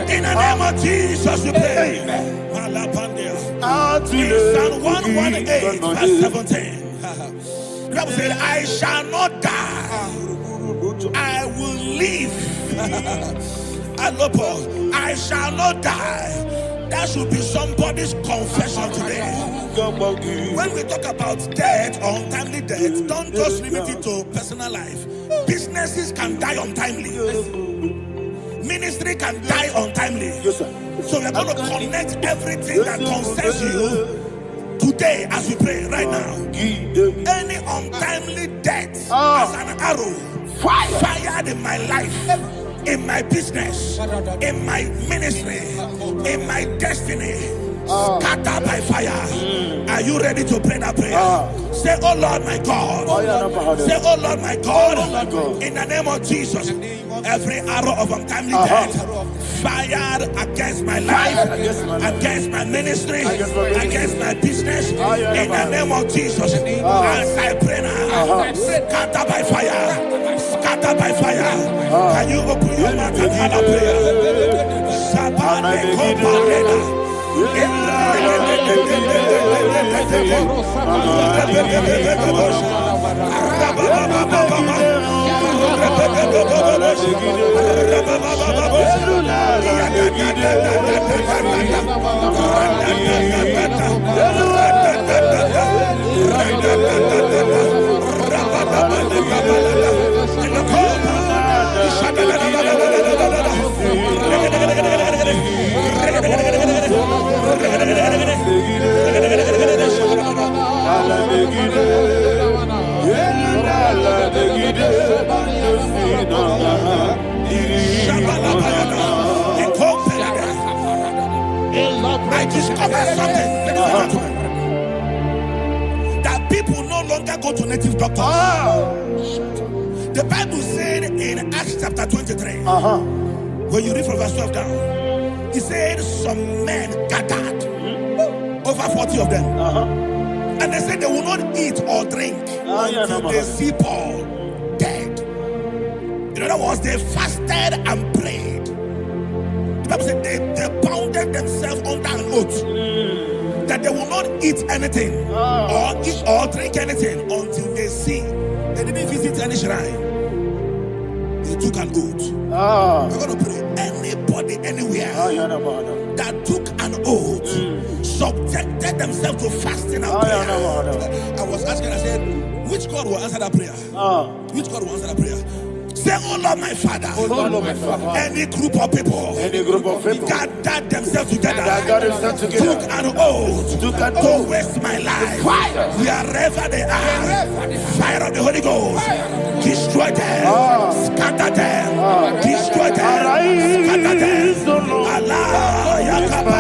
In the name of Jesus, we pray. In Psalm 118, verse 17, the Bible said, I shall not die, I will live. I shall not die. That should be somebody's confession today. When we talk about death, untimely death, don't just limit it to personal life. Businesses can die untimely. Ministry can die untimely. Yes, sir. So we're going to connect everything that concerns you today as we pray right now. Any untimely death as an arrow fired in my life, in my business, in my ministry, in my destiny, scattered by fire. Are you ready to pray that prayer? Say, oh Lord my God. Say, oh Lord my God. In the name of Jesus, every arrow of untimely death fired against my life, against my ministry, against my business, in the name of Jesus, as I pray now, scattered by fire, scattered by fire. Can you open your mouth and have a prayer? I discovered something, that people no longer go to native doctors. The Bible said in Acts chapter 23, when you read from verse 12 down, it said some men gathered, over 40 of them, and they said they will not eat or drink until they see Paul dead. In other words, they fasted and prayed. The Bible said they bounded themselves under an oath that they will not eat anything or eat or drink anything until they see. They didn't visit any shrine. They took an oath. We're going to pray. Anybody, anywhere that took an oath, subjected themselves to fasting and prayer. I was asking, I said, which God will answer that prayer? Which God will answer that prayer? Say, oh Lord my Father, any group of people, gathered themselves together, took an oath to waste my life. Wherever they are, fire of the Holy Ghost, destroy them, scatter them, destroy them, scatter them. Allah Yakaba,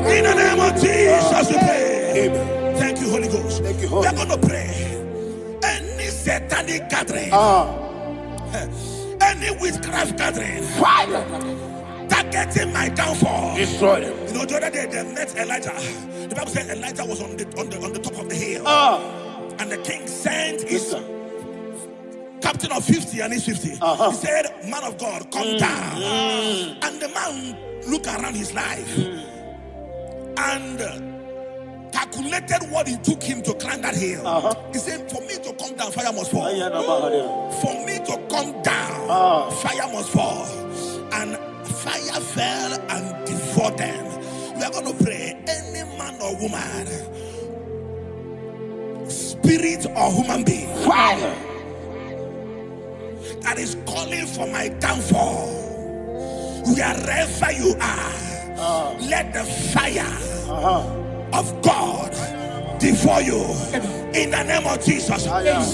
In the name of Jesus, we pray. Thank you, Holy Ghost. We are going to pray. Any satanic gathering, any witchcraft gathering, targeting my downfall, destroy them. You know, the other day they met Elijah. The Bible said Elijah was on the top of the hill, and the king sent his captain of 50 and his 50. He said, "Man of God, come down." And the man looked around his life and calculated what it took him to climb that hill. He said, "For me to come down, fire must fall. For me to come down, fire must fall." And fire fell and devoured them. We are going to pray. Any man or woman, spirit or human being, that is calling for my downfall, wherever you are, let the fire of God devour you in the name of Jesus.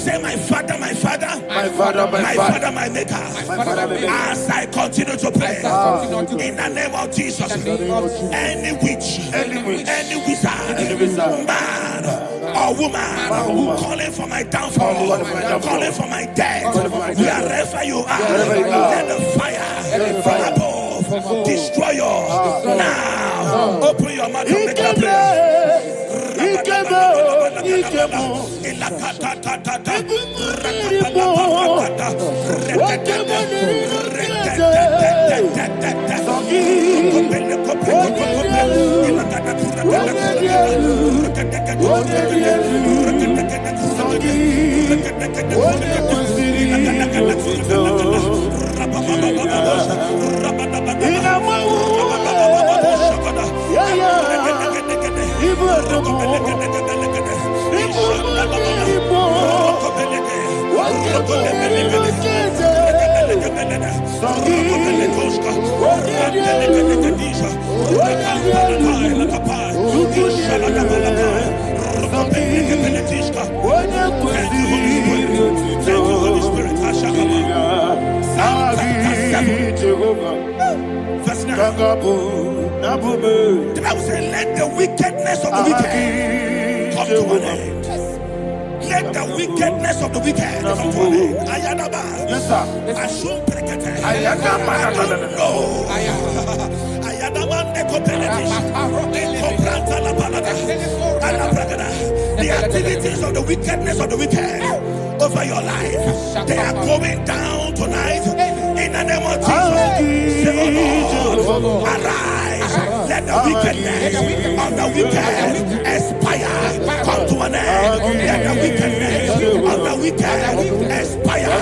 Say, my Father, my Father, my Father, my Father, my Maker. As I continue to pray in the name of Jesus, any witch, any wizard, man or woman calling for my downfall, calling for my death, wherever you are, let the fire from above destroy you now. Open your mouth and make a prayer. Verse 9. The Bible says, let the wickedness of the wicked come to an end. Let the wickedness of the wicked come to an end. Ayadaba. Yes, sir. Assume prekete. Ayadaba. I don't know. Ayadaba nekopeletis. Ekopranta la balada. Alabragada. The activities of the wickedness of the wicked over your life, they are going down tonight in the name of Jesus. Say, oh Lord, arise. Let the wickedness of the wicked expire, come to an end. Let the wickedness of the wicked expire,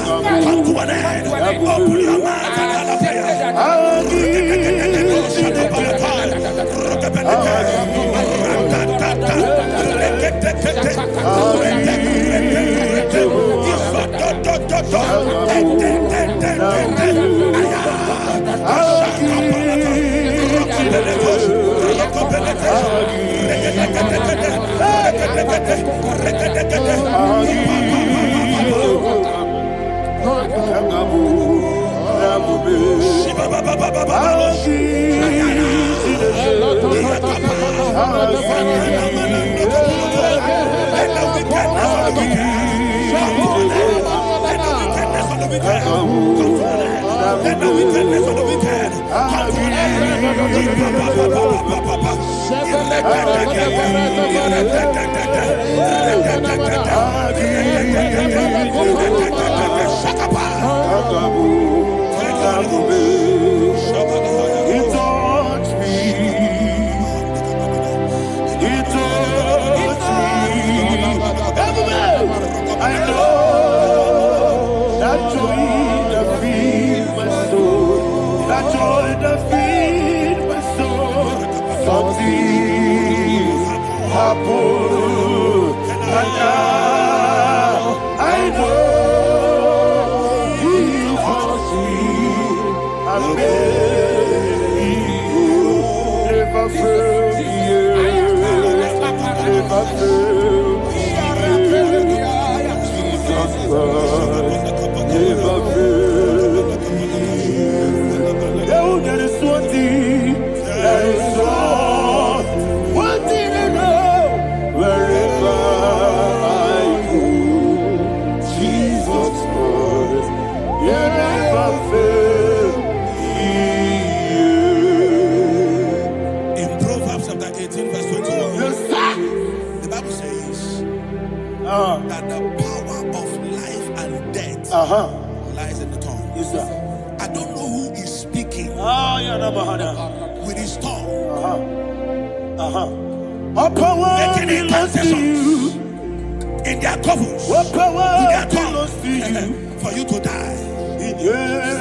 come to an end. Open your mouth and have a prayer. Never fail you. never fail. Jesus Christ never fail. Oh, there is one thing, there is one thing I know. Wherever I go, Jesus Christ, you never fail. In Proverbs chapter 18, verse 21, Yes, sir. the Bible says that the power of life and death lies in the tongue. Yes, sir. I don't know who is speaking with his tongue, making incantations in their couples with their tongue for you to die. He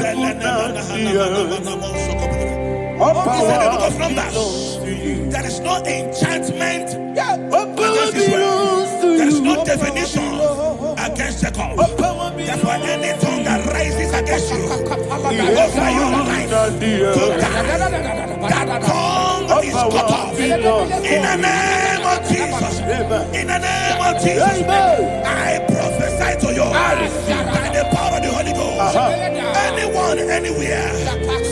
said in the book of Numbers, there is no enchantment against Israel. There is no definition against Jacob. Therefore, any tongue that rises against you over your life to die, that tongue is cut off. In the name of Jesus. In the name of Jesus. I prophesy to you by the power of the Holy Ghost. Anyone, anywhere,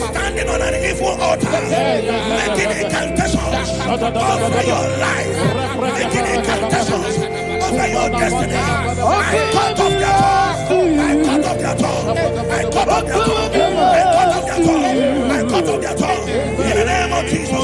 standing on an evil altar, making incantations over your life, making incantations over your destiny, I cut off their tongue. I cut off their tongue. I cut off their tongue. I cut off their tongue. I cut off their tongue. In the name of Jesus.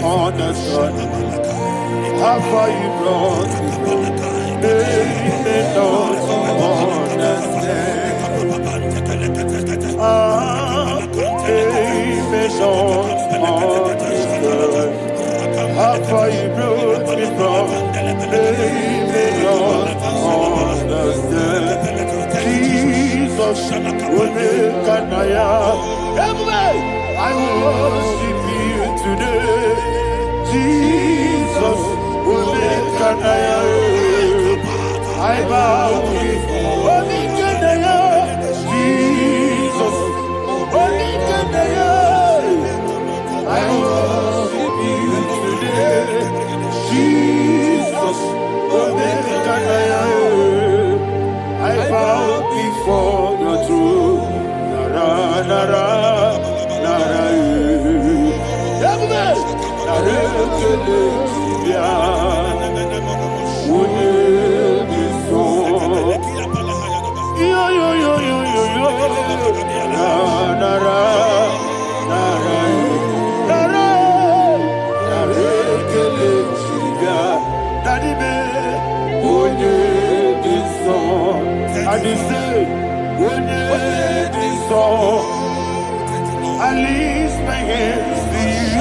Understand how far you brought me. They may not understand. They may not understand how far you brought me from. They may not understand. Jesus will make an I worship you today. Jesus will make an I bow before Jesus will make an I worship you today. Jesus will make an I bow before your throne. Nara, nara. I lift my hands to you.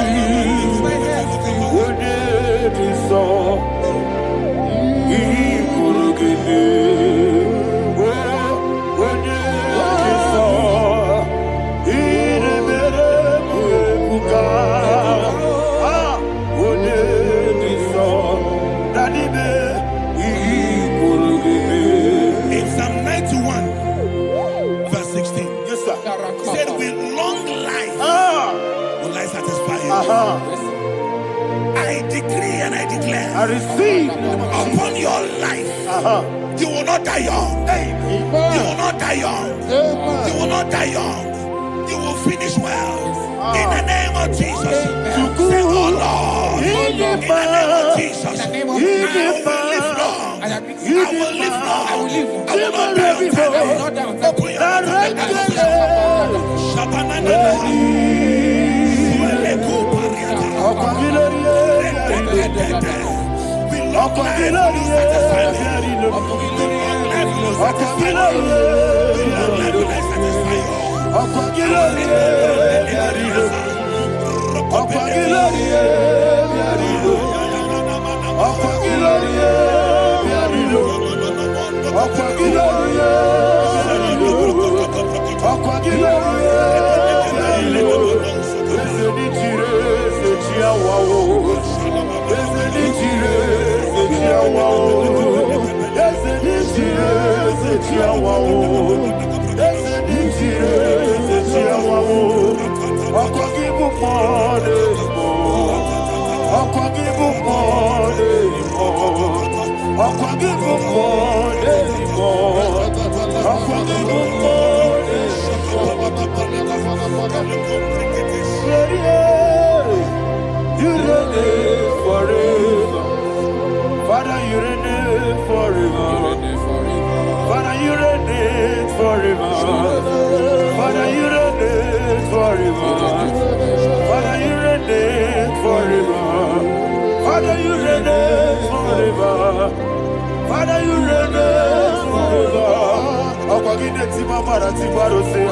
Would it be so? He could give me. Would it be so? He never would it be so? That he could give me. In Psalm 91, verse 16. Yes, sir. He said, with long life will I satisfy you. I decree and I declare, I receive upon your life, you will not die young. You will not die young. You will not die young. You will finish well. In the name of Jesus. Say, oh Lord, in the name of Jesus, I will live long. I You I will live long. I will live. I will not die on time. Open your mouth and make that confession. Shabanana. Sueleko pariata. We long life will not satisfy me. We long life will not satisfy me. We long life will not satisfy you. You reign forever. Father, you reign forever. Father, you reign forever. Father, you reign forever. Father, you reign forever. Father, you reign forever. Father, you reign forever. Akwagide timamara tibarose.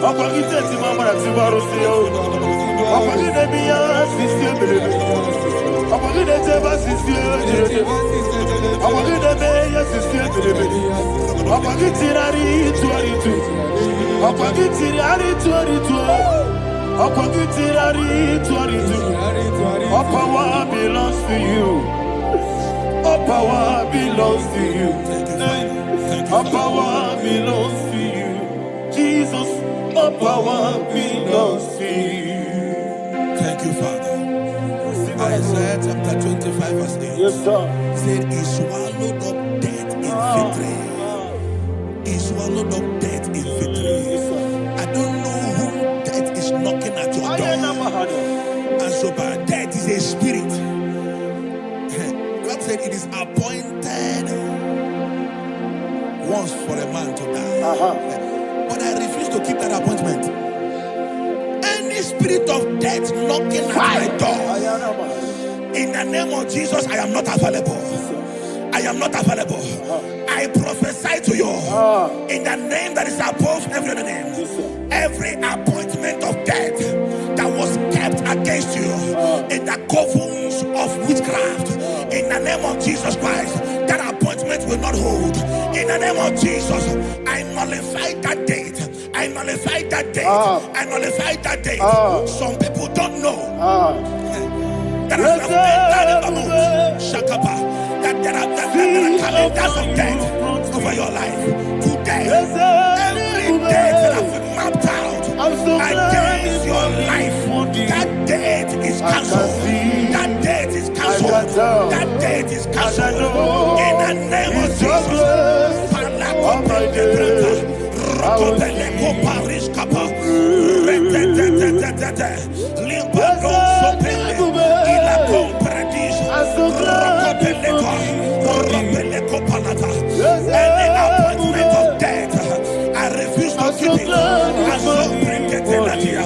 Akwagide timamara tibarose. Akwagide miya sisiye. Akwagide teba sisiye. Akwagide meya sisiye. Akwagide tirari tuaritu. Akwagide tirari tuaritu. Akwagide tirari tuaritu. All power belongs to you. All power belongs to you. All power belongs to you. Jesus, all power belongs to you. Thank you, Father. Isaiah chapter 25 verse 8. Yes, sir. Said he swallowed up death in victory. He swallowed up death in victory. I don't know who death is knocking at your door. And so by death is a spirit. God said it is appointed once for a man to die. But I refuse to keep that appointment. Any spirit of death knocking at my door, in the name of Jesus, I am not available. I am not available. I prophesy to you in the name that is above every other name. Every appointment of death that was kept against you in the covens of witchcraft, in the name of Jesus Christ, that appointment will not hold. In the name of Jesus, I nullify that date. I nullify that date. I nullify that date. Some people don't know that as you have entered the Shakapa, that there are calendars of death over your life. Today, every date that I've mapped out against your life, that date is cancelled. That date is cancelled. That date is cancelled. In the name of Jesus. Any appointment of death, I refuse to keep it. I so bring it in that year.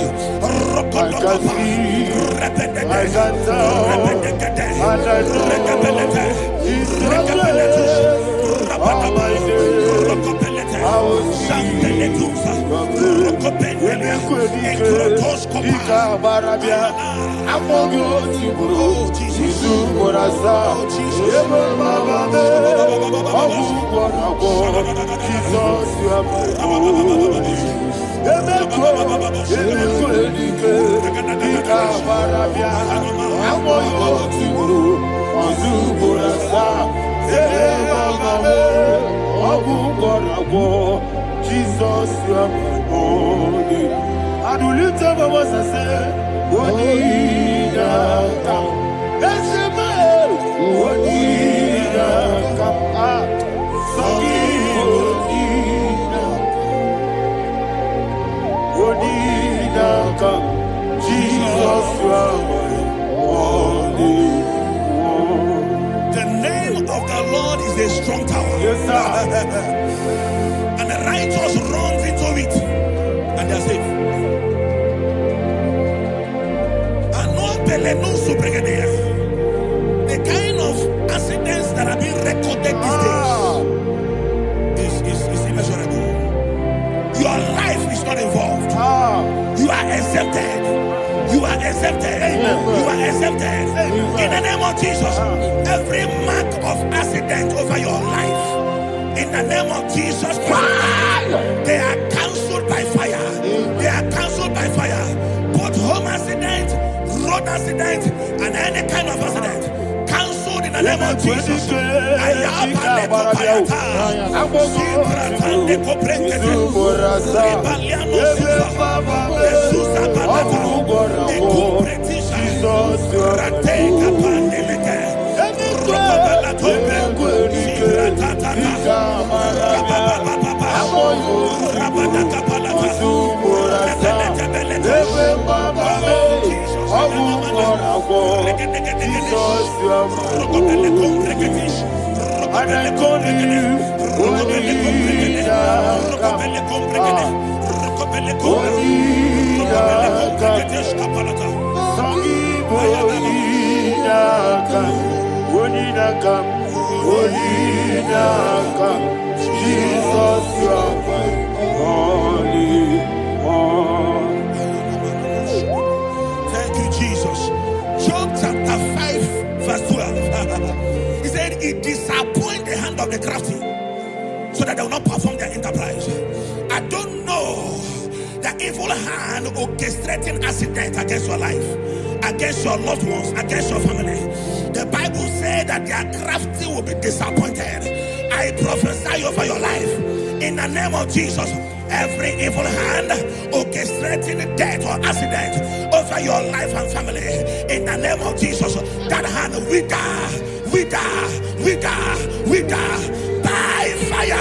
Jesus, you are my holy. And we lift up our voice and say, Wodida come. Yes, man. Wodida come. Sogi Wodida come. Jesus, you are my holy. The name of the strong tower. Yes, sir. And the righteous runs into it and they're safe. The kind of accidents that are being recorded these days is immeasurable. Your life is not involved. You are exempted. You are exempted. You are exempted. In the name of Jesus, every mark of accident over your life, in the name of Jesus Christ, they are cancelled by fire. They are cancelled by fire. Both home accident, road accident, and any kind of accident, cancelled in the name of Jesus. Thank you, Jesus. Job chapter 5, verse 12. He said, it disappoints the hand of the crafty, so that they will not perform their enterprise. I don't know the evil hand orchestrating accident against your life, against your loved ones, against your family. The Bible said that their crafty will be disappointed. I prophesy over your life in the name of Jesus. Every evil hand orchestrating death or accident over your life and family, in the name of Jesus, that hand wither by fire.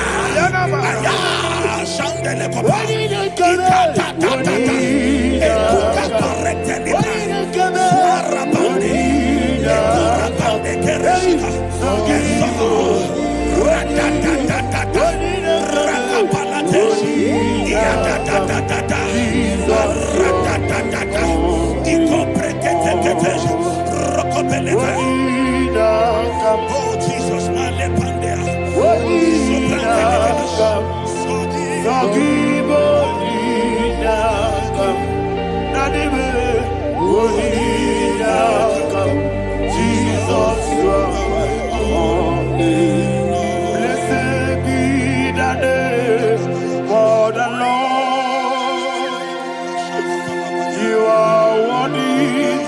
Oh Jesus, blessed be the name for the Lord. You are worthy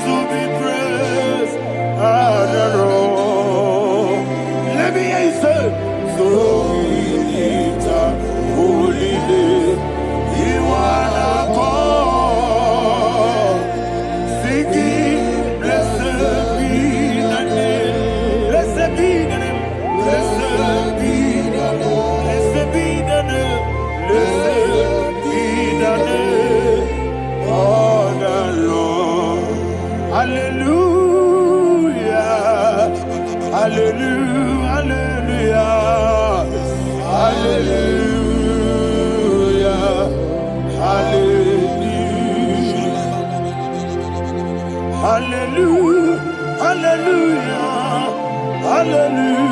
to be praised and adored. Let me hear you say, so we lift up holy name. You are the God. Singing, blessed be the name. Blessed be the name. Blessed be the name. Blessed be the name. Blessed be the name of the Lord. Hallelujah. Hallelujah. Hallelujah. Hallelujah. Hallelujah. Hallelujah. Hallelujah.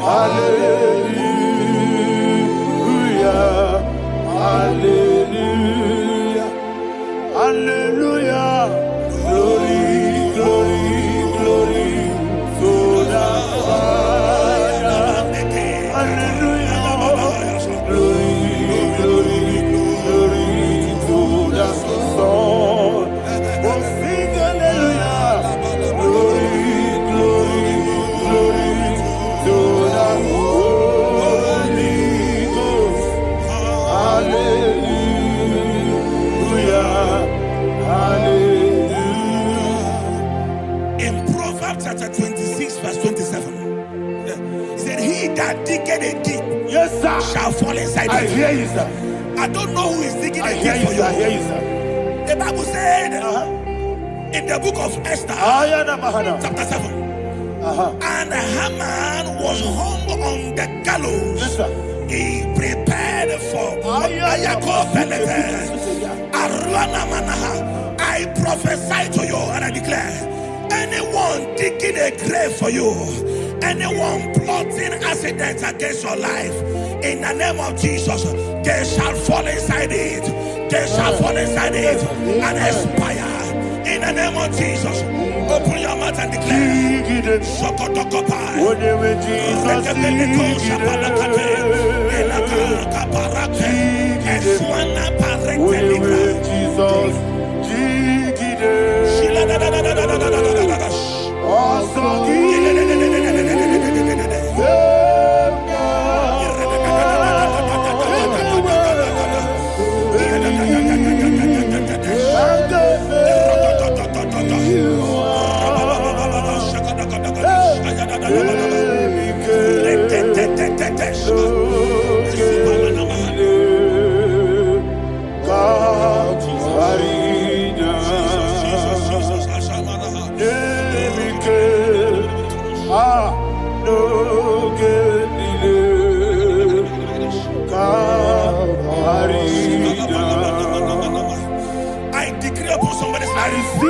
Hallelujah. Hallelujah. Hallelujah. Glory, glory, glory to the Father. Hallelujah. Glory, glory, glory to the Son. Oh, sing hallelujah. Glory, glory, glory to the Holy Ghost. Hallelujah. Hallelujah. In Proverbs chapter 26, verse 27, he said, he that diggeth a deep, yes, sir, shall fall inside. I hear you, sir. I don't know who is digging a deep for you. I hear you, sir. The Bible said in the book of Esther, chapter 7, And Haman was hung on the gallows. Yes, sir. He prepared for I prophesy to you and I declare, anyone digging a grave for you, anyone plotting accidents against your life, in the name of Jesus, they shall fall inside it. They shall fall inside it and expire. In the name of Jesus, open your mouth and declare. I decree upon somebody's life,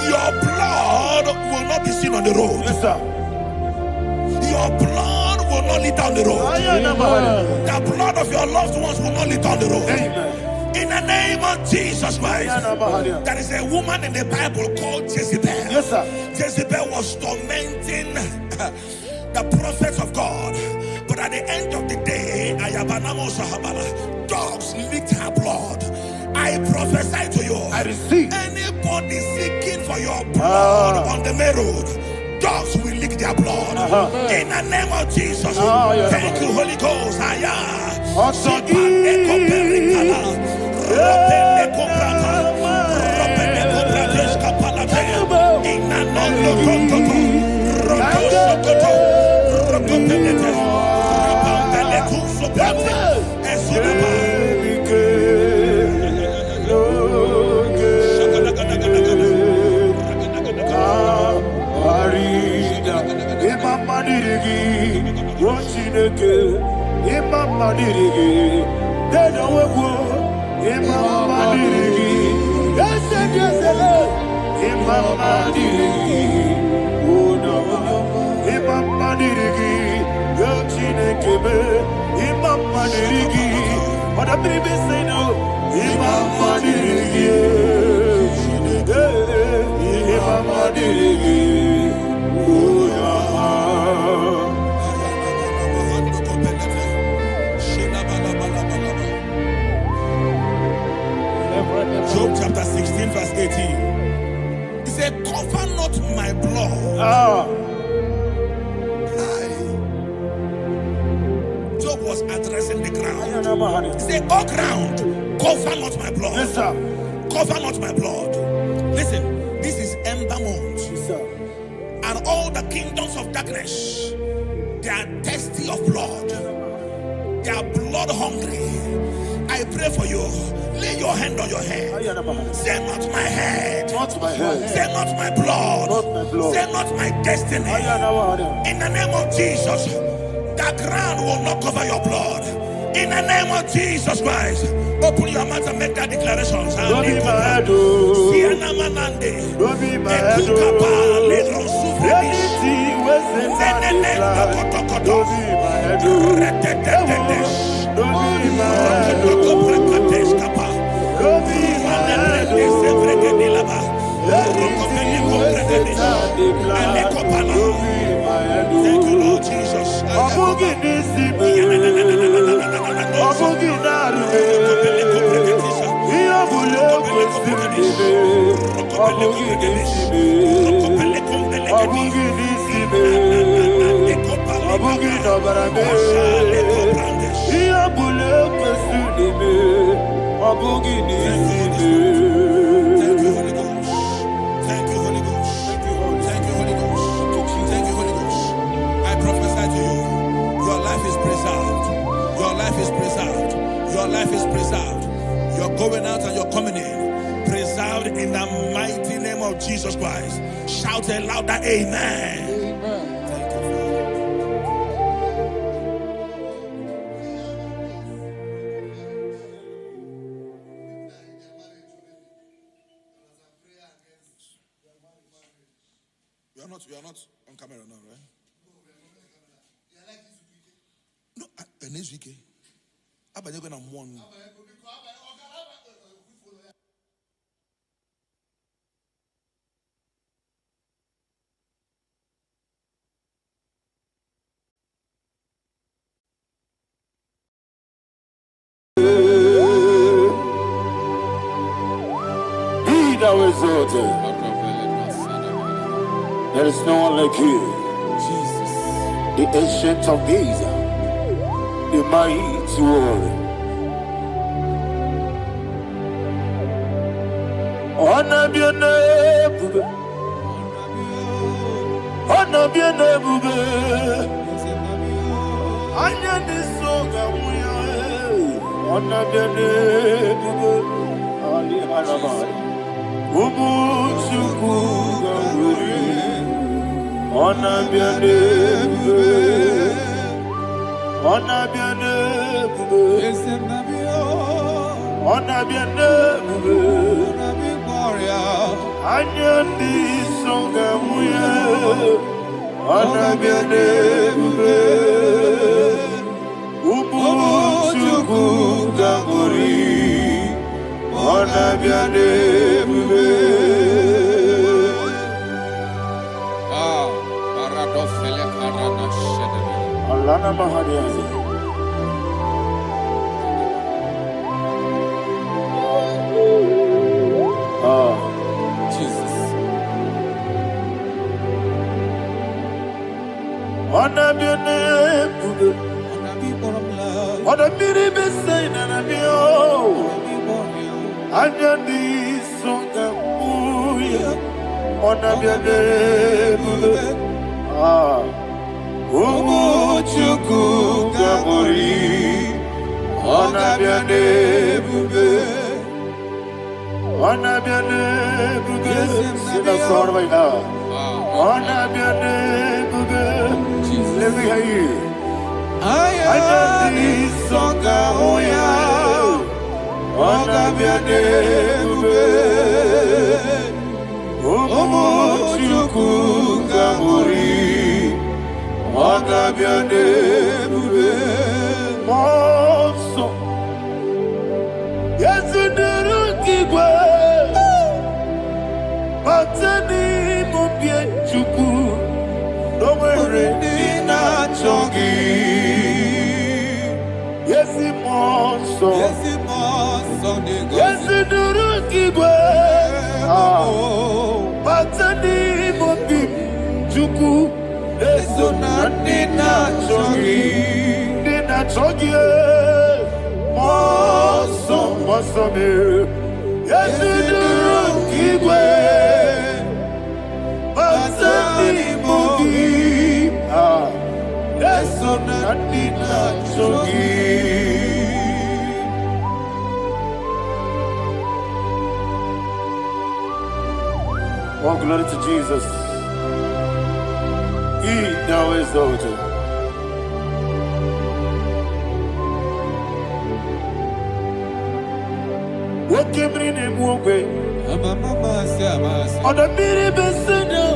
your blood will not be seen on the road. Yes, sir. Your blood will not lead down the road. The blood of your loved ones will not lead down the road. Amen. In the name of Jesus Christ. There is a woman in the Bible called Jezebel. Yes, sir. Jezebel was tormenting the prophets of God. But at the end of the day, dogs licked her blood. I prophesy to you, I receive. anybody seeking for your blood on the main road, dogs will lick their blood. In the name of Jesus. Thank you, Holy Ghost. Job chapter 16 verse 18. He said, cover not my blood. Job was addressing the ground. He said, oh ground, cover not my blood. Yes, sir. Cover not my blood. Listen, this is ember month. Yes, sir. And all the kingdoms of darkness, they are thirsty of blood. They are blood hungry. I pray for you. Lay your hand on your head. Say not my head. Not my head. Say not my blood. Not my blood. Say not my destiny. In the name of Jesus, the ground will not cover your blood. In the name of Jesus Christ, open your mouth and make that declaration. Don't be my head. Don't be my head. Anything was in my life. Don't be my head. Don't be my head. Don't be my head. Thank you, Lord Jesus. Going out and you're coming in, preserved in the mighty name of Jesus Christ. Shout a louder amen. You are not on camera now, right? No, next week. You're going to one. There is no one like you, Jesus, the ancient of days, the mighty warrior. Honor be your name, honor be your name, honor be your name, Ali Harabai. Ona biane bube, ona biane bube, ona biane bube, anya di songa muye, ona biane bube, ubu chuku gamburi, ona biane bube. Alana Mahadiazi. Jesus. Ona biane bube, ona biri besai na bio, anya di songa muya, ona biane bube. Chuku Gabori, ona biane bube, ona biane bube, sina sorvaina, ona biane bube, let me hear you. Ayani songa oya, ona biane bube, chuku Gabori. Ona biane bube, monso. Yesu duru kigwe, batani mubye chuku, nomere nina chongi. Yesu monso, Yesu duru kigwe, batani mubye chuku. Eso na nina chogi, moso me. Yesu duru kigwe, basani mogi. Eso na nina chogi. Oh, glory to Jesus. He now is over. What came in him away? On the mini besina,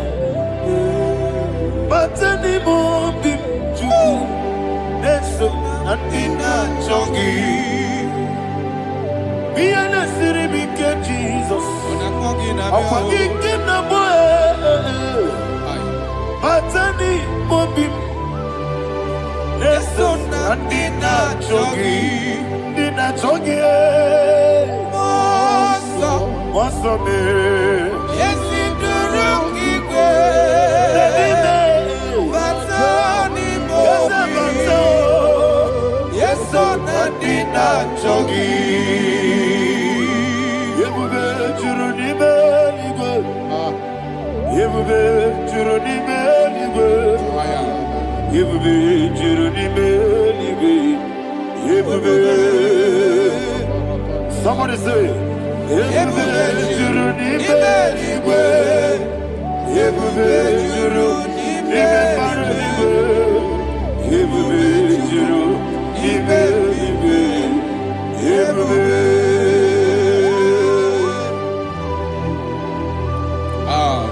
but any more big Jew. That's so Nina Chongi. Be an city big Jesus. I'm forgetting the boy. Batani mobi, leso na dina chogi, moso me. Yesi duru kigwe, batani mobi, yeso na dina chogi. Yebube churu ni beligwe, yebube churu ni beligwe. Yebube chiruni melibe, yebube. Somebody say, yebube chiruni melibe, yebube chiruni melibe, yebube chiruni melibe, yebube.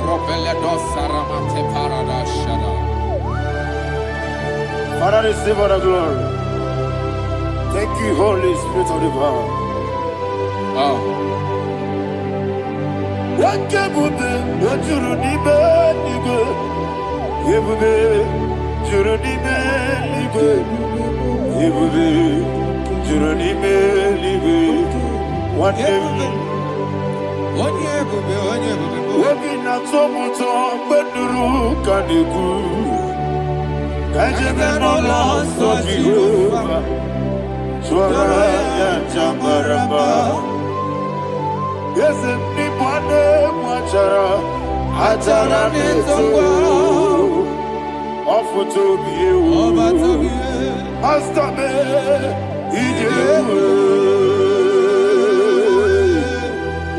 Ropele dos saramate. Father, receive all the glory. Thank you, Holy Spirit of the power. What can you do? What you need,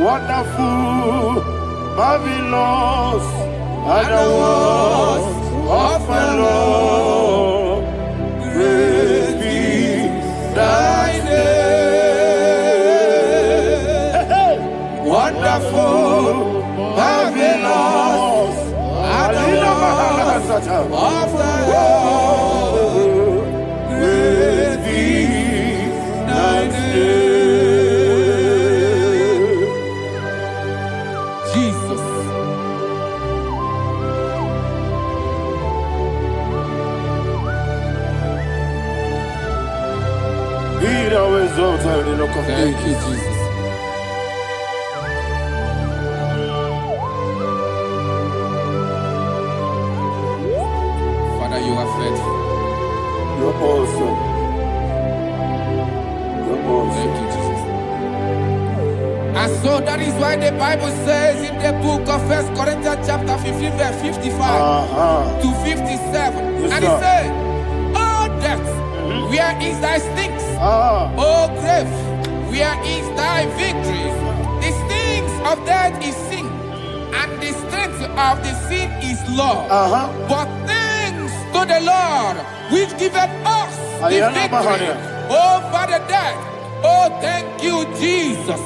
wonderful, marvelous, and the words of my Lord. Praise be thy name. Wonderful, marvelous, and the words of thy Lord. Praise be thy name. Thank you, Jesus. Father, you are faithful. You're awesome. You're awesome. Thank you, Jesus. And so that is why the Bible says in the book of 1 Corinthians chapter 15, verse 55 to 57, and it says, "Oh death, where is thy stings? Oh grave, where is thy victory? The stings of death is sin, and the strength of the sin is law. But thanks to the Lord, which giveth us the victory over the death." Oh, thank you, Jesus.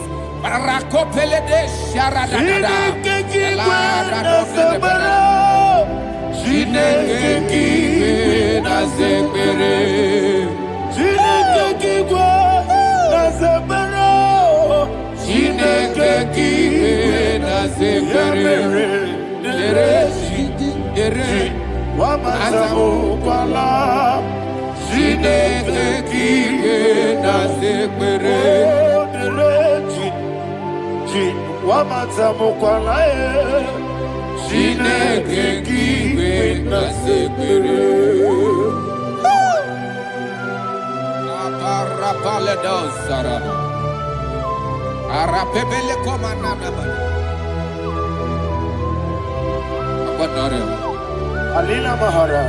Alina Mahara,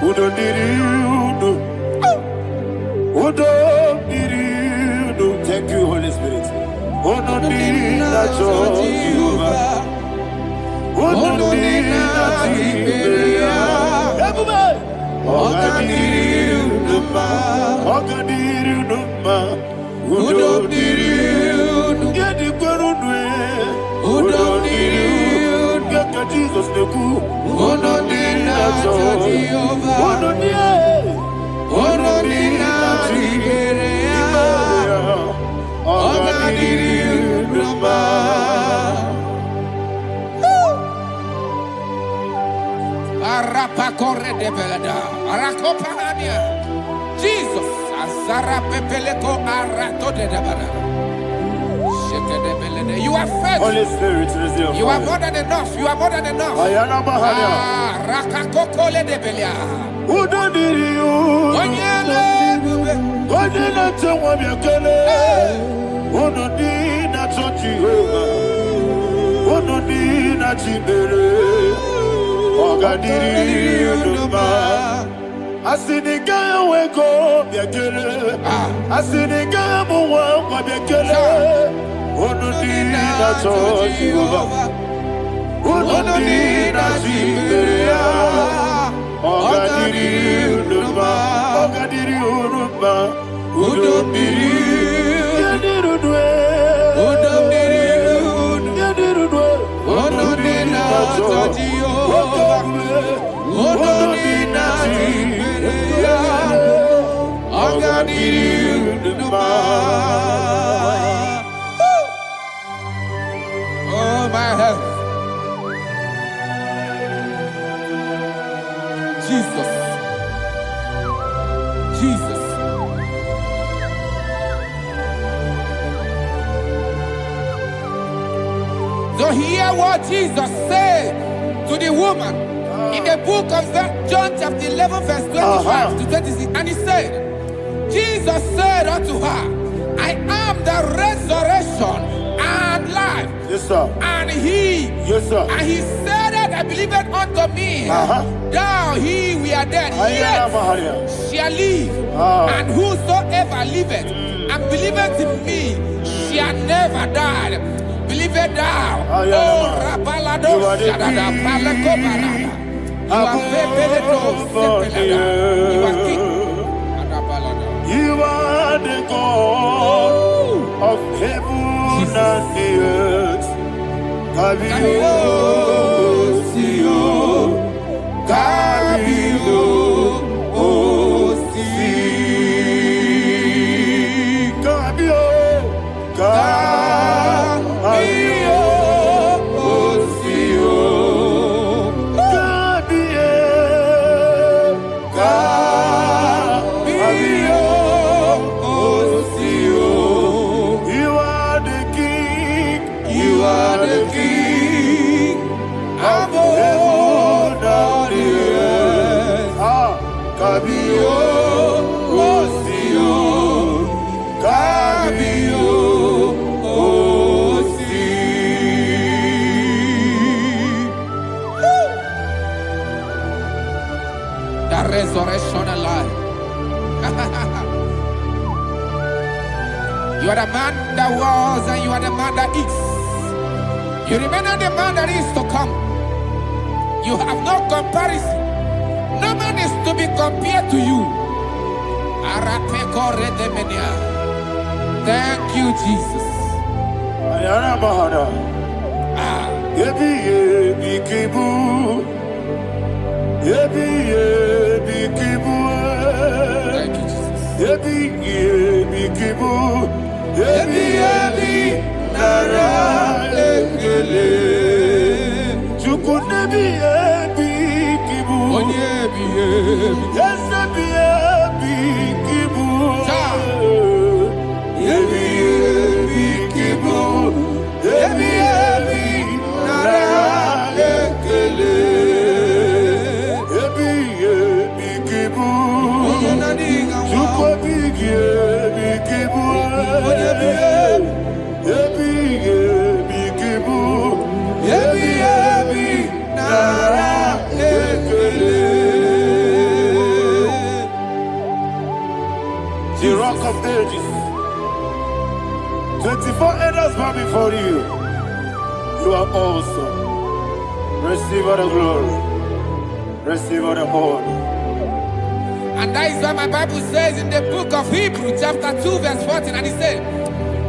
Udo Diriudo, Udo Diriudo. Thank you, Holy Spirit. Udo Diriudo, Udo Diriudo, Ogadiriudo, Udo Diriudo, Udo Diriudo, Jesus the good. Udo Jesus, you are faithful. Holy Spirit, you are more than enough. You are more than enough. Asinika weko biakele, asinika muwa biakele. Onodina Jehovah, onodina Jiberia, ogadiri urumba, onodiri yadirudwe, onodina Jehovah, onodina Jiberia. Oh, my health. Jesus. Jesus. So hear what Jesus said to the woman in the book of John chapter 11 verse 25 to 26. And he said, Jesus said unto her, I am the resurrection and life. Yes, sir. And he, yes, sir. And he said that I believed unto me, thou he we are dead, yet shall live. And whosoever liveth and believeth in me shall never die. Believe it thou. Oh, Rabalado, Shadada, Palacobarada. You are You are king. You are the God of heaven and the earth. Kabio, Sio, Kabio, Osi, Kabio, Kabio, Osio, Kabio, Kabio, Osio. You are the king. You are the king of heaven and the earth. Kabio, Osio, Kabio, Osi. The resurrection and life. You are the man that was and you are the man that is. You remain the man that is to come. You have no comparison. No man is to be compared to you. Thank you, Jesus. Thank you, The rock of ages. 24 elders bow before you. You are awesome. Receive all the glory. Receive all the honor. And that is what my Bible says in the book of Hebrews chapter 2 verse 14. And it said,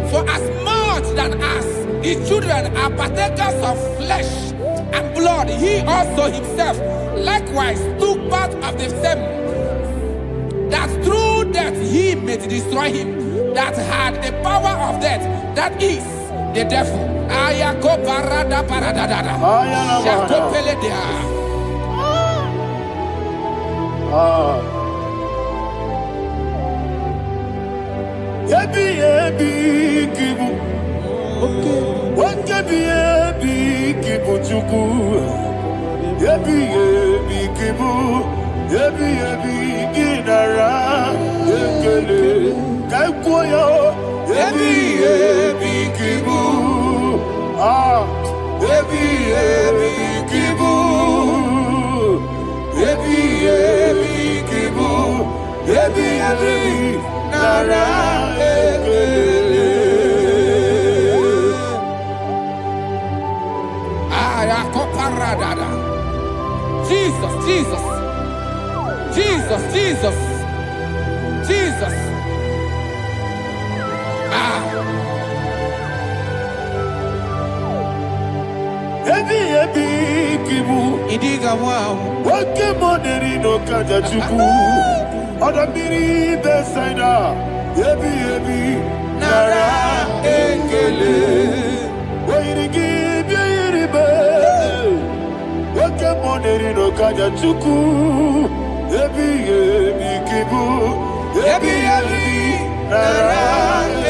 for as much than us, the children are partakers of flesh and blood, he also himself likewise took part of the same, that through death he may destroy him that had the power of death, that is the devil. Jesus, Jesus, Jesus, Jesus, Jesus. Idiga wow. Wake money no kaja chuku. Odamiri besaida, yebi, nara ekele. Wairigi biiribe, wake moneri no kaja chuku. Yebi kibu, yebi, nara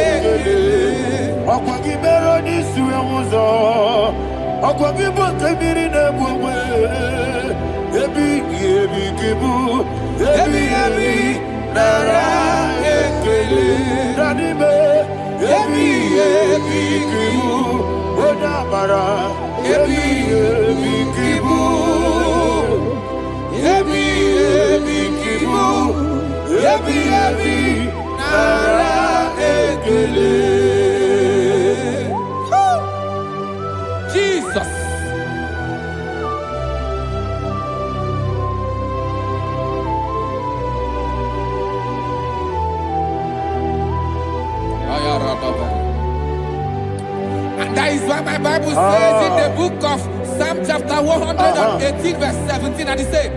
ekele. Akwagi bero ni suwe muzo, akwagi bote biri ne bwe. Yebi kibu, yebi, nara ekele. Nanibe, yebi kibu, odamara. Yebi kibu, yebi kibu, yebi, nara ekele. Jesus. And that is why my Bible says in the book of Psalm chapter 118 verse 17, and it says,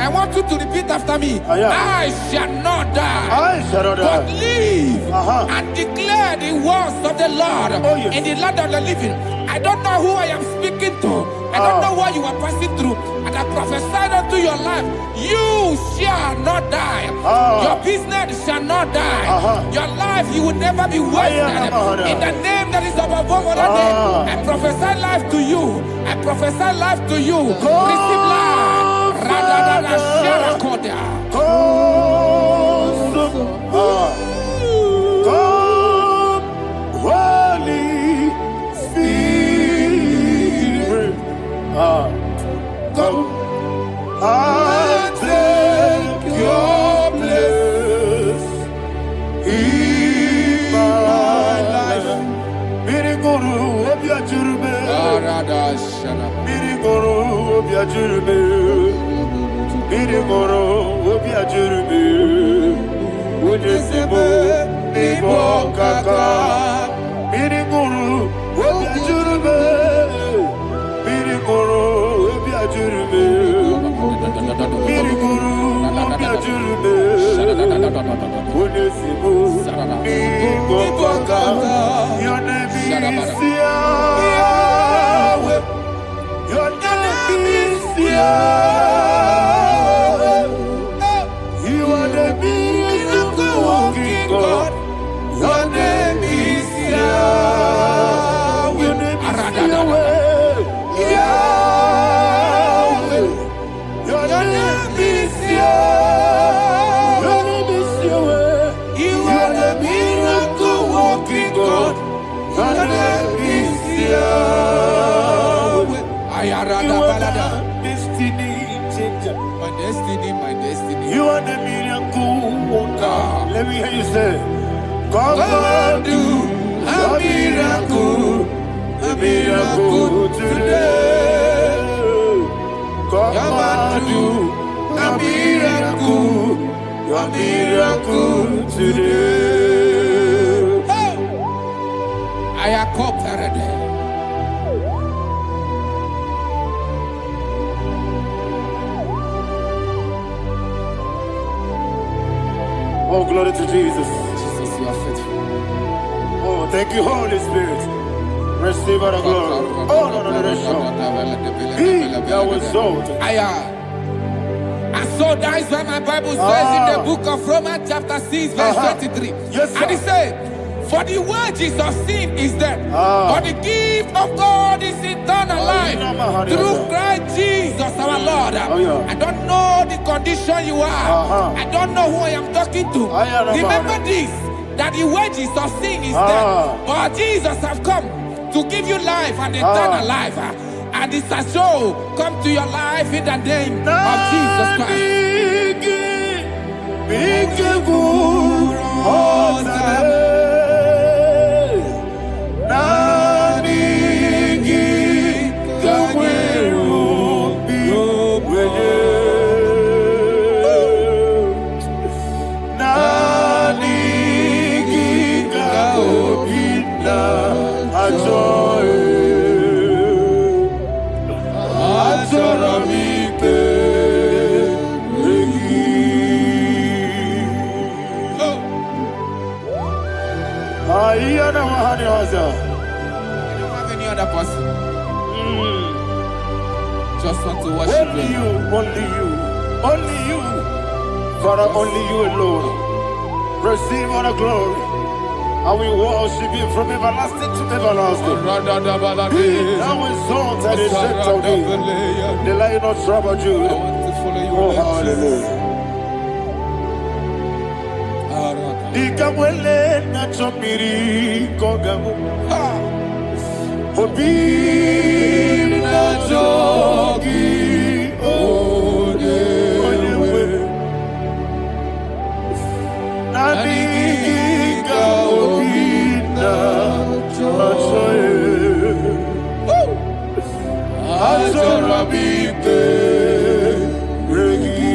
I want you to repeat after me. I shall not die, but live and declare the words of the Lord in the land of the living. I don't know who I am speaking to. I don't know what you are passing through. And I prophesy unto your life, you shall not die. Your business shall not die. Your life, you will never be wasted. In the name that is above all other name, I prophesy life to you. I prophesy life to you. Receive life. Radadada Sharakoda. Come, Holy Spirit. Come and take your place in my life. Miriguru obiajurube. Miriguru obiajurube. Miriguru obiajurube. Ujesebo ibo kaka. Miriguru obiajurube. Miriguru obiajurube. Miriguru obiajurube. Ujesebo ibo kaka. Your name is Yahweh. Your name is Yahweh. You are the miracle working God. Your name is Yahweh. Your name is Yahweh. Yahweh. Your name is Yahweh. Your name is Yahweh. You are the miracle working God. Your name is Yahweh. You are the destiny changer. My destiny. You are the miracle worker. Let me hear you say, come and do a miracle today. Come and do a miracle today. I am cooperative. Oh, glory to Jesus. Jesus, you are faithful. Oh, thank you, Holy Spirit. Receive our glory. Oh, no. That was so. And so that is why my Bible says in the book of Romans chapter 6 verse 23. Yes, sir. And it says, for the wages of sin is death, but the gift of God is eternal life through Christ Jesus our Lord. I don't know the condition you are. I don't know who I am talking to. Remember this, that the wages of sin is death, but Jesus has come to give you life and eternal life. And this has so come to your life in the name of Jesus Christ. Just want to worship Only you, only you, only you. Father, only you alone. Receive all the glory. And we worship you from everlasting to everlasting. Be thou exalted and set of thee. The Lion of Tribe of Judah. I want to follow you. Oh, hallelujah. Ikamwele na chomiri kogamu. Obi na jogi onewe. Nabika obi na jogi. Azorabike regi.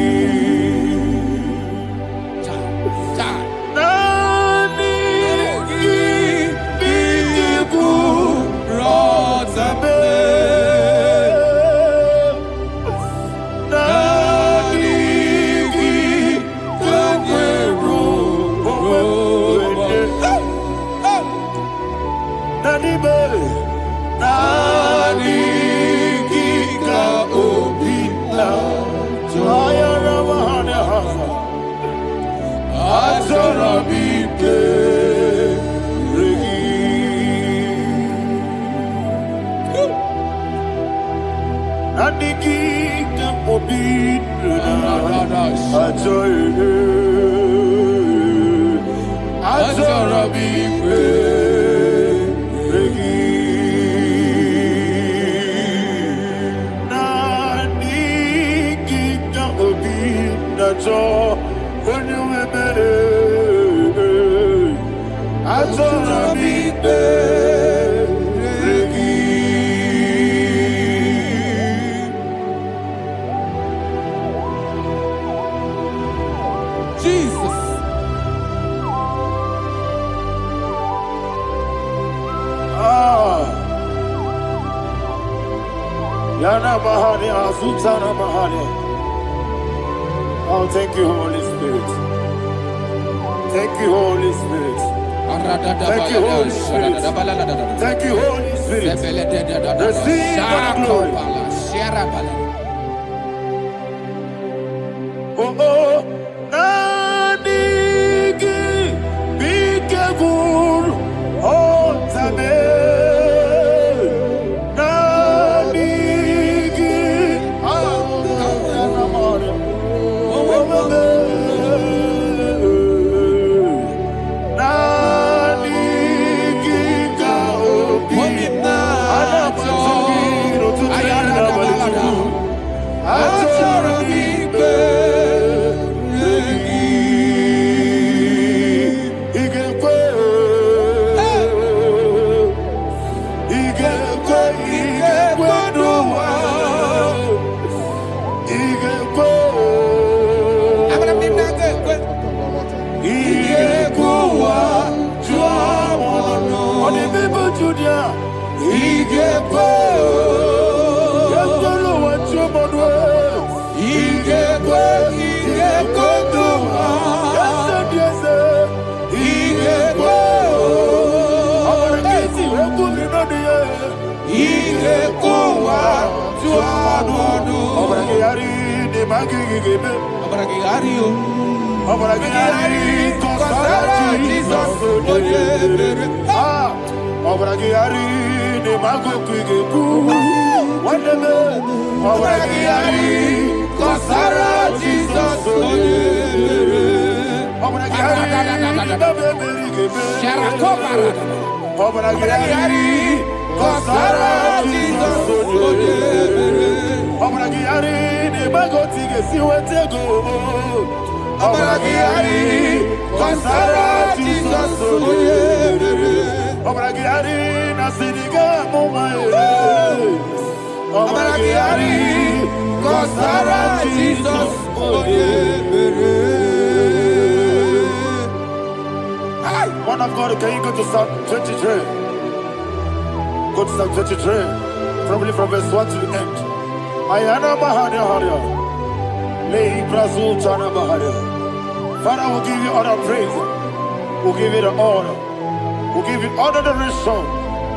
Jesus. Yana Mahani Azutana Mahani. Oh, thank you, Holy Spirit. Thank you, Holy Spirit. Thank you, Holy Spirit. Thank you, Holy Spirit. Receive the glory. Oh, oh, Nanigi, Bigagul, oh, Tame. Man of God, can you go to Psalm 23? Go to Psalm 23, probably from verse 1 to the end. Ayana Mahania Haria. Lei Brazil Chana Mahania. Father, we'll give you all the praise. We'll give you the honor. We'll give you all the adoration.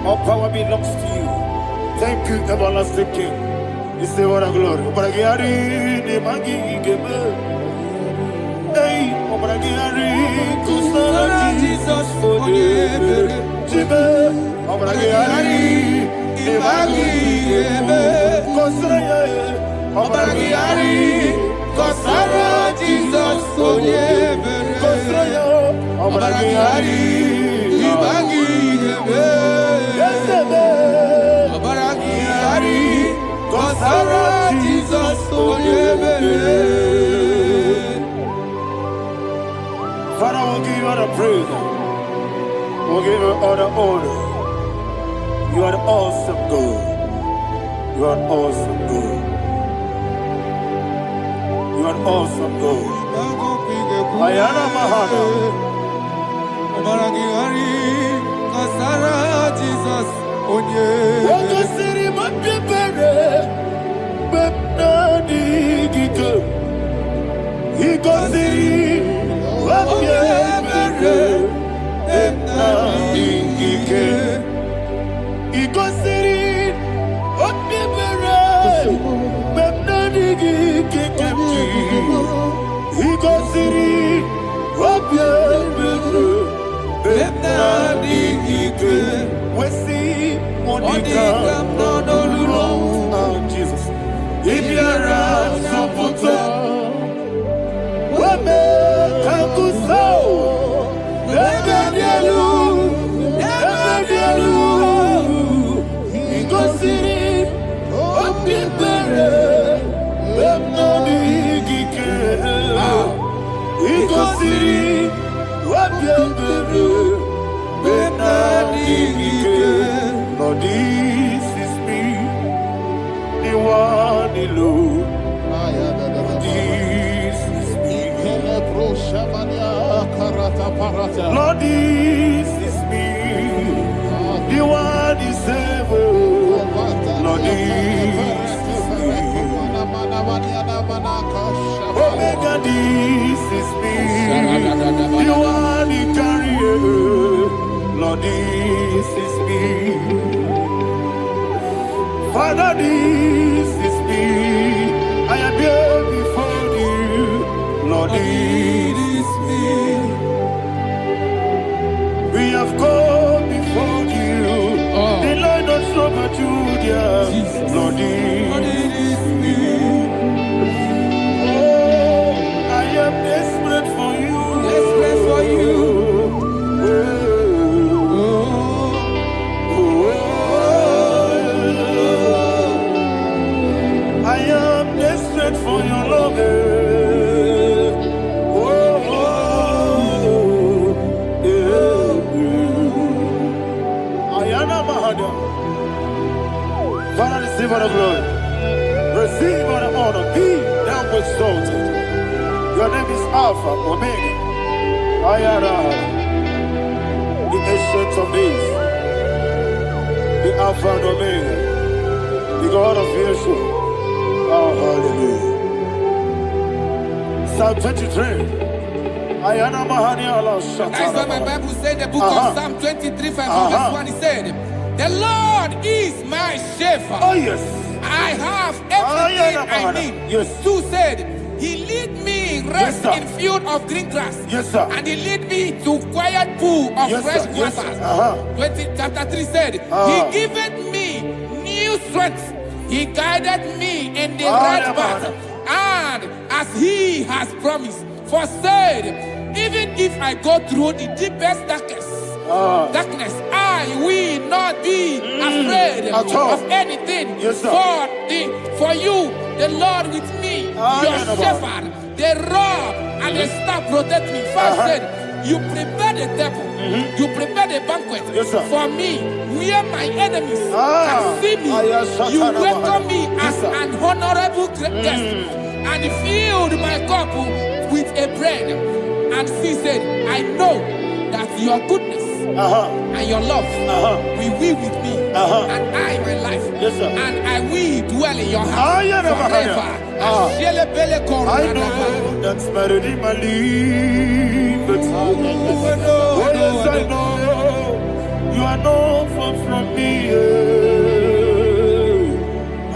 All power belongs to you. Thank you, everlasting King. You say what a glory. Obragiari, the Magi, hey, Obragiari, Kusara, Jesus, for you. Jibe, Obragiari, the Magi, Kusara, Obragiari, Kusara, Jesus, for you. Kusara, Obragiari, the Magi, Kusara, Jesus, for you. Father, we'll give you all the praise. We'll give you all the honor. You are the awesome God. You are the awesome God. You are the awesome God. Ayana Mahana. Jesus, onye. Waka siri mapipere, bepna digike. Iko siri mapipere, bepna digike. Iko siri mapipere, bepna digike kemji. Iko siri mapipere, bepna digike. We see Monica, oh Jesus. If you are so put up, we make a good soul. Never he goes in, oh, people, let no big he goes in, what you Lord, this is me, the one alone. This is me. Lord, this is me, the one is ever. Lord, this is me. Omega, this is me, the one in carrier. Lord, this is me. Father, this is me. I am here before you. Lord, this is me. We have come before you. The Lord of Super Judah. Lord, this is me. Oh, I am desperate for you. Desperate for you. For your love, Ayana Mahada. Father, receive all the glory, receive all the honor. Be thou exalted. Your name is Alpha, Omega. Ayana, the ancient of days, the Alpha and Omega, the God of Yeshua. Oh, hallelujah. Psalm 23. Ayana Mahani Allah Shatan. That's what my Bible said in the book of Psalm 23, verse 1. It said, the Lord is my shepherd. Oh, yes. I have everything I need. Yes. 2 said, he lead me rest in field of green grass. Yes, sir. And he lead me to quiet pool of fresh waters. 20, chapter 3 said, he giveth me new strength. He guided me in the right path, and as he has promised, for said, even if I go through the deepest darkness, I will not be afraid of anything. Yes, for you, the Lord with me, your shepherd, the rod and the staff protect me. First said, you prepare the table, you prepare the banquet for me, where my enemies can see me. You welcome me as an honorable guest, and filled my cup with a bread. And she said, I know that your goodness and your love will be with me, and I, my life, and I will dwell in your house forever. I know that's better than my life. Yes, I know you are not far from me.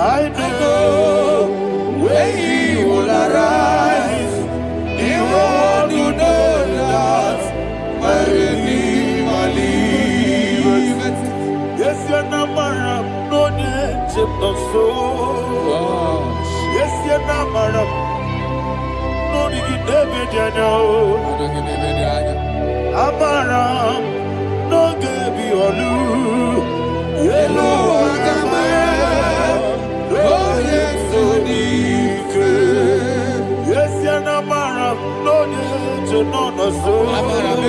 I know when he will arise, he will do that my Redeemer liveth. Yes, you're not married, no need to so. Yes, you're not married, no need to be Amaram, no gebi olu, yelo agamara, no yesodike. Yes, yanamaram, no yeto no no so. Amaram,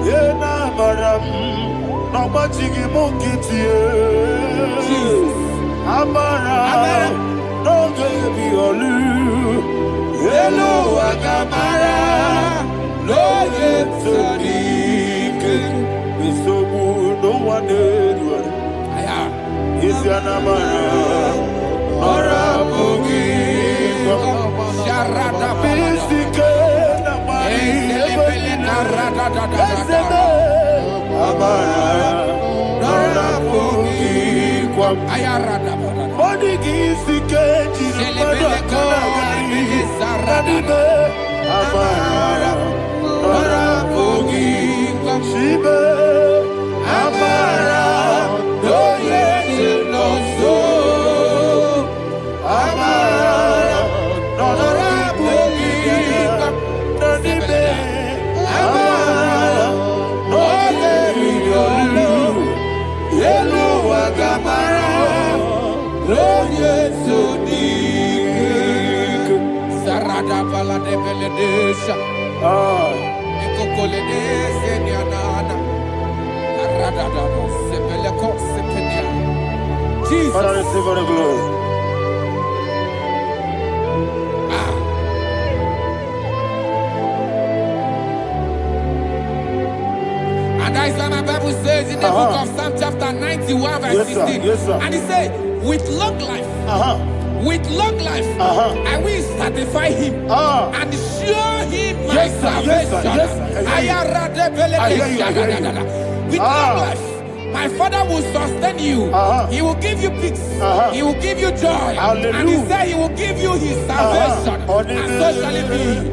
yenamaram, no machigi mukiti. Amaram, no gebi olu, yelo agamara. No yetodike, we so good, no one did. Is your number? Orabugi, Sharada, Pisike, Orabugi, Ayarada, Odigizike, Sarada, Amara. Orabugi, Shibe, Amara, no yet no so, Amara, Orabugi, Nanibe, Amara, no yet Yelu Agamara, no yet so deep, Sarada Bala de Beledesha. Jesus. Father, receive all the glory. And that is what my Bible says in the book of Psalm chapter 91 verse 16. Yes, sir. And he said, with long life, with long life, I will satisfy him and show him my salvation. With long life, my Father will sustain you. He will give you peace. He will give you joy. Hallelujah. And he said he will give you his salvation. And so shall it be.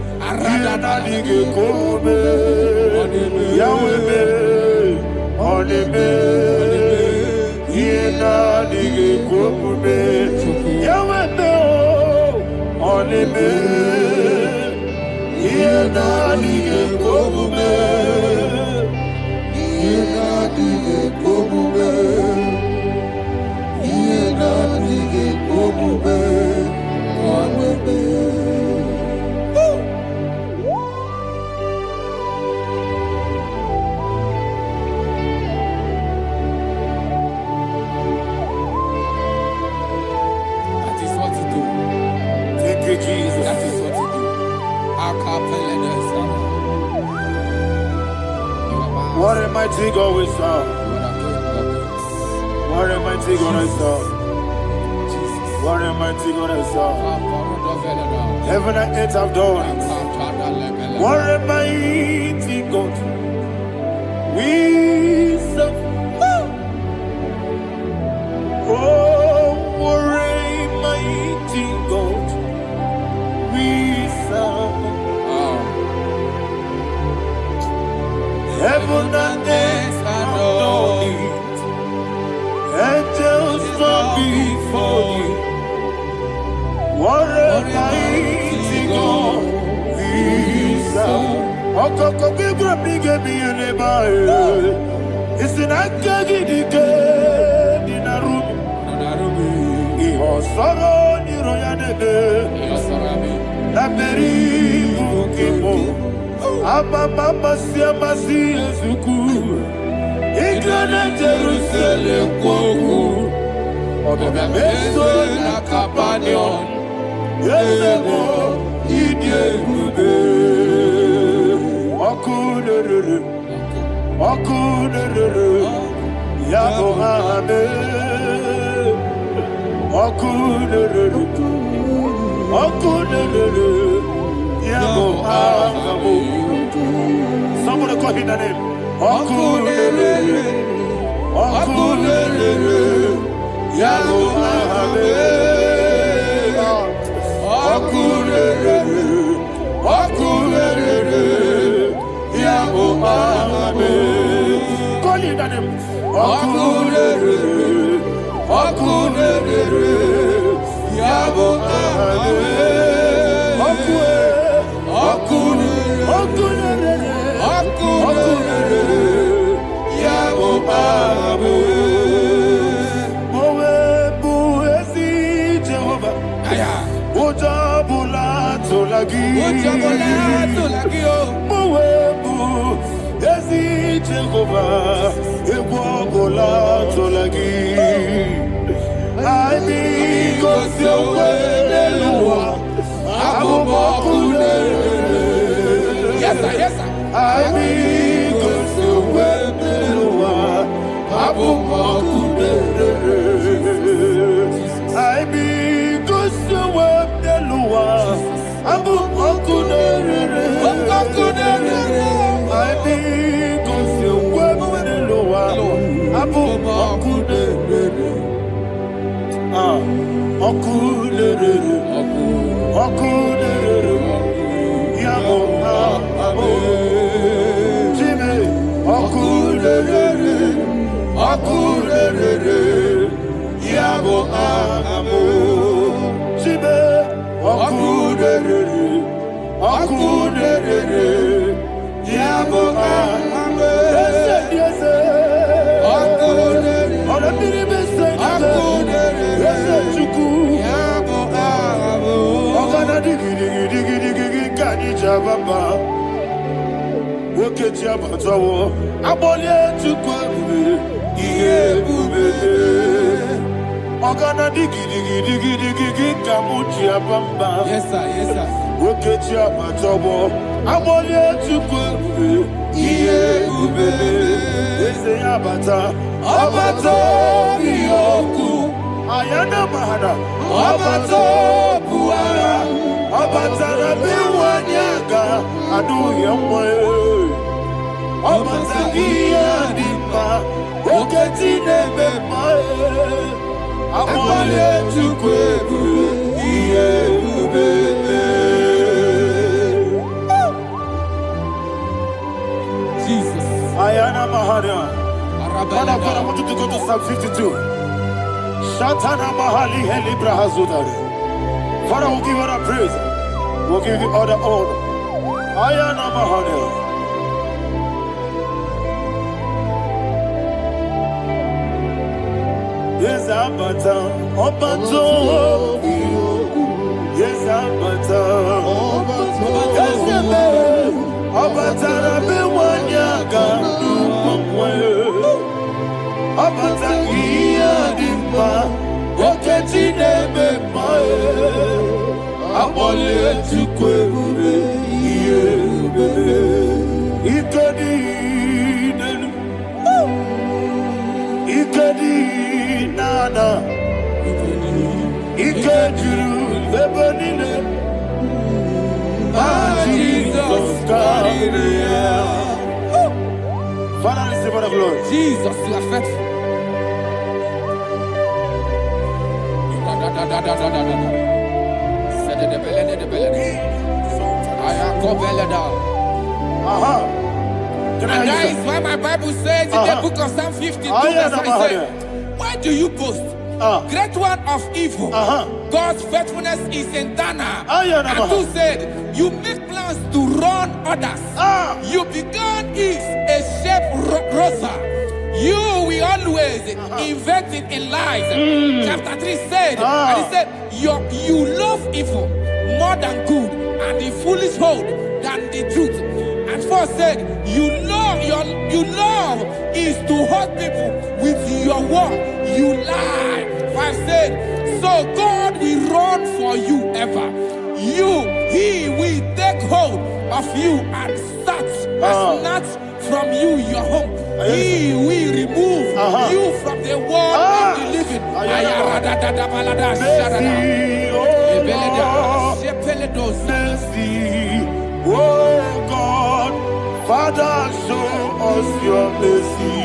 Jesus. That is what you do. What a mighty God we serve. What a mighty God I serve. What a mighty God I serve. Heaven and earth have done it. What a mighty God we serve. Oh, what a mighty God we serve. Heaven and earth have done it. Angels bow before you. What a mighty God we serve. Okoko bigro bige bi eleba. It's an akagi dike dinarubi. Iho soro ni royanebe. La peri bukipo. Ababa siamasi ezuku. Igrana Jerusalem kwoku. Obebe meso na kapanion. Yesebo idie gube. Okunere. Okunere. Yago hame. Okunere. Okunere. Yago hame. Somebody call him the name. Okunere. Okunere. Yabo Abe. Okurere. Okurere. Yabo Abe. Call it name. Okurere. Okurere. Yabo Abe. Yes, sir. Yes, sir. Yes, sir. Yes, sir. Ayana mahana, abato buara, abatara biwanyaga, adu yamwe, abatagia dipa, oketi nebe mae, amale tukwebu, iye ubebe. Jesus. Ayana mahana. Father, I want you to go to Psalm 52. Shatana Mahali Helibra Hazudari. Father, we'll give you the praise. We'll give you all the honor. Ayana Mahali. Yes, Abata. Obato. Yes, Abata. Yes, Abata. Rabbi Wanyaga. Abata iya dimba, oketi nebe mae, abole tukwebu iye ubebe, ikedi nana, ikediru lebenine, Jesus God. Father, receive the glory. Jesus, you are faithful. And that is why my Bible says in the book of Psalm 52, verse 37, why do you boast? Great one of evil. God's faithfulness is eternal. And who said, you make plans to run others. You began is a shape rosa. You will always invent it in lies. Chapter 3 said, and he said, you love evil more than good, and the foolish hold than the truth. And 4 said, you love is to hurt people with your word. You lie. 5 said, so God will run for you ever. He will take hold of you and snatch from you your home. He will remove you from the world of the living. Mercy, oh God, Father, show us your mercy.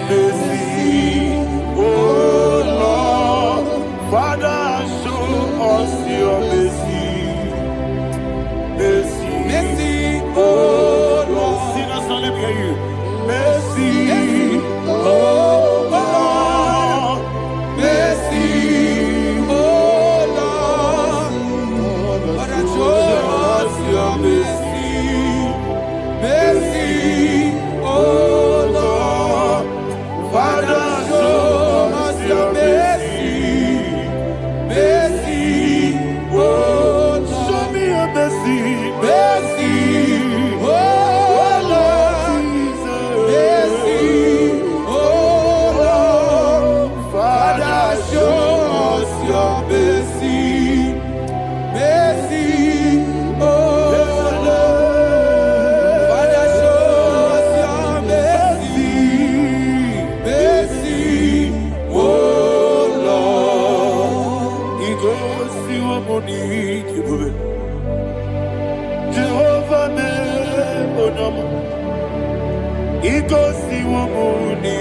Mercy, oh oh Lord, Father, show us your mercy. Mercy, Mercy, oh oh Lord. Lord. Sing us, let me hear you. Mercy, Oh Lord. Mercy, oh Lord. Father, show us your mercy. Mercy, oh Lord. Father, show us your mercy. Mercy, oh Lord. show me your mercy. Mercy, oh Lord. Mercy, oh Lord. Father, show us your mercy. Mercy, oh Lord. Father, show us your mercy. Mercy, oh Lord. He goes to a money. Jehovah me onamo. He goes to a money.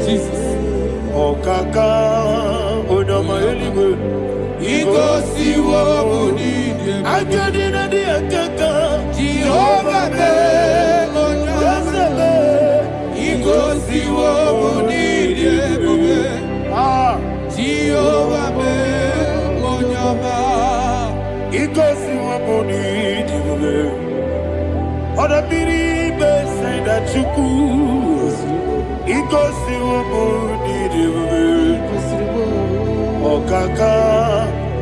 Jesus. Oh kaka onama eligwe. He goes to what we need. I got in the akaka. Jehovah me onama. He goes to what we need. Ah, Jehovah me onama. he goes to a money. Other people say that you could. He goes to a money. Oh kaka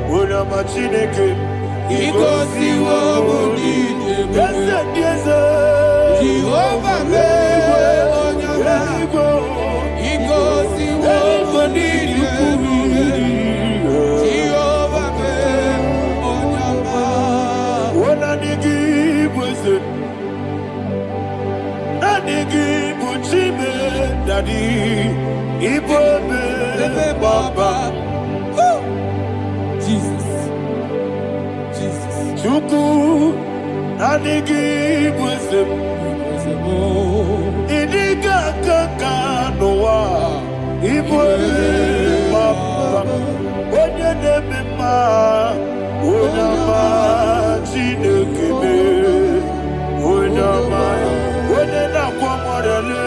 onama chineke. He goes to what we need. Yes, Jehovah me onama. He goes to what we need. Jehovah me onama. When I give was it, I give Chime, Daddy, Ibobe, Baba, Jesus. Jesus. Chuku, I give was it, Idiga Kaka Noa, Ibobe, Baba, Onya Nebima, Onama, Chinekebe, Onama, Onena Kwamorele,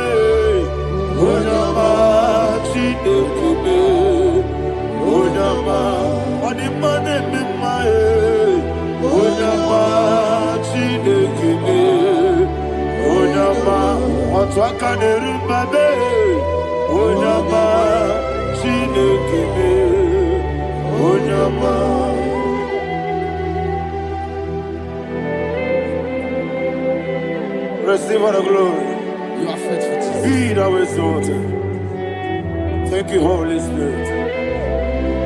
Onama, Chinekebe, Onama, Onimane Mimae, Onama, Chinekebe, Onama, Otwakane Rumbabe, Onama, Chinekebe, Onama. Receive all the glory. You are faithful, Jesus. Be thou exalted. Thank you, Holy Spirit.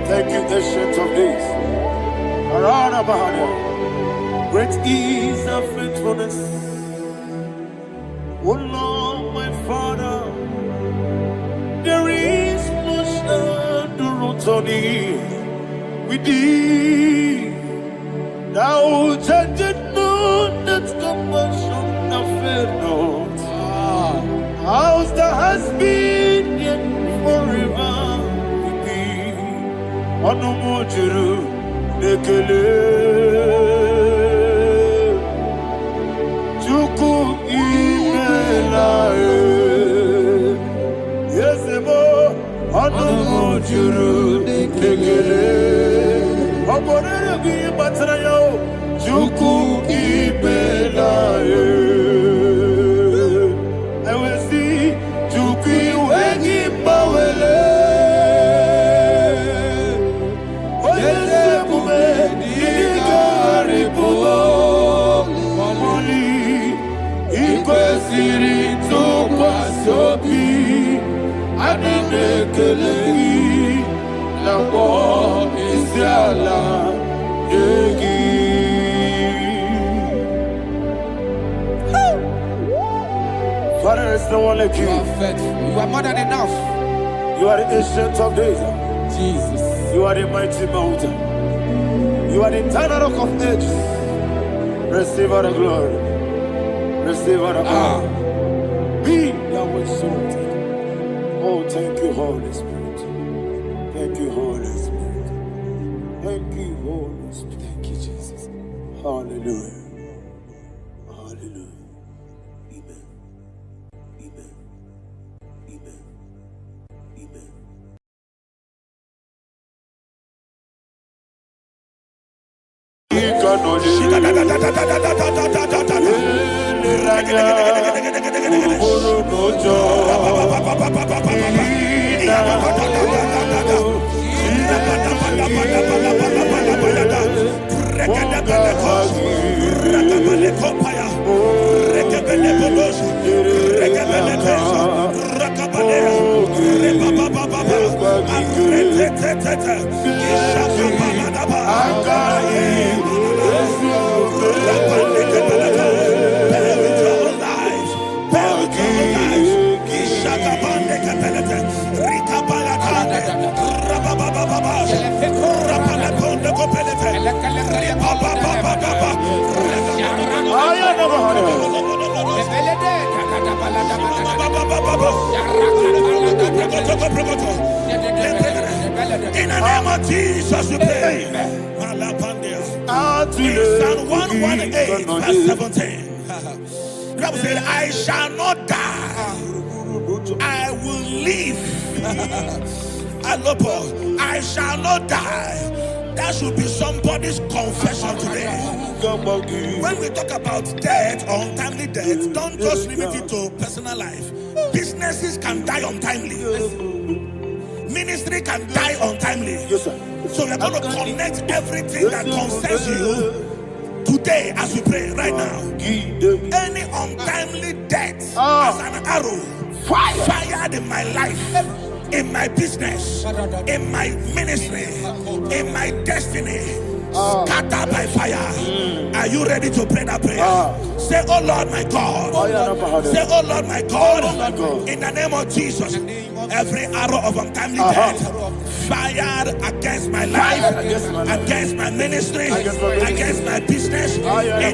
Thank you, Ancient of Days. Arana Bahania. Great is thy faithfulness. Oh Lord, my Father, there is no shadow on thee. With thee, thou judgest not that compassion have failed not. How's the has been yet forever with thee? Onomojuru nekele Chuku imelae Yesebo Onomojuru nekele Oborere gwi batara yo Chuku imelae Father, there's no one like you. You are faithful. You are more than enough. You are the ancient of days. Jesus. You are the mighty mountain. You are the eternal rock of ages. Receive all the glory. Receive all the honor. Be thou exalted. Oh, thank you, Holy Spirit. Thank you, Holy Spirit. Thank you, Holy Spirit. Thank you, Jesus. Hallelujah. Hallelujah. Amen. Amen. Amen. Amen. In the name of Jesus, we pray. In Psalm 118, verse 17, the Bible said, I shall not die, I will live. I shall not die. That should be somebody's confession today. When we talk about death or untimely death, don't just limit it to personal life. Businesses can die untimely. Ministry can die untimely. Yes, sir. So we're going to connect everything that concerns you today as we pray right now. Any untimely death as an arrow fired in my life, in my business, in my ministry, in my destiny, scattered by fire. Are you ready to pray that prayer? Say, oh Lord my God. Say, oh Lord my God. In the name of Jesus, every arrow of untimely death fired against my life, against my ministry, against my business, in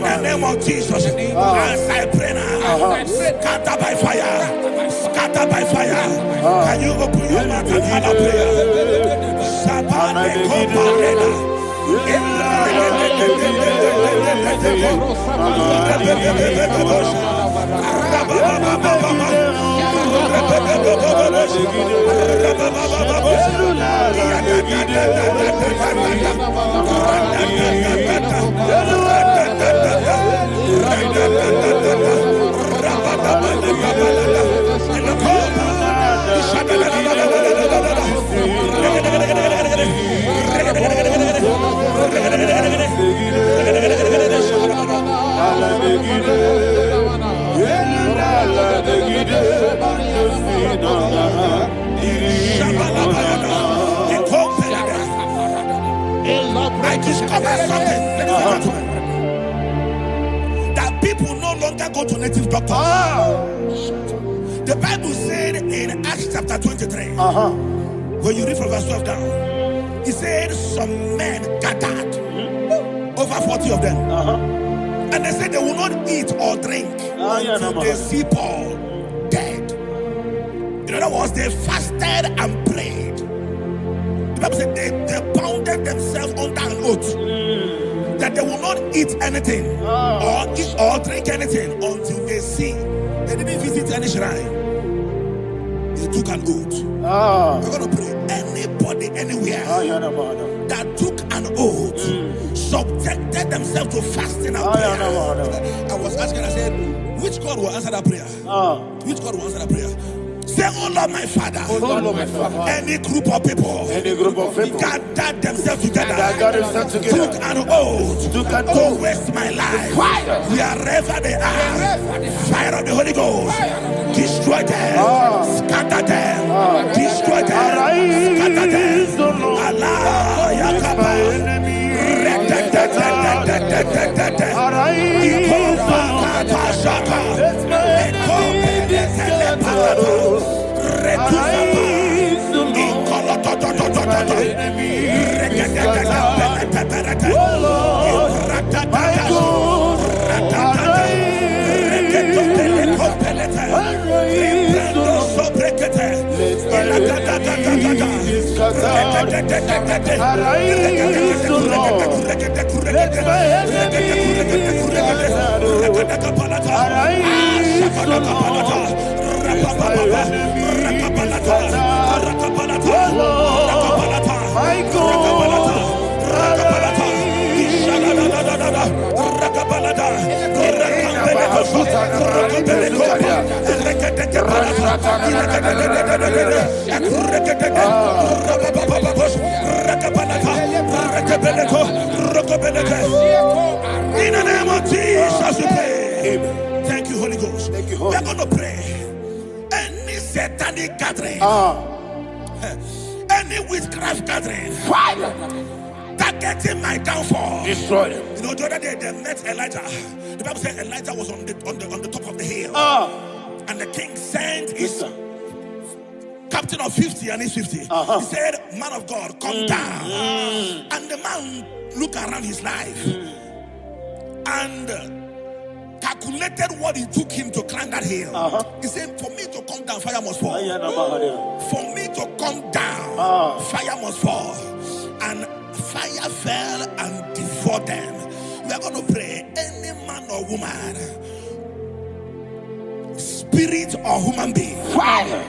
the name of Jesus, as I pray now, scattered by fire, scattered by fire. Can you open your mouth and have a prayer? I discovered something, ladies and gentlemen, that people no longer go to native doctors. The Bible said in Acts chapter 23, when you read from verse 12 down, it said some men gathered, over 40 of them, and they said they will not eat or drink until they see Paul dead. In other words, they fasted and prayed. The Bible said they bounded themselves under an oath that they will not eat anything or drink anything until they see. They didn't visit any shrine. They took an oath. We're going to pray. Anybody, anywhere that took an oath, subjected themselves to fasting and prayer. I was asking, I said, which God will answer that prayer? Which God will answer that prayer? Say, oh Lord my Father, any group of people gathered themselves together, took an oath to waste my life, wherever they are, fire of the Holy Ghost, destroy them, scatter them, destroy them, scatter them. Allah Yakaba, Arise, O Lord. Let my enemies be scattered. Arise, O Lord. Let my enemies be scattered. O Lord, my God, arise. In the name of Jesus, we pray. Amen. Thank you, Holy Ghost. Thank you, Holy We're going to pray. Any satanic gathering, any witchcraft gathering, Fire. targeting my downfall. Destroy them. You know, the other day they met Elijah. The Bible said Elijah was on the top of the hill, and the king sent his captain of 50 and his 50. He said, "Man of God, come down." And the man looked around his life and calculated what it took him to climb that hill. He said, "For me to come down, fire must fall. For me to come down, fire must fall." And fire fell and devoured them. We are going to pray. Any man or woman, spirit or human being, Fire.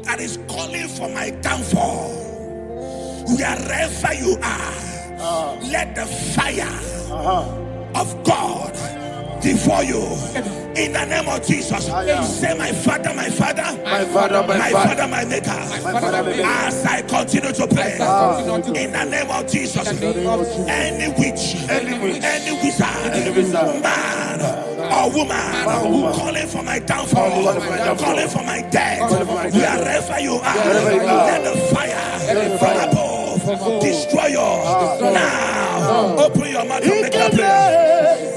that is calling for my downfall, wherever you are, let the fire of God devour you. In the name of Jesus, say, "My Father, my Father, My Father, my Father, my Maker." As I continue to pray, in the name of Jesus, any witch, any wizard, man or woman calling for my downfall, calling for my death, wherever you are, let the fire from above destroy you now. Open your mouth and make that prayer.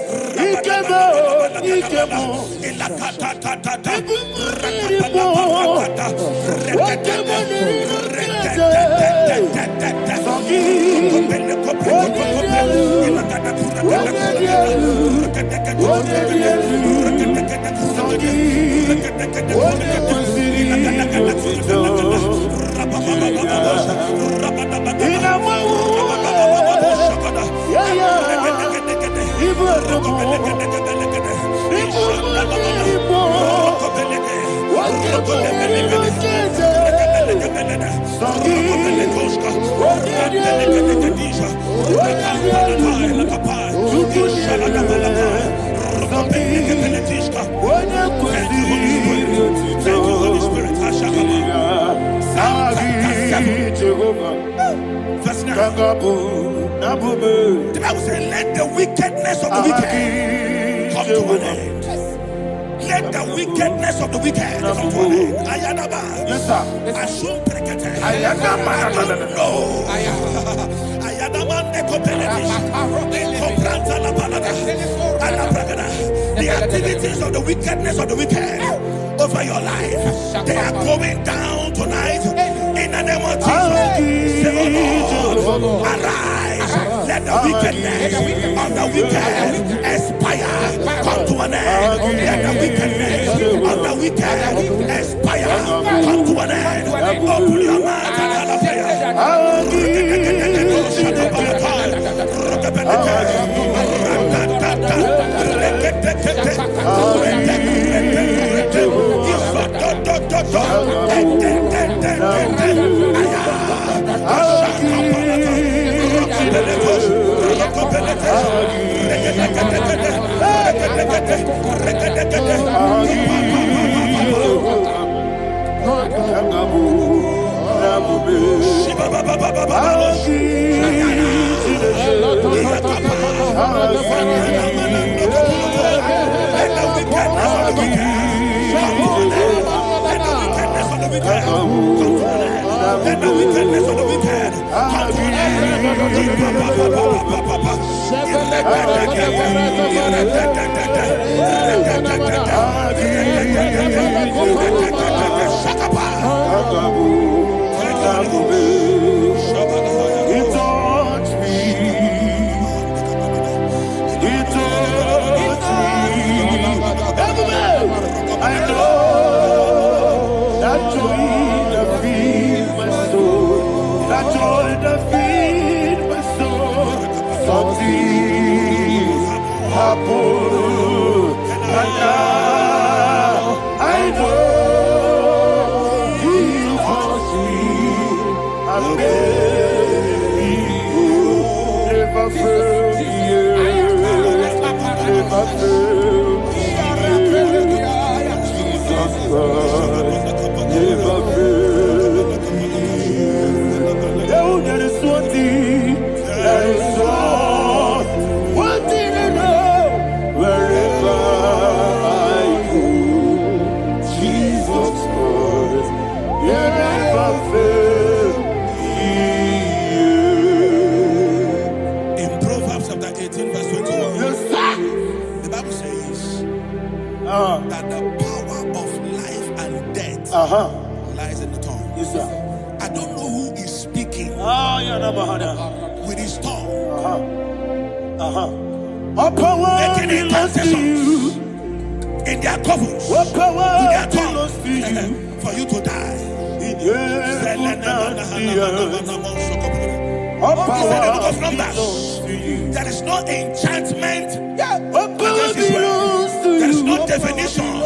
Holy Spirit. Verse 9. The Bible says, "Let the wickedness of the wicked come to an end." Let the wickedness of the wicked come to an end. Ayadaba. Yes, sir. Assume prekete. Ayadaba. No. Ayadaba nekopeletis. Nekopranta la balada. Alabragada. The activities of the wickedness of the wicked over your life, they are going down tonight. In the name of Jesus, say, "Oh Lord, arise. Let the wickedness of the wicked expire. Come to an end. Let the wickedness of the wicked expire. Come to an end." Open your mouth and have a prayer. Let the wickedness of the wicked come to an I know that joy that feeds my soul. happened, and now I know He wants me. I never failed you, never failed you. Jesus Christ, never failed you. There is one thing, there is one thing I know. Wherever I go, Jesus Christ, you never fail me. In Proverbs chapter 18, verse 21, Yes, sir. the Bible says that the power of life and death lies in the tongue. Yes, sir. I don't know who is speaking with his tongue, What power making belongs to you? intercessions in their couples What with power their belongs to you? tongue for you to die. In heaven and the earth. What He said in the book power of belongs Numbers, to you? there is no enchantment What power against Israel. belongs to There is you? no divination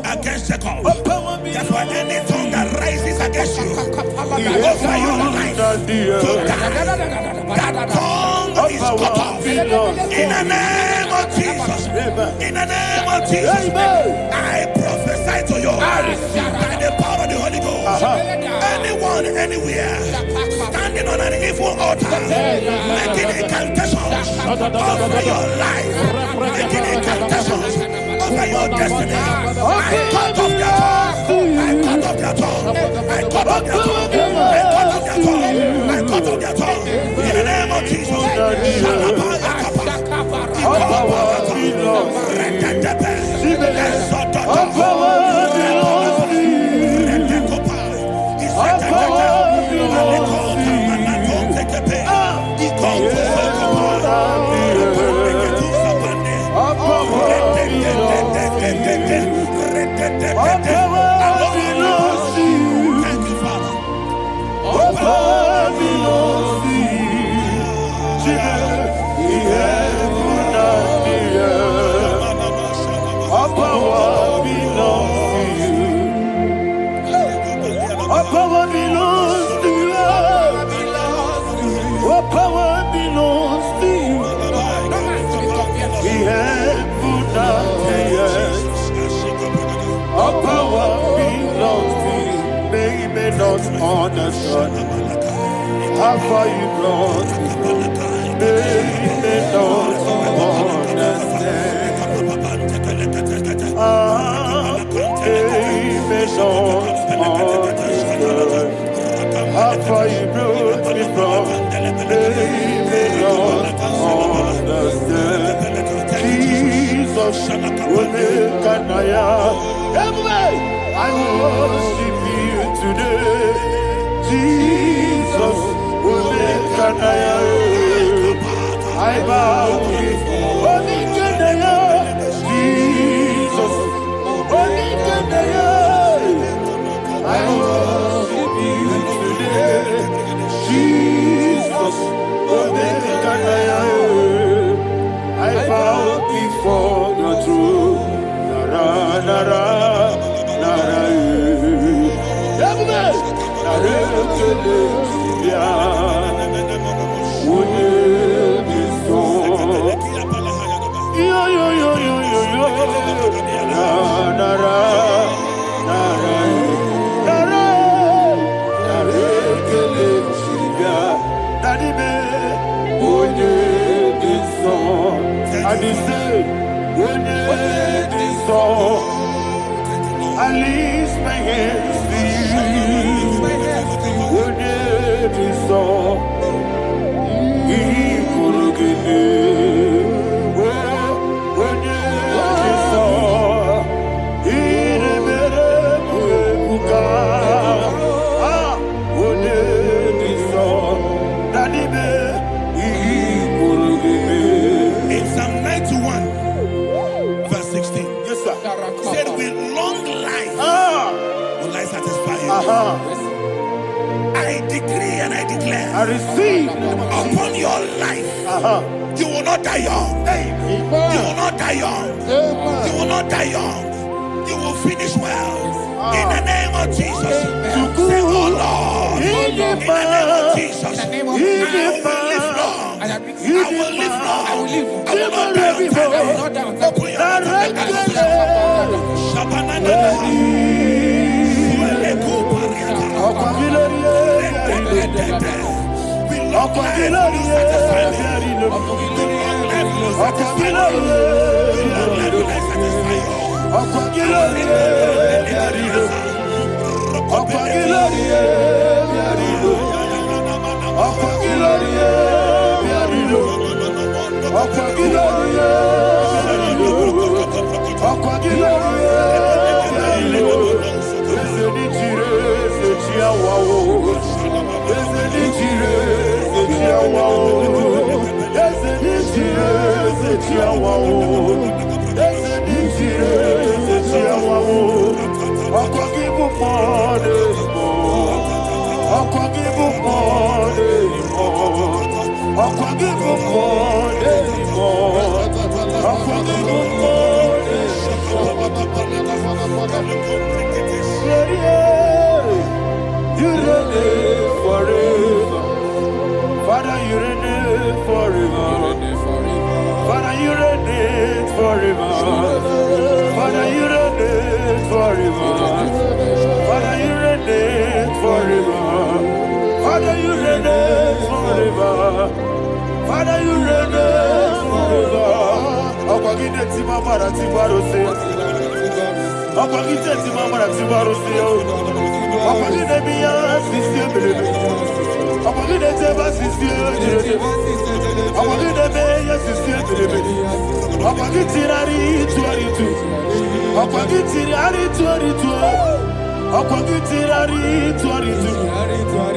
against Jacob. What power Therefore, belongs any tongue that rises against you in over your heaven life and the to earth? die, that tongue What is power cut off. belongs to In the you? name of Jesus. In the name of Jesus. Amen. I prophesy to you by the power of the Holy Ghost. Anyone, anywhere, standing on an evil altar, making incantations over your life, making incantations over your destiny. I cut off their tongue. I cut off their tongue. I cut off their tongue. I cut off their tongue. I cut off their tongue. In the name of Jesus. What power belongs to you? What power belongs to you? What power belongs to you? What power belongs to you? Thank you, Father. What power belongs to you? Jesus, the heaven and the earth. What power belongs to you? What power belongs to you? What power belongs to you? The heaven and the earth. What power belongs to you? They may not understand how far you brought me from. They may not understand. They may not understand how far you brought me from. They may not understand. Jesus, will make an I worship you today. Jesus, will make an I bow before Jesus, will make an I worship you today. Jesus, will make an I bow before your throne. Nara, nara, nara, I lift my hands to you. Would it be so? He could give me. Would it be so? He never would Would it be so? Daddy, he could give me. In Psalm 91, verse 16, Yes, sir. said, with long life will I satisfy you. I decree and I declare I receive upon your life, you will not not die young. You will not die young. You will not die young. You will finish well. In the name of Jesus. Say, oh Lord. In the name of Jesus. I will live long. I will live long. I will not die on time. I will not die on time.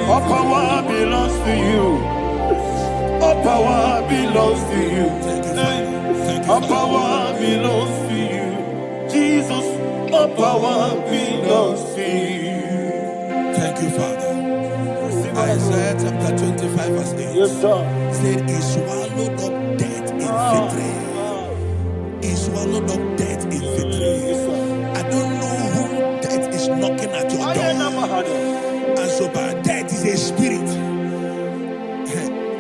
All power belongs to you. All power belongs to you. All power belongs to you. Jesus, all power belongs to you. Thank you, Father. Isaiah chapter 25 verse 8. Yes, sir. Said he swallowed up death in victory. He swallowed up death in victory. I don't know whom death is knocking at your door. And so, but death is a spirit.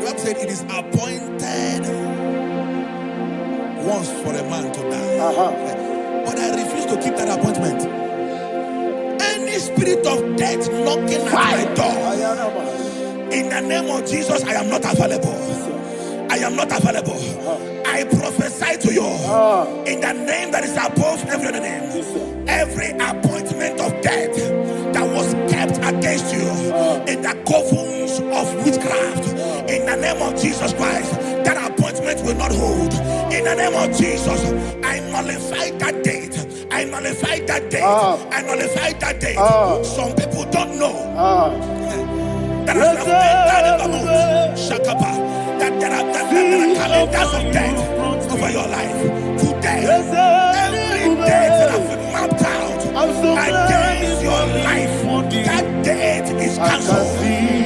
God said it is appointed once for a man to die. But I refuse to keep that appointment. Any spirit of death knocking at my door, in the name of Jesus, I am not available. I am not available. I prophesy to you in the name that is above every other name. Every appointment of death that was kept against you in the covens of witchcraft, in the name of Jesus Christ, that appointment will not hold. In the name of Jesus, I nullify that date. I nullify that date. I nullify that date. Some people don't know that as of Shakapa, that there are calendars of death over your life. Today, every date that I've mapped out against your life, that date is cancelled.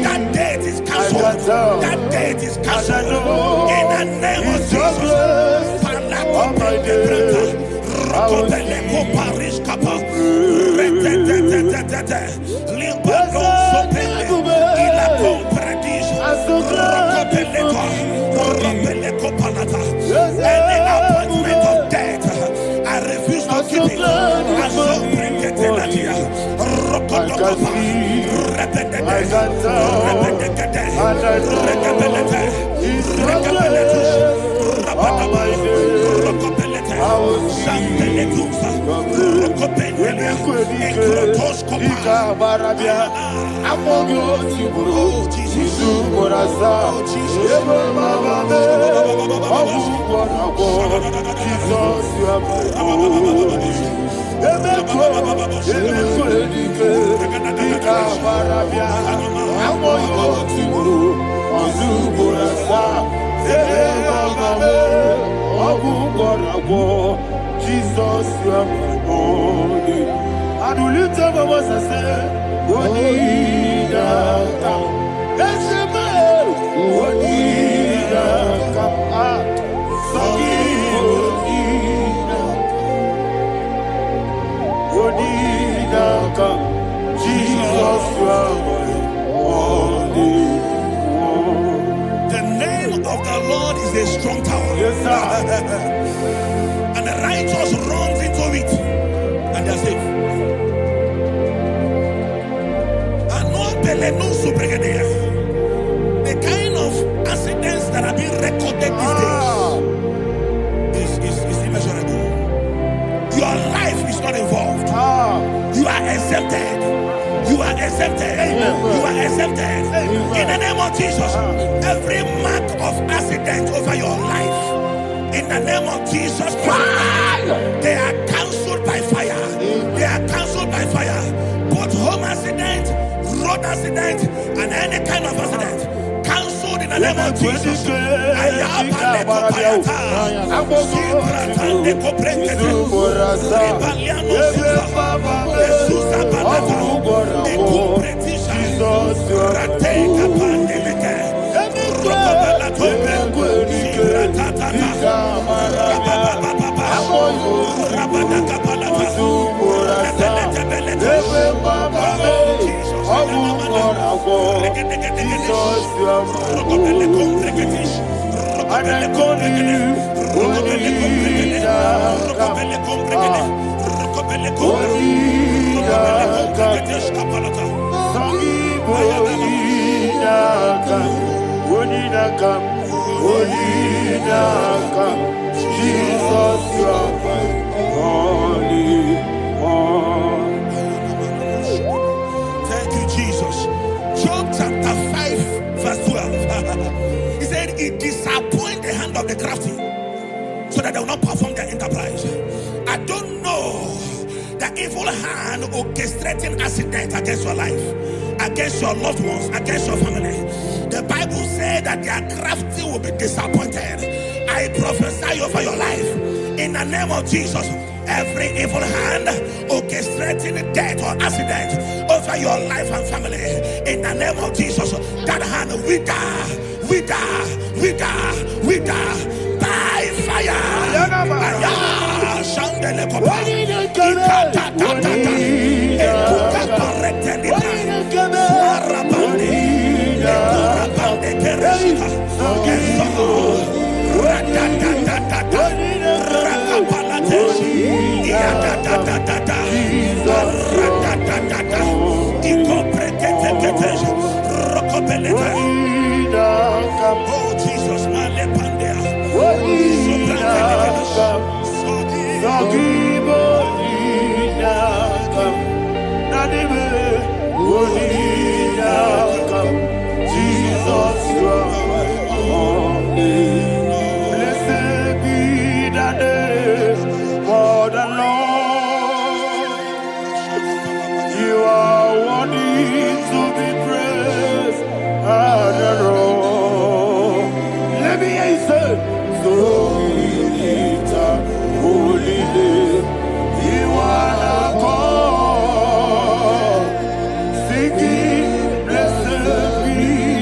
That date is cancelled. That date is cancelled. In the name of Jesus. Any appointment of death, I refuse to keep it. I so bring it in Jesus, you are my only. And will you tell me what I say? What did I come? That's a man. What did I come? Yes, sir. And the righteous runs into it and they're safe. The kind of accidents that are being recorded these days is immeasurable. Your life is not involved. You are exempted. You are exempted. You are exempted. In the name of Jesus, every mark of accident over your life, in the name of Jesus Christ, they are cancelled by fire. They are cancelled by fire. Both home accident, road accident, and any kind of accident, cancelled in the name of Jesus. Jesus, you are my only one. Thank you, Jesus. Job chapter 5, verse 12. He said, it disappoints the hand of the crafty, so that they will not perform their enterprise. I don't know the evil hand orchestrating accident against your life, against your loved ones, against your family. The Bible said that their crafty will be disappointed. I prophesy over your life in the name of Jesus. Every evil hand orchestrating death or accident over your life and family, in the name of Jesus, that hand wither by fire. Oh Jesus, Jesus, you are my only. Blessed be the name for the Lord. You are worthy to be praised and adored. Let me hear you say, so we lift up holy name. You are the God. Singing, blessed be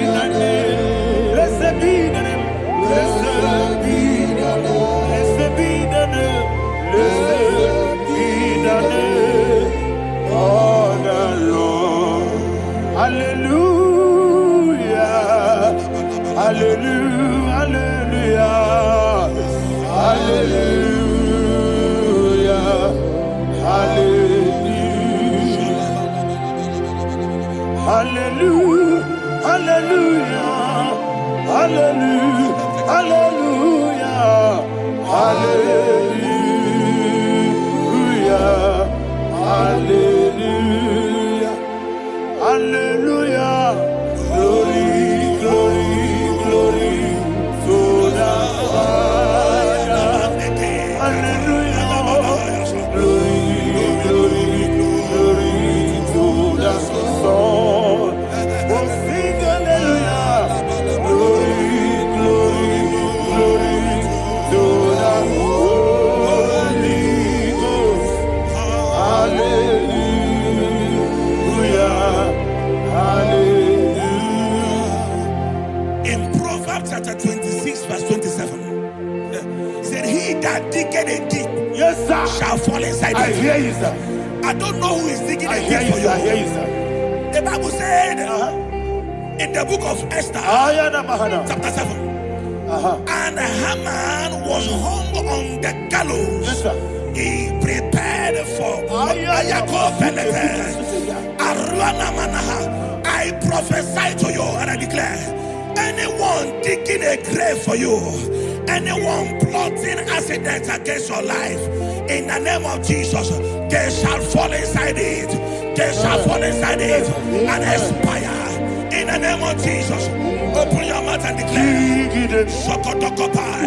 the name. Blessed be the name. Blessed be the name. Blessed be the name. Blessed be the name of the Lord. Hallelujah. Hallelujah. Hallelujah. Hallelujah. Hallelujah. Hallelujah. Hallelujah. Hallelujah. Hallelujah. Hallelujah. Hallelujah. Glory, glory, glory to the Father. Hallelujah. Glory, glory, glory to the Son. Oh, sing hallelujah. Glory, glory, glory to the Holy Ghost. Hallelujah. Hallelujah. in Proverbs chapter 26, verse 27, he said, he that diggeth a deep, Yes, sir. shall fall inside I it. hear you, sir. I don't know who is digging I a hear deep you, for sir. I hear you. you, sir. The Bible said in the book of Esther, Ayana Mahana. chapter 7, And Haman was hung on the gallows. Yes, sir. He prepared for I prophesy to you and I declare, anyone digging a grave for you, anyone plotting accidents against your life, in the name of Jesus, they shall fall inside it. They shall fall inside it and expire. In the name of Jesus, open your mouth and declare. Sokotokopai.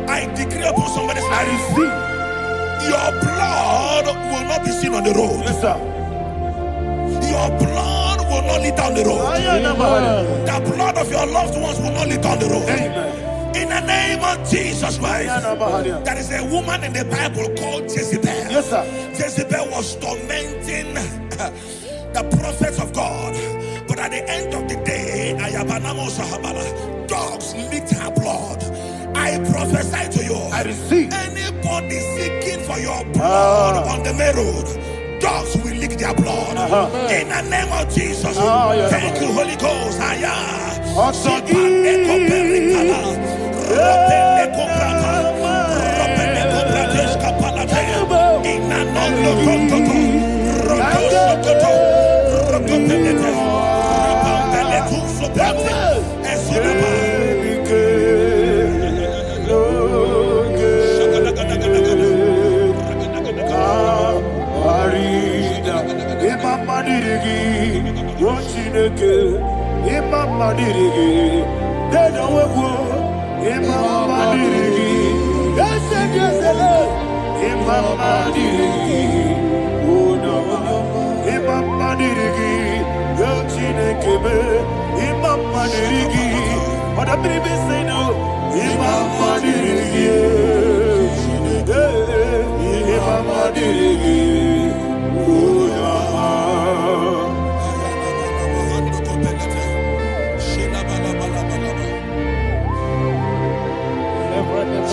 I decree upon somebody's life, your blood will not be seen on the road. Yes, sir. Your blood will not lead down the road. The blood of your loved ones will not lead down the road. Amen. In the name of Jesus Christ. There is a woman in the Bible called Jezebel. Yes, sir. Jezebel was tormenting the prophets of God. But at the end of the day, dogs licked her blood. I prophesy to you. I receive. Anybody seeking for your blood on the main road, dogs will lick their blood. In the name of Jesus. Thank you, Holy Ghost.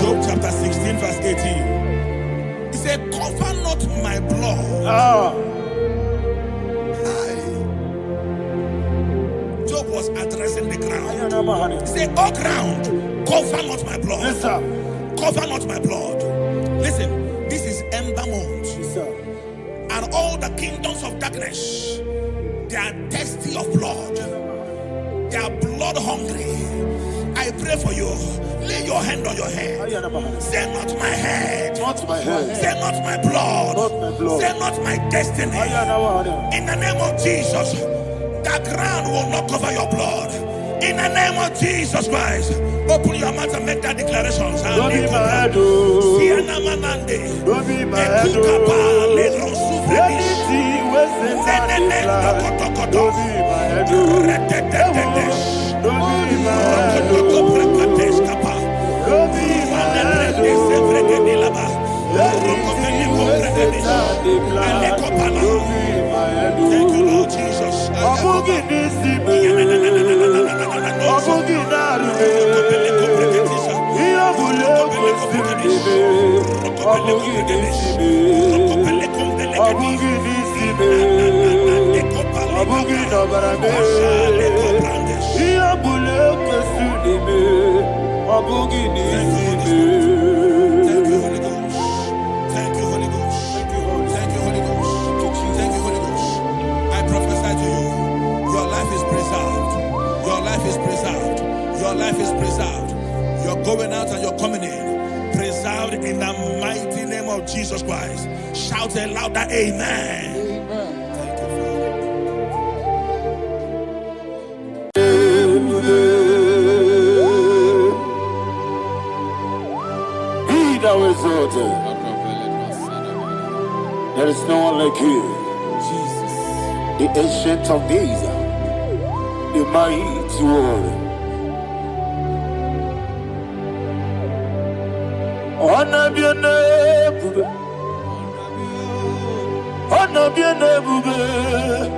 Job chapter 16 verse 18. He said, cover not my blood. Job was addressing the ground. He said, oh ground, cover not my blood. Yes, sir. Cover not my blood. Listen, this is ember month. Yes, sir. And all the kingdoms of darkness, they are thirsty of blood. They are blood hungry. I pray for you. Lay your hand on your head. Say not my head. Not my head. Say not my blood. Not my blood. Say not my destiny. In the name of Jesus, the ground will not cover your blood. In the name of Jesus Christ, open your mouth and make that declaration. Don't be my head. Don't be my head. Anything was in that plan. Don't be my head. Don't be my head. Don't be my head. Thank you, Lord Jesus. Thank you, Holy Ghost. Thank you, Holy Ghost. Thank you, Holy Ghost. Thank you, Holy Ghost. I prophesy to you, your life is preserved. Your life is preserved. Your life is preserved. You're going out and you're coming in. Preserved in the mighty name of Jesus Christ. Shout a louder amen. exalted. There is no one like you. Jesus. The ancient of days, the mighty one. Honor be your name. Honor be your name.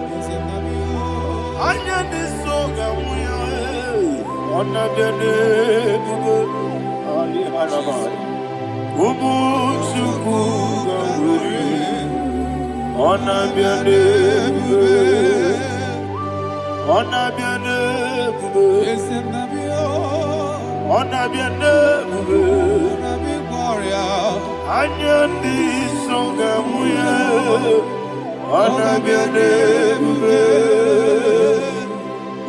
Anya ni soga muya. Honor be your name. Ali Hanamari. Ubu chuku gamburi. Honor be your name. Honor be your name. Honor be your name. Anya ni soga muya. Honor be your name.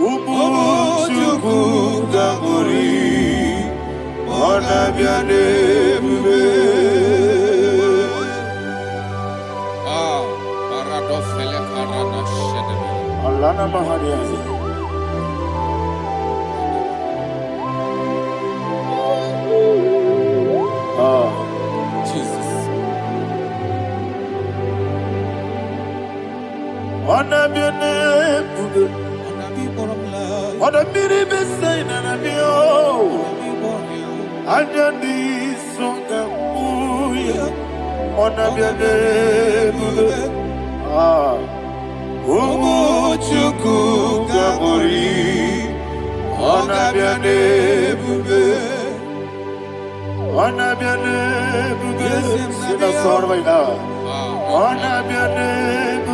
Ubu chuku gamburi. Honor be your name. Alana Mahariazi. Jesus. Honor be your name. Honor be the best sign and be all. Anya ni songa muya. Honor be your name. Umu chuku gamburi. Honor be your name. Honor be your name. Sing a song right now. Honor be your name.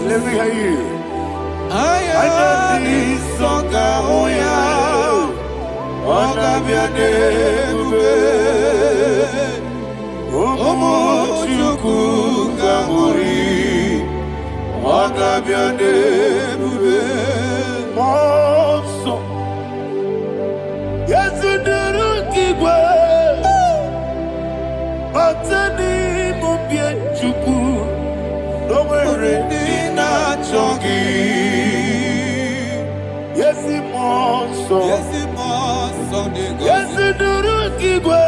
Let me hear you. Anya ni songa muya. Honor be your name. Umu chuku gamburi. Honor be your name. Monso. Yes, you do. Batani mubie chuku. Domere dina chongi. Yesi monso. Yesi monso. Yesi duru kigwe.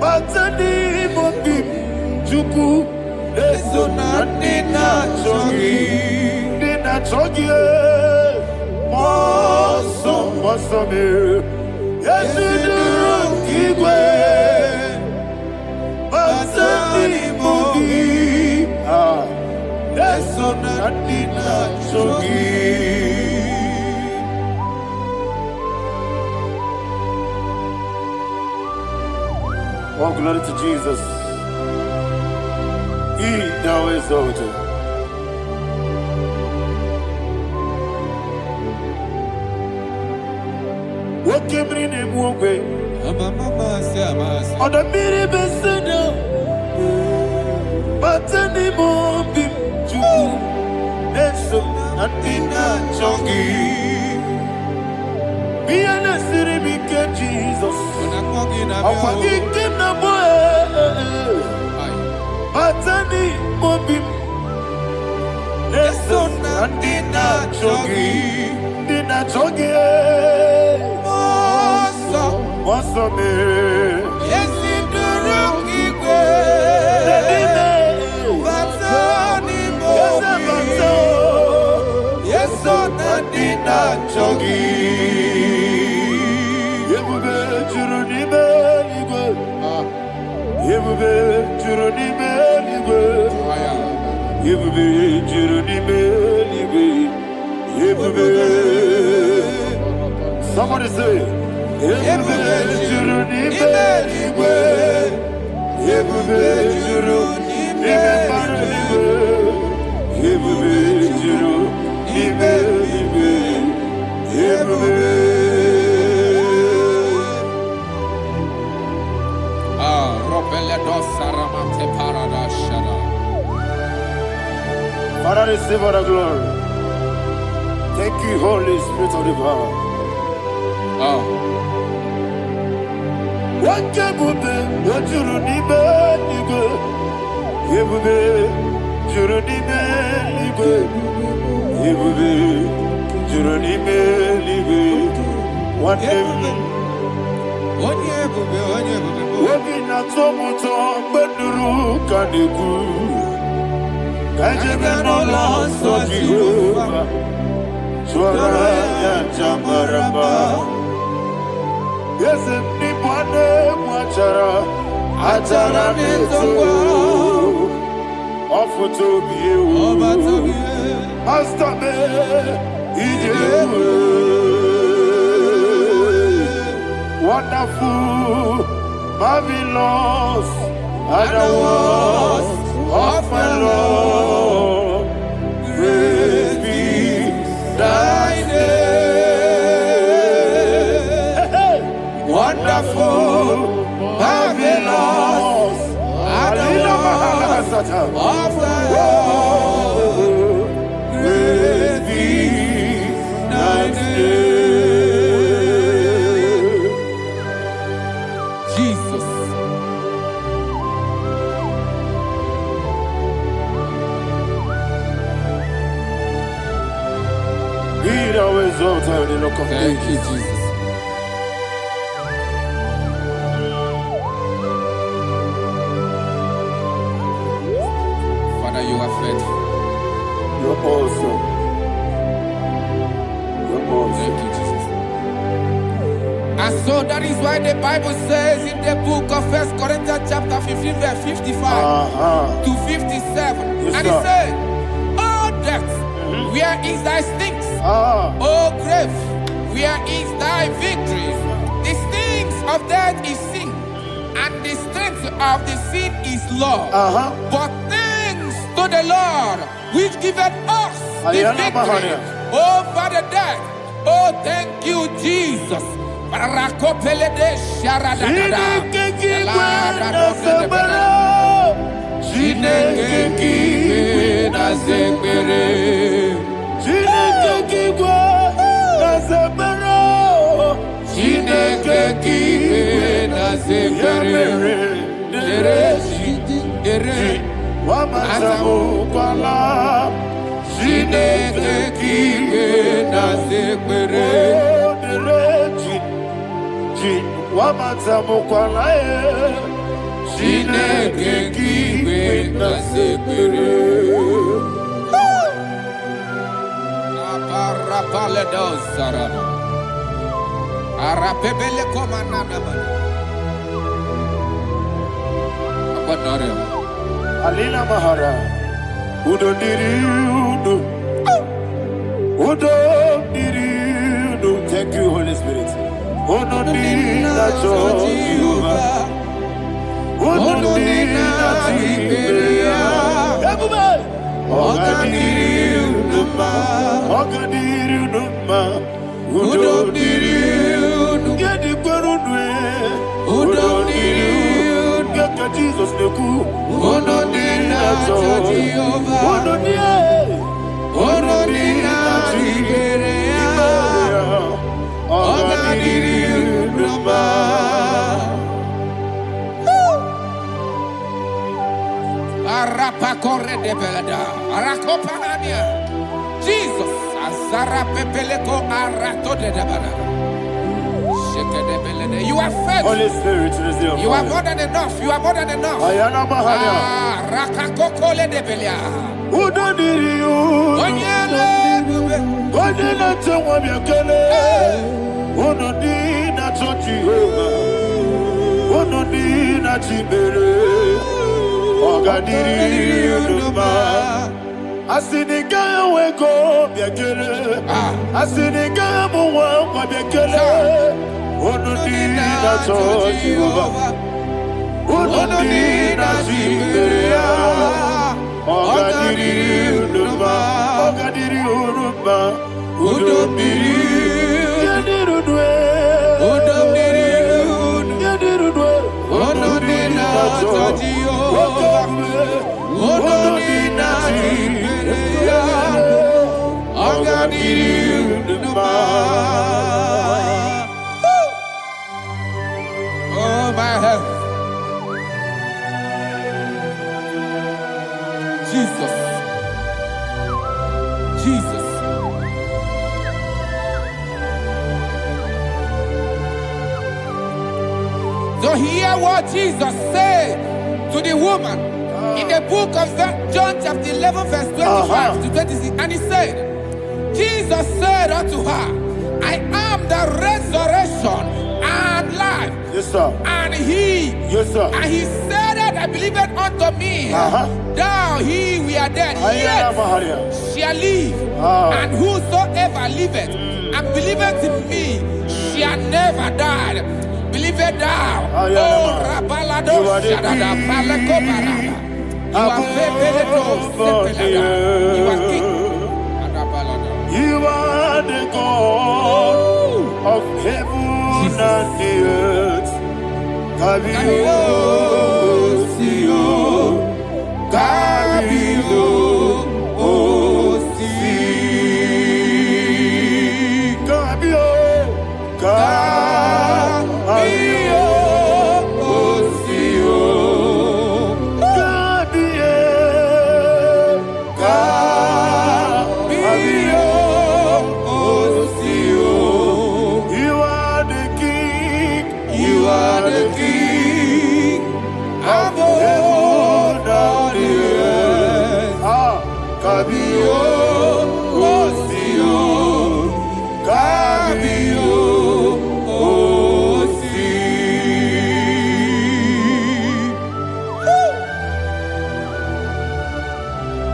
Batani mubie chuku. Eso na dina chongi. Dina chongi. Monso. Monso me. Yesi duru kigwe. Batani mubie. Eso na dina chongi. Oh, glory to Jesus. He now exalted. What came in him one way? On the mini beside but anymore be true. That's so nothing not chongi. Be an city because Jesus. I'm forgetting the boy. But anymore be. That's so nothing not chongi. Dina chongi. What's up, man? Yes, in the rookie way. Yes, on the dinner chogi. Yebube juruni beligo. Yebube juruni beligo. Yebube juruni beligo. Yebube. Somebody say. Yebube juruni beligo. Yebube juruni beligo. Yebube juruni beligo. Yebube. Father, receive all the glory. Thank you, Holy Spirit of the power. What can you do? What you need, you go. You will be, you need, you go. You will be, you need, you go. What Wobina tomuto beduru kaniku. Kajebe no loso Jehovah. Swara ya jamaraba. Yes, ni bwane mwachara. Achara neto. Ofuto biyewu. Master me. Ijewu. Wonderful, marvelous, are the words of my Lord. Praise be thy name. Wonderful, marvelous, are the words of my Lord. Praise be thy name. Thank you, Jesus. Father, you are faithful. You're awesome. You're awesome. Thank you, Jesus. And so that is why the Bible says in the book of 1 Corinthians chapter 15, verse 55 to 57. Yes, and it says, "Oh death, where is thy stings? Oh grave, where is thy victory? The stings of death is sin, and the strength of the sin is law. But thanks to the Lord, which giveth us the victory over the death. Oh, thank you, Jesus." Alina Mahara, Udo Diriudu, Udo Diriudu. Thank you, Holy Spirit. Udo Dina Jehovah, Udo Dina Jehovah. Everybody, Ogadiru Numa, Udo Diriudu, Gedi Perudwe, Udo Diriudu, Gaka Jesus Neku. Udo Dina Jehovah, Udo Dina Jehovah, Ogadiru Numa. Arapa corre de belada, arakopanania. Jesus, azara pepeleko arato de debada. Shake de belade. You are faithful. Holy Spirit is your You are more than enough. You are more than enough. Ayana Mahaya. Rakakokole de belia. Udo Diriu. Onyele. Onyele Tewa Biakele. Udo Dina Jehovah. Udo Dina Jibere. Ogadiru Numa. Asiniga weko biakele. Asiniga muwa kwa biakele. Udo Dina Jehovah. Udo Dina Jibere. Ogadiru Numa. Ogadiru Numa. Udo Diriu. Yadiru Dwe. Udo Diriu. Yadiru Dwe. Udo Dina Jehovah. Udo Dina Jehovah. Ogadiru Numa. Oh my heaven. Jesus. Jesus. hear what Jesus said to the woman in the book of John chapter 11 verse 25 to 26. And he said, Jesus said unto her, I am the resurrection and life. Yes, sir. And he, yes, sir. And he said that I believed unto me, thou he we are dead, yet shall live. And whosoever liveth and believeth in me shall never die. Believe it thou. Oh, Rabalado, Shadada, Palakobara. You are You are king. You are the God of heaven and the earth. Kabio, Sio, Kabio, Osi, Kabio, Kabio, Osio, Kabio, Kabio, Osio. You are the king. You are the king of heaven and the earth. Kabio, Osio, Kabio, Osi.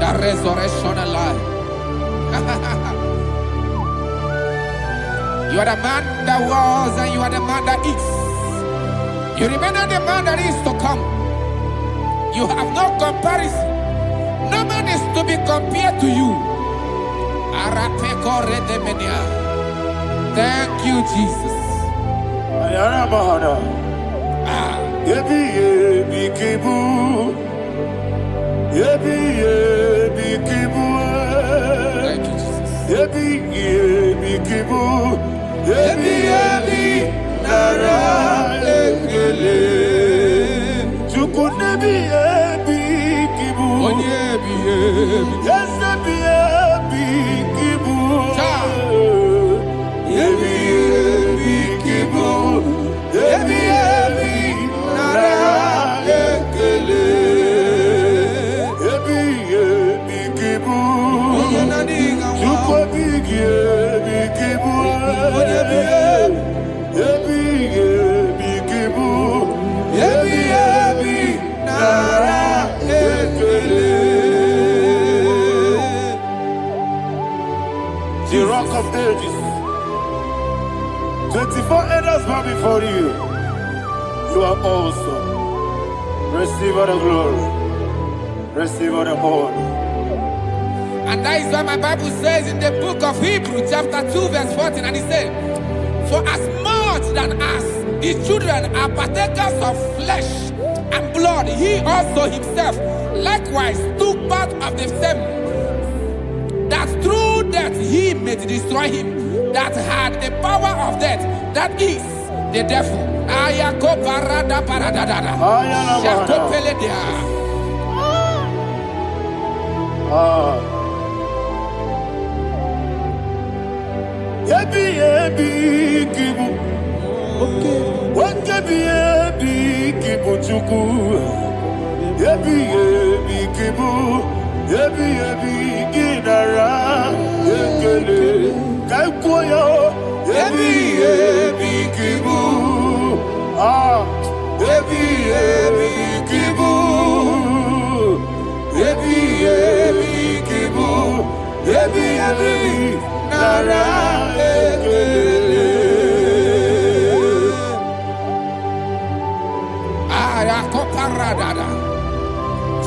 The resurrection alive. You are the man that was and you are the man that is. You remember the man that is to come. You have no comparison. No man is to be compared to you. Thank you, Jesus. Thank you, The rock of ages. 24 elders bow before you. You are awesome. Receive all the glory. Receive all the honor. And that is what my Bible says in the book of Hebrews chapter 2 verse 14. And it said, for as much than us, his children are partakers of flesh and blood, he also himself likewise took part of the same, that through death he may destroy him that had the power of death, that is the devil.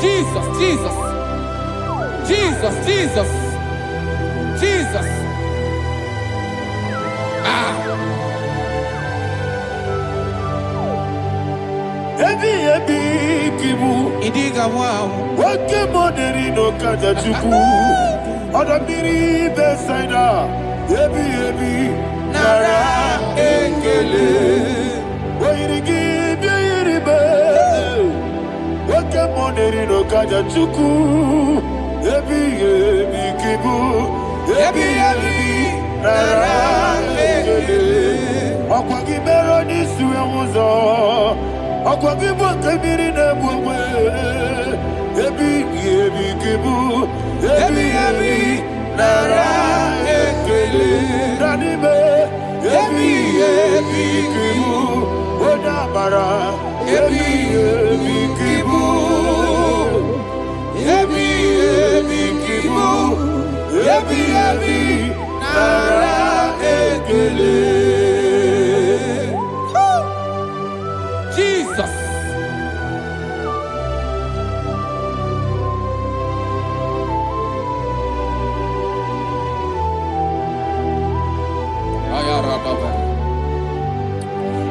Jesus, Jesus, Jesus, Jesus, Jesus. Idiga wow. Wake money no kaja chuku. Oda miri besaida. Ebi nara ekele. Wairigi biiribe. Wake money no kaja chuku. Ebi kibu. Ebi nara ekele. Okwagi mero ni suwe muzo. Akwabibo kebiri na bwe. Ebi kibu. Ebi nara ekele. Nanibe. Ebi kibu. Odabara. Ebi kibu. Ebi kibu. Ebi nara ekele. Jesus.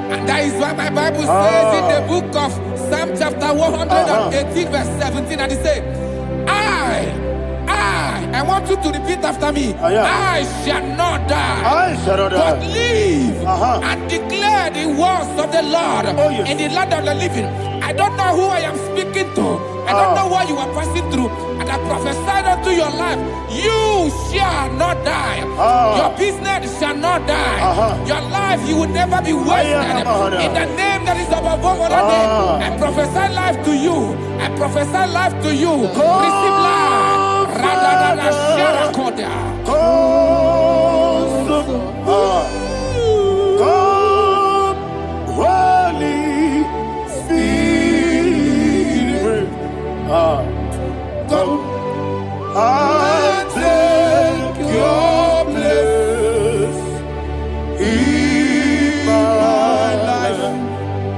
And that is why my Bible says in the book of Psalm chapter 118 verse 17, and it says, I want you to repeat after me. I shall not die, but live and declare the words of the Lord in the land of the living. I don't know who I am speaking to. I don't know what you are passing through. And I prophesy unto your life, you shall not die. Your business shall not die. Your life, you will never be wasted. In the name that is above all other name, I prophesy life to you. I prophesy life to you. Receive life. Radadada Sharakoda. Come, Holy Spirit. Come and take your place in my life.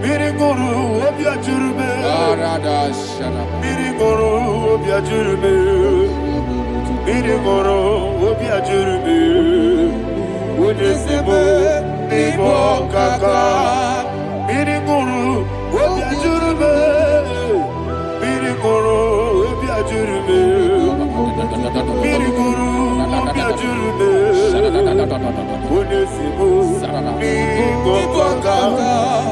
Miriguru obiajurube. Miriguru obiajurube. Miriguru obiajurube. Unesebo nibo kaka. Miriguru obiajurube. Miriguru obiajurube. Miriguru obiajurube. Unesebo nibo kaka.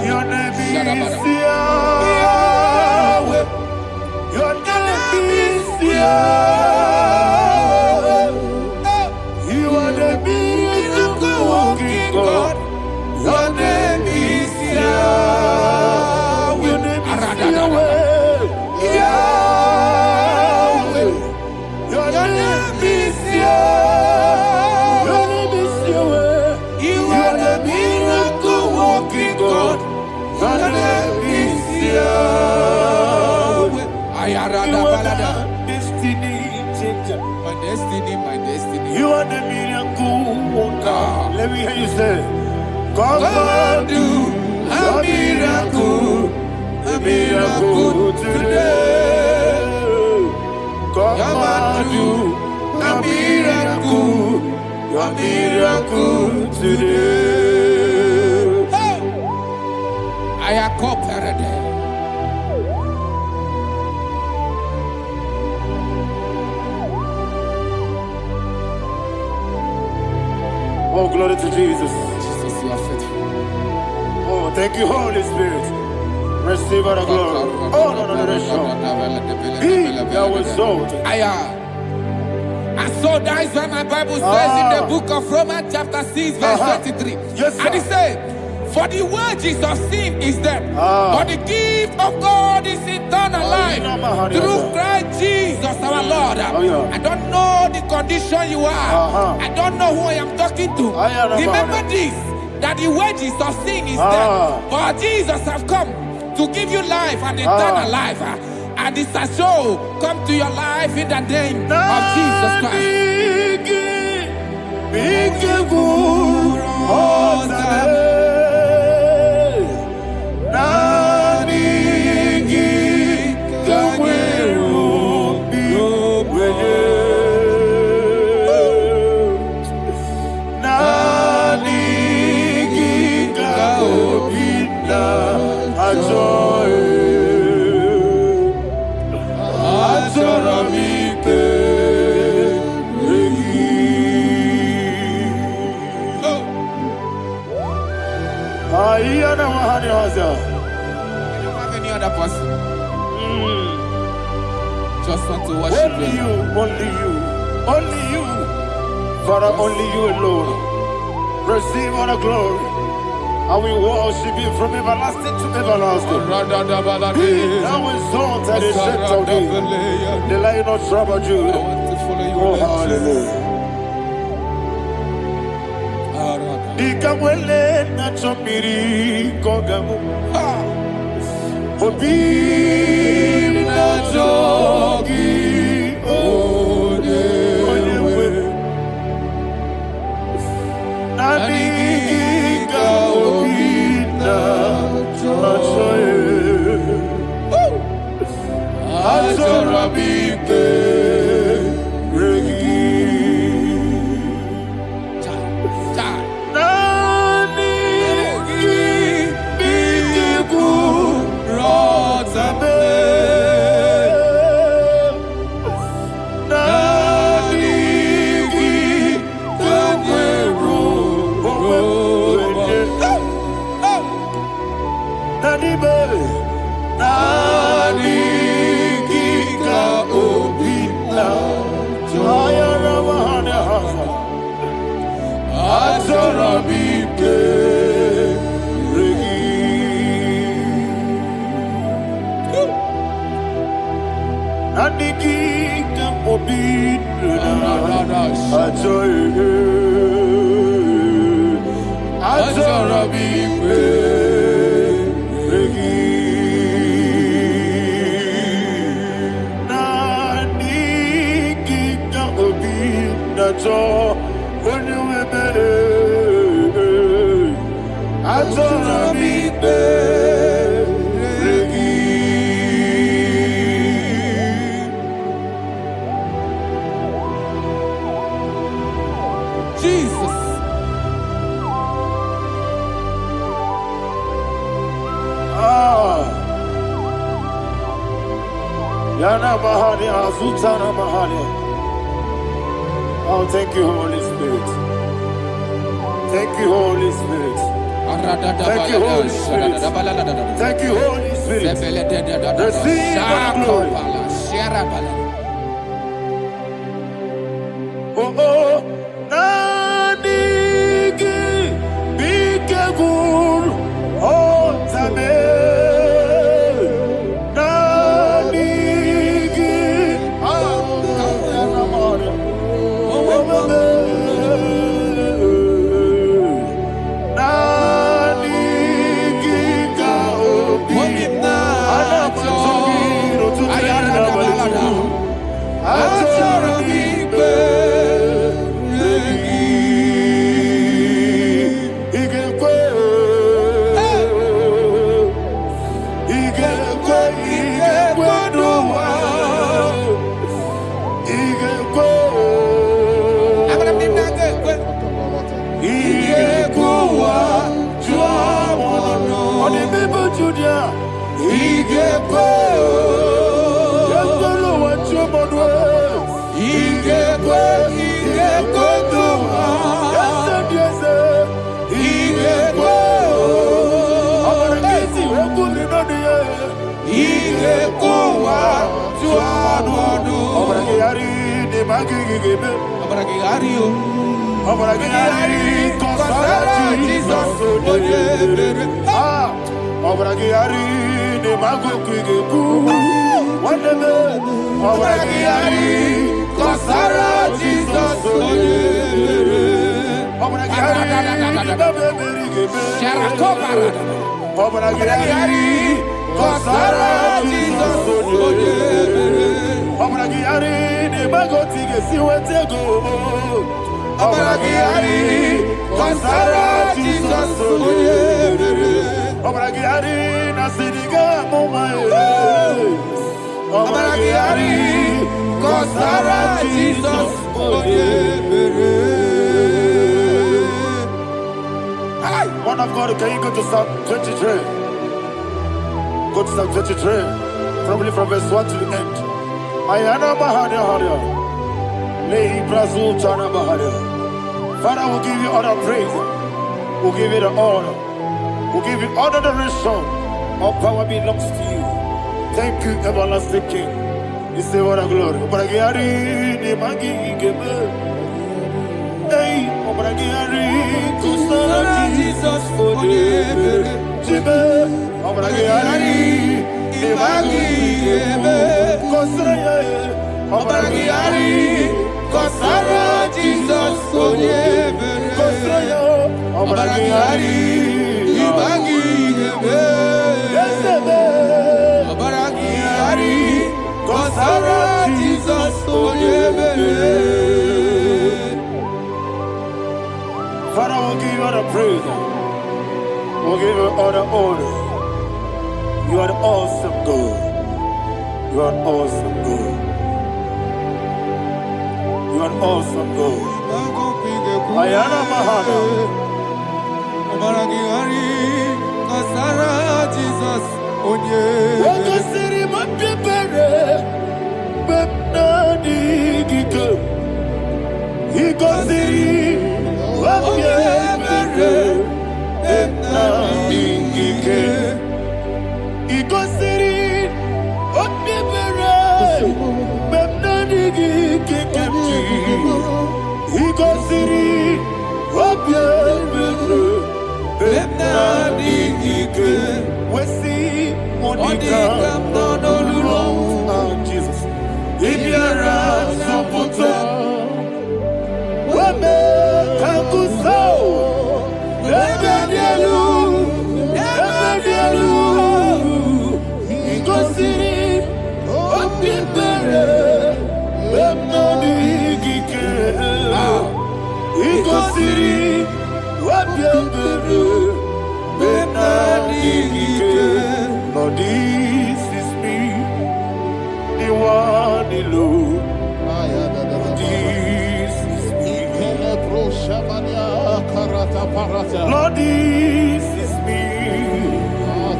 Your name is Yahweh. Your name is Yahweh. You are the miracle working God. Your name is Yahweh. Your name is Yahweh. Yahweh. Your name is Yahweh. Your name is Yahweh. You are the miracle working God. Your name is Yahweh. You are the destiny changer. My destiny. You are the miracle worker. Let me hear you say, come and do a miracle today. Come and do a miracle today. I am cooperative. Oh, glory to Jesus. Jesus, you are faithful. Oh, thank you, Holy Spirit. Receive all the glory. Oh, no, Be thou exalted. And so that is why my Bible says in the book of Romans chapter 6 verse 23. Yes, sir. And it says, for the wages of sin is death, but the gift of God is eternal life through Christ Jesus our Lord. I don't know the condition you are. I don't know who I am talking to. Remember this, that the wages of sin is death, but Jesus has come to give you life and eternal life. And this shall so come to your life in the name of Jesus Christ. I don't have any other person. Just want to worship only you, only you, Father, only you alone. Receive all the glory, And we worship him from everlasting to everlasting. Be thou exalted, the Ancient of Days, the Lion of tribe of Judah. Oh, hallelujah. Dikamwele na chomiri kogamu. Obi na jogi onewe. Nabigika obi na jogi. Atorabike regi. Oh, thank you, Holy Spirit. Thank you, Holy Spirit. Thank you, Holy Spirit. Thank you, Holy Spirit. Receive my glory. Oh, oh, Nadigi, Bigagul, oh, Tame. Man of God, can you go to Psalm 23? Go to Psalm 23, probably from verse 1 to the end. Ayana Bahania Haria. Lehi Brazil Chana Bahania. Father, we'll give you all the praise. We'll give you the honor. We'll give you all the adoration. All power belongs to you. Thank you, everlasting King. You say what a glory. Obragiari, ni magi igebe. Hey, Obragiari, kusara Jesus for you. Yesibe, Obragiari, Ibagiebe, Kosraya, Obragiari, Kosara, Jesus, Oyebe, Kosraya, Obragiari, Ibagiebe, Yesibe, Obragiari, Kosara, Jesus, Oyebe. Father, we'll give you all the praise. We'll give you all the honor. You are the awesome God. You are awesome God. You are awesome God. Ayana Mahana. Kasara Jesus. Onye. Wakasiri mapepere. Bepnadi gike. Ikosiri. Wapyebere. Bepnadi gike. Ikosiri. Wapyebere. Bepnadi gike. Ikosiri. Wapyebere. Bepnadi gike. Wesi. Monica. Oh, Jesus. Ibiara. Soputo. Wame. Kankuso. Ebedielu. Ebedielu. Ikosiri. Opibere. Bepnadi gike. Ikosiri. Opibere. Bepnadi gike. Lord, this is me, the one alone. This is me. Lord, this is me,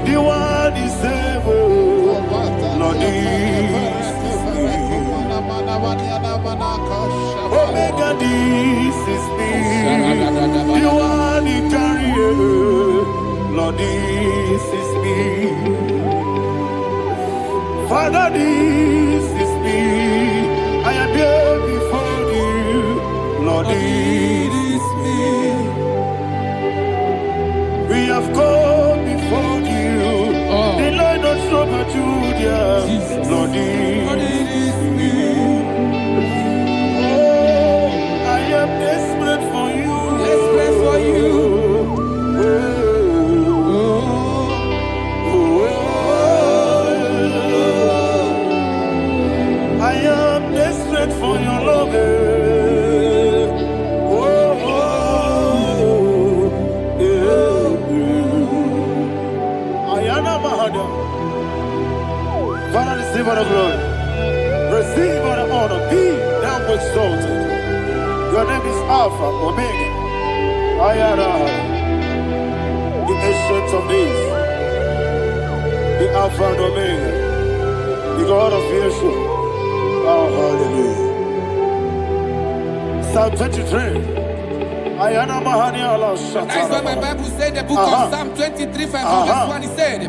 the one is able. Lord, this is me. Omega, this is me, the one in carrier. Lord, this is me. Father, this is me. I am here before you. Lord, this is me. We have come before you. The Lord not so much Judah. Lord, this is me. Oh, I am desperate for you. Desperate for you. I am desperate for your love. Ayana Mahada. Father, receive all the glory. Receive all the honor. Be thou exalted. Your name is Alpha, Omega. Ayana. The ancient of days. The Alpha and Omega. The God of creation. Oh, hallelujah. Psalm 23. Ayana Mahani Allah Shata. That's why my Bible said the book of Psalm 23, verse 1, it said,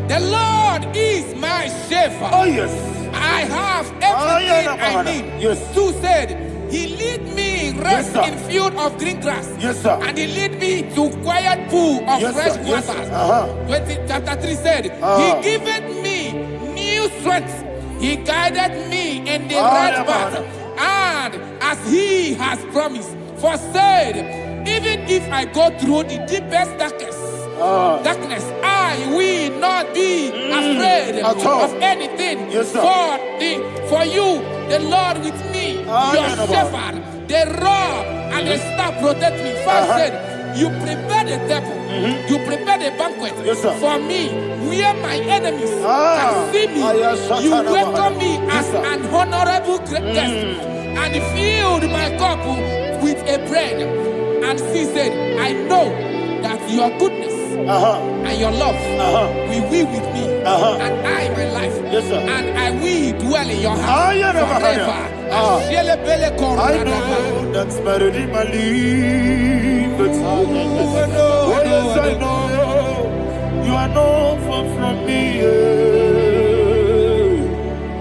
the Lord is my shepherd. Oh, yes. I have everything I need. Yes. 2 said, he lead me rest in field of green grass. Yes, sir. And he lead me to quiet pool of fresh waters. Chapter 3 said, he giveth me new strength. He guided me in the right path, and as he has promised, for said, even if I go through the deepest darkness, I will not be afraid of anything. Yes, for you, the Lord with me, your shepherd, the rod and the staff protect me. First said, you prepare the table, you prepare the banquet for me, where my enemies can see me. You welcome me as an honorable guest, and filled my cup with a bread. And she said, I know that your goodness and your love will be with me, and I my life, and I will dwell in your house forever. I know that's better than my life. Oh, yes, I know you are not far from me.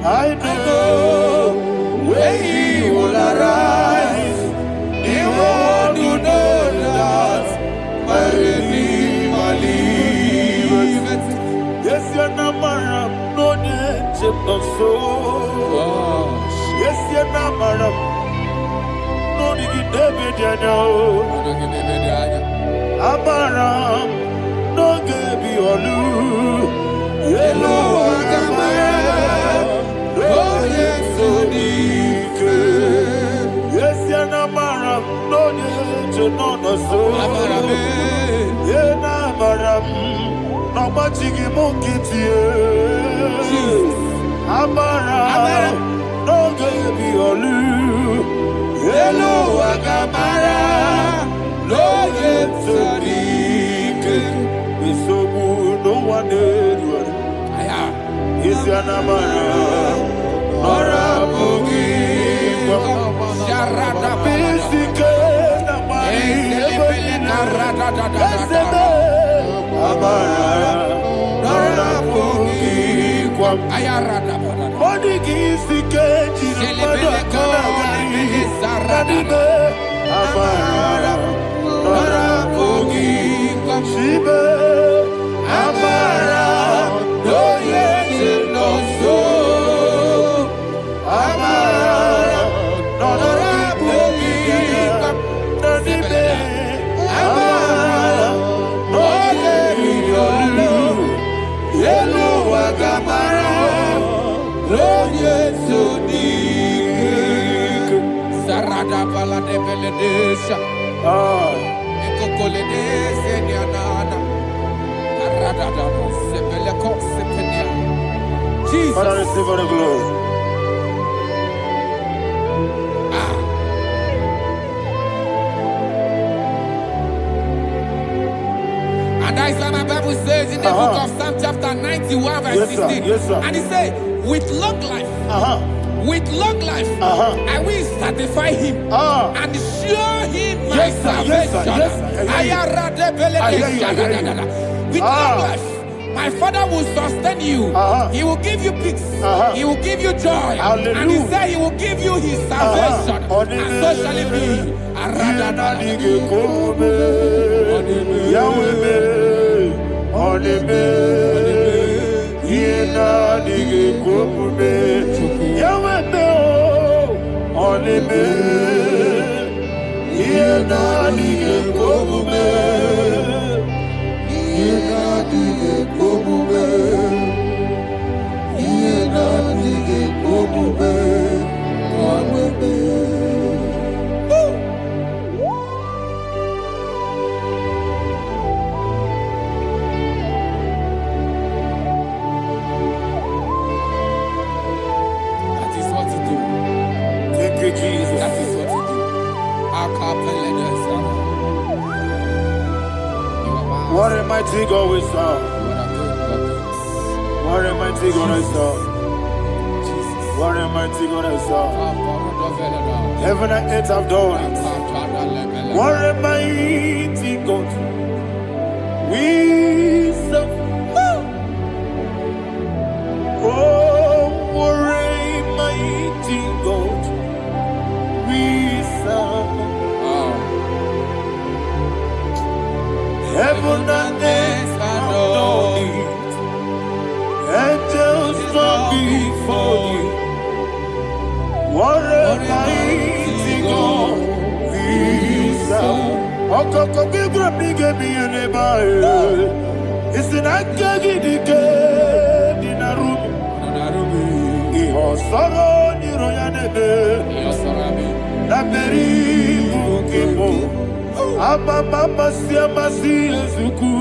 I know when he will arise, he won't do no that my Redeemer lives. Amaram, no gebi olu. Yelo agamara, no yesodike. Yes, yanamaram, no yejo no no so. Yena amaram, no machigi mukiti. Amaram, no gebi olu. Yelo agamara. No yetsarike, isobu no one aya. Isyanamara, orabugi, Sharada bisike namari, esebe, amara, orabugi, ayarada bodigi sike jinamada kanagari, nadibe, amara. Shibe, Amara, no yes, no so. Amara, no rabugi, no dibe. Amara, no yelu, yelu agamara, no yes, so dik. Sarada bala de beledesha. Jesus. Father, receive all the glory. And that is why my Bible says in the book of Psalm chapter 91 verse 16. Yes, sir. And it says, with long life, with long life, I will satisfy him and show him my salvation. With long life, my Father will sustain you. He will give you peace. He will give you joy. Hallelujah. And he said he will give you his salvation. And so shall it be. Jesus. That is what you do. What a mighty God we serve. What a mighty God I serve. What a mighty God I serve. Heaven and earth have done it. What a mighty God we serve. Oh, what a mighty God we serve. Heaven and earth have done it. Angels bow before you. What a mighty God we serve. Okoko bigro bige bi ene bae. Isina kagi dike dinarubi. Iho soro ni royanebe. La beri bukimo. Aba mama siama si ezuku.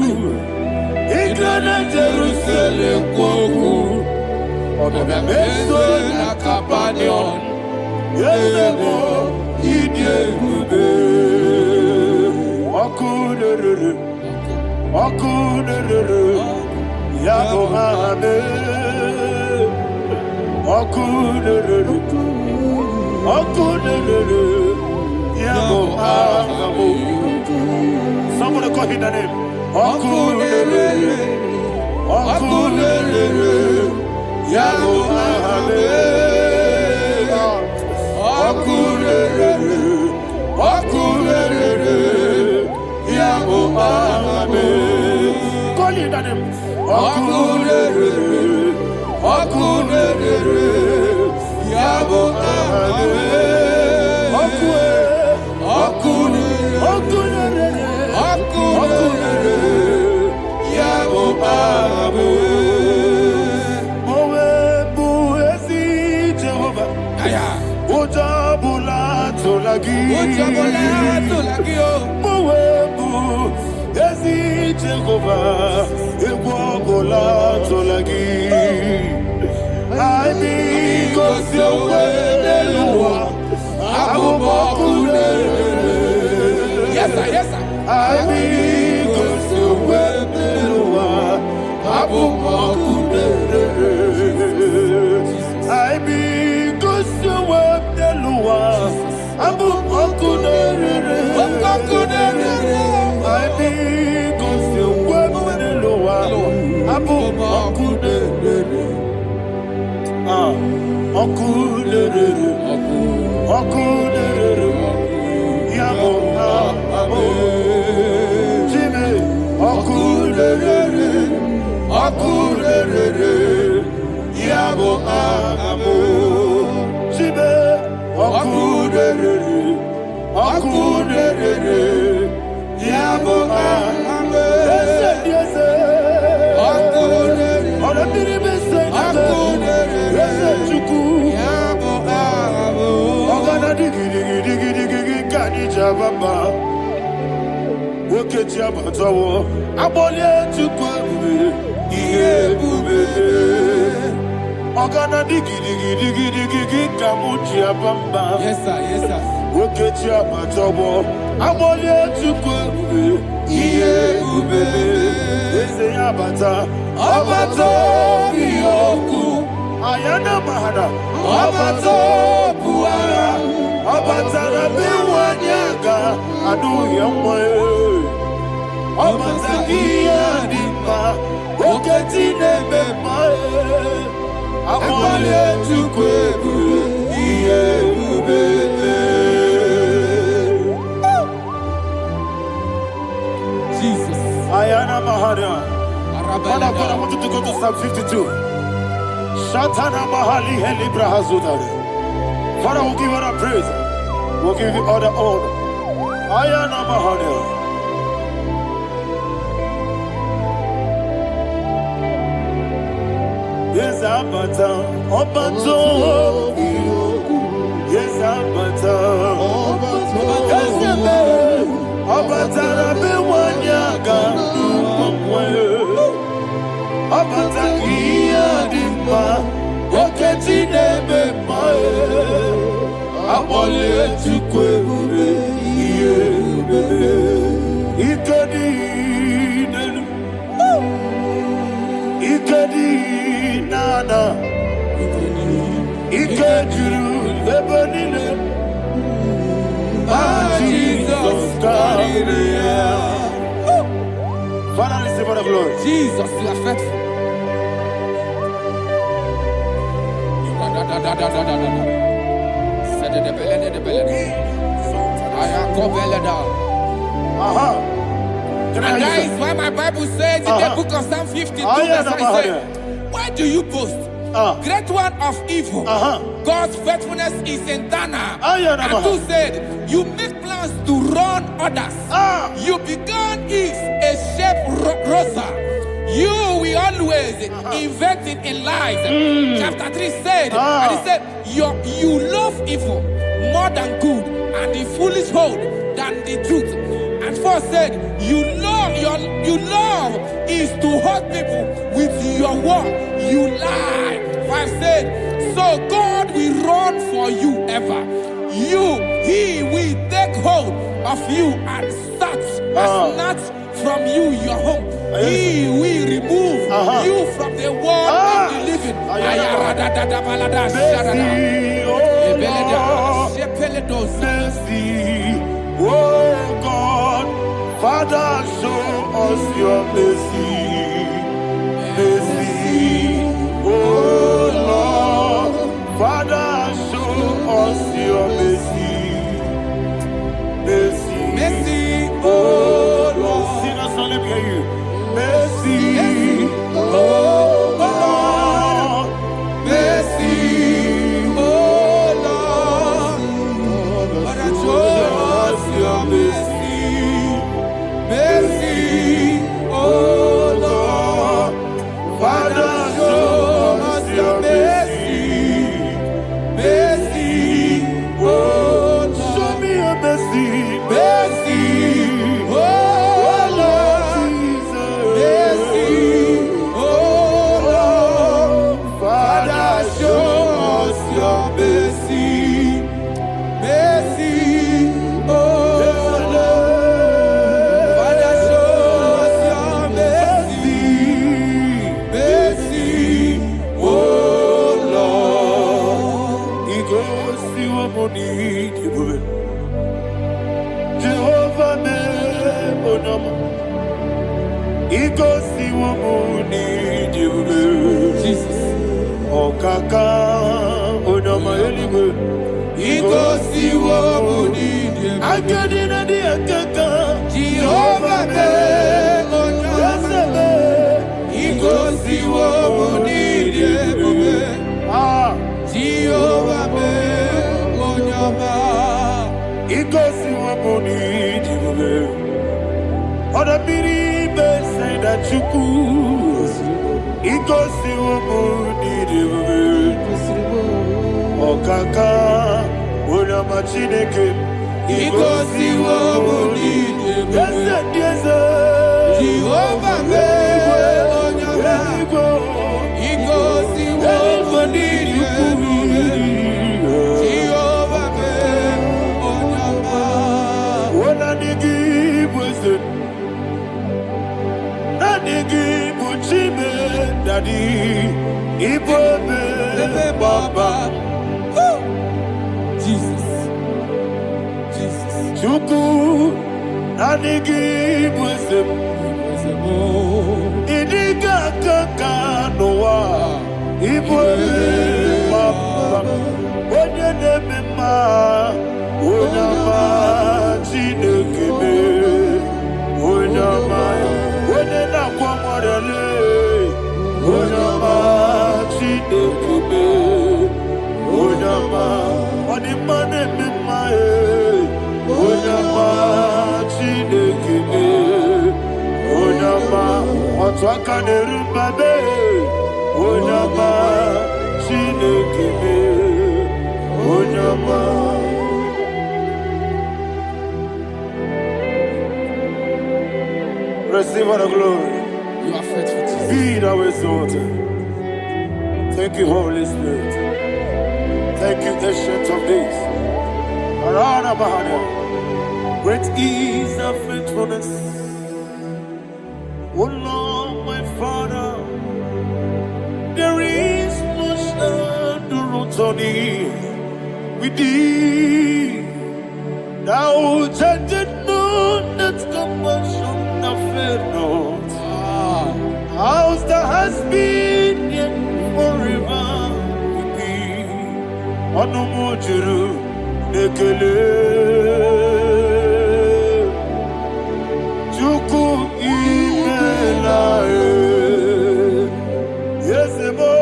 Iglana Jerusalem kwoku. Odobe meso na kapanion. Yelemo idye gube. Okunere. Okunere. Yago hame. Okunere. Okunere. Yago hame. Somebody call him the name. Okunere. Okunere. Yago hame. Okunere. Okunere. Yago hame. Call him the name. Okunere. Okunere. Yago hame. Okunere. Mowebu, Ezi Jehovah, Ewogola Tolagi. I be cause your way, Yes, sir, yes, sir. I be cause your way, I be cause your way, I be cause your Yes, sir, yes, sir. Ayana mahana, abato buara, abatara biwanyaga, adu yamwe, abatakia dipa, oketine bepae, abale tukwebu, iye ubebe. Jesus. Ayana mahana. Father, I want you to go to Psalm 52. Shatana Mahali Helibra Hazudare. Father, we'll give you all the praise. We'll give you all the honor. Ayana Mahali. Yes, Abata. Obato. Yes, Abata. Yes, Abata. Rabe Wanyaga. Abata iya dimma, oketi nebe mae, abole tukwe bube iye bube, ikedi nenu, ikedi nana, ikediru lebanile, Jesus Maria. Father, receive all the glory. Jesus, you are faithful. And that is why my Bible says in the book of Psalm 52, verse 6, why do you boast? Great one of evil. God's faithfulness is eternal. And who said, you make plans to run others. You began is a shape rosa. You will always invent in lies. Chapter 3 said, and he said, you love evil more than good, and the foolish hold than the truth. And 4 said, you love is to hurt people with your word. You lie. 5 said, so God will run for you ever. He will take hold of you and snatch from you your home. He will remove you from the world of the living. Oh God, Father, show us your mercy. Mercy, oh Lord, Father, show us your mercy. Mercy, Mercy, oh Lord, sinners only hear you. Mercy, oh Lord, mercy, oh Lord, Father, show us your mercy. Mercy, oh mercy, mercy, oh Lord, mercy, oh Lord, Father, show us your mercy, mercy, oh Lord, Father, show us your mercy, mercy, oh Lord. He goes to a money, Jehovah me onama. He goes to a money, Jesus. Oh kaka onama eliwe. He goes to a money, I get in a dear kaka. Jehovah me onama. He goes to a money, Jehovah me onama. He goes to a money, Other people say that you could. He goes to a money, Oh kaka, onama chineke. He goes to a money, Yes, yes, Jehovah me onama. He goes to a money, Jehovah me onama. When I give wisdom, Daddy, Ibobe, Baba, Jesus, Jesus, Chuku, Daddy, give wisdom, Idiga Kaka Noa, Ibobe, Baba, Oye Nebema, Onama, Chinekebe, Onama, Onena Kwamorele. Onama, Chinekebe, Onama, Onimane Mimae, Onama, Chinekebe, Onama, Otwakane Rumbabe, Onama, Chinekebe, Onama. Receive all the glory. you are faithful, Jesus. Be thou exalted. Thank you, Holy Spirit. Thank you, Ancient of Days. Arana Bahana. Great is thy faithfulness. O Lord, my Father, there is much endurance on thee. With thee, thou judgest not that compassion of faith not. House that has been yet forever with thee. Onomojuru nekele. Chuku imelae. Yesemo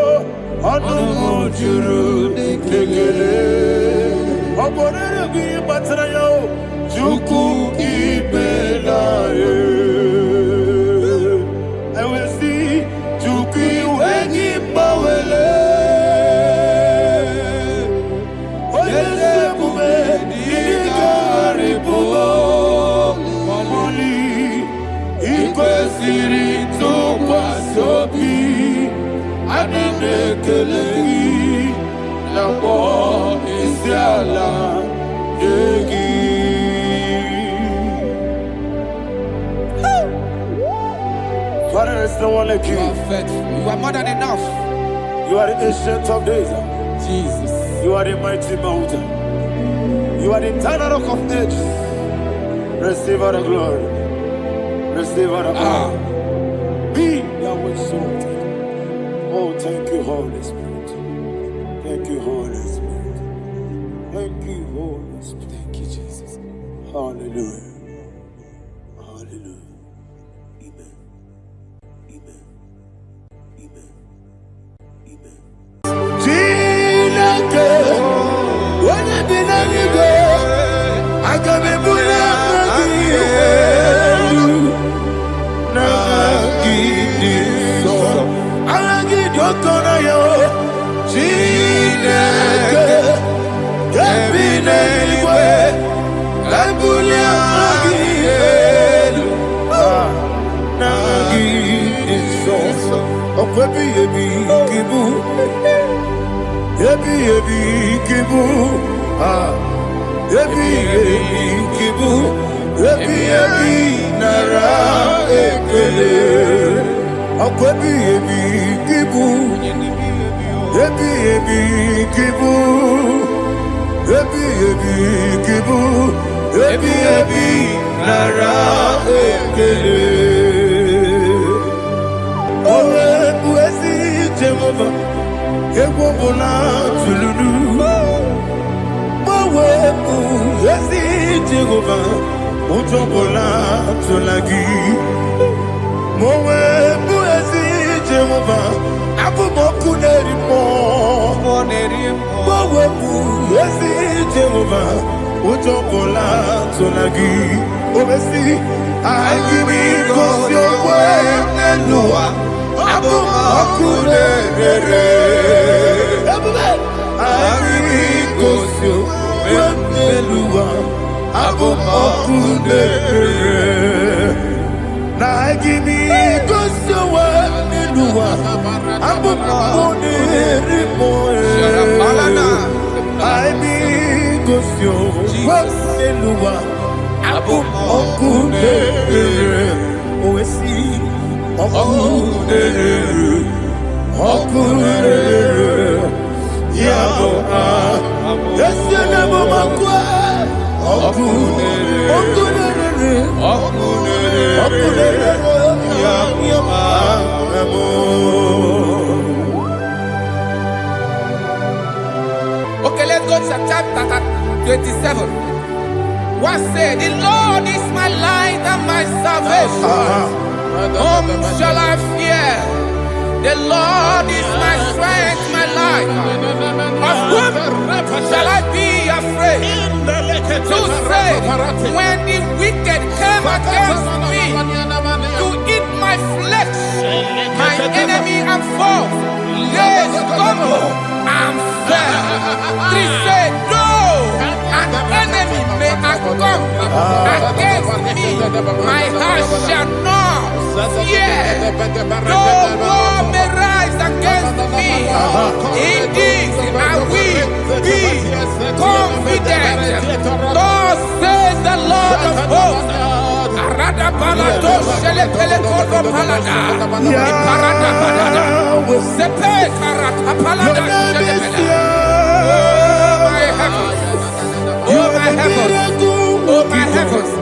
onomojuru nekele. Oborere bi batrayo. Chuku imelae. Father, there's no one like you. You are faithful. You are more than enough. You are the Ancient of Days. Jesus. You are the mighty mountain. You are the eternal rock of ages. Receive all the glory. Receive all the honor. Be thou exalted. Oh, thank you, Holy Spirit. Thank you, Holy Spirit. Thank you, Holy Spirit. Thank you, Jesus. Hallelujah. Hallelujah. Amen. Amen. Amen. Amen. Bulia Agil, Nagi is so. Okwebi ebi kibu, ebi kibu, ebi kibu, ebi nara ekele. Okwebi ebi kibu, ebi kibu, ebi kibu, ebi nara ekele. Jehovah, Ewobona Tululu. Mowebu, Yesi Jehovah, Utobola Tulagi. Mowebu, Yesi Jehovah, Abumoku Nerimo. Mowebu, Yesi Jehovah, Utobola Tulagi. Obesi, I give you cause your way, Nelua. Abumakunere, Arikosio, Wenelua, Abumakunere. Nagimi kosio wenelua, Abumakunere moe. Aibi kosio wenelua, Abumakunere. Oesi. Okunere, Yabo, yes, you never makwa. Okunere, Okay, let's go to chapter 27. What said? The Lord is my light and my salvation. Whom shall I fear? The Lord is my strength, my life. Of whom shall I be afraid? To say, when the wicked came against me to eat my flesh, my enemy and foe, they stumble and fell. Three said, no, an enemy may come against me, my heart shall not fear. No war may rise against me. Indeed, I will be confident. Thus says the Lord of hosts. Arada balado shele pele kodo palada. Iparada balada. Sepe karata palada shele pele. Oh my heavens! Oh my heavens! Oh my heavens!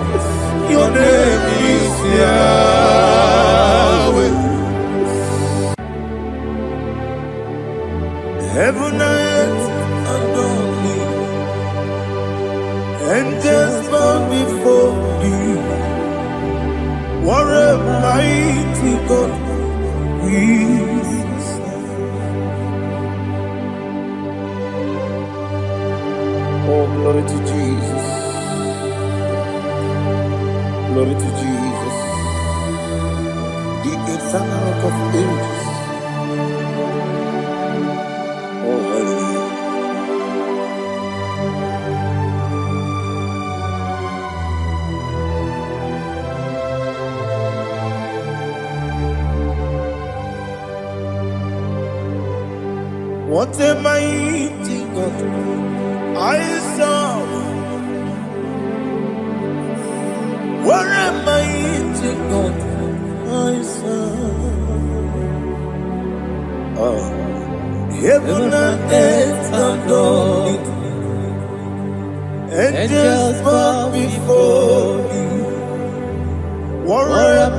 Your name is Yahweh. Heaven and earth adore me, angels bow before you. What a mighty God we serve. Oh, glory to Jesus. Glory to Jesus. The eternal rock of ages. Oh, hallelujah. What a mighty God I serve. What a mighty God I serve. Heaven and earth adore it. Angels bow before you. What a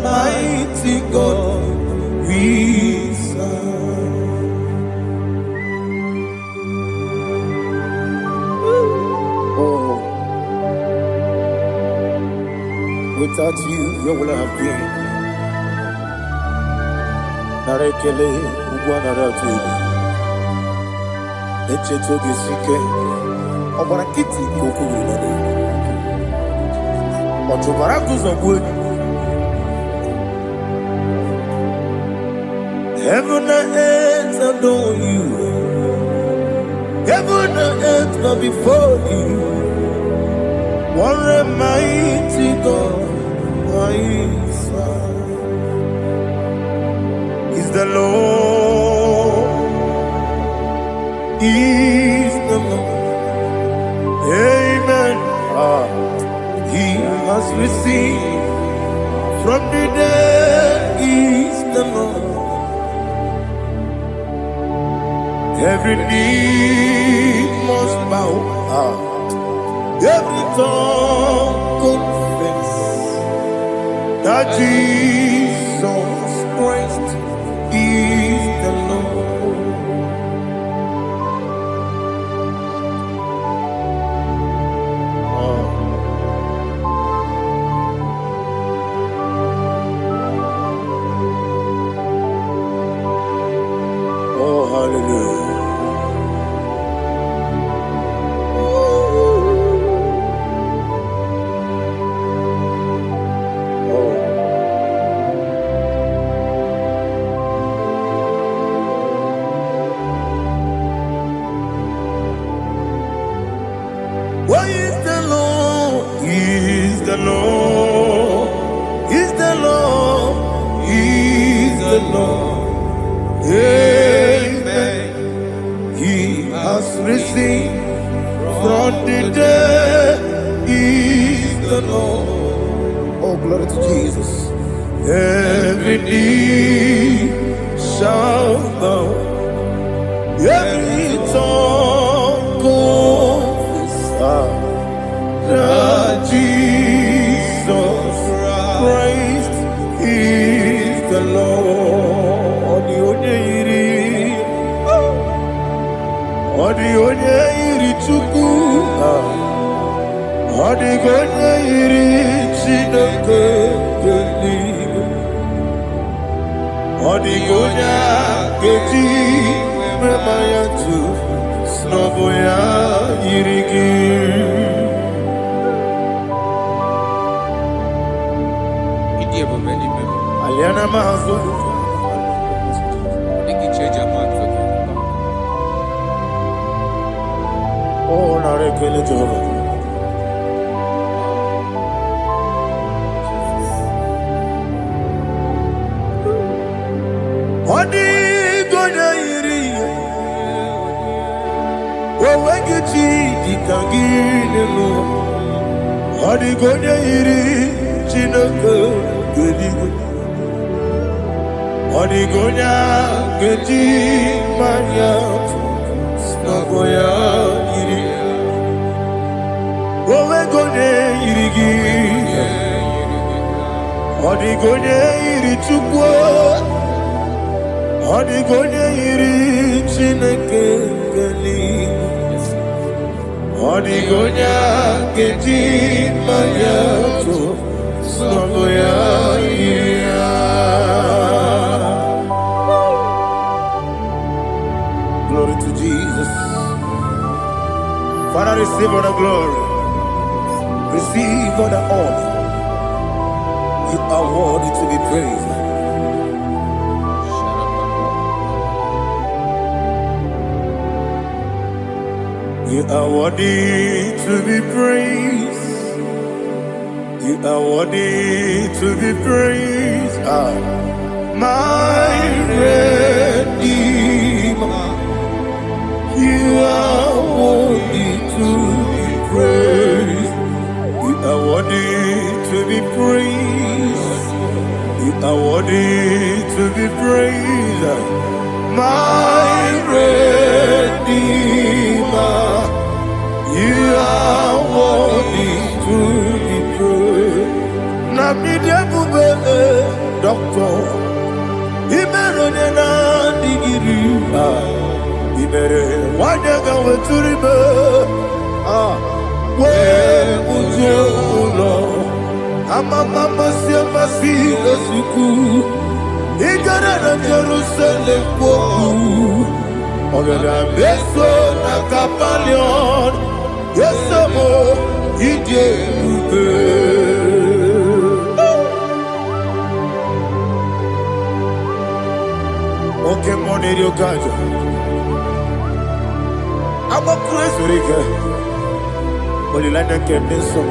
mighty God we serve. Without you, where would I have been? Narekele, Uguanaratu, Echetoge Sike, Obarakiti, Kokuru, Otobarakus of wood. Heaven and earth adore you. Heaven and earth bow before you. What a mighty God I serve. Is the Lord, is the Lord. Amen. He has received from the dead, is the Lord. Every knee must bow, every tongue confess that Jesus Christ is the Lord. Oh, hallelujah. Why is the Lord? He is the Lord. Is the Lord. He is the Lord. Amen. He has risen from the dead. He is the Lord. Oh, glory to Jesus. Every knee shall bow. Every tongue confess that Jesus Christ is the Lord. Odi onye iri Chukwu, odi onye iri Chineke eluigwe, odi onye keji mema ya tu snobo ya yiri gị. Aliana mazo. Oh, narekele Jehovah. Odi gonya iri, owegiti dikangile mo. Odi gonya iri, Chineke eluigwe. Odi gonya keji manya snogo ya iri. Owegone iri gi. Odi gonya iri Chukwu. Odi gonya iri Chineke eluigwe. Odi gonya keji manya snogo ya iri. Glory to Jesus. Father, receive all the glory. Receive all the honor. You are worthy to be praised. You are worthy to be praised. You are worthy to be praised. My Redeemer. You are worthy to be praised. You are worthy to be praised. You are worthy to be praised. My Redeemer. You are worthy to be praised. Namidebube, Doctor. Imeronena digiri. Ibere wanyaga weturibe we ujo ulo amama masi esuku igara na Jerusalem kwoku ogada beso na kapalion yesemo ije ube oke moneri okajo I'm a crazy. Olilanya Kendeso.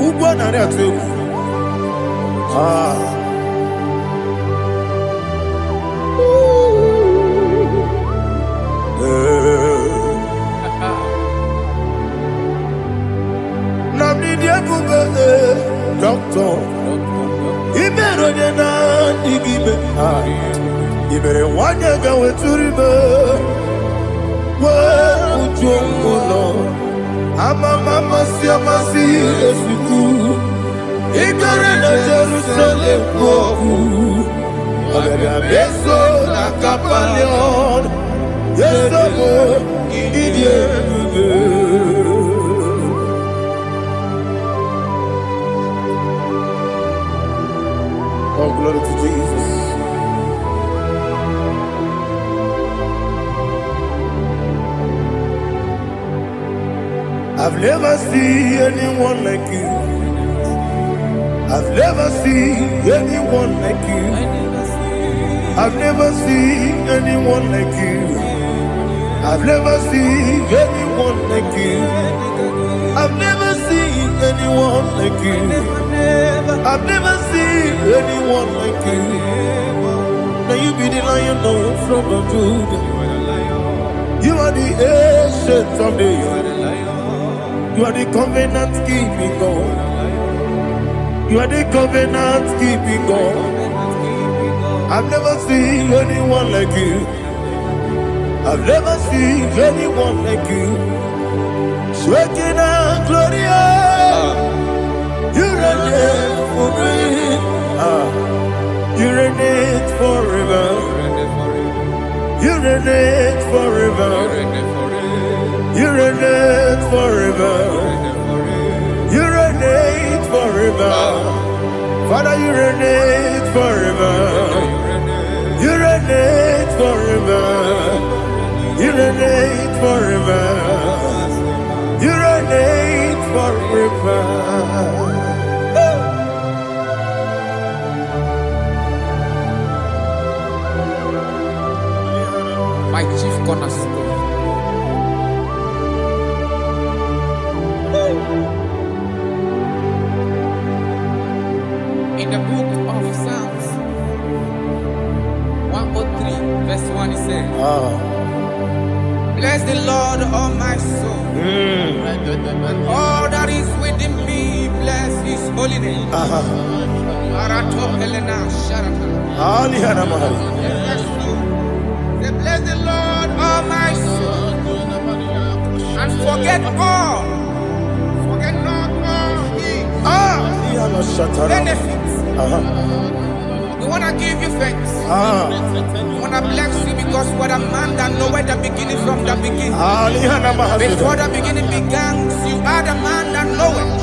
Ugwa na retu. Namni dia bube doctor. Ibero de na IGBO. Ibere wanya gawe turibe. Mama si esuku Igare na Jerusalem koku Agare abeso na kapalion Yesobo idie Oh, glory to Jesus. I've never seen anyone like you. I've never seen anyone like you. I've never seen anyone like you. I've never seen anyone like you. I've never seen anyone like you. I've never seen anyone like you. Now you be the lion from the Judah. You are the ancient of days. You are the covenant keeping God. You are the covenant keeping God. I've never seen anyone like you. I've never seen anyone like you. Shaking and glorious. You reign forever. You reign forever. You reign forever. You reign forever. You reign forever. Father, you reign forever. You reign forever. You reign forever. You reign forever. My chief cornerstone. In the book of Psalms 103 verse 1 it says, bless the Lord, all my soul, and all that is within me, bless his holy name. Bless the Lord, all my soul, and forget not all his benefits. We want to give you thanks. We want to bless you because what a man that knoweth the beginning from the beginning. Before the beginning began, you are the man that knoweth.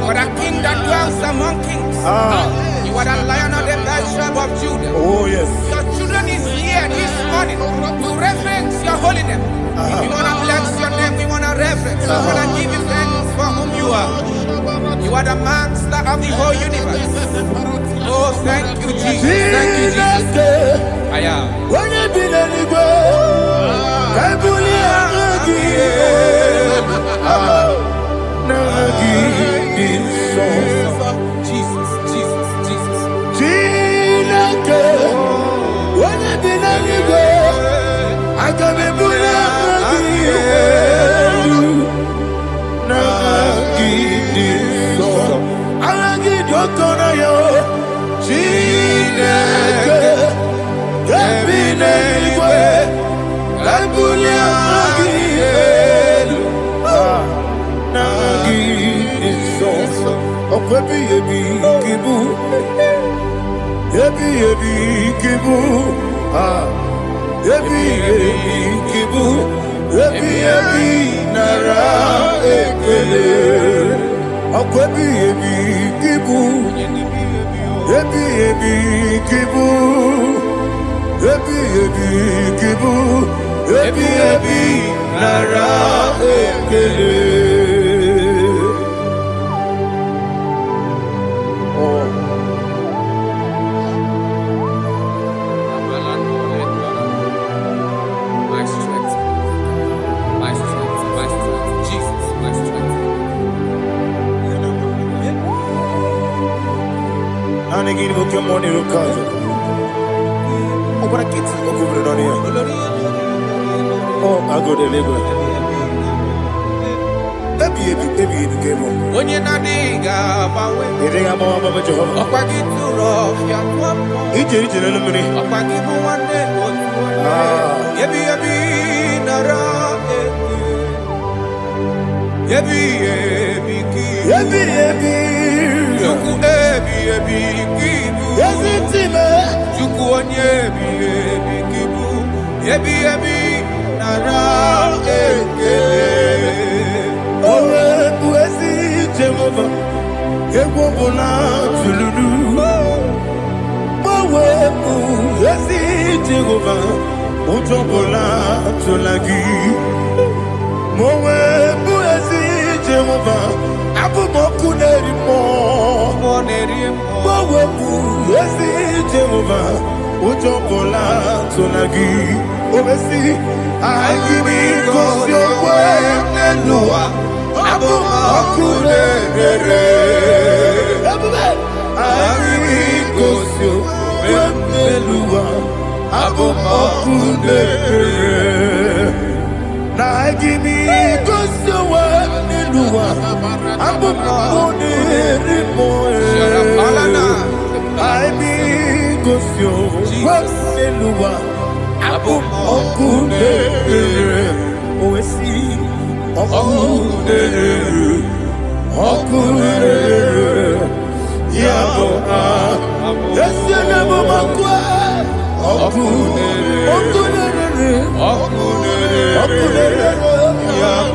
You are the king that dwells among kings. You are the lion of the tribe of Judah. Oh yes. Your children is here this morning to reverence your holiness. We want to bless your name. We want to reverence. We want to give you thanks for whom you are. You are the master of the whole universe. Oh, thank you, Jesus. Thank you, Jesus. I am. When you be letting go, Jesus, Jesus, Jesus. When you be letting go, I can be My Manigini Mukimoni Rukaja. Oh, what a kid to look over it on here. Oh, I go to Lego. Baby, you came on. When you're not diga, You think I'm all about Jehovah? up I get too rough, yeah. He did it in a minute. Up I give you one day, Yebi, nara, Yebi, Juku, kibu. Yes, it's him. Juku, kibu. Yebi, nara, Oh, Buesi, Jehovah. Ewobola, Tululu. Oh, Buesi, Jehovah. Utobola, Tulagi. Mowe, Buesi, Jehovah. Abu Moku Nerimo. Mowe, Buesi, Jehovah. Utobola, Tulagi. Obesi, IGBO, your way, Nelua. Abu Moku Nerere. IGBO, your way, Nelua. Abu Moku Nerere. Na IGBO, your way, Nelua. Abu Moku Nerere. IGBO, your way, Nelua. Abu Okune, Oesi, Okune, Yabo, Yesenabo Makwa, Okune, Yabo.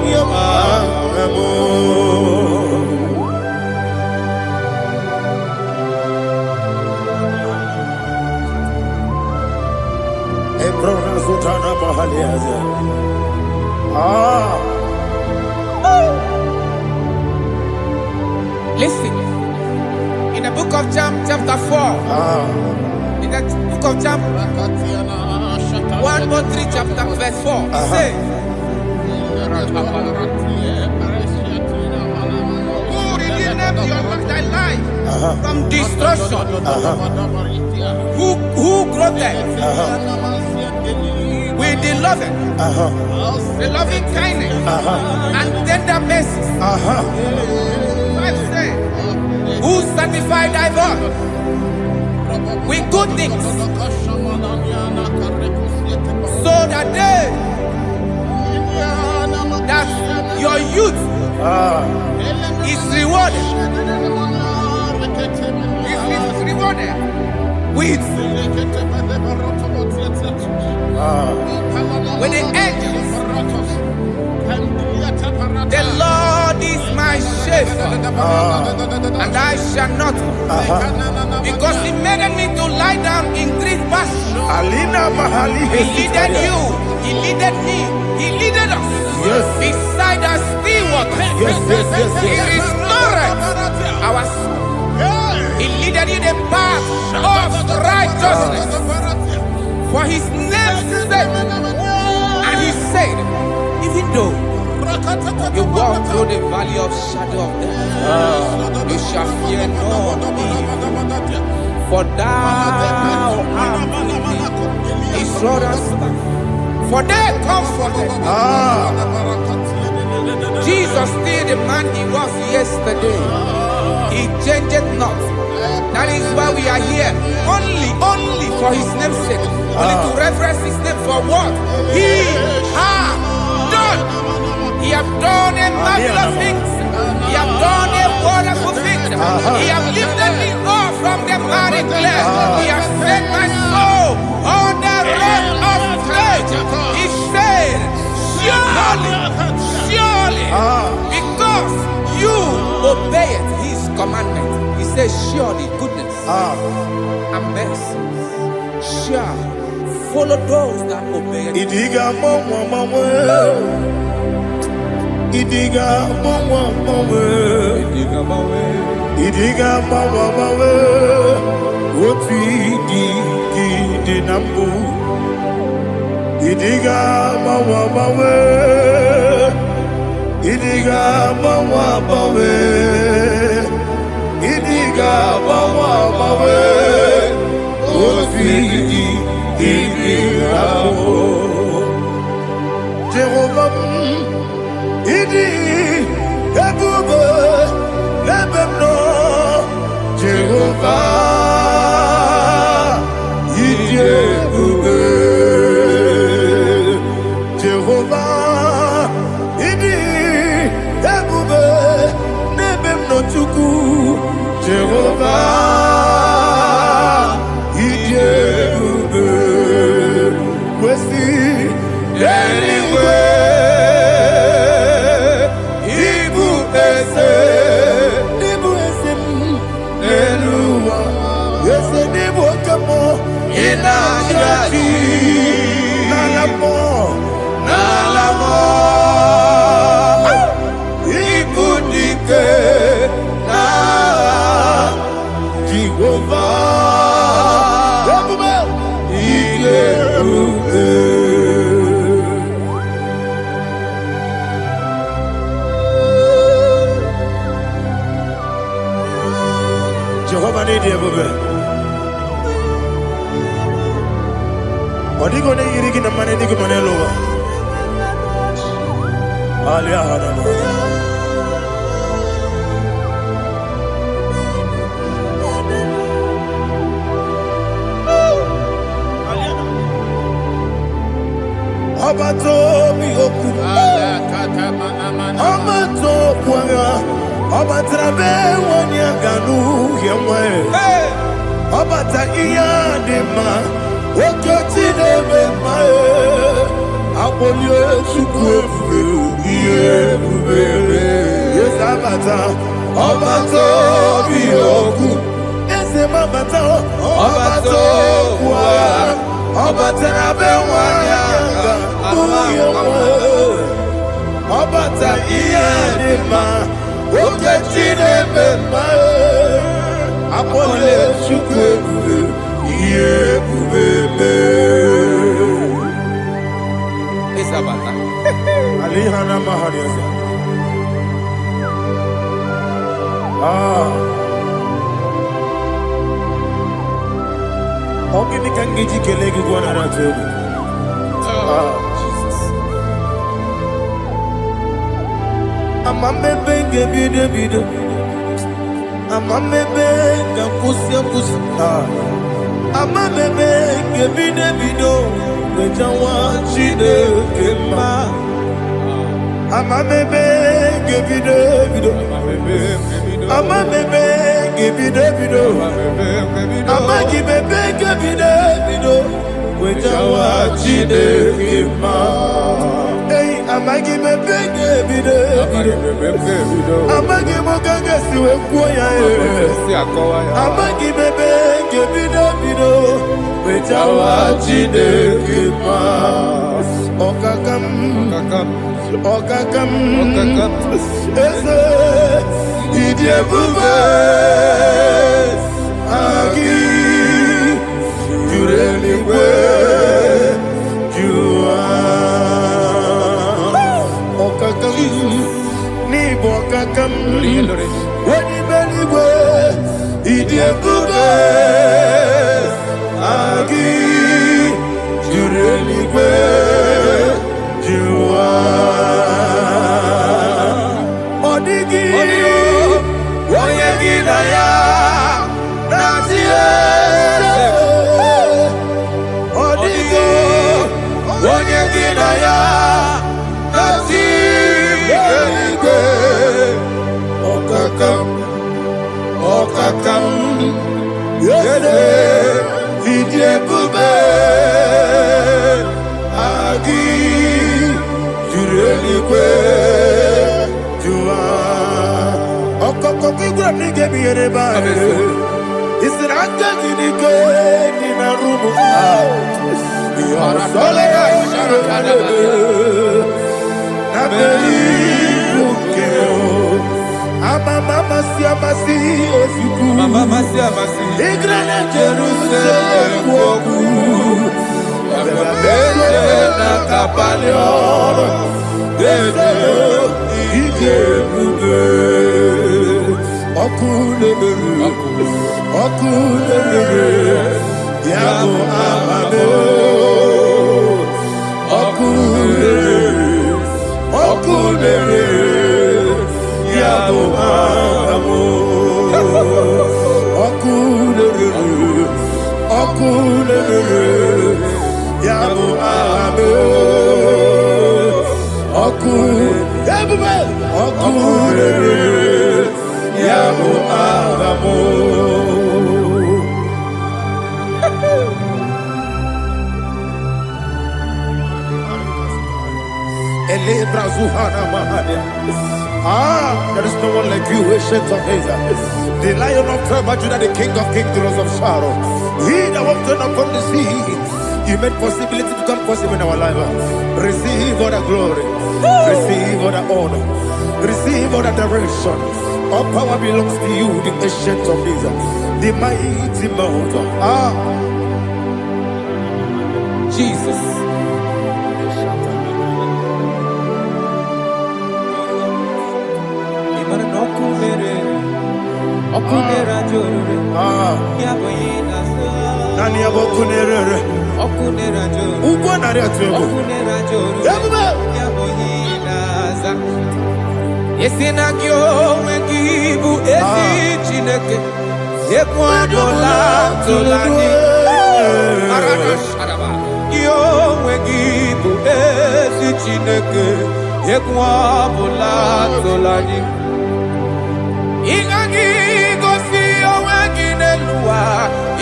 Listen, in the book of John, chapter 4, in the book of John, 1:3, chapter verse 4, it says, who redeemed thy life from destruction? Who groweth with the loving, the loving kindness and tender mercies? Who sanctified thy body with good things, so that your youth is rewarded, with the angels. The Lord is my shepherd, and I shall not want, because He made me to lie down in green pastures. He leaded you, He leaded me, He leaded us beside the still waters. He restored our soul. He leaded you the path of righteousness for His name's sake. And He said, even though you walk through the valley of shadow of death, you shall fear no evil, for thou art with me. His rod and staff, for they comforted. Jesus still the man He was yesterday. He changed not. That is why we are here. Only for His name's sake. Only to reverence His name for what He has done. He has done a marvelous things. He has done a wonderful thing. He has lifted me up from the miry clay. He has set my soul on the rock of faith. He said, surely, because you obeyed His commandment. He says, surely goodness and mercy shall follow those that obey Him. Idiga mawe, woti di nambu. Idiga mawe, idiga mawe, idiga mawe. Jehovah, Idi, Ebube, Lebemno, Jehovah, Idi, Ebube, Jehovah, Idi, Ebube, Lebemno Chuku, Jehovah, Idi, Ebube, Wesi, anyway. Jehovah need you, baby. What are you going to eat in the money? You can money lower. Alia Hadama. Abato mi oku. Abato kwanga. Abatrabe wanya ganu yemwe. Abata iya dema. Okoti nebe mae. Abolyo chukwefu iye bubele. Yes abata. Abato mi oku. Ese mabata. Abato kwa. Abatrabe wanya ganu yemwe. Abata iya dema. Okoti nebe mae. Abolyo chukwefu iye bubele. Isabata. Alihana mahariasa. Ogini kangiji kelegi gwana ratobu. Jesus. Amame benge bide. Amame benga kusia. Amame benge bide. Bejawa chide kema. Amame benge bide. Amame benge bide. Amagi benge bide. Bejawa chide kema. Hey, amagi benge bide. Amagi mokanga siwe kuya. Amagi benge bide. Bejawa chide kema. Okakam. Eze idie bube. Agi jureli kwe jua. Okakam ni bokakam. Wadi beli kwe idie bube. Agi jureli kwe jua. Odigi oyegi na ya nazie. Odigi oyegi na ya nazie. Okakam yede idie bube. Agi jureli kwe jua. Okoko kigura nige biyere ba. Isiranga ginike nina rumu. Sole ya nabeli ukeo. Mama siamasi osuku. Mama siamasi. Igrana Jerusalem woku. Bebe na kapalion. Eze ije bube. Okule. Yabo Amamo, Okudere, Yabo Amamo, Okudere, Yabo Amamo, Okudere, Yabo Amamo. There is no one like you, ancient of days. The Lion of tribe of Judah, the King of kings, the Rose of Sharon. He that walked upon the sea. You made possibility to become possible in our life. Receive all the glory. Receive all the honor. Receive all the direction. All power belongs to you, the ancient of days, the mighty mountain. Jesus. Nani abokunere. Ugonare atuego. Yesinagyo wengibu ezi chineke. Yekwadola tolani. Arabasharaba. Yo wengibu ezi chineke. Yekwadola tolani. Ingagi gosi owegine luwa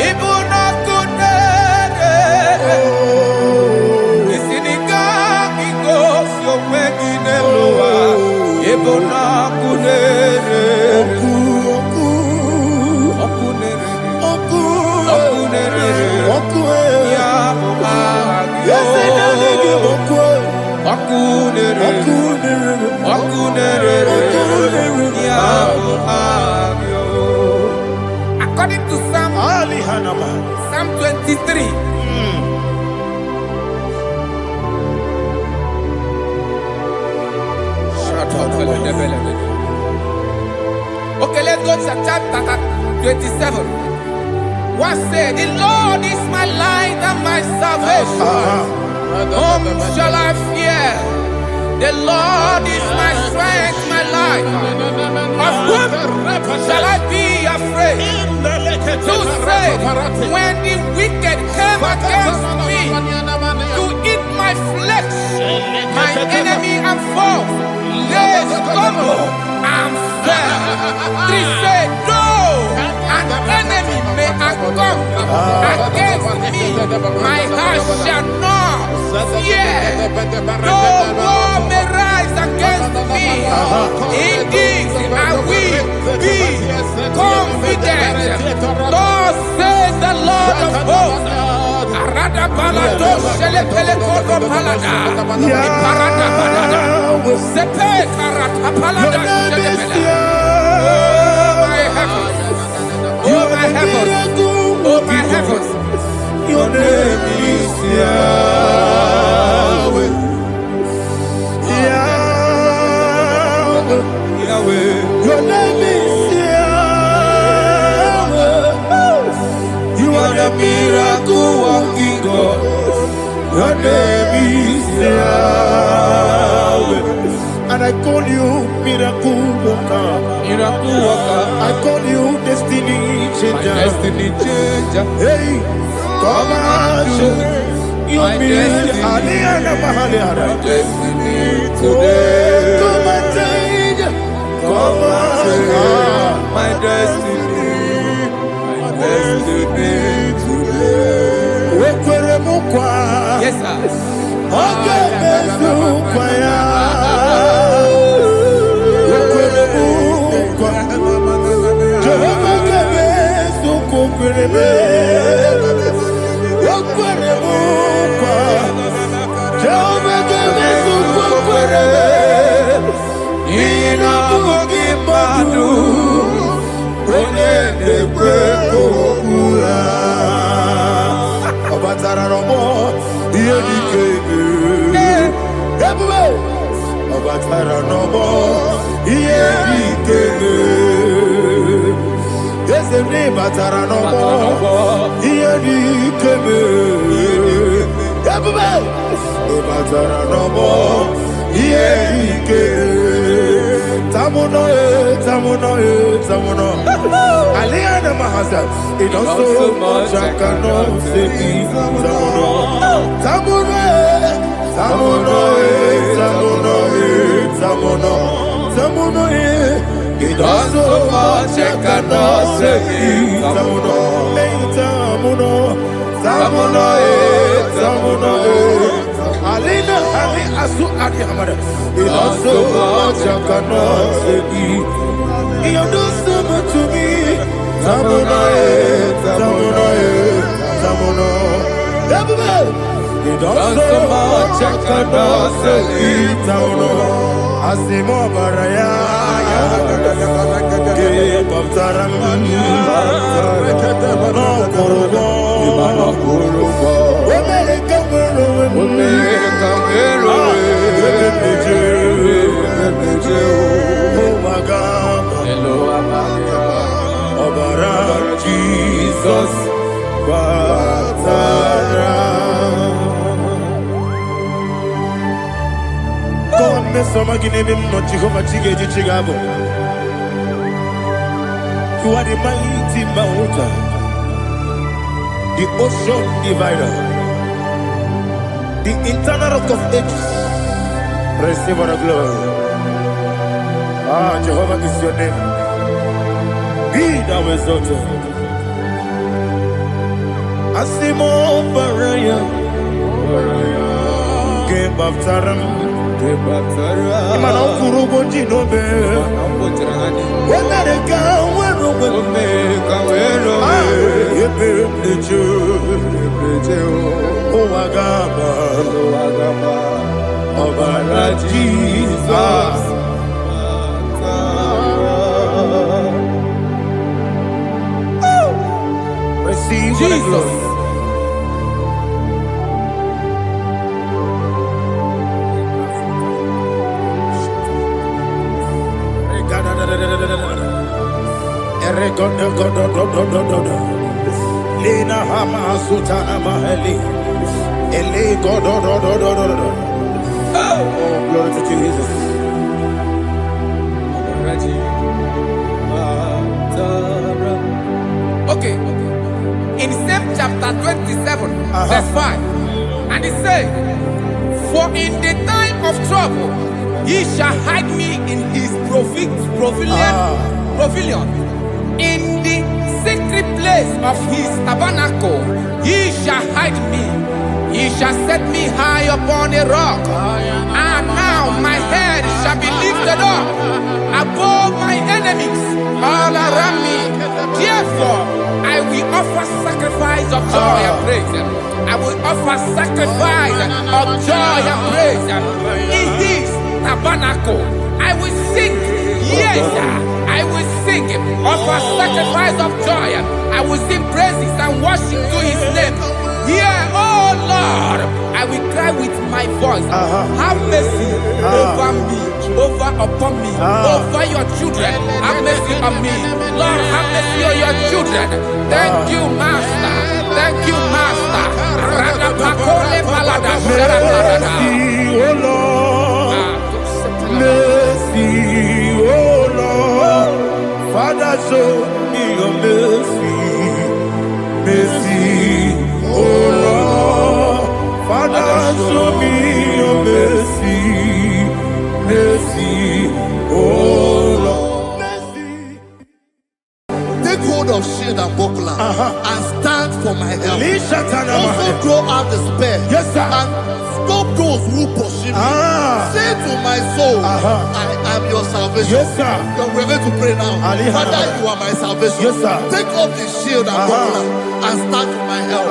ibuna kunere. Isinika gosi owegine luwa ibuna kunere. Okunere ya agyo. Okunere ya agyo. According to Psalm 23. Okay, let's go to chapter 27. What said? The Lord is my light and my salvation. Whom shall I fear? The Lord is my strength, my life. Of whom shall I be afraid? To say, when the wicked came against me to eat my flesh, my enemy and foe, they stumble and fell. Three said, though an enemy may come against me, my heart shall not fear. No war may rise against me. In this I will be confident. Thus says the Lord of hosts. Arada balado shele pele kodo palada. Iparada balada. Sepe karata palada shele pele. Oh my heavens. Oh my heavens. Your name is Yahweh. Yahweh. Your name is Yahweh. You are the miracle working God. Your name is Yahweh. And I call you miracle worker. Miracle worker. I call you destiny changer. My destiny changer. Hey, come on, your destiny. My destiny today. Come and change. Come on, my destiny. My destiny today. Yes, sir. Yes, It also much I cannot say. It also much I cannot say. Alina Ali Asu Adi Hamada. It also much I cannot say. You do so much to me. Tamuno. It also much I cannot say. Tamuno. Asimo Baraya. Give up Taramani. No Kurugo. Jesus, God, Miss Somaginebim, not Jehovah Chigagi Chigabo. You are the mighty mountain, the ocean divider, the internal rock of ages. Receive our glory. Jehovah is your name. Be thou exalted. Asimo Baraya, Game of Taram, Imano Kurugo Jinobe, when I come, when oh, Agama, Obara Jesus. Receive Jesus. Lena Hama Sutana Maheli. Oh, glory to Jesus. Okay. In same chapter 27, verse 5, and it says, for in the time of trouble, he shall hide me in his pavilion. In the secret place of his tabernacle, he shall hide me. He shall set me high upon a rock. And now my head shall be lifted up above my enemies all around me. Therefore, I will offer sacrifice of joy and praise. I will offer sacrifice of joy and praise. In his tabernacle, I will sing. Yes, I will sing. Offer sacrifice of joy. I will sing praises and worship to his name. Yeah, oh Lord, I will cry with my voice. Have mercy over me, upon me, over your children. Have mercy on me. Lord, have mercy on your children. Thank you, Master. Thank you, Master. Mercy, oh Lord. Mercy, oh Lord. Father, show me your mercy. Mercy. Oh Lord, Father, show me your mercy, mercy, oh Lord, mercy. Take hold of shield and buckler and stand for my help. Also throw out despair. Yes, sir. And stop those who pursue me. Say to my soul, I am your salvation. Yes, sir. We're going to pray now. Father, you are my salvation. Yes, sir. Take off the shield and buckler and stand for my help.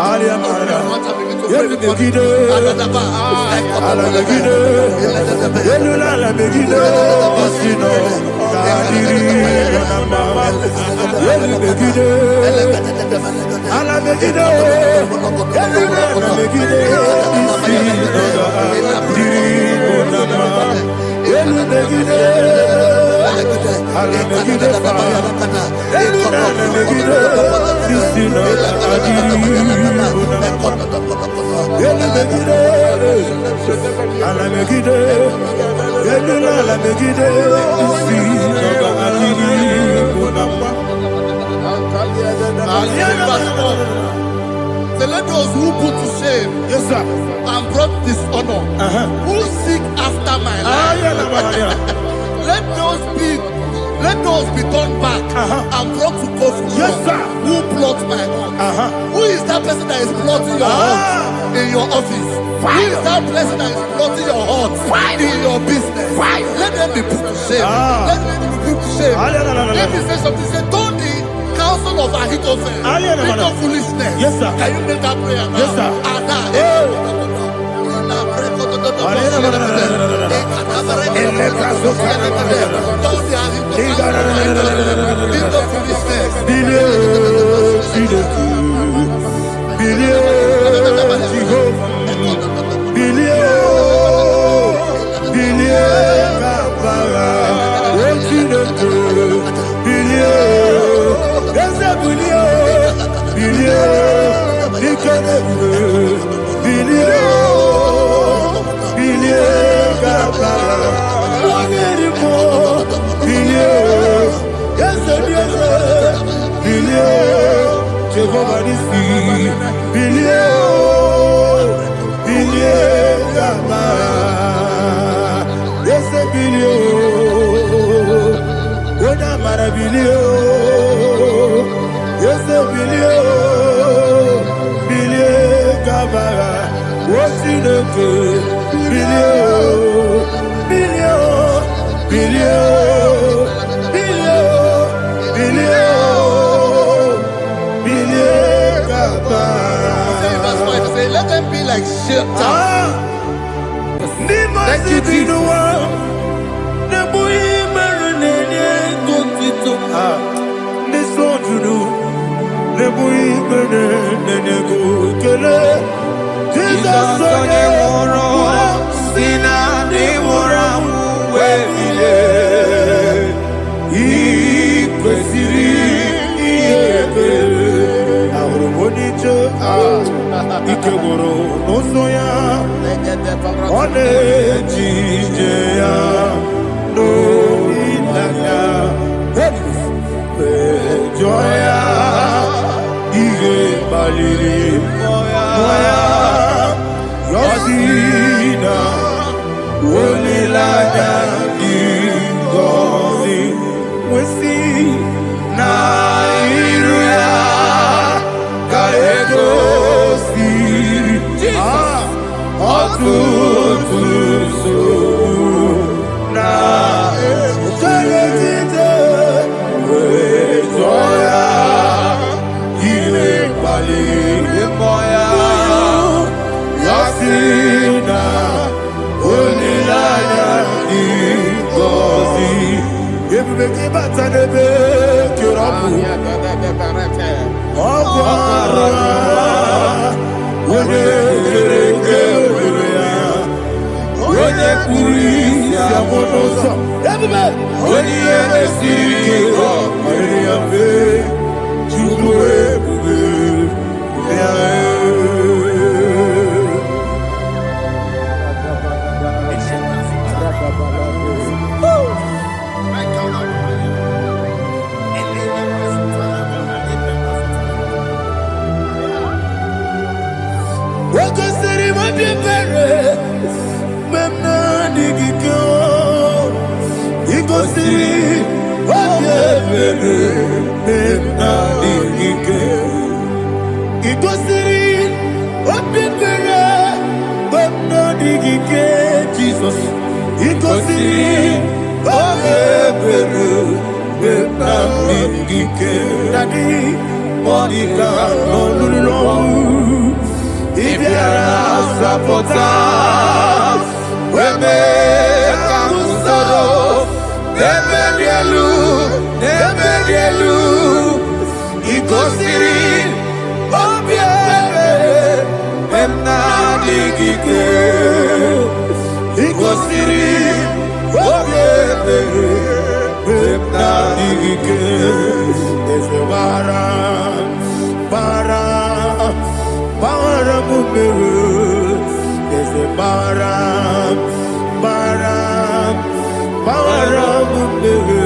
Let those who put to shame, yes, sir, and brought dishonor, who seek after my life. Let those be turned back and brought to confusion. Yes, sir. Who plot my heart? Who is that person that is plotting your heart in your office? Who is that person that is plotting your heart in your business? Let them be put to shame. Let them be put to shame. Let me say something. Say, don't the counsel of Ahithophel think of foolishness. Yes, sir. Can you make that prayer now? Yes, sir. Let them be like shelter. Thank you, Jesus. Is a bara mumeru. Is a bara mumeru.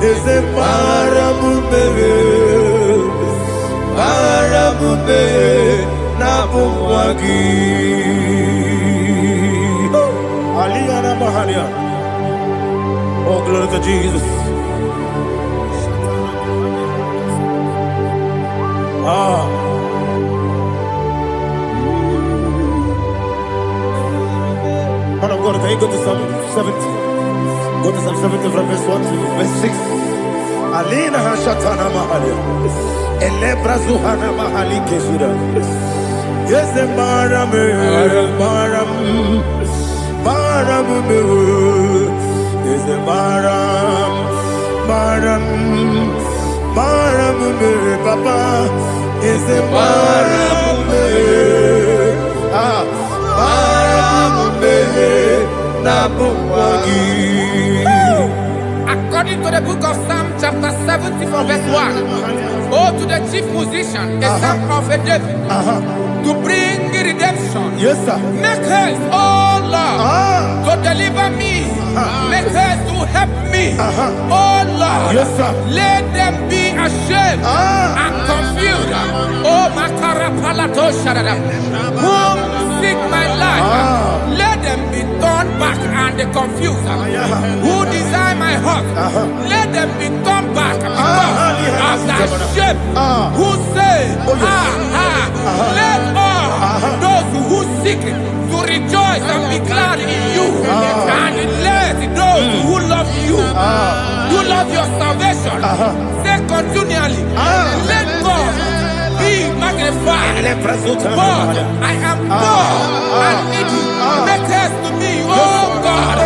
Is a bara mumeru. Bara mumeru na bumwagi. Aliyana Mahalia. Oh, glory to Jesus. Man of God, can you go to Psalm 70? Go to Psalm 70 from verse 1 to verse 6. Alina Hashatana Mahalia. Elebra Zuhana Mahali Kesura. Yes, the Maram. Is the Maram, Papa. Is the Maram, According to the book of Psalm chapter 70 from verse 1, oh, to the chief musician, a psalm of a David, to bring redemption. Yes, sir. Make haste, oh Lord, to deliver me. Make haste to help me. Oh Lord, yes, sir. Let them be ashamed and confused. Oh, Makarapalato Shadada, whom seek my life, let them be turned back and confused. Who desire my heart, let them be turned back because of that shape. Who say, let all those who seek to rejoice and be glad in you, and let those who love you, who love your salvation, say continually, let God be magnified. God, I am poor and needy. Make haste to me, oh God.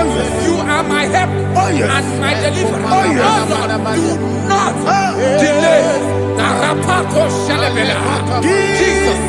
You are my help and my deliverer. Oh Lord, do not delay. Jesus.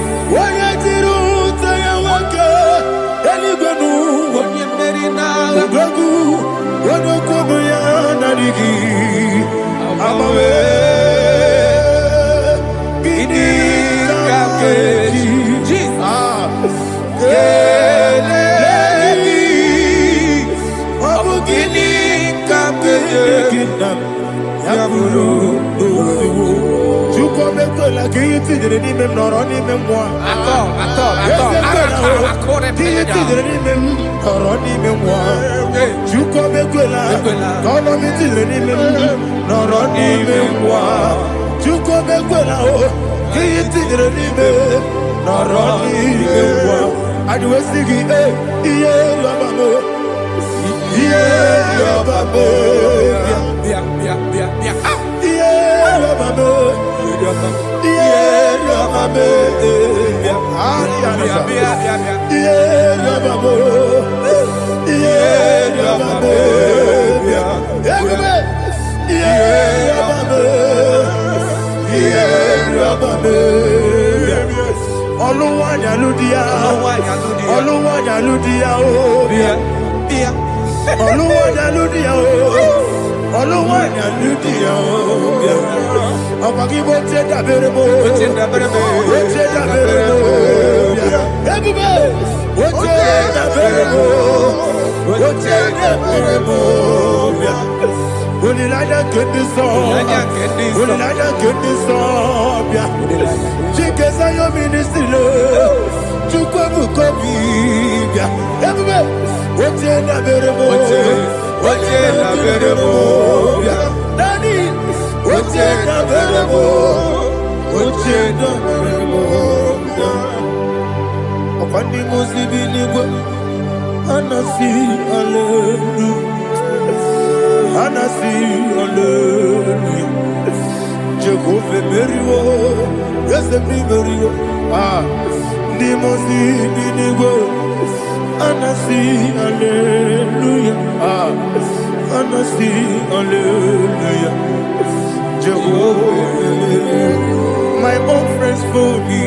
My own friends for me,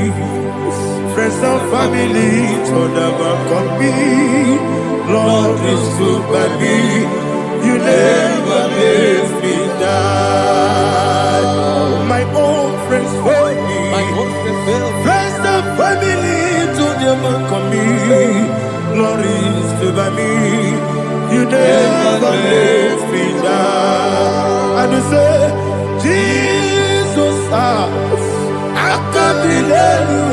friends and family told never come me. Lord is good by me. You never leave me die. My own friends fail me. Friends and family to them come me. Glory is by me. You never let me die. And you say, Jesus, I can't believe you.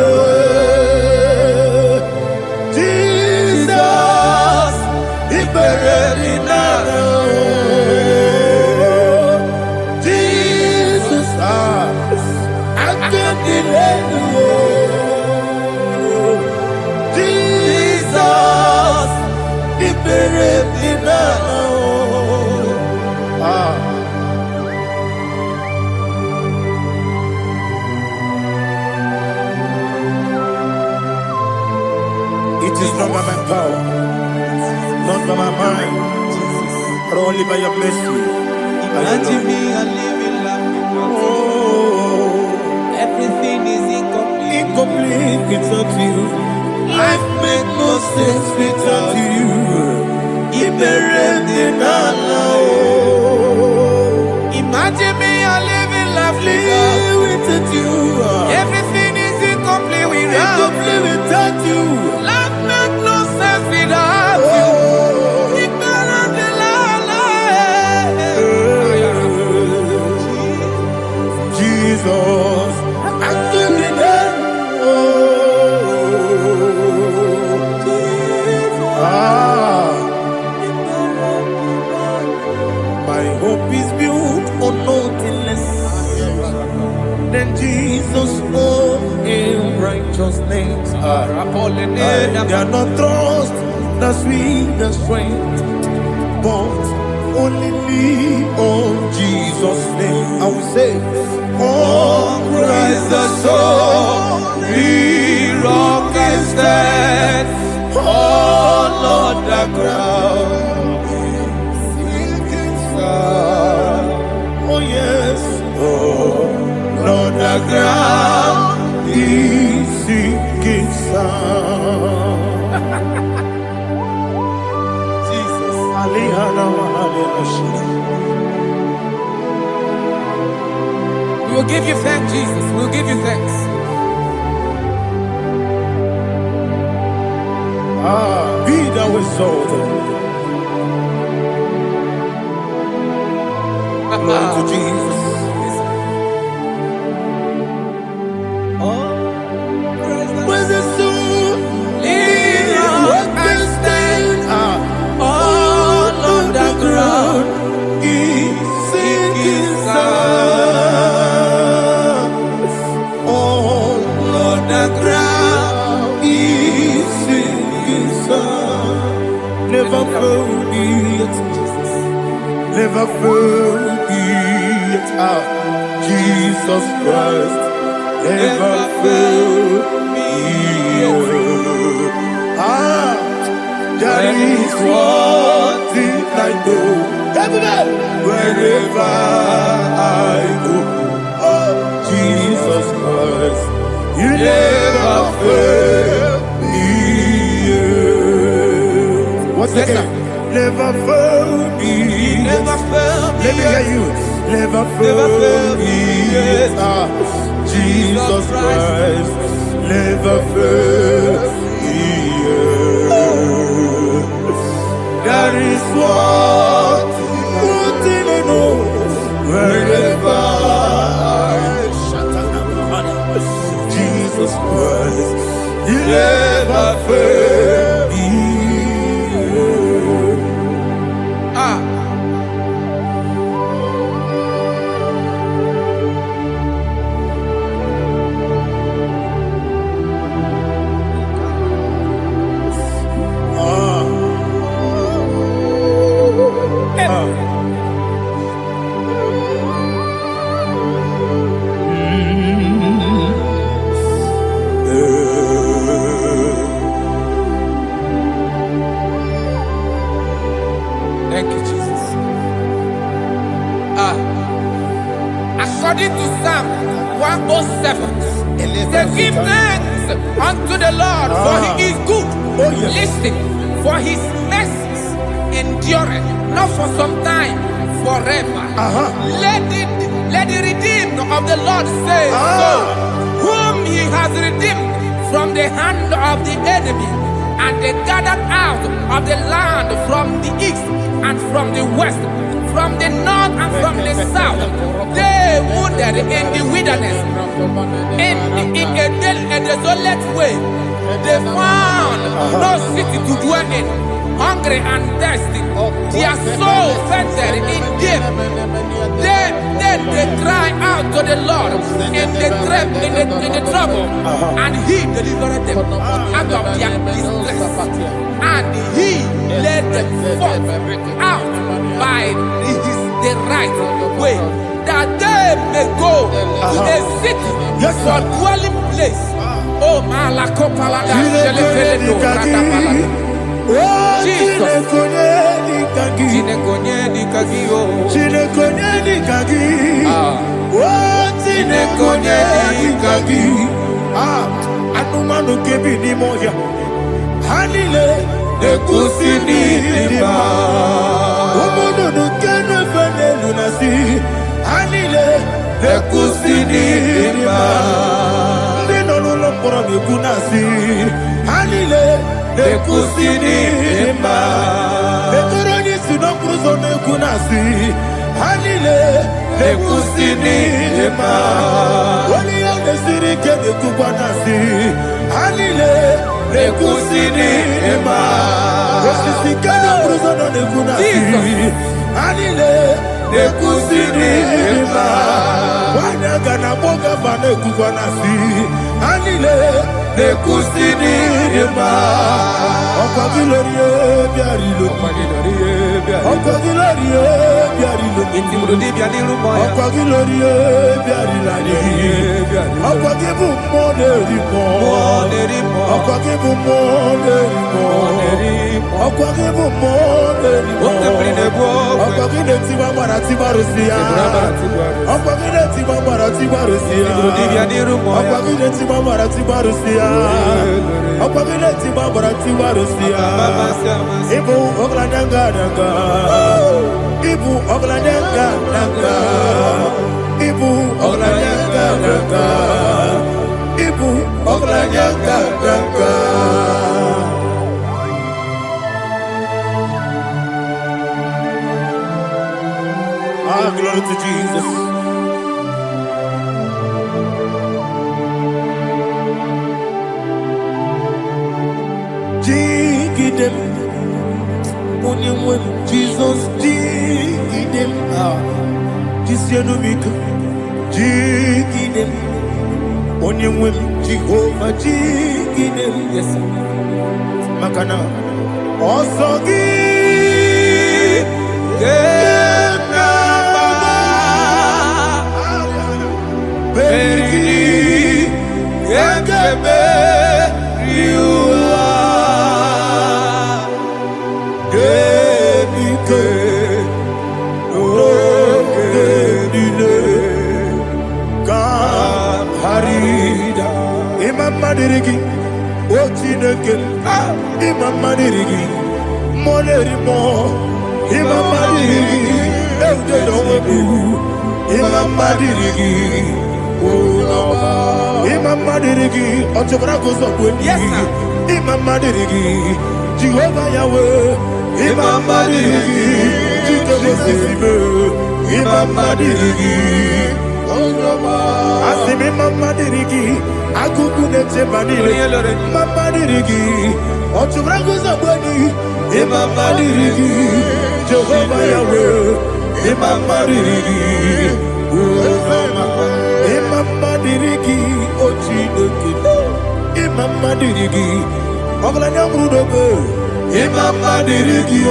Jesus, He buried me now. Jesus, I can't believe you. Jesus, He buried me now. It is not by my power, not by my mind, but only by your mercy. Imagine me a living life. Oh, Everything is incomplete. incomplete without you. Life makes no sense without you. Imagine me a living life Without you. Everything is incomplete Incomplete without you. Life makes no sense without you. Jesus, I give you that. My hope is built on nothing less than Jesus' own in righteousness. They are not trust the sweet strength, but only lean on Jesus' name. I will say, oh, Christ the solid rock and stand. Oh, Lord, the ground is sinking sun. Oh, yes. Oh, Lord, the ground is sinking sun. Jesus. We will give you thanks, Jesus. We will give you thanks. Be thou exalted. Glory to Jesus. Where's the soul? What can stand? All on the ground is sinking sun. All on the ground is sinking sun. Never forget, never forget, Jesus Christ. Never fail me. There is one thing I know. Wherever I go, oh, Jesus Christ, you never fail me. What's the name? Never fail me. Never fail me. Let me hear you. Never fail me. Jesus Christ, never fail me. There is one thing I know. Wherever Jesus Christ, you never fail me. Thank you, Jesus. According to Psalm 107, they give thanks unto the Lord, for He is good. Oh, yes. Listen, for His mercies endureth not for some time, forever. Let the redeemed of the Lord say so, whom he has redeemed from the hand of the enemy, and they gathered out of the land from the east and from the west, from the north and from the south. They wandered in the wilderness, in a desolate way. They found no city to dwell in, hungry and thirsty. Their soul fainted in deep. Then they cry out to the Lord in the trouble, and he delivered them out of their distress. And he led them forth out by the right way, that they may go to a city for dwelling place. Oh, Malakopalada, Jesus. Anumanu kebi ni moya Hanile de kusini lima Umudu nukene fene lunasi Hanile de kusini lima Nino nulokura mikunasi Hanile de kusini lima Betoroni sinokruzo nekunasi Hanile de kusini lima Wali yande sirike de kubanasi Hanile de kusini lima Wesisike de bruzo nekunasi Hanile de kusini lima Wanyaga na boga bane kubanasi Hanile de kusini lima Okagilorie biarilo Okagilorie biarilo Okagilorie biarilani Okagibu moderimo Okagibu moderimo Okagibu moderimo Okagile tiba marati barusia Okagile tiba marati barusia Okagile tiba marati barusia Okagile tiba marati barusia Ibu oglanyanga nanga Ibu oglanyanga nanga Ibu oglanyanga nanga Ibu oglanyanga nanga Ah, glory to Jesus. Dig them. When Jesus dig them. This year no make. Dig them. When Jehovah dig them. Yes, sir. Makana. Also give. Madirigi, Ochineke, Imam Madirigi, Monerimo, Imam Madirigi, Eldedobu, Imam Madirigi, Imam Madirigi, Otobrako Zobuni, Imam Madirigi, Jehovah Yahweh, Imam Madirigi, Jehovah Imam Madirigi, Asimi Mama Dirigi, Akukune Tebanile, Mama Dirigi, Otubrago Zabani, Mama Dirigi, Jehovah Yahweh, Mama Dirigi, Mama Dirigi, Ochineke, Mama Dirigi, Oglanya Brudobe, Mama Dirigi,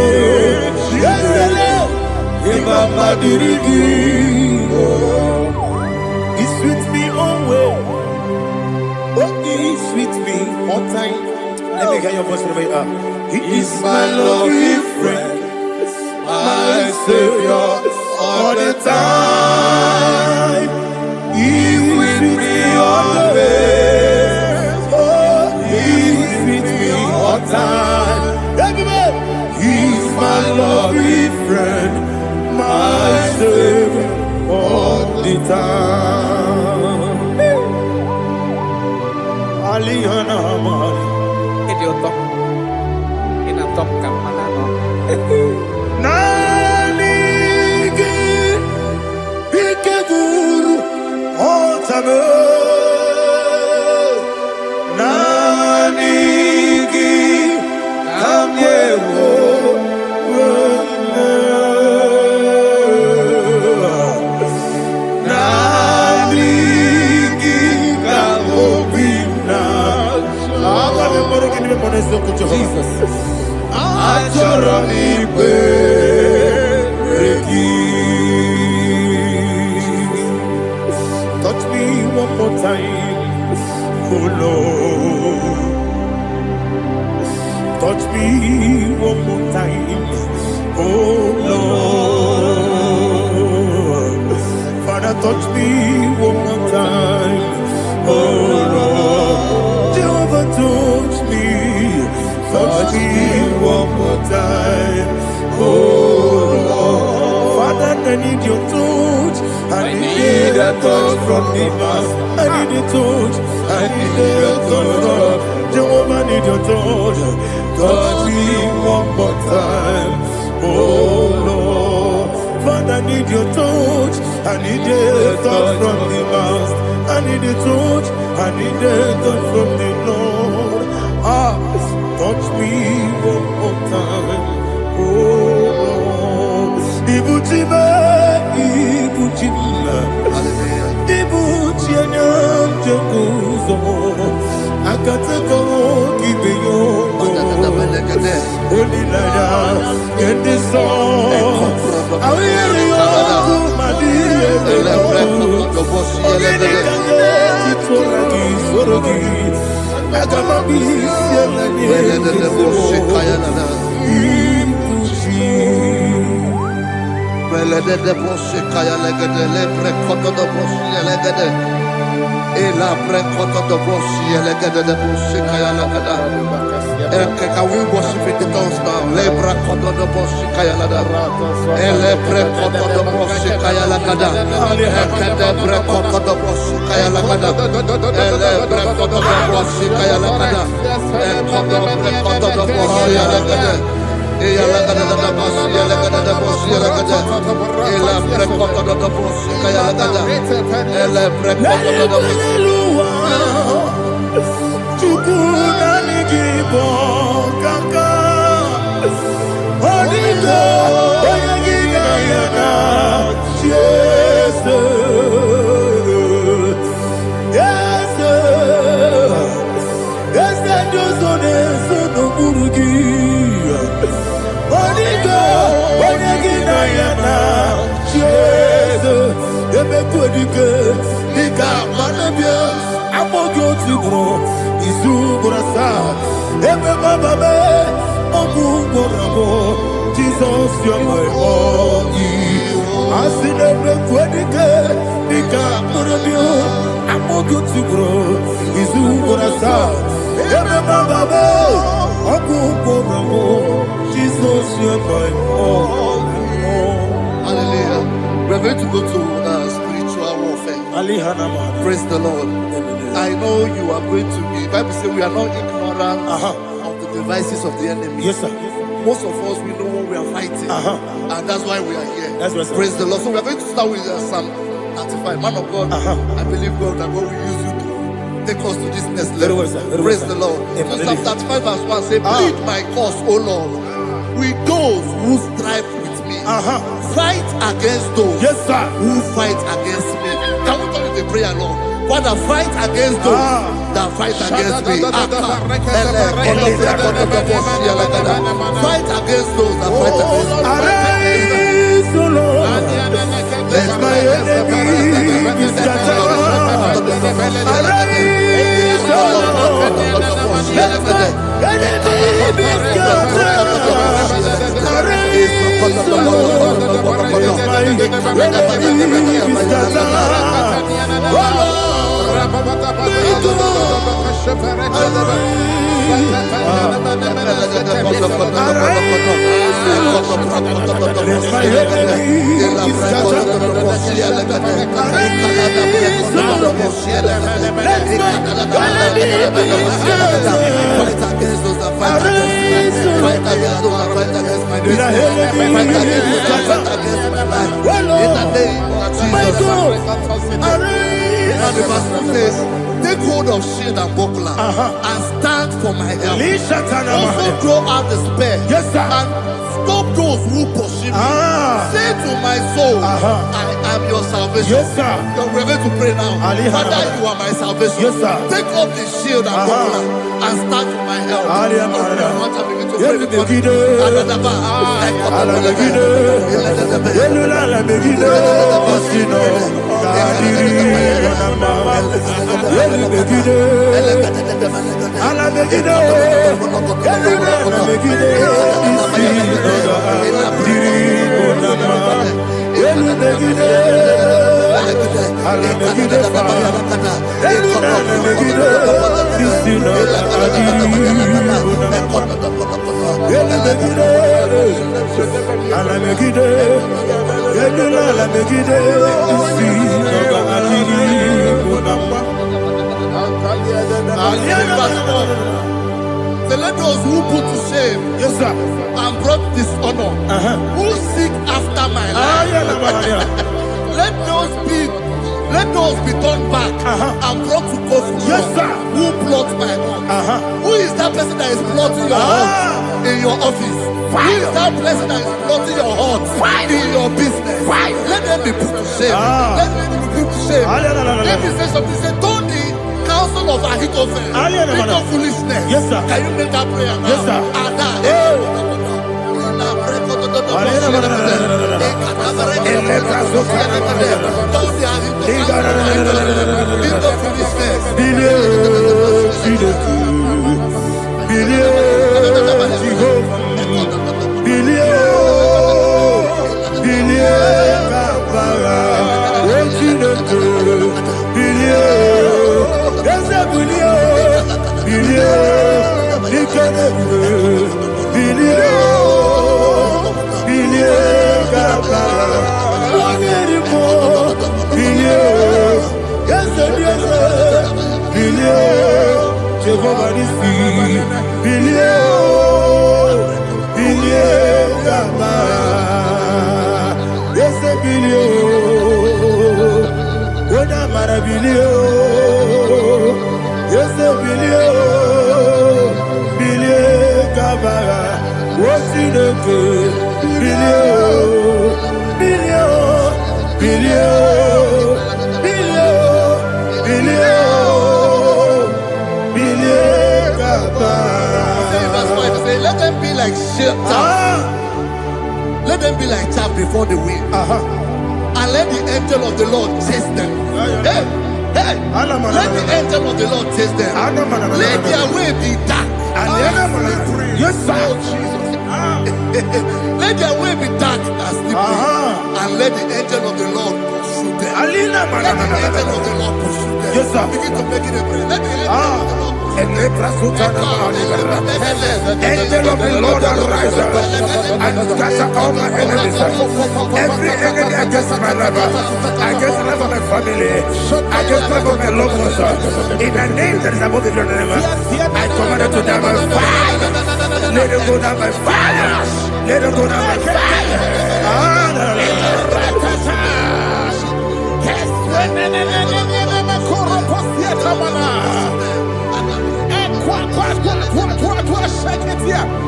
Mama Dirigi, He's with me always. Oh, he's with me all time. Let me hear your voice from here. He is my loving friend, my Savior all the time. He's with me always. Oh, he's with me all time. He's my loving friend, my time. Aliyana Mari. Idiot. In a top campanano. Nanigi Ikeguru Otame. Nanigi Kamyewo. Jesus. Touch me one more time, oh Lord. Touch me one more time, oh Lord. Father, touch me one more time, oh Lord. Jehovah, touch me. Touch me one more time, oh Lord. Father, I need your touch. I need a touch from the Master. I need a touch. I need a touch from Jehovah. I need your touch. Touch me one more time, oh Lord. Father, I need your touch. I need a touch from the Master. I need a touch. I need a touch from the Lord. Touch me one more time, oh Lord. Ibuchima, Ibuchima, Ibuchina, Jacuzo, Akatako, Kibiyo, Holy Lada, get this song. I hear you, my dear, Can we worship in the tongues now? Lebra kodo do boshi kaya lada. Ele pre kodo do boshi kaya lada. Ekede pre kodo do boshi kaya lada. Ele pre kodo do boshi kaya lada. Ekodo pre kodo do boshi lada. Eya lada da boshi lada da boshi lada. Ele pre kodo do boshi kaya lada. Ele pre kodo do boshi. IGBO kaka Onigo Oyagina yana Yes Yes Yes Josone Sono Murugi Onigo Oyagina yana Yes Ebe Kodike Nika Manabia Amogo Tibro Izu Burasa Ebe Bababe Ogu Borabo Jesus you're my all Asinebe Kwadike Nika Murabio Amogo Tibro Izu Burasa Ebe Bababe Ogu Borabo Jesus you're my all. Hallelujah. We're going to go to spiritual warfare. Praise the Lord. I know you are going to be. The Bible says we are not ignorant of the devices of the enemy. Yes, sir. Most of us, we know what we are fighting. And that's why we are here. That's right, sir. Praise the Lord. So we are going to start with Psalm 95. Man of God, I believe God that God will use you to take us to this next level. Very well, sir. Very Praise well, the sir. Lord. Amen. So Psalm 35 verse 1 says, plead my cause, O Lord, with those who strive with me. Fight against those who fight against me. Can we turn it a prayer, Lord? Father, fight against those that fight against me. Fight against those that fight against me. Arise, O Lord, let my enemy be scattered. Arise, O Lord, let my enemy be scattered. Arise, O Lord, let my enemy be scattered. Oh Lord, may God arise. Take hold of shield and buckler and stand for my help. Also throw out despair. Yes, sir. And stop those who pursue me. Say to my soul, I am your salvation. Yes, sir. You're ready to pray now. Father, you are my salvation. Yes, sir. Take up the shield and buckler and stand for my help. So let those who put to shame, Yes, sir. and brought dishonor, who seek after my life, let those be turned back and brought to court. Yes, sir. Who plot my home? Who is that person that is plotting your heart in your office? Who is that person that is plotting your heart in your business? Let them be put to shame. Let them be put to shame. Let me say something. Say, don't the counsel of Ahithophel make no foolishness. Yes, sir. Can you make that prayer now? Yes, sir. Let them be like chaff. Let them be like chaff before the wind. And let the angel of the Lord chase them. Hey, let the angel of the Lord chase them. Let their way be dark. Yes, sir. Let their way be dark and slippery. And let the angel of the Lord pursue them. Let the angel of the Lord pursue them. Yes, sir. Begin to make it a prayer. Let the angel of the Lord Angel of the Lord arise and scatter all my enemies. Every enemy against my life, against the life of my family, against the life of my loved ones. In the name that is above the name, I command it to them by fire. Let it go down by fire. Let it go down by fire.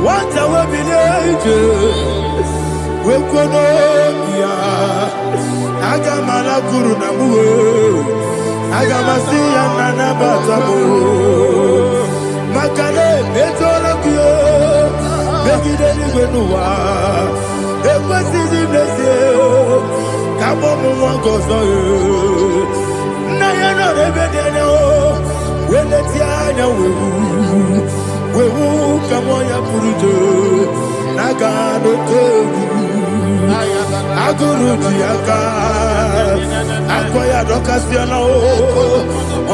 What I will be we kono ya agamala kuru na muwe agamasi ya nana batamu makale betola kuyo begide ni benuwa ekwesi di blesse kabo mu wangozo na ya no rebede no wele ti anya wewu kamo ya purujo naga no tegu aguru diaka akoya dokasiana o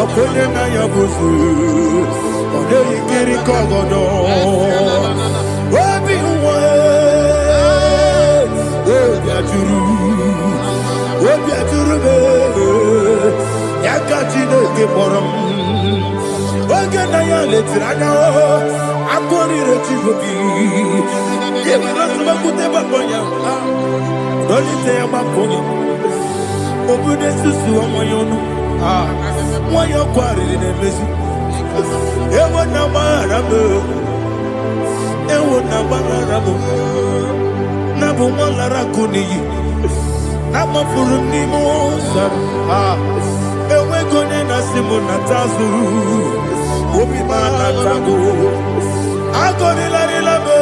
okonye na ya busu Ode yikiri kogodo. Obi uwe. Obi ajuru. Obi ajuru be. Yaka Chineke borom. Oge na ya letiranya o. Akori rechigobi. Yebi rasuma kute bakonya. Dolite ya bakonya. Obude susu amoyono. Moyo kwari nemezi. Ewo na marabu. Ewo na marabu. Na bu molara kuniyi. Na mafuru ni mosa. Ewe kone na simu na tazu. Obi mana tago. Agori lari labe.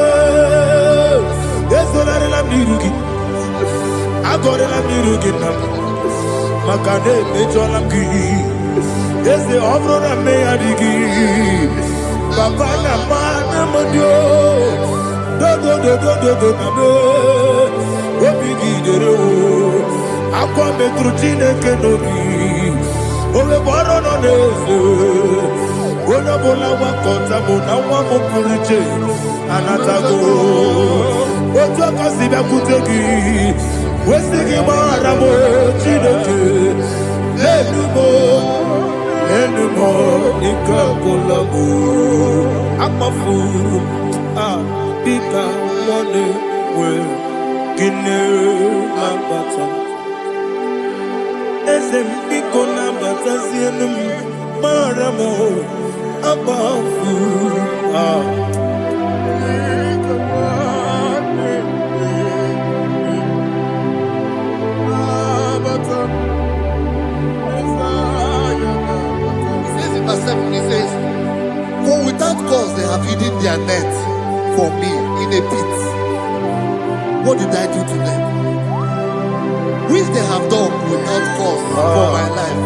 Yeso lari la mirugi. Agori la mirugi na. Makane mejo la ki. Yese obro na me adigi. Papa na mana modio. Do na me. Obi gidere o. Akwa metru Chineke nobi. Owe boro no neze. Ona bola wakota mona wamo puriche. Anatago. Ojo kasiba kutegi. Wesigi maramo Chineke. Enumo nikakolabu. Amafu. Bika one we. Gine mabata. Ezem biko na bata zienum maramo abafu. He says in verse 7, he says, for without cause they have hidden their net for me in a pit. What did I do to them? Which they have done without cause for my life.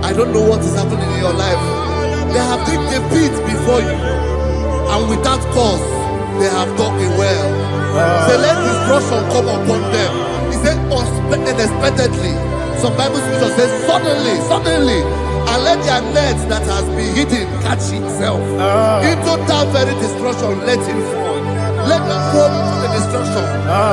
I don't know what is happening in your life. They have digged a pit before you, and without cause they have dug a well. Say, let destruction come upon them. He said, unexpectedly. Some Bible scripture says, suddenly, and let their net that has been hidden catch itself. Into that very destruction, let it fall. Let them fall into the destruction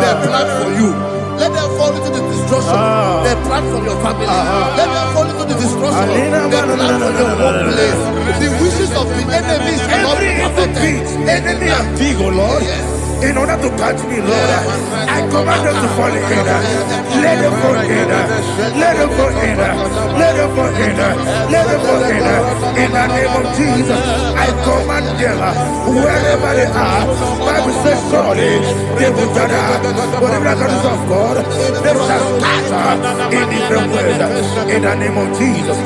they plan for you. Let them fall into the destruction they plan for your family. Let them fall into the destruction they plan for your workplace. The wishes of the enemy shall not be perfected. Enemy and dig, oh Lord. Yes. In order to catch me, Lord, I command them to fall in. Let them fall in. Let them fall in. Let them fall in. Let them fall in. In the name of Jesus, I command them wherever they are. Bible says surely they will gather. Whatever the God of God, they shall scatter in different ways. In the name of Jesus.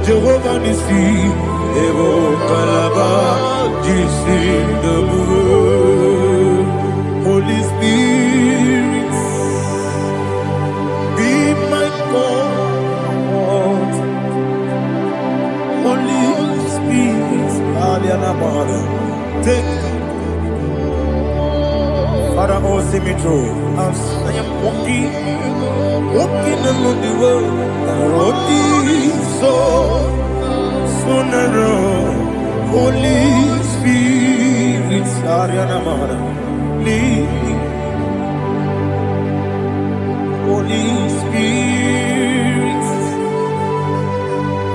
Jehovah Nissi, Evo Kalaba, Jisi Debu. Father, oh, see me through. As I am walking along the road. The road is so narrow. Holy Spirit, lead me. Holy Spirit,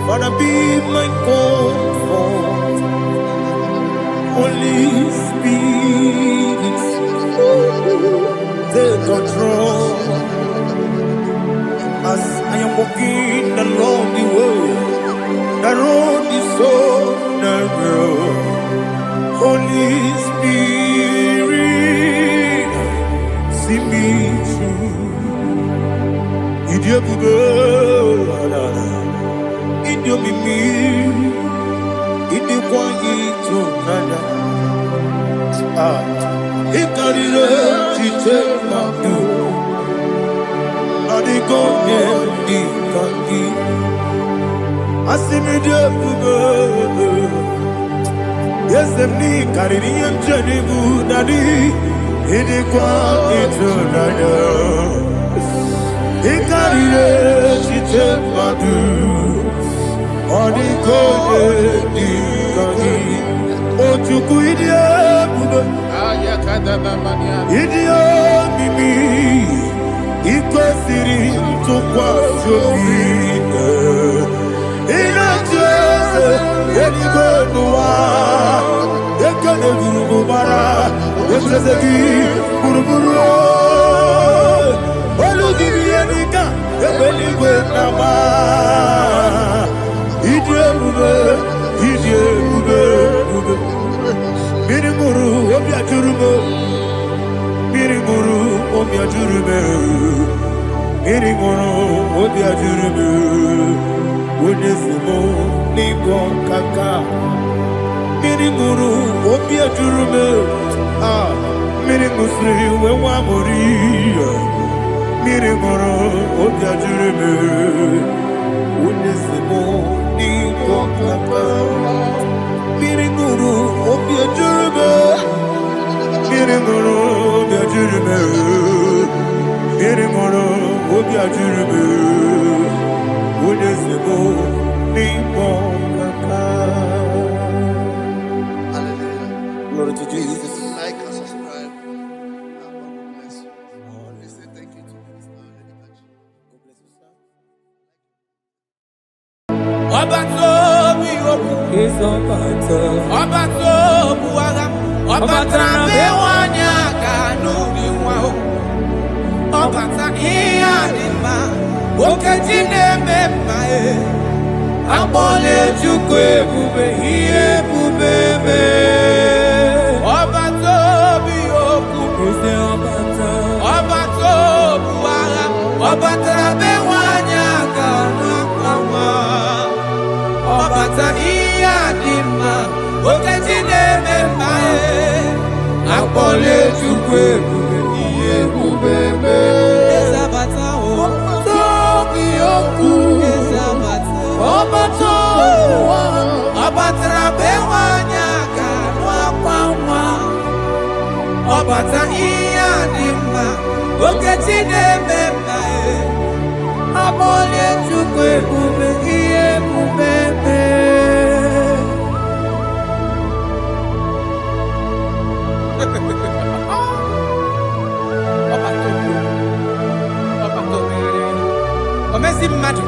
Father, be my comfort. Holy Spirit, take control. As I am walking along the road is so narrow. Holy Spirit, see me through. Idiobube, Idiomimi, Idikwanito nana. Ikarire chitema du. Adigonye ikangi. Asimidiyobube. Yes, me kariri anjanibu nadi. Idikwanito nana. Ikarire chitema du. Adigonye ikangi. Ochuku idiobube. Idio mimi iko siri tukwa jobine inatese elibenuwa ekene gurugubara etrezegi guruguru oludibi enika ebeligwe nama Idio bube Mirimuru obia jurume Mirimuru obia jurume Mirimuru obia jurume Wonesimo ningo kaka Mirimuru obia jurume Mirimusri wewa mori Mirimuru obia jurume Wonesimo ningo kaka Mirimuru obia jurume Mirimuru obia jurume Mirimuru obia jurume Wonesimo ningo kaka. Hallelujah. Glory to Jesus. Like and subscribe. God bless you. Please say thank you to Minister Lady Kachi. God bless you, sir. Obatobi obu aga Obatra bewanya kanu diwa Obata iya dima Okejine mema Abole chukwe bube iye bubebe Obatobi obu Obatobu aga Obatra bewanya kanu kwa Obata iya dima Okejine mema Akpole chukwe bube iye bubebe Ezabata o Tobi oku Ezabata Obato Obatra bewanya kanwa kwa Obata iya dima Okejine mema Akpole chukwe bube iye bubebe Omezi mmadụ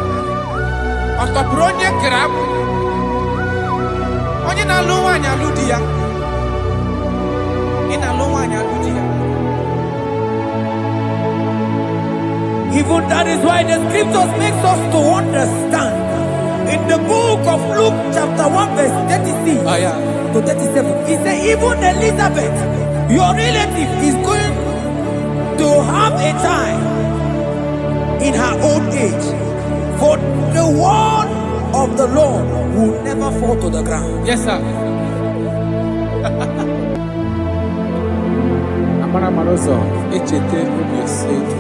ọtọpụrụ onye kere akwụ onye na-alụ nwaanyị alụ di ya ị na-alụ nwaanyị alụ di ya. Even that is why the scriptures makes us to understand in the book of Luke chapter 1 verse 36 to 37 he said even Elizabeth your relative is going to have a child in her old age, for the word of the Lord will never fall to the ground. Yes, sir. Amara Maroso, Echete Rubioseki,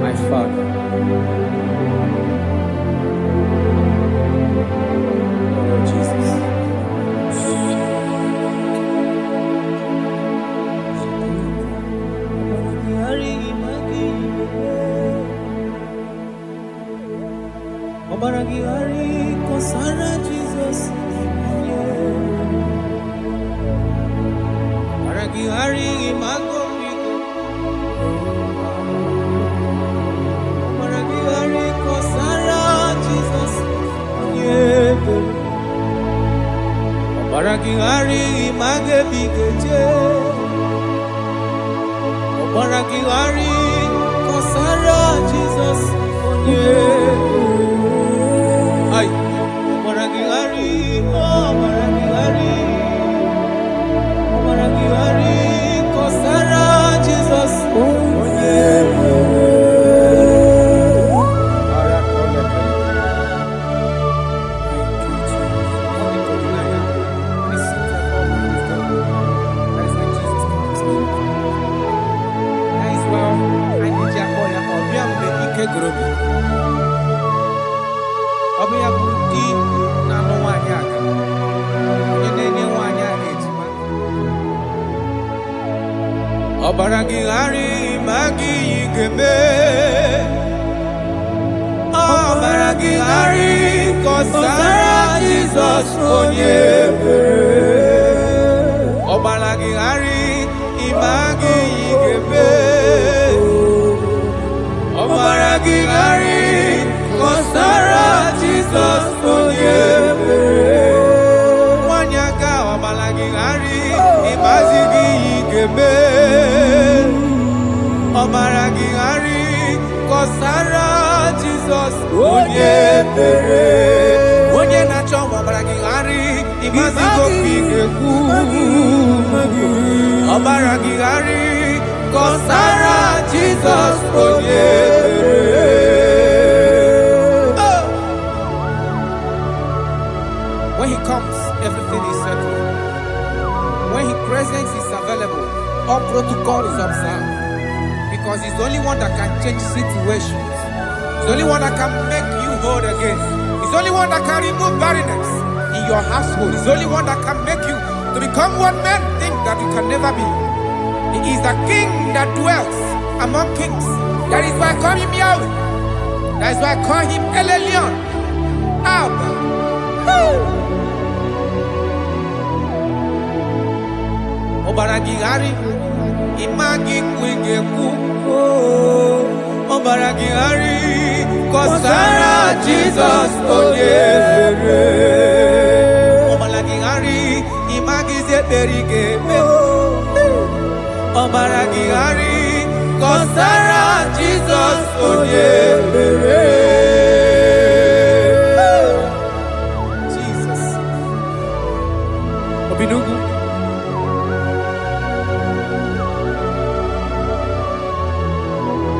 my father. Oh, Jesus. Baragingari magebikeje. Baragingari kosara Jesus onye. Ay. Baragingari baragingari. Baragingari kosara Jesus onye. Obaragingari magi igeme. Obaragingari kosara Jesus onye. Obaragingari imagi igeme. Obaragingari kosara Jesus onye. Wanyaga obaragingari imagi igeme. Obaragingari kosara Jesus onye pere. Onye nacho obaragingari imazigo pigeku. Obaragingari kosara Jesus onye pere. When he comes, everything is settled. When his presence is available, all protocol is observed. Because he's the only one that can change situations. He's the only one that can make you whole again. He's the only one that can remove barrenness in your household. He's the only one that can make you to become what men think that you can never be. He is the king that dwells among kings. That is why I call him Yahweh. That is why I call him El Elyon. Abba. Obaragingari imagi kwigeku. Obaragingari kosara Jesus onye. Obaragingari imagi zeberigeme. Obaragingari kosara Jesus onye. Jesus. Obinugu.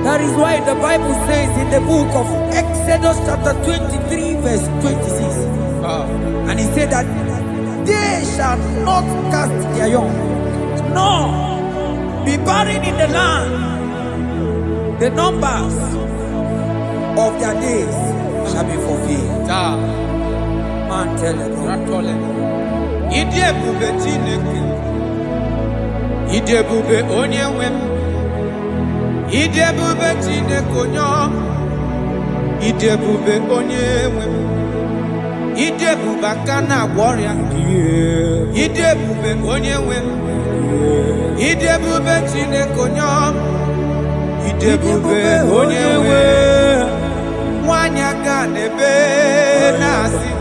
That is why the Bible says in the book of Exodus chapter 23 verse 26. And he said that they shall not cast their young, nor be barren in the land. The numbers of their days shall be fulfilled. Man tell them. Idebube Chineke. Idebube Onyenwem. Idebube Chineke onyo. Idebube Onyenwem. Idebube akana warrior. Idebube Onyenwem. Idebube Chineke onyo. Idebube Onyenwem. Wanyaga nebe nasi.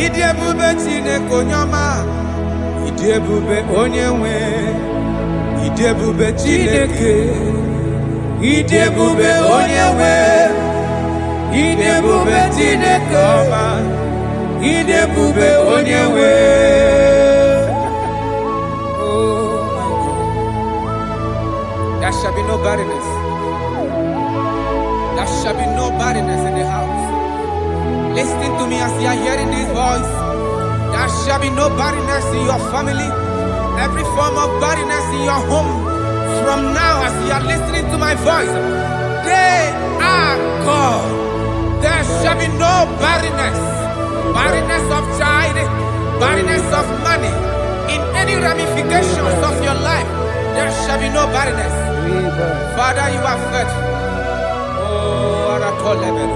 Idebube Chineke onyoma. Idebube Onyenwem. Idebube Chineke. Idebube Onyenwem. Idebube Chineke ọma. Idebube Onyenwem. Oh my God. There shall be no barrenness. There shall be no barrenness in the house. Listen to me as you are hearing this voice. There shall be no barrenness in your family. Every form of barrenness in your home. From now as you are listening to my voice, they are gone. There shall be no barrenness. Barrenness of child, barrenness of money. In any ramifications of your life, there shall be no barrenness. Father, you are faithful. Oh, Aratolebe.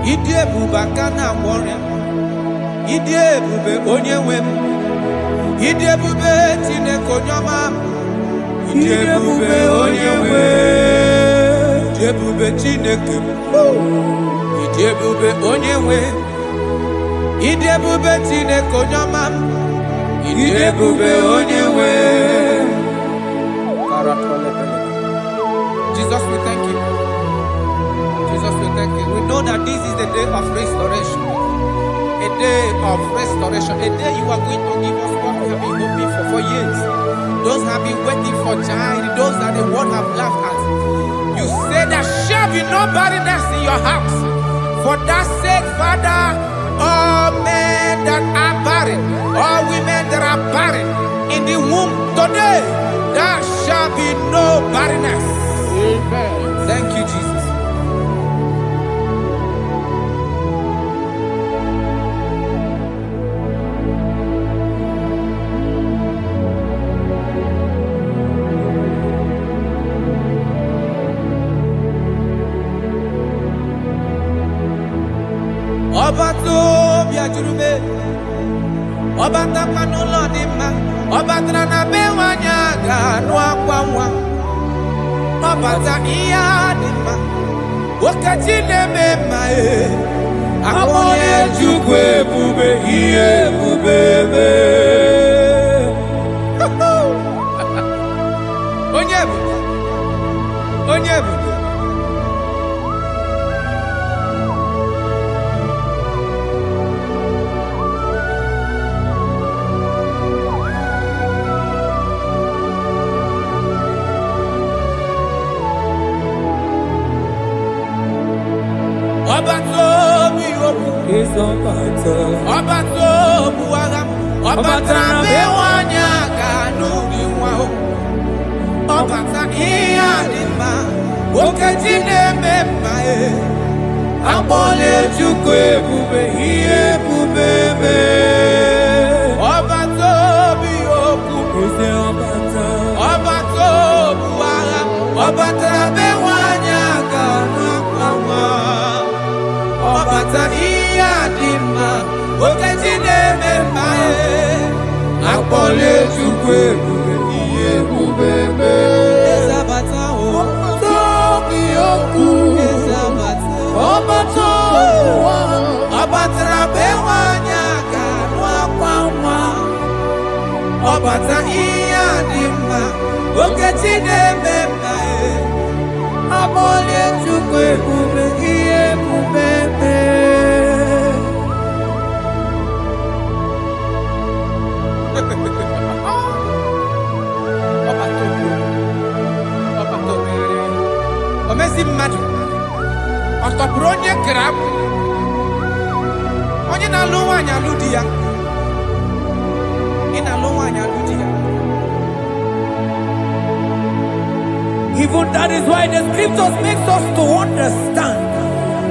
Idebube akana warrior. Idebube Onyenwem. Idebube Chineke onyoma. Idebube Onyenwem. Idebube Chineke. Idebube Onyenwem. Idebube Chineke onyamam. Idebube onyewe. Jesus, we thank you. Jesus, we thank you. We know that this is the day of restoration. A day of restoration. A day you are going to give us what we have been hoping for years. Those have been waiting for child. Those that the world have laughed at. You say there shall be no barrenness in your house. For that sake, Father, all men that are barren, all women that are barren in the womb today, there shall be no barrenness. Amen. Thank you, Jesus. Obato biajurube, obata panulo dima, obatra na bewanya ganwa kwamwa, obata iya dima, wakati nemema akone jukwe bube iye bubebe. Onyebu, onyebu. Obato buagam, obata bewanya kanuni wao, obata iya dima, okajine memae, abole chukwe bube iye bubebe. Obato bioku, obato buagam, obata bewanya kanuni obata iya dima, okajine memae, akpole chukwe bube iye bubebe. Ezabata o, tobi oku. Ezabata, obato, obatra bewanya kanwa kwamwa, obata iya dima, okajine memae, akpole chukwe bube iye bubebe. Omezi mmadu ọtọpụrụ onye kere akpụ onye na-alụ nwaanyị alụ di ya ị na-alụ nwaanyị alụ di ya. Even that is why the scriptures makes us to understand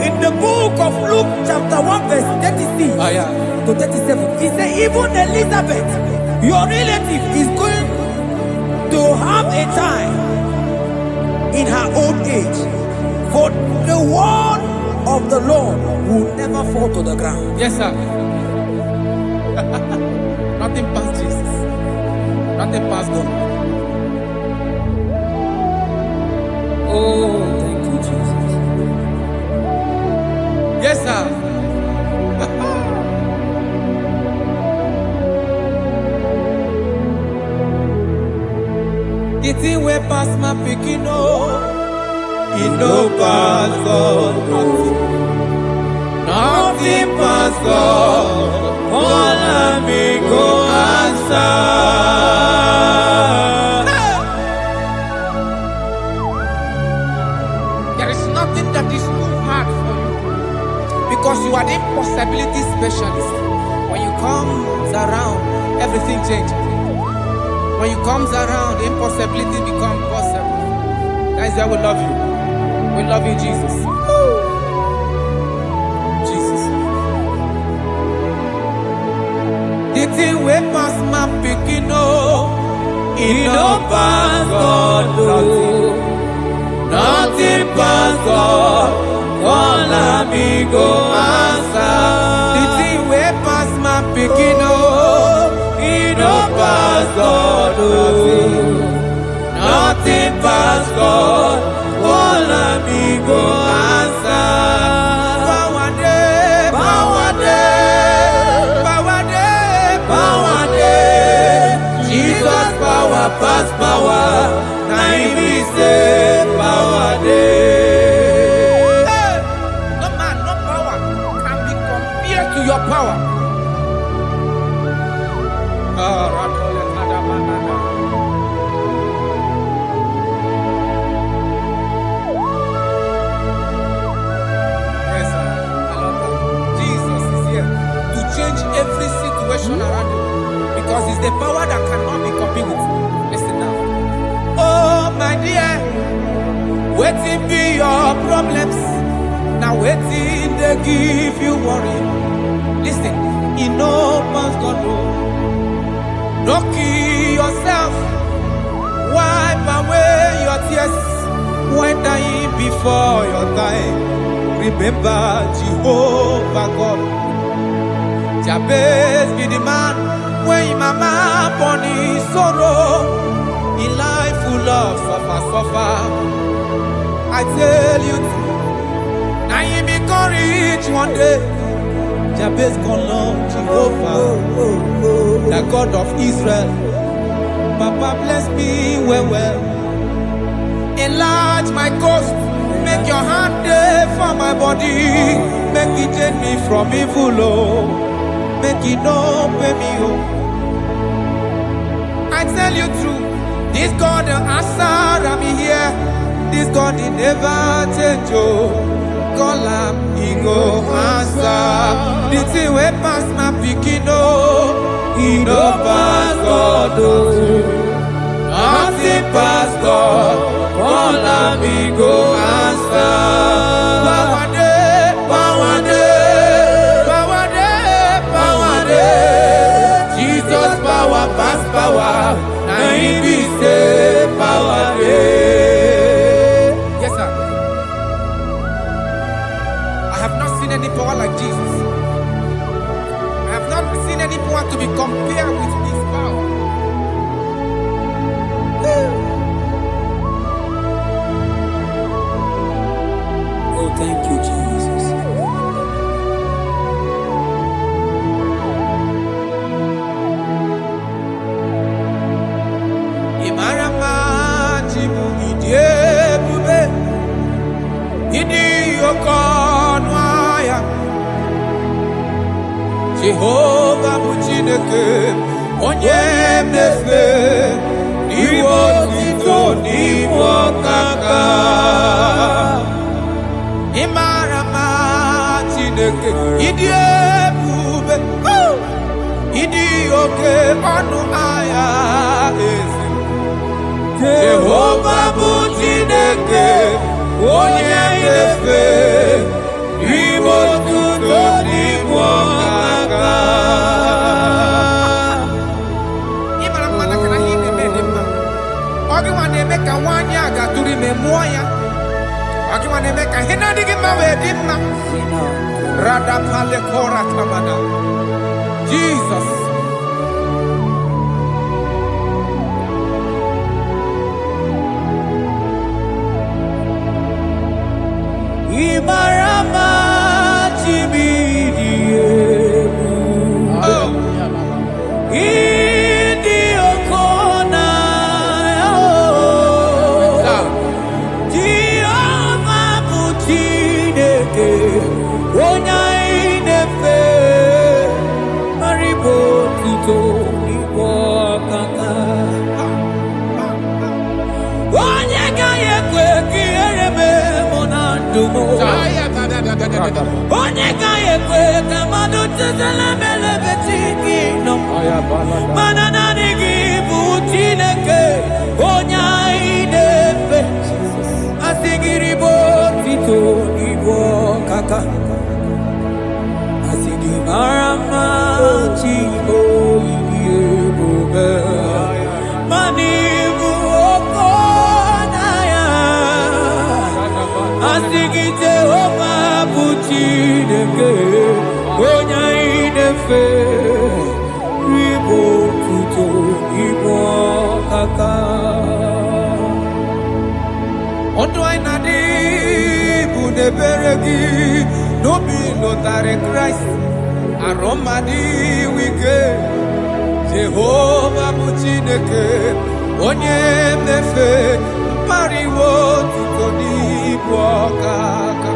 in the book of Luke chapter 1 verse 36 to 37 he said even Elizabeth your relative is going to have a child in her old age, for the word of the Lord will never fall to the ground. Yes, sir. Nothing past Jesus. Nothing past God. Oh, thank you, Jesus. Yes, sir. The thing way past my picking it no pass God. Nothing pass God. All I me go answer. There is nothing that is too hard for you because you are the impossibility specialist. When you come around, everything changes. When you comes around, the impossibility becomes possible. Guys, I will love you. We love you, Jesus. Jesus. The thing way past my picking it no pass God. Nothing pass God. All I me go answer. The thing way past my picking it no pass God. Nothing pass God. All I me go answer. Bawade, bawade. power pass power. Now him be say power dey. No man, no power can be compared to your power. Yes, sir. I love that. Jesus is here to change every situation around you because it's the power that cannot be copied with. Listen now. Oh, my dear, waiting be your problems. Now waiting they give you worry. Listen, in no man's God know. Don't kill yourself. Wipe away your tears when dying before your time. Remember Jehovah God. Jabez be the man when mama born his sorrow. In life full of suffer. I tell you, now you be courage one day. Jabez gonna love Jehovah, the God of Israel. Papa bless me well. Enlarge my coast. Make your hand there for my body. Make it change me from evil. Oh. Make it no pay me. Oh. I tell you true. This God the answer I'm here. This God he never change. Oh. Call him, he go answer. The thing way pass my picking. Oh. He no pass God. Oh. Nothing pass God. Call him, he go answer. Power day, power day, power day, power day. Jesus power pass power. Now he be say power day. Yes, sir. I have not seen any power like Jesus. I have not seen any power to be compared with his power. Oh, thank you, Jesus. Imarama jimu idiebube idi okonwaya Jehovah Muchineke onye mnefe niwo tito niwo kaka Imarama Chineke idi ebube idi oke ọnụ aya eze Jehovah Muchineke onye mnefe niwo tito niwo kaka Imarama na kana hine medema ogi wane meka wanya agaturi memoya Aki wane meka hina digi mawe dimma Rada pale kora kamada Jesus Imarama chibidie Idi okona Onya inefe Maribo tito nipo kaka Onya kaya kwe kiereme monandumo Onya kaya kwe kamado tezele betiki no Manana nigi butineke Onya inefe Asigiribo tito nipo kaka Asigi marama chibo yebube Manibu okonaya Asigi Jehovah buchineke Onya inefe Ribo tuto ibo kaka Ondo ainadi Buneberegi No be notary Christ Aromadi wike Jehovah Muchineke onye mnefe mariwo tuto n'ibu ọkaka.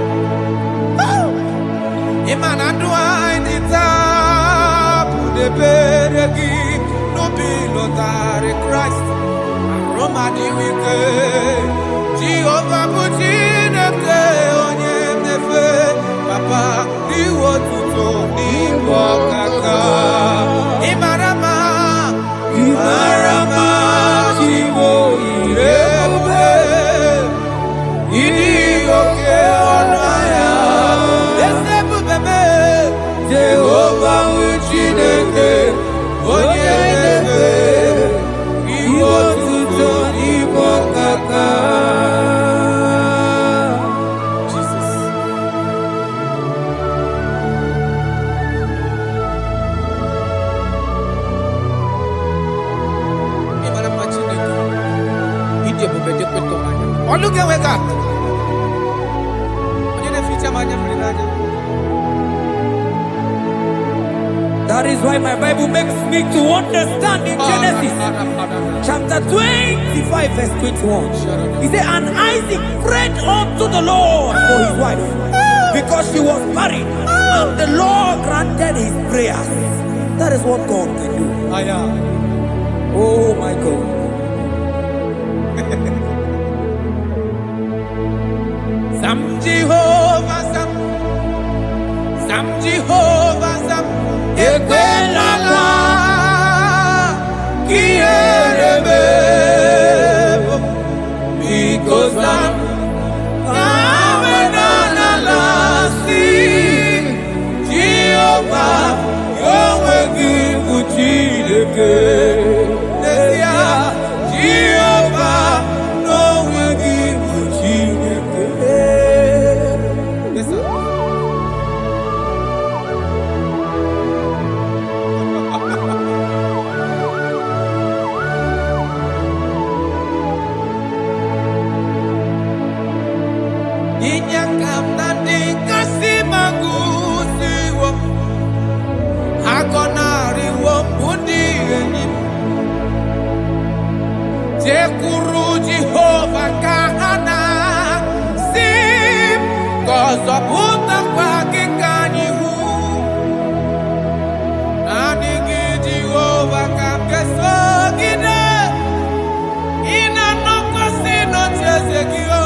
Imana ndua indita budebere gị n'obi lọtara Christ. Roma dị wike Jehova bụ Chineke onye mnefe papa iwo tuto n'ibu ọkaka. Imarama Chiwo irebube ịdị oke ọnụ ahịa. Esebube me Jehova bụ Chineke onye mnefe iwo tuto n'ibu ọkaka. Jesus. Look at God. That is why my Bible makes me to understand in Genesis chapter 25 verse 21. He said, and Isaac prayed unto the Lord for his wife because she was married, and the Lord granted his prayers. That is what God can do. Oh my God. Sam Jehovah Sam Ekwelala Kierebe because Sam Awenala si Jehovah Yahweh Gibujileke Nesia Jehovah Yahweh Gibujileke. Yes sir. Inyakam nandi kasi magusiwo Hagonari wo budi enyim Jekuru Jehovah kahana Sim Kozo puta kwa kikanyihu Nanigi Jehovah kamkeso gide Ina noko sino chezekio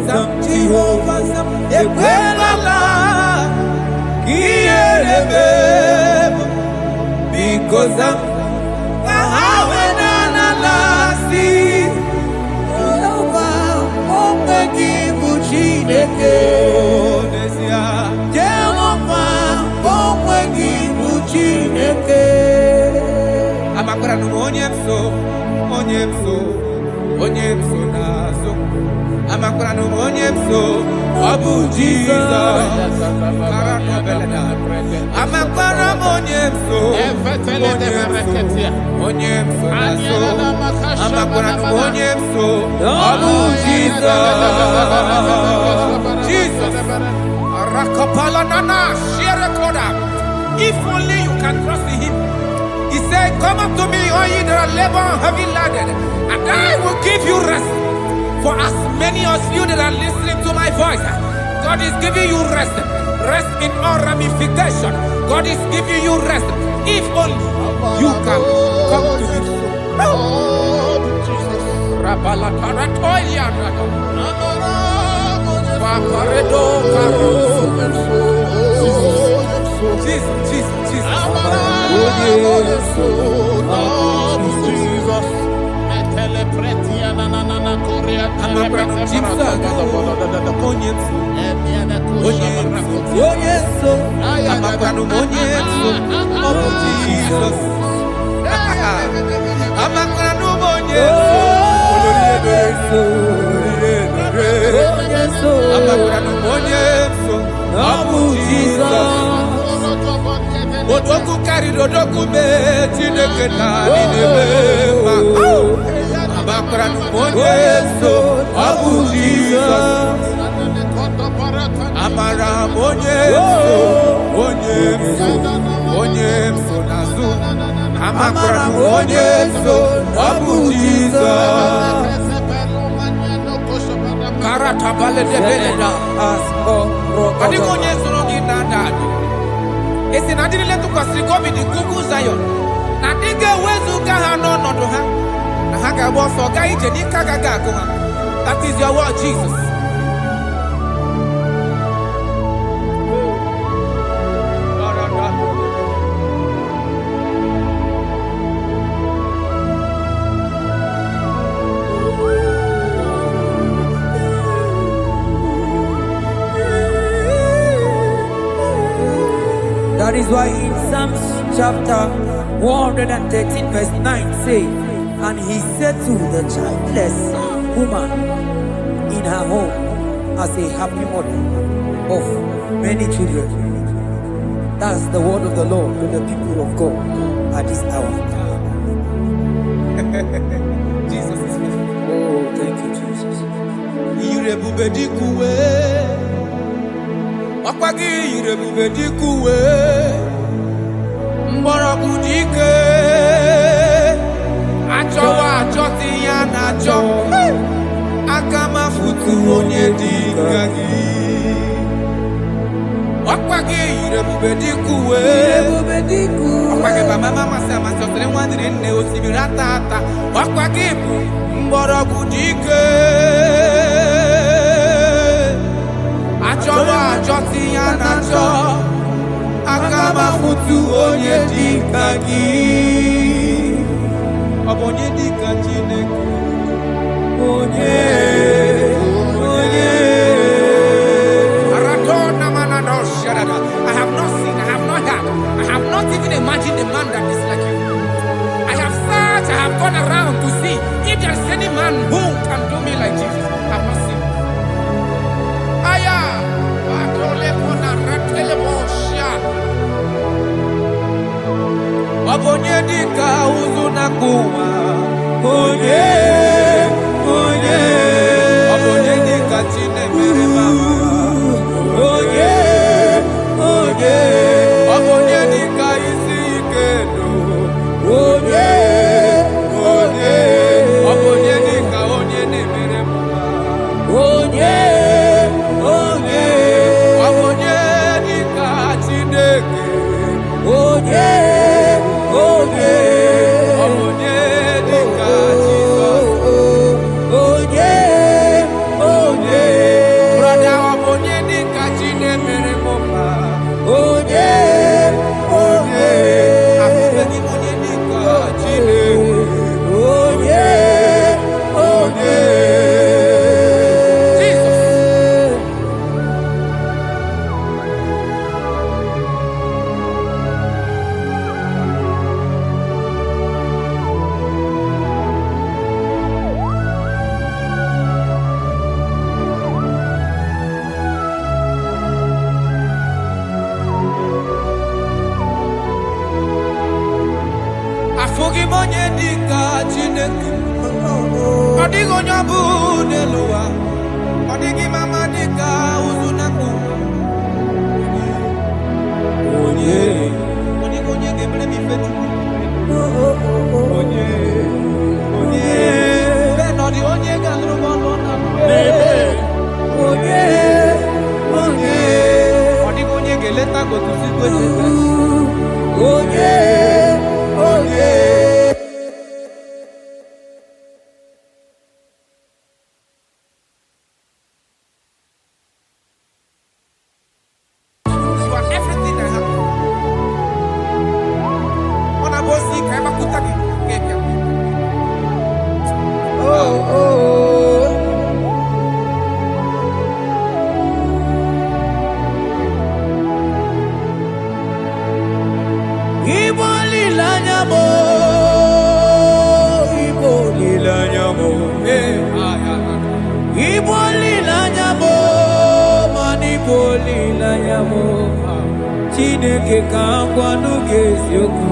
Sam Jehovah Sam Ekwelala Kierebe because Sam Awenala si Jehovah Omegi Buchineke Nesia Jehovah Omegi Buchineke. Amakora no onyemso nazo amakora no onyemso Abu Jesus amakora onyemso nazo amakora no onyemso Abu Jesus Rakapala nana share koda. If only you can trust him. He said, come up to me, all ye that are labor and heavy laden, and I will give you rest. For as many of you that are listening to my voice, God is giving you rest. Rest in all ramification. God is giving you rest. If only you can come to him. Jesus. Odoku carry odoku me chineke na ni nebe ma Yesu, Abu Jesus. Amara Yesu, Yesu Nazu. Amara Yesu, Abu Jesus. Karata bale de beleda. Adi Yesu rogi nada. Esi nadiri letu kwa sikobi di kuku Zion. Nadige wezu kaha no doha. That is your word, Jesus. That is why in Psalms chapter 113 verse 9 says, and he said to the childless woman in her home as a happy mother of many children. That's the word of the Lord to the people of God at this hour. Jesus is faithful. Oh, thank you, Jesus. Irebubedikuwe. Okwagi irebubedikuwe. Mborokudike. Achowa achoti ya nacho. Akama futu onye dikagi. Okwagi irebubedikuwe. Okwagi mama sama sosere mwadire nne osibiratata. Okwagi bu mborokudike. Achowa achoti ya nacho. Akama futu onye dikagi. Abonye dikachine. I have not seen, I have not heard, I have not even imagined a man that is like you. I have searched, I have gone around to see if there is any man who can do me like Jesus. I have not seen.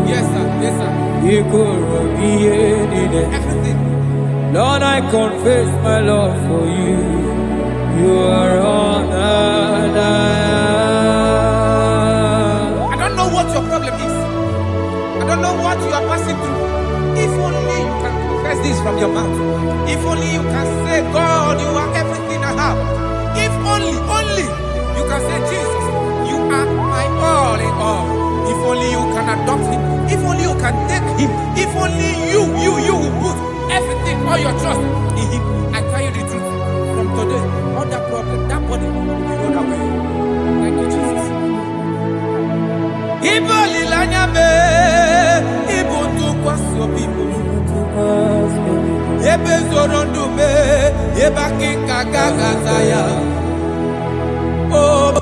Yes, sir. Yes, sir. Everything. Lord, I confess my love for you. You are honored. I don't know what your problem is. I don't know what you are passing through. If only you can confess this from your mouth. If only you can say, God, you are everything I have. If only you can say, Jesus, you are my all in all. If only you can adopt him. If only you can take him. If only you will put everything, all your trust in him. I tell you the truth. From today, all that problem, that body, you know that way. Thank you, Jesus. Iboli lanyame, ibutu kwaso people. Ebe zorondume, eba kikagagazaya. Oh.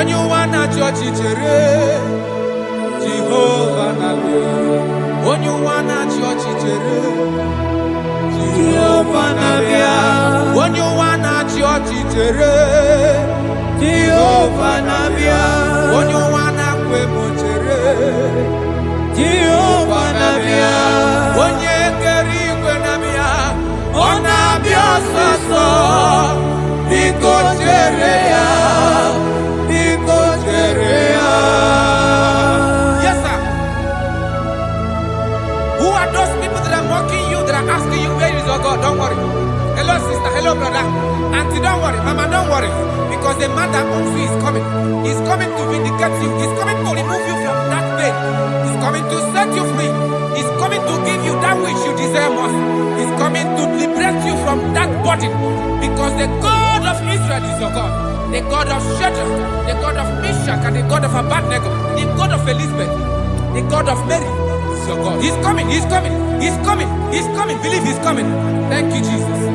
Onyuwana chochere, Jehovah Nabe. Onyuwana chochere, Jehovah Nabe. Onyuwana chochere, Jehovah Nabe. Onyuwana kwemochere, Jehovah Nabe. Onyekeri kwenabia, onabia soso, bikocherea. Yes, sir. Who are those people that are mocking you, that are asking you, where is your God? Don't worry. Hello, sister. Hello, brother. Auntie, don't worry. Mama, don't worry. Because the man that owns you is coming. He's coming to vindicate you. He's coming to remove you from that pain. He's coming to set you free. He's coming to give you that which you desire most. He's coming to liberate you from that burden. Because the God of Israel is your God. The God of Shadrach, the God of Meshach, and the God of Abednego, the God of Elizabeth, the God of Mary is your God. He's coming, he's coming, he's coming, he's coming. Believe he's coming. Thank you, Jesus.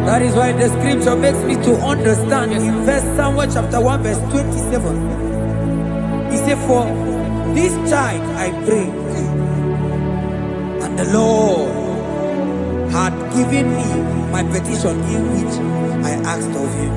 That is why the scripture makes me to understand. In verse Samuel chapter 1 verse 27, he said, for this child I pray, and the Lord had given me my petition in which I asked of him.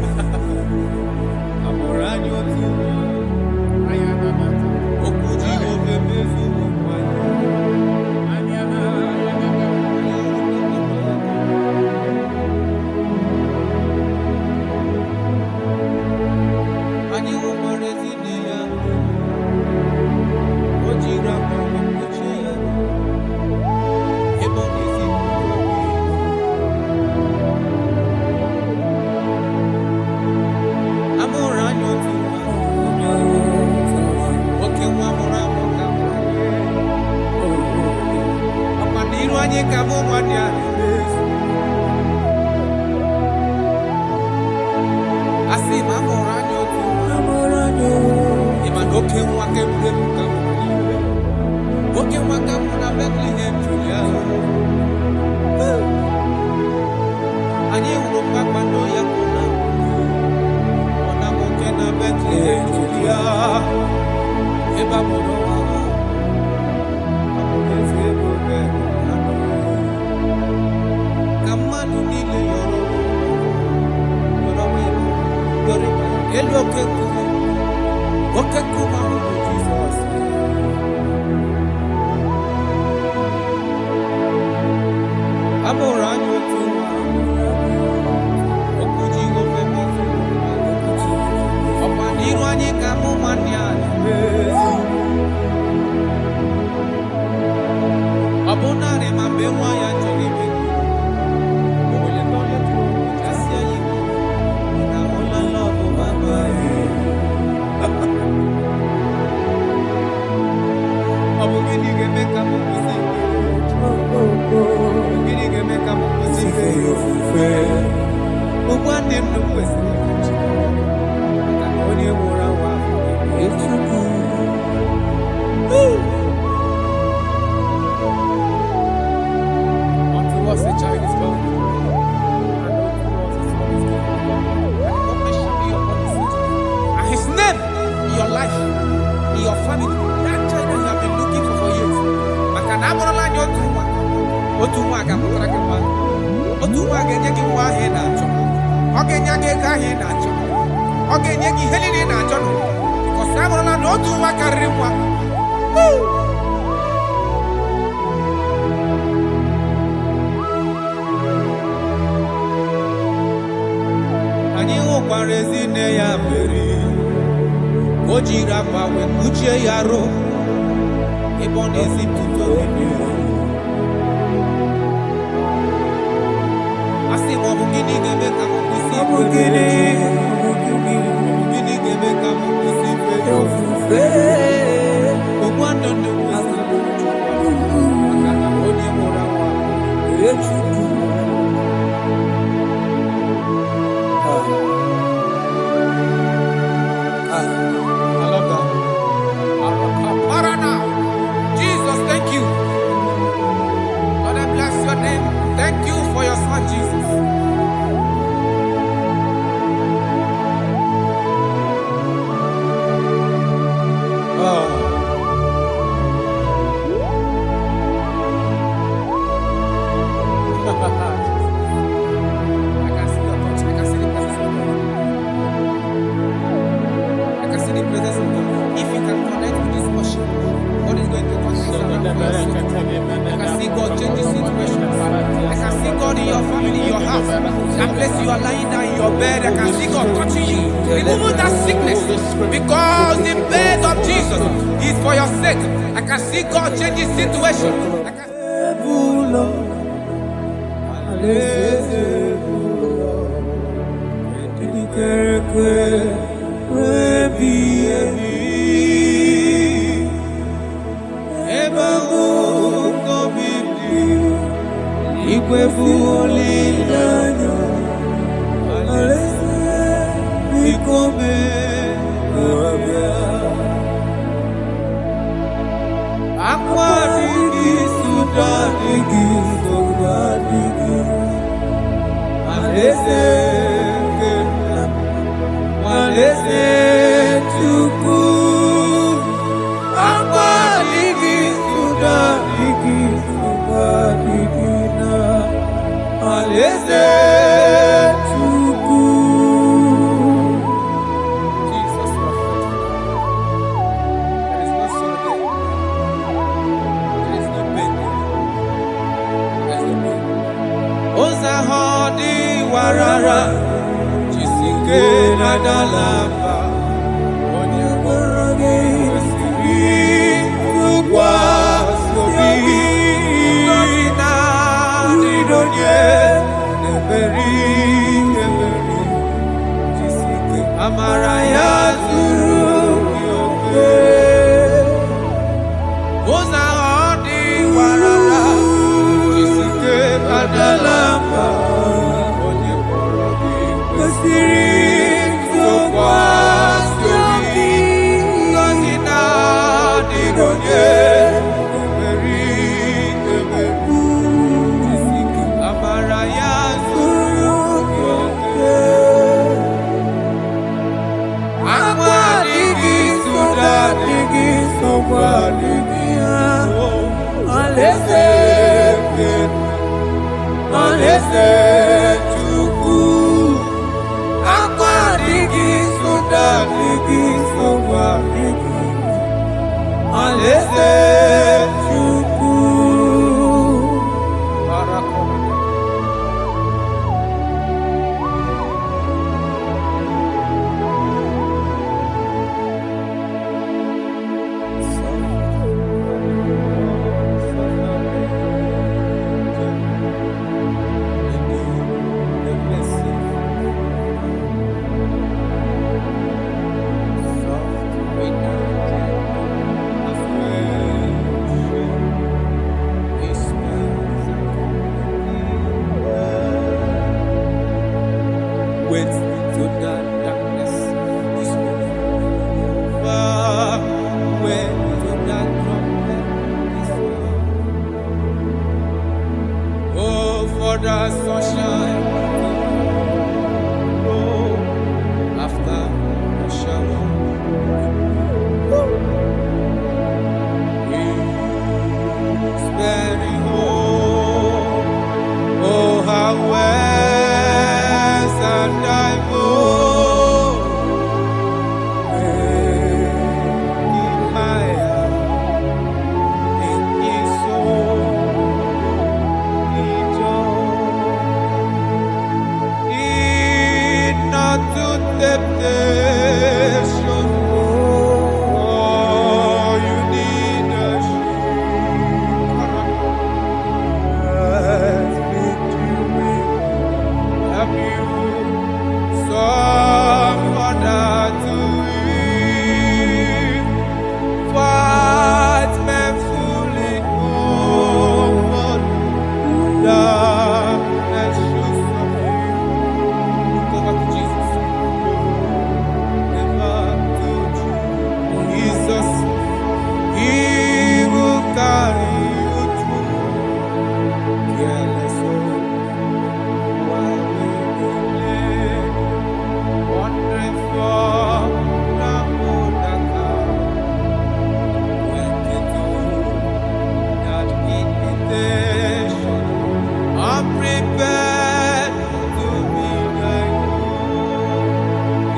prepared to be like you.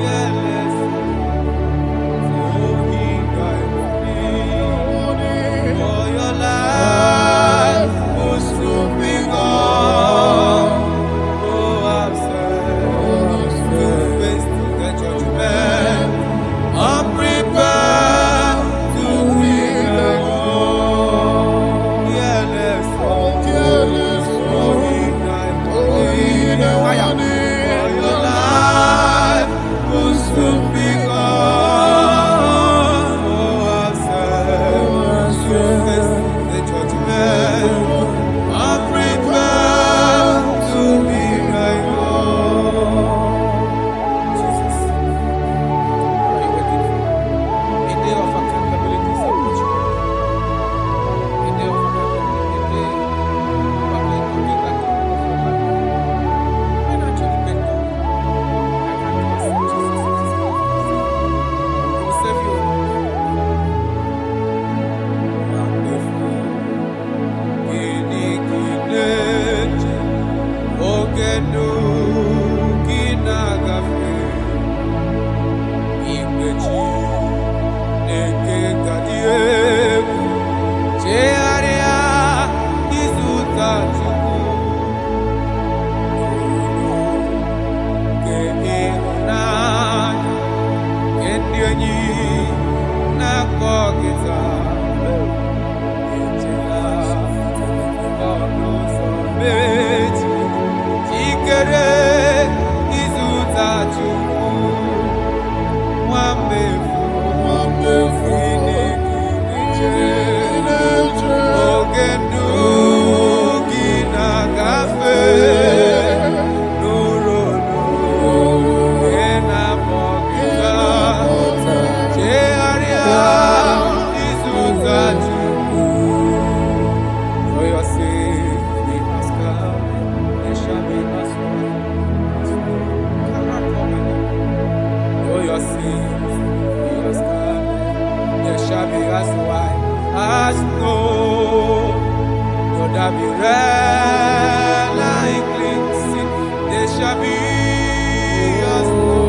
Yes, so he died for your life was to be gone. Oh, I'm sad to face the judgment. I'm prepared to be like you. Yes, so he died for your life was to be gone. Oh, I'm sad to face the judgment. I'm prepared to be like you. Jesus, what are you waiting for? A day of accountability is approaching. A day of accountability, a day you are going to give account of your life. When actually bend down, I can accept Jesus as his Lord. He will save you. Wonderful. Ginigineje, ogenu ginagafe, igbeji neke gadiegu, chearia izutachuku, ke ihunanya, kendienyi nakogita. For your sake, we ask God, there shall be us for your sake, we ask God, there shall be us white as snow. Though there be red like cleansing, there shall be us snow.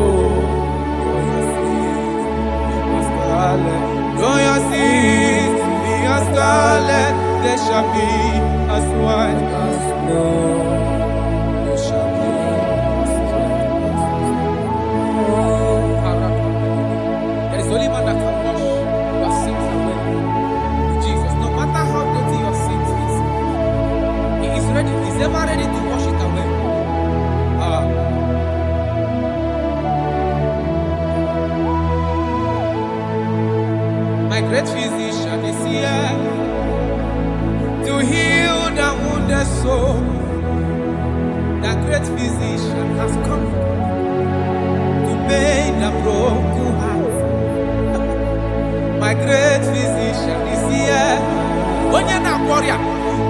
For your sake, we ask scarlet. Though your sins be as scarlet, there shall be as white as snow. There shall be as white as snow. There is only one that can wash your sins away. Jesus, no matter how dirty your sins is, He is ready. He's ever ready to wash it away. My great physician is here to heal the wounded soul. The great physician has come to mend the broken heart. My great physician is here, warrior,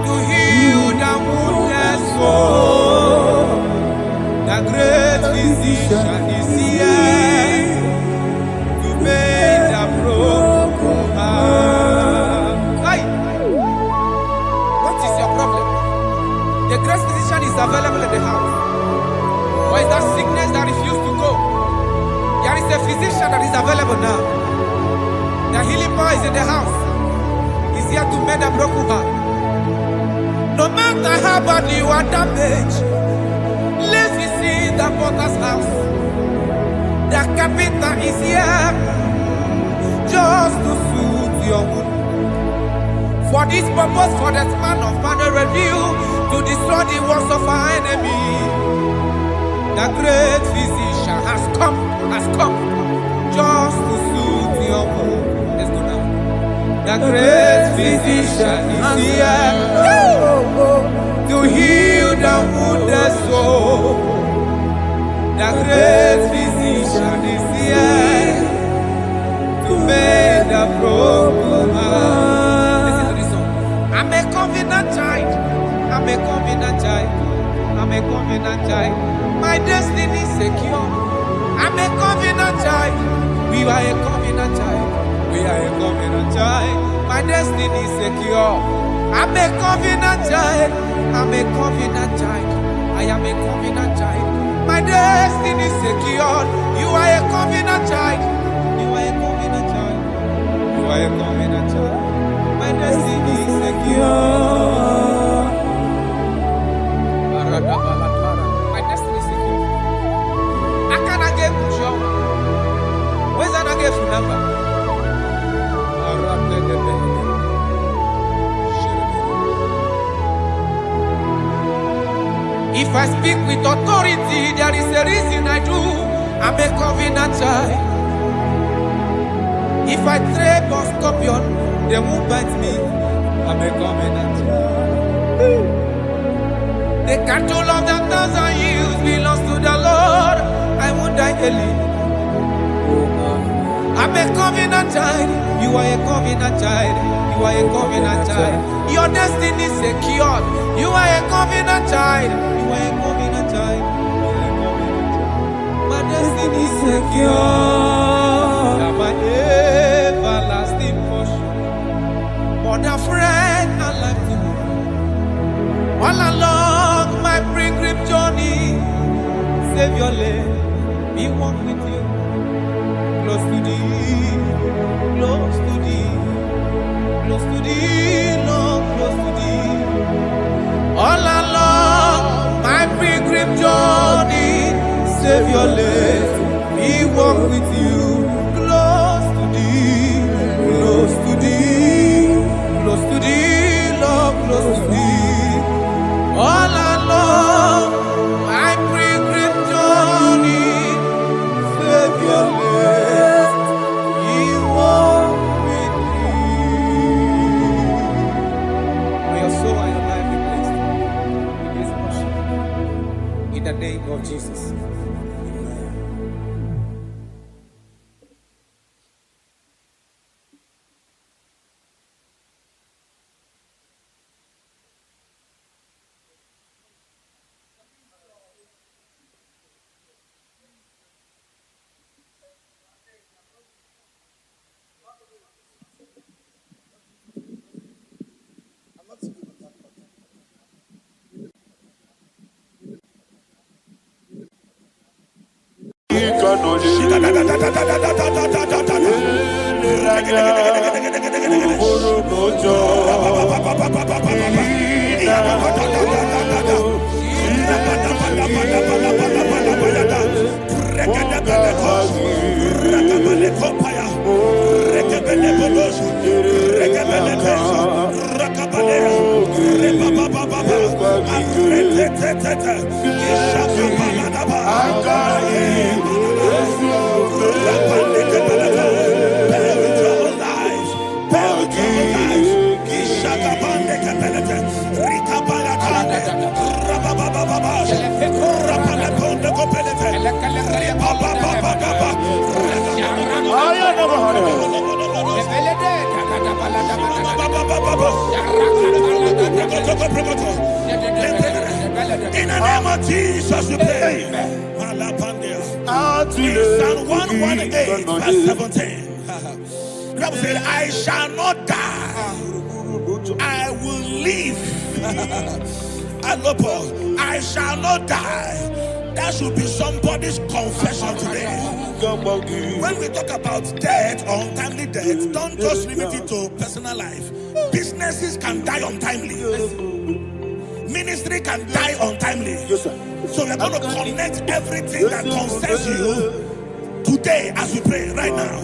to heal the wounded soul. The great physician is here to mend the broken heart. Hey, what is your problem? The great physician is available in the house. Or is that sickness that refused to go? There is a physician that is available now. The healing power is in the house. He's here to mend a broken heart. No matter how badly you are damaged, let's visit the potter's house. The carpenter is here just to soothe your wound. For this purpose, for the Son of Man revealed to destroy the works of our enemy. The great physician has come just to soothe your wound. Let's go now. The great physician is here to heal the wounded soul. The great physician is here to make the broken heart. Listen to this song. I'm a covenant child. I'm a covenant child. I'm a covenant child. My destiny is secure. I'm a covenant child. We are a covenant child. We are a covenant child. My destiny is secure. I'm a covenant child. I'm a covenant child. I am a covenant child. My destiny is secure. You are a covenant child. You are a covenant child. You are a covenant child. My destiny is secure. My destiny is secure. I cannot get sure. Where's that I get number? If I speak with authority, there is a reason I do. I'm a covenant child. If I tread on scorpion, they won't bite me. I'm a covenant child. The cattle of the 1,000 years belongs to the Lord. I won't die early. I'm a covenant child. You are a covenant child. You are a covenant child. Your destiny is secure. You are a covenant child. You are a covenant child. My destiny is secure. You are my everlasting portion. More than friend and life to me. All along my pilgrim journey, save your life. Be one with you. Close to thee, close to thee, close to thee, Lord, close to thee. All along my pilgrim journey, save your life, we walk with you. Close to thee, close to thee, close to thee, Lord, close to thee. All along my pilgrim journey, save your life. In the name of Jesus. In the name of Jesus, we pray. In Psalm 118, verse 17, the Bible said, I shall not die, I will live. I shall not die. That should be somebody's confession today. When we talk about death or untimely death, don't just limit it to personal life. Businesses can die untimely. Ministry can die untimely. Yes, sir. So we're going to connect everything that concerns you today as we pray right now.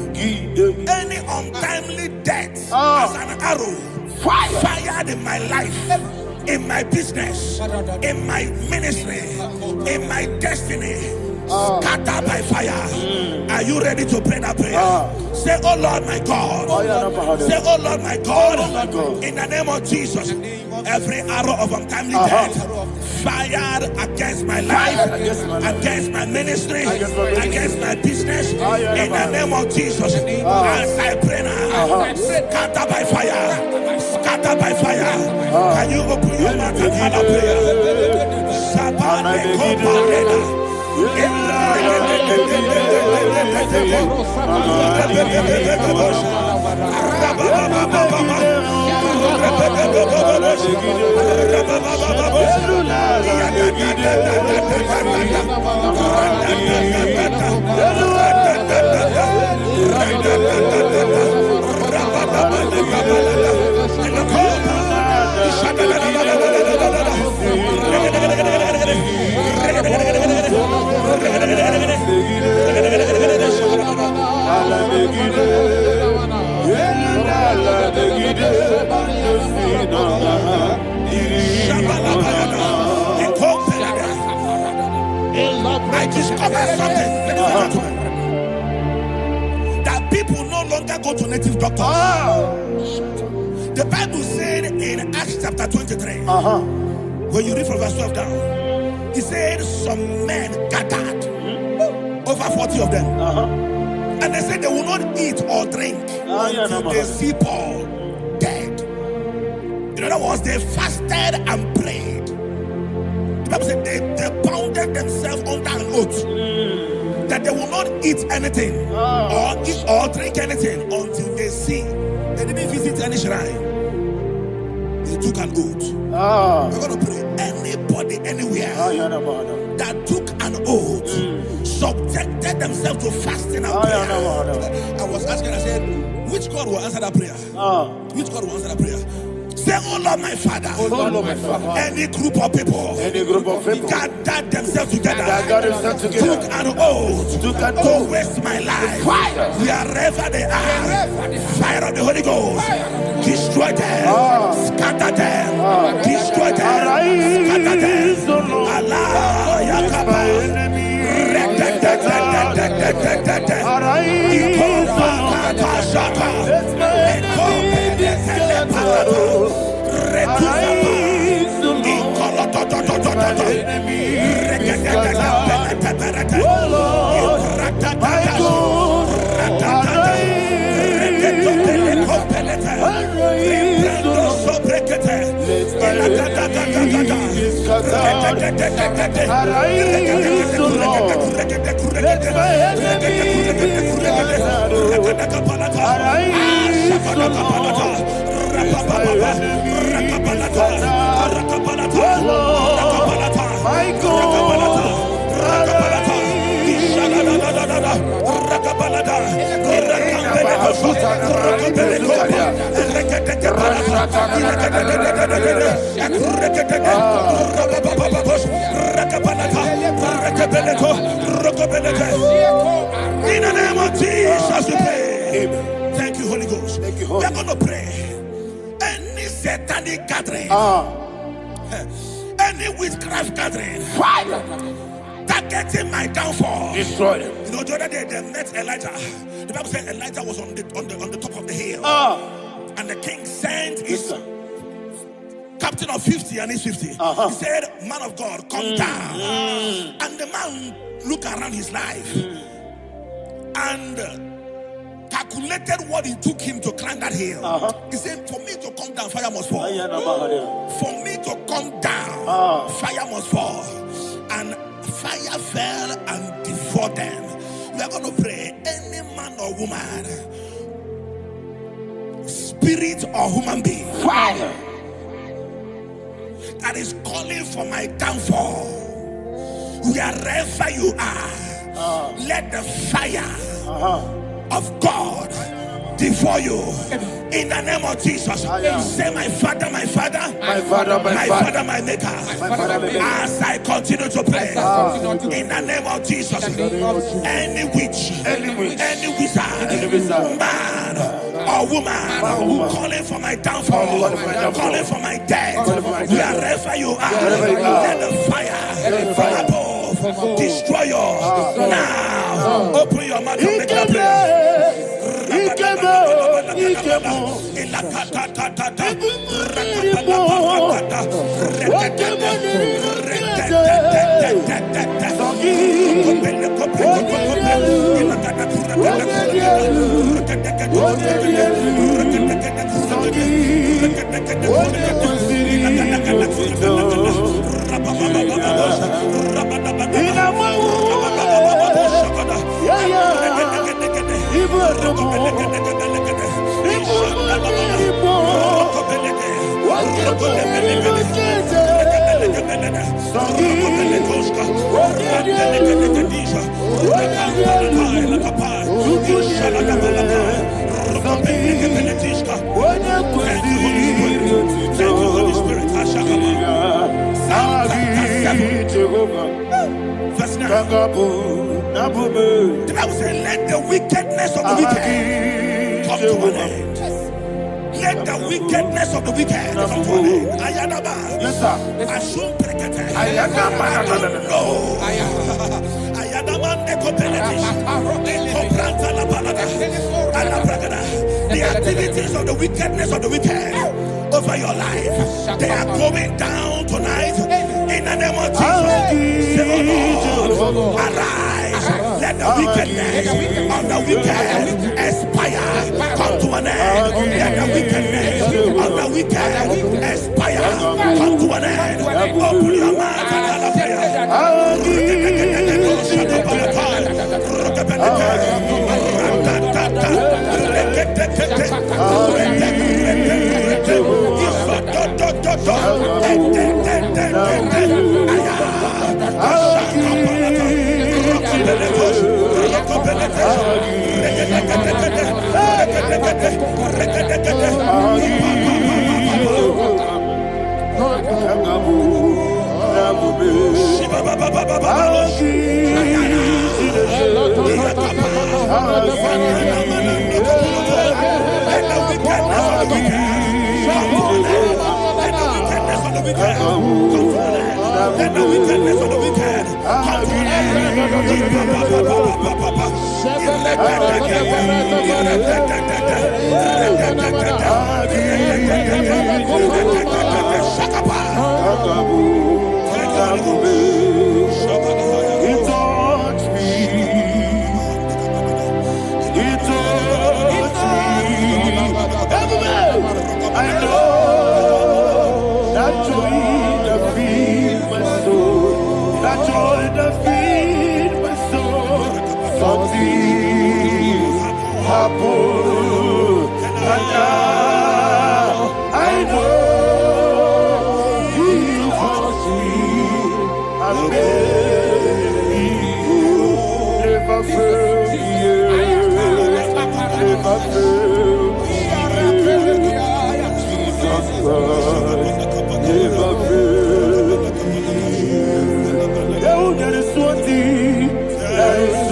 Any untimely death as an arrow fired in my life, in my business, in my ministry, in my destiny, scattered by fire. Are you ready to pray that prayer? Say, oh Lord my God. Say, oh Lord my God. In the name of Jesus, every arrow of untimely death fired against my life, against my ministry, against my business, in the name of Jesus, as I pray now, scattered by fire, scattered by fire. Can you open your mouth and have a prayer? I discovered something, ladies and gentlemen, that people no longer go to native doctors. The Bible said in Acts chapter 23, when you read from verse 12 down, it said some men gathered, over 40 of them, and they said they will not eat or drink until they see Paul dead. In other words, they fasted and prayed. The Bible said they bounded themselves under an oath that they will not eat anything or eat or drink anything until they see. They didn't visit any shrine. They took an oath. We're going to pray. Anybody, anywhere that took an oath, subjected themselves to fasting and prayer. I was asking, I said, which God will answer that prayer? Which God will answer that prayer? Say, oh Lord, my Father. Oh Lord, my Father. Any group of people gathered themselves together, took an oath to waste my life. Wherever they are, fire of the Holy Ghost, destroy them, scatter them, destroy them, scatter them. Allah, Yakaba, in the name of Jesus, we pray. Thank you, Holy Ghost. We are going to pray. Any satanic gathering, any witchcraft gathering, targeting my downfall, destroy them. You know, the other day they met Elijah. The Bible said Elijah was on the top of the hill, and the king sent his captain of 50 and his 50. He said, "Man of God, come down." And the man looked around his life and calculated what it took him to climb that hill. He said, for me to come down, fire must fall. For me to come down, fire must fall. And fire fell and devoured them. We are going to pray. Any man or woman, spirit or human being, fire, that is calling for my downfall, wherever you are, let the fire of God devour you in the name of Jesus. Say, my Father, my Father, my Father, my Father, my Maker. As I continue to pray in the name of Jesus, any witch, any wizard, man or woman calling for my downfall, calling for my death, wherever you are, let the fire from above destroy you now. Open your mouth and make a prayer. Holy Spirit. Verse 9. The Bible says, let the wickedness of the wicked come to an end. Let the wickedness of the wicked come to an end. Ayadaba. Yes, sir. Assume prekete. Ayadaba. I don't know. Ayadaba nekopeletis. Kopranta la balada. Alabragada. The activities of the wickedness of the wicked over your life, they are going down tonight in the name of Jesus. Say, oh Lord, arise. Let the wickedness of the wicked expire. Come to an end. Let the wickedness of the wicked expire. Come to an end. Open your mouth and let the wickedness of the wicked come to an end. I know that joy that feed my soul, that joy that feed my soul. Something happened, and now I know He wants me. I never failed you, never failed. There is one thing, there is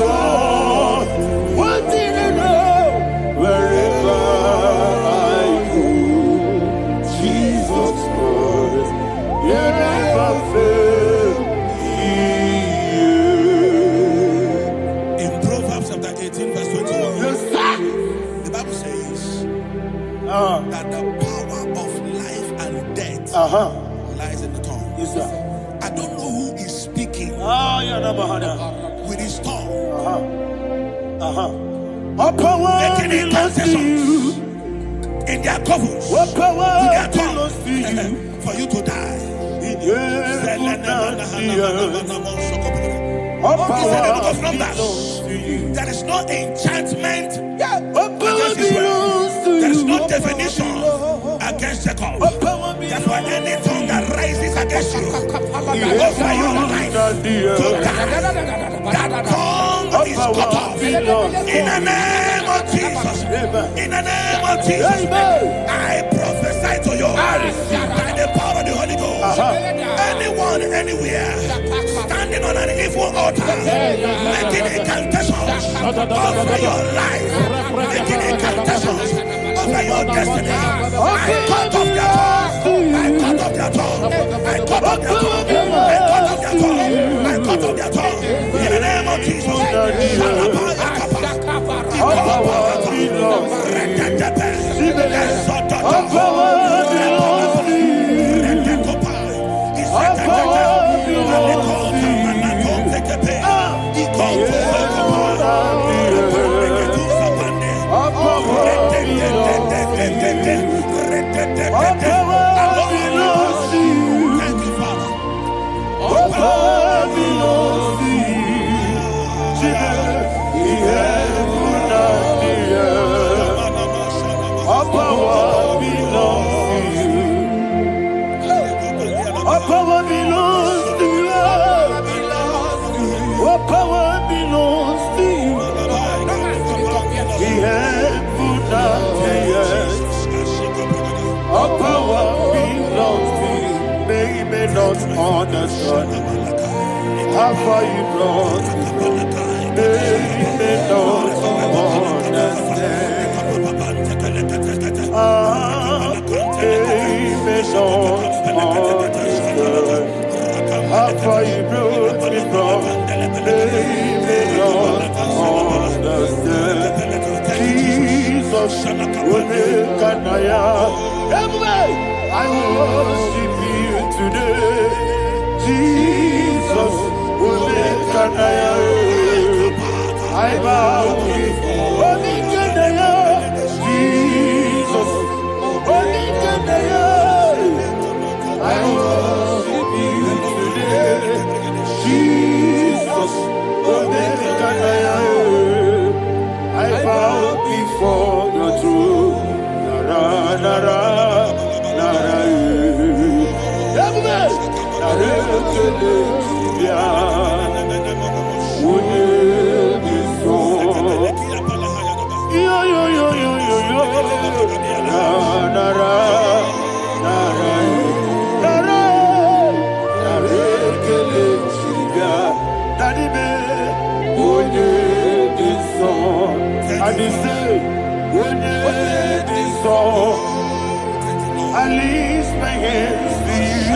one thing I know. Wherever I go, Jesus Christ, you never fail me. In Proverbs chapter 18, verse 21, Yes, sir. the Bible says that the power of life and death lies in the tongue. Yes, sir. I don't know who is speaking with his tongue, All power making belongs to you. incantations in their covens All with power their belongs to you. tongue for you to die. In your all He said in the book power of Numbers, belongs to you. there is no enchantment All power against Israel. belongs to There is you. no definition against Jacob. All power Therefore, belongs any tongue that rises against you over your life to die, that tongue is cut off in the name of Jesus. In the name of Jesus, I prophesy to you by the power of the Holy Ghost. Anyone, anywhere, standing on an evil altar, making incantations over your life, making incantations over your destiny, I cut off their tongue. I cut off their tongue. I cut off their tongue. I cut off their tongue. I cut off their tongue. In the name of Jesus. Thank you, Father. All power belongs to you. understand how far you brought me from. They may not understand. They may not understand how far you brought me from. They may not understand. Jesus, I worship you today. Jesus, I bow before Jesus, I worship you today. Jesus, I bow before your throne. Nara, nara, nara, I lift my hands to you.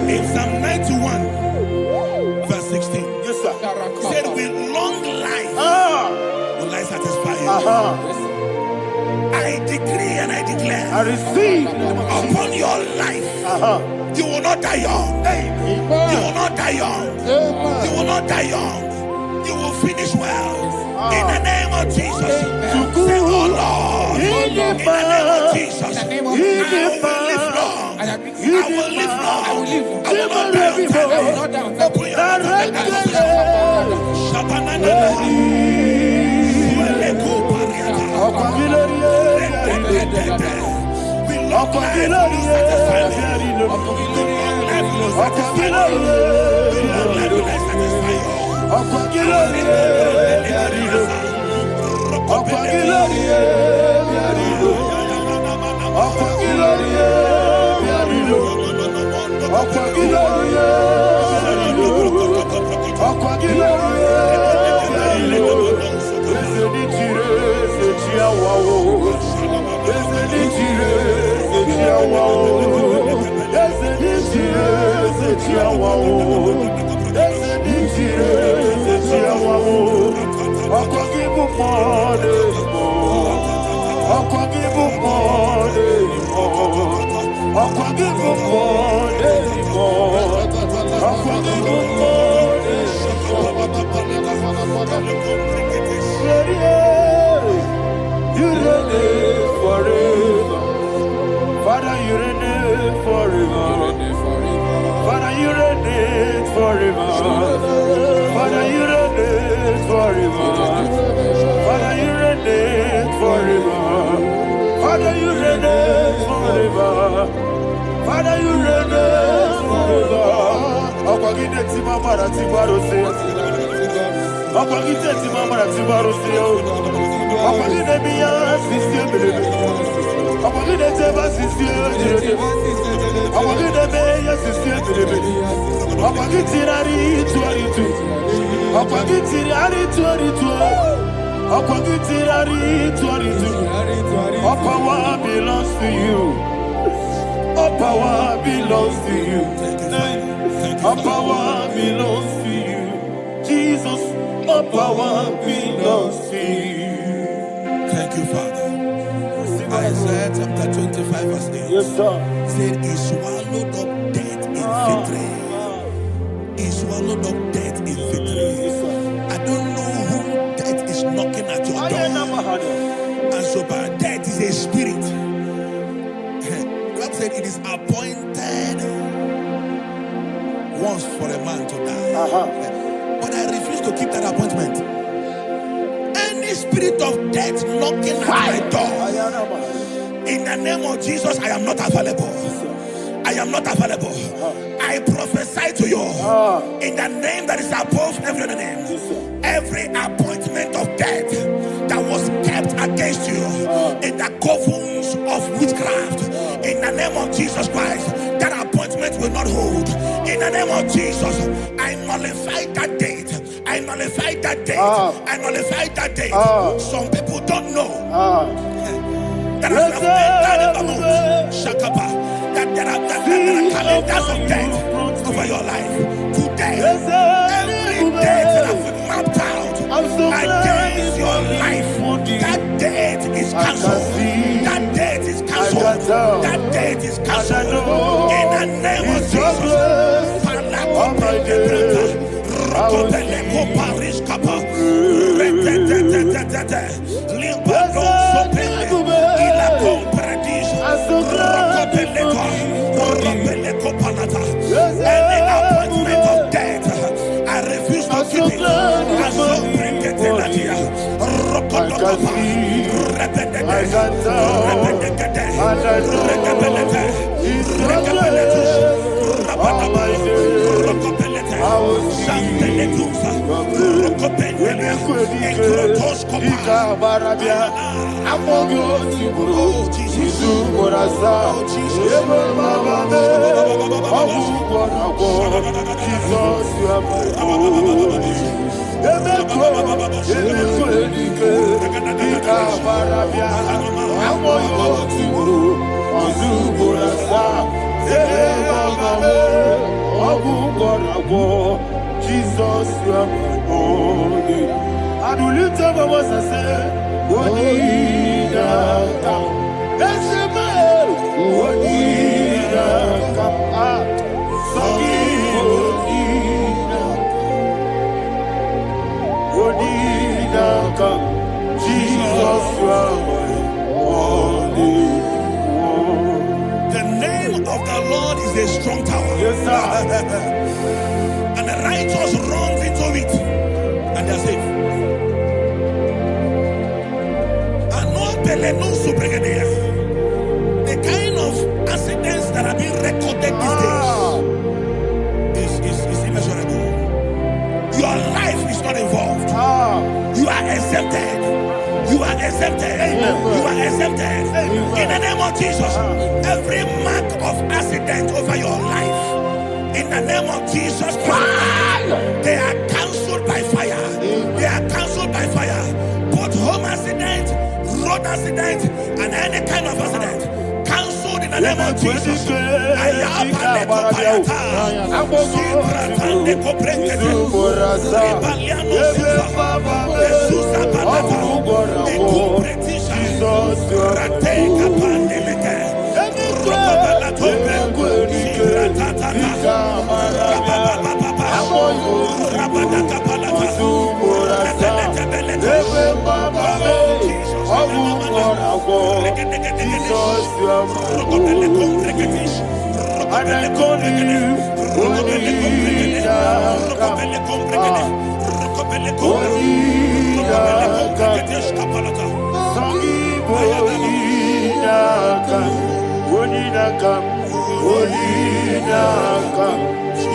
In Psalm 91, verse 16, yes, sir. He said, with long life will I satisfy you. I decree and I declare, I receive upon your life, you will not die young. You will not die young. You will not die young. You will finish well. In the name of Jesus. Say, oh Lord, in the name of Jesus, I will live long. I will live long. I will not die on time. I will not die on time. Open your mouth. Father, you reign forever. Father, you reign forever. Father, you reign forever. Father, you reign forever. Father, you reign forever. Father, you reign forever. Opagite timama na tibarose. Opagite timama na tibarose. Opagite biya system. Opagite teba system. Opagite beya system. Opagite rari 22. Opagite rari 22. Opagite rari 22. All power belongs to you. All power belongs to you. All power belongs to you. Jesus, all power belongs to you. Thank you, Father. Isaiah chapter 25, verse 8. Yes, sir. Said, he swallowed up death in victory. He swallowed up death in victory. I don't know who death is knocking at your door. And so, but death is a spirit. God said it is appointed once for a man to die. But I refuse to keep that appointment. Any spirit of death knocking at my door, in the name of Jesus, I am not available. I am not available. I prophesy to you in the name that is above every other name. Every appointment of death that was kept against you in the covens of witchcraft, in the name of Jesus Christ, that appointment will not hold. In the name of Jesus, I nullify that date. I nullify that date. I nullify that date. Some people don't know that as of Shakapa, that there are calendars of death over your life. Today, every date that has been mapped out against your life, that date is cancelled. That date is cancelled. That date is cancelled. In the name of Jesus. Any appointment of death, I refuse to keep it. Jesus, you are my holy. I do lift up my voice and say, Wodida kam. Esemael, Wodida kam. Sogi, Wodida kam. Jesus, you are my holy. The name of the Lord is a strong tower. Yes, sir. And the righteous runs into it and they are safe. The kind of accidents that are being recorded these days is immeasurable. Your life is not involved. You are exempted. You are exempted. You are exempted. In the name of Jesus, every mark of accident over your life, in the name of Jesus Christ, they are cancelled by fire. They are cancelled by fire. Both home accident, road accident, and any kind of accident, cancelled in the name of Jesus.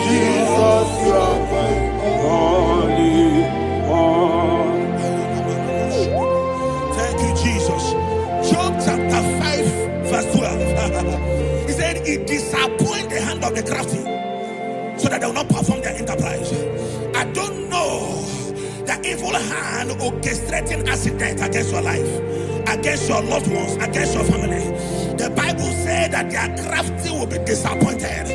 Jesus, you are my holy. Thank you, Jesus. Job chapter 5, verse 12. He said, "It disappoints the hand of the crafty, so that they will not perform their enterprise." I don't know the evil hand orchestrating accident against your life, against your loved ones, against your family. The Bible said that their crafty will be disappointed.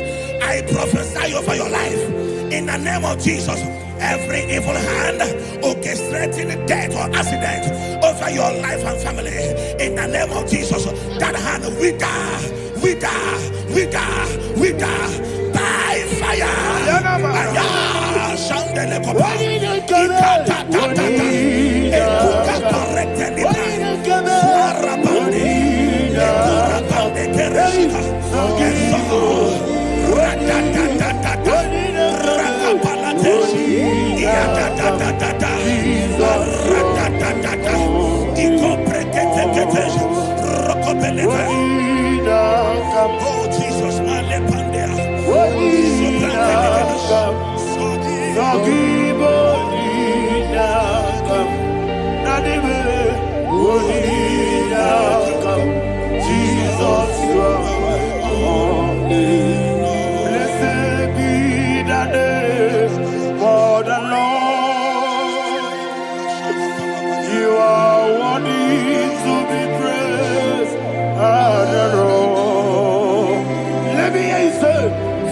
I prophesy over your life in the name of Jesus. Every evil hand orchestrating death or accident over your life and family, in the name of Jesus, that hand wither by fire.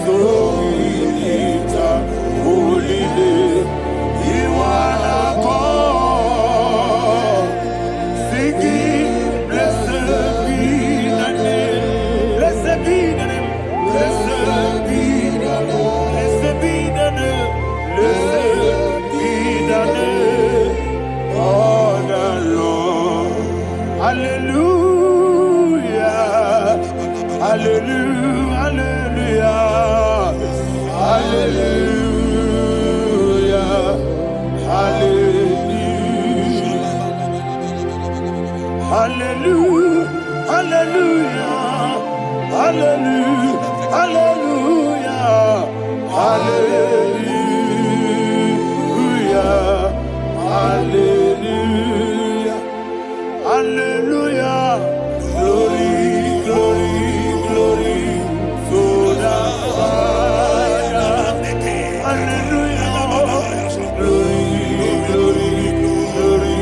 So we lift our holy name. You wanna call, singing, blessed be the name, blessed be the name, blessed be the name, blessed be the name, blessed be the name of the Lord. Hallelujah, hallelujah, hallelujah, hallelujah, hallelujah, hallelujah, hallelujah, hallelujah, hallelujah, hallelujah, glory, glory, glory to the Father, hallelujah, glory, glory, glory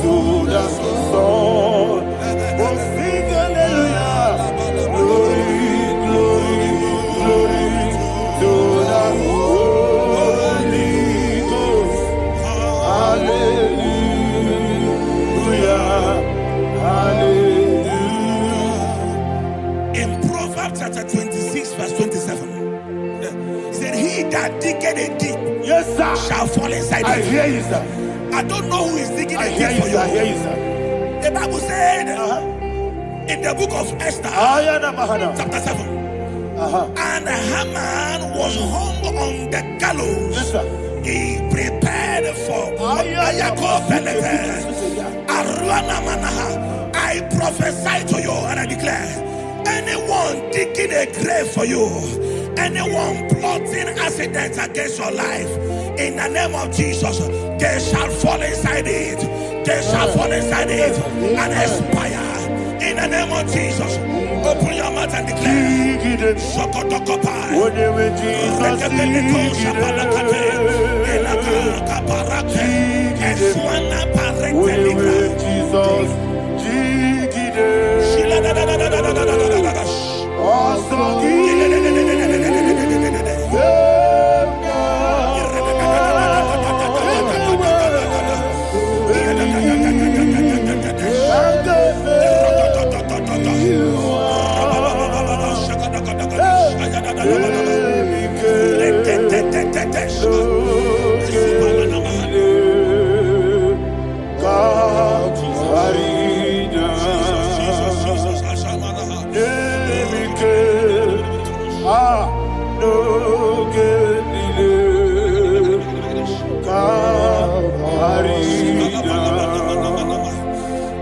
to the Son, oh sing hallelujah, glory, glory, glory to the Holy Ghost, hallelujah, hallelujah. In Proverbs chapter 26, verse 27, it said, he that diggeth a deep, Yes, sir. shall fall inside I it. hear you, sir. I don't know who is digging I a hear deep you, for sir. I hear you. you, sir. The Bible said in the book of Esther, chapter 7, and Haman was hung on the gallows. Yes, sir. He prepared for I prophesy to you and I declare, anyone digging a grave for you, anyone plotting accidents against your life, in the name of Jesus, they shall fall inside it. They shall fall inside it and expire. In the name of Jesus, open your mouth and declare. Sokotokopai.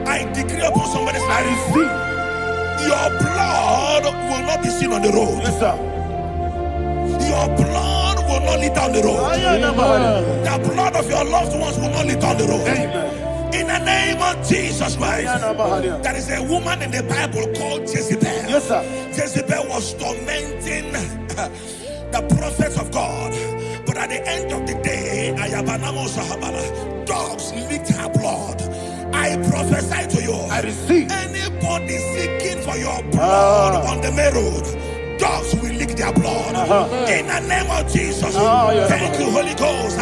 I decree upon somebody's life, your blood will not be seen on the road. Yes, sir. Your blood will not lead down the road. The blood of your loved ones will not lead down the road. In the name of Jesus Christ. There is a woman in the Bible called Jezebel. Yes, sir. Jezebel was tormenting the prophets of God. But at the end of the day, dogs licked her blood. I prophesy to you. I receive. Anybody seeking for your blood on the main road, dogs will lick their blood. In the name of Jesus. Thank you, Holy Ghost.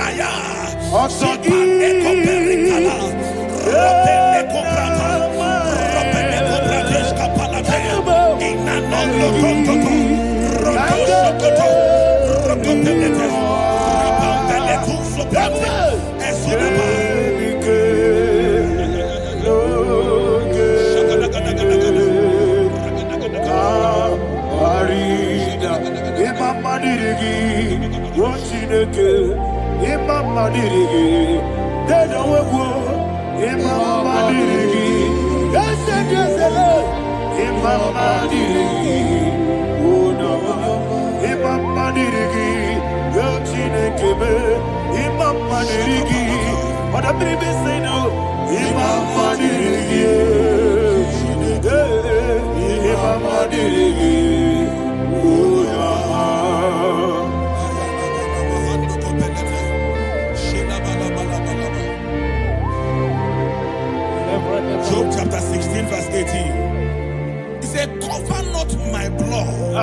Job chapter 16 verse 18. He said, cover not my blood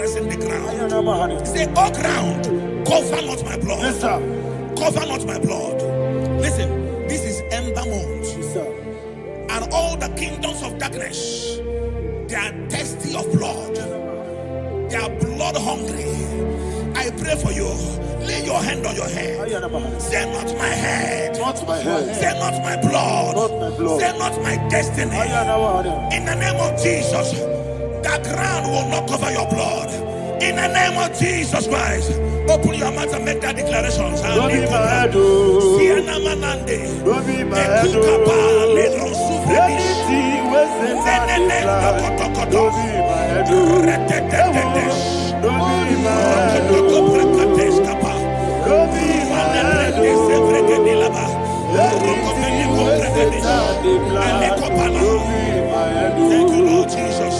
caressing the ground. Say, oh ground, cover not my blood. Yes, sir. Cover not my blood. Listen, this is ember month. Yes, sir. And all the kingdoms of darkness, they are thirsty of blood. They are blood hungry. I pray for you. Lay your hand on your head. Say not my head. Not my head. Say not my blood. Not my blood. Say not my destiny. In the name of Jesus, the ground will not cover your blood. In the name of Jesus Christ, open your mouth and make that declaration. Don't be mad, oh. Don't be mad, oh. Anything was in that decline. Don't be mad, oh. Don't be mad, oh. Don't be mad, oh. Anything was in that decline. Don't be mad, oh. Thank you, Lord Jesus.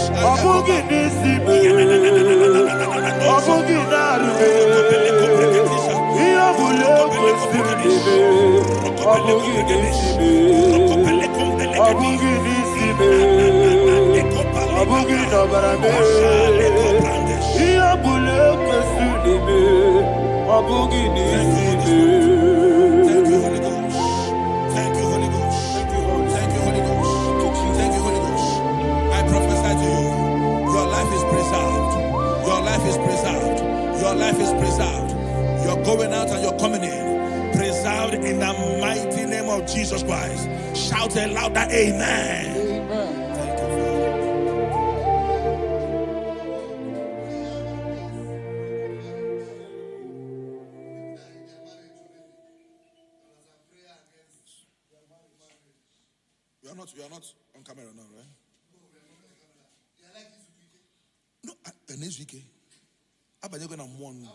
Your life is preserved. You're going out and you're coming in. Preserved in the mighty name of Jesus Christ. Shout a louder amen. Amen. Thank you, Father. We are not on camera now, right? No, next week. Abba, you're gonna mourn.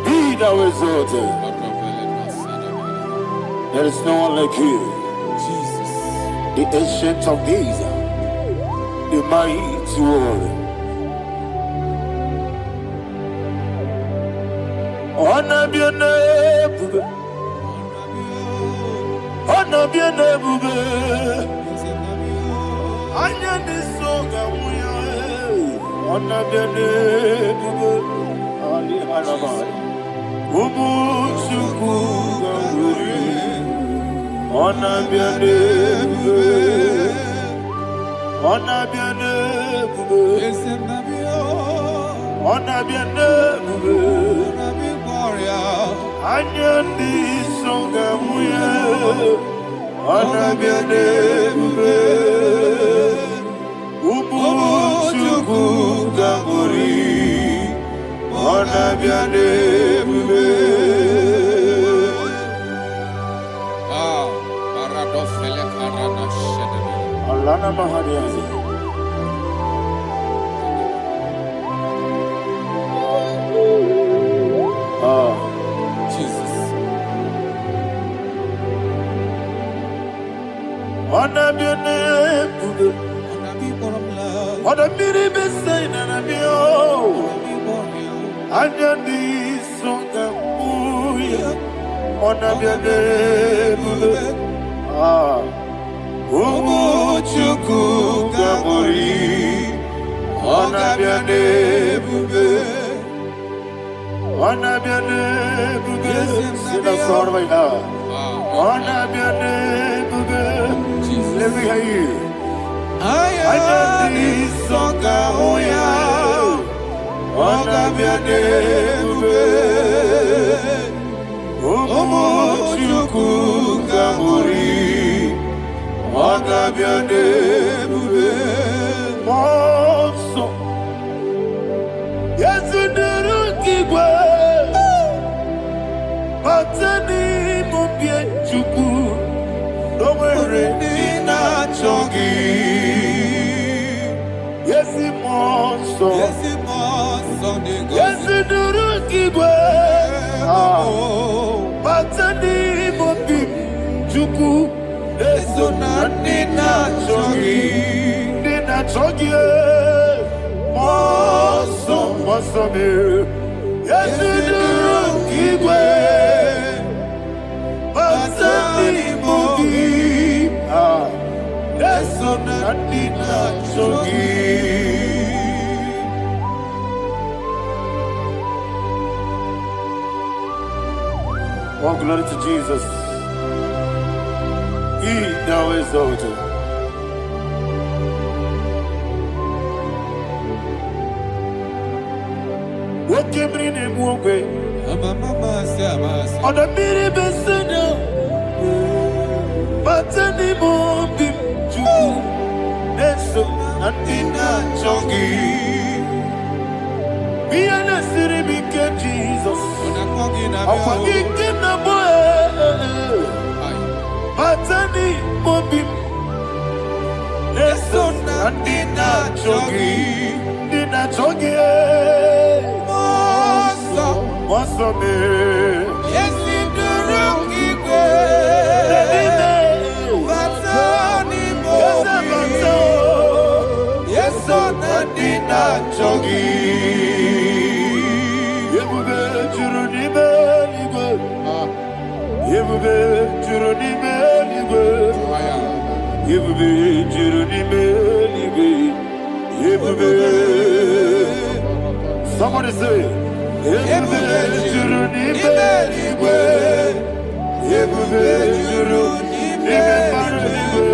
Be thou exalted. There is no one like you. Jesus. The ancient of days, the mighty warrior. Honor be your name, honor be your name. Anya ni soga muya, honor be your name. Ali Alabari, Umu Chukuga Muri. Honor be your name. Honor be your name. Honor be your name. Anya ni soga muya. Honor be your name. Umu Chukuga Muri. Honor be your name. Alana Mahadiazi. Jesus. Honor be your name. Honor be the same and be oh. Anya di songa muya. Honor be your name. Umu Chukuga Muri. Honor be your name. Honor be your name. Sing a song right now. Honor be your name. Let me hear you. I need songa oya. Honor be your name. Umu Chukuga Muri. Honor be your name. Monso. Yes, you do keep Matani Mobie Chuku. Don't worry, Nina Chongi. Yes, Monso. Yes, you do keep Matani Mobie Chuku. Nina Chongi. Nina Chongi. Mosomi, yes, Igwe, Batani Mogi, yes, Nadina Chogi. All glory to Jesus. He now exalted. What came in him one way? On the mini besino, but anymore be true. That's so nothing chongi. Be an city became Jesus. I'm forgetting the boy. But anymore be. That's so nothing chongi. Dina chongi. Mosomi, Yes, Igwe, Batani Mogi, yes, Nadina Chogi. Yebube Juruni Beligwe, Yebube Juruni Beligwe, Yebube Juruni Beligwe, Yebube. Somebody say. Yebube Juruni Beligwe, Yebube Juruni Beligwe,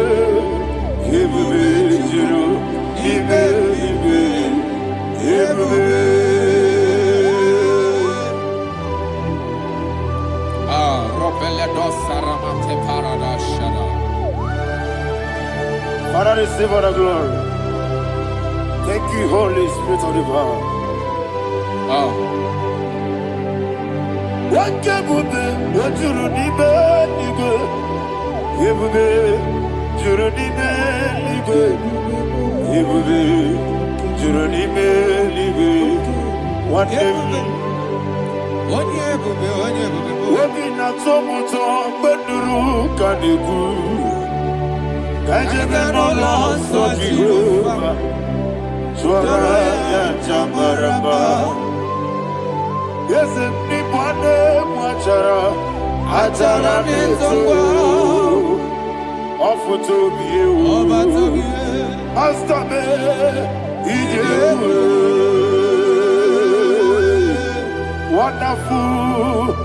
Yebube Juruni Beligwe, Yebube. Father, receive all the glory. Thank you, Holy Spirit of divine. What Yebube, what Juruni Beligwe, Yebube Juruni Beligwe, Yebube Juruni Beligwe. What Yebube, Wabina Tomoto, Beduru Kaniku, Kajabano Loso Jehovah, Swara Jambaramba. Yes, Nipane Mwachara, Achara Neto, Offer to be you, Master Me, wonderful,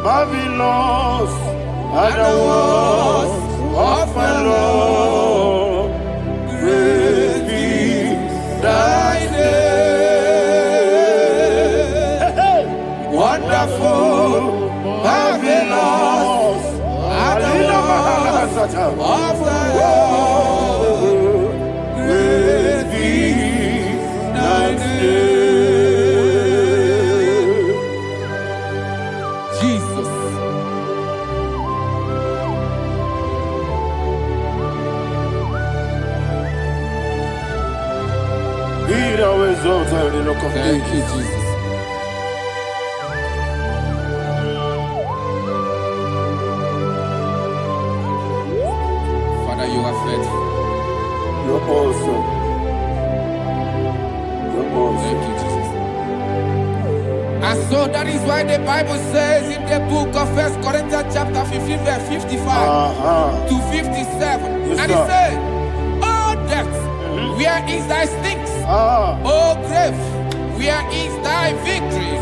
marvelous, and the words of my Lord, great be thy name. Wonderful, marvelous, and the words of my Lord, great be thy name. Jesus. Be thou exalted in the rock of Thank you, ages. Jesus. Father, you are faithful. You're awesome. You're awesome. Thank you, Jesus. And so that is why the Bible says in the book of 1 Corinthians chapter 15 verse 55 to 57. Yes, and it sir. says, "Oh death, where is thy stings? Ah, Oh grave, where is thy victory?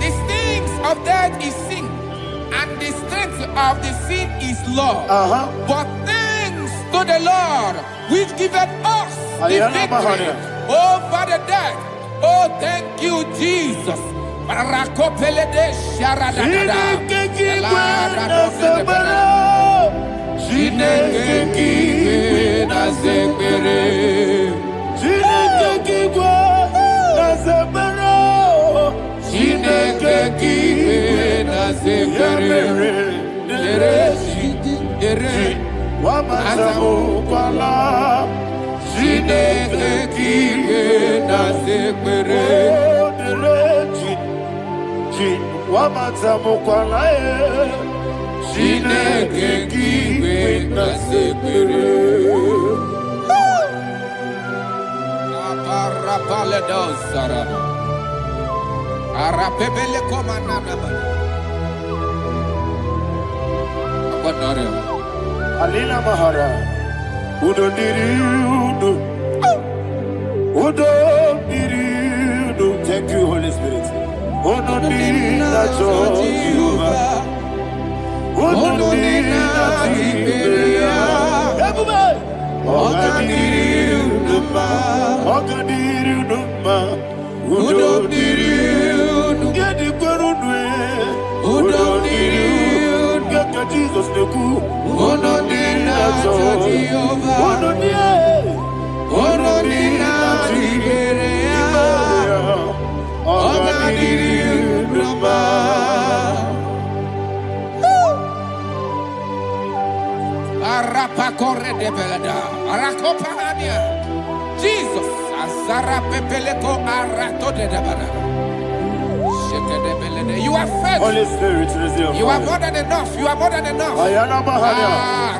The stings of death is sin, and the strength of the sin is law. But thanks to the Lord, which giveth us the Ayana victory Bahania. over the death. Oh, thank you, Jesus." Barakopele de sharadadada. Chineke na zekere. Chineke na zekere. Ere Wamazamukwala, Chineke na zekere. Wamazamukwala, Chineke na zekere. Arapaledos Sarada. Arapebele Komanana. Alina Mahara. Udo diriudo. Udo diriudo. Thank you, Holy Spirit. Udo dinacho Jehovah. Udo dinacho Jehovah. Ogadiru Numa. Udo diriudo. Yedi Gurudwe. Udo diriudo. Gaka Jesus Neku. Udo dinacho Jehovah. Udo dinacho. Arapakore de belada, Arakopania, Jesus, Azarapepeleko Arato de Dabada. You are fed. Holy Spirit, reserve. You are more than enough. You are more than enough. Ayana Mahaya.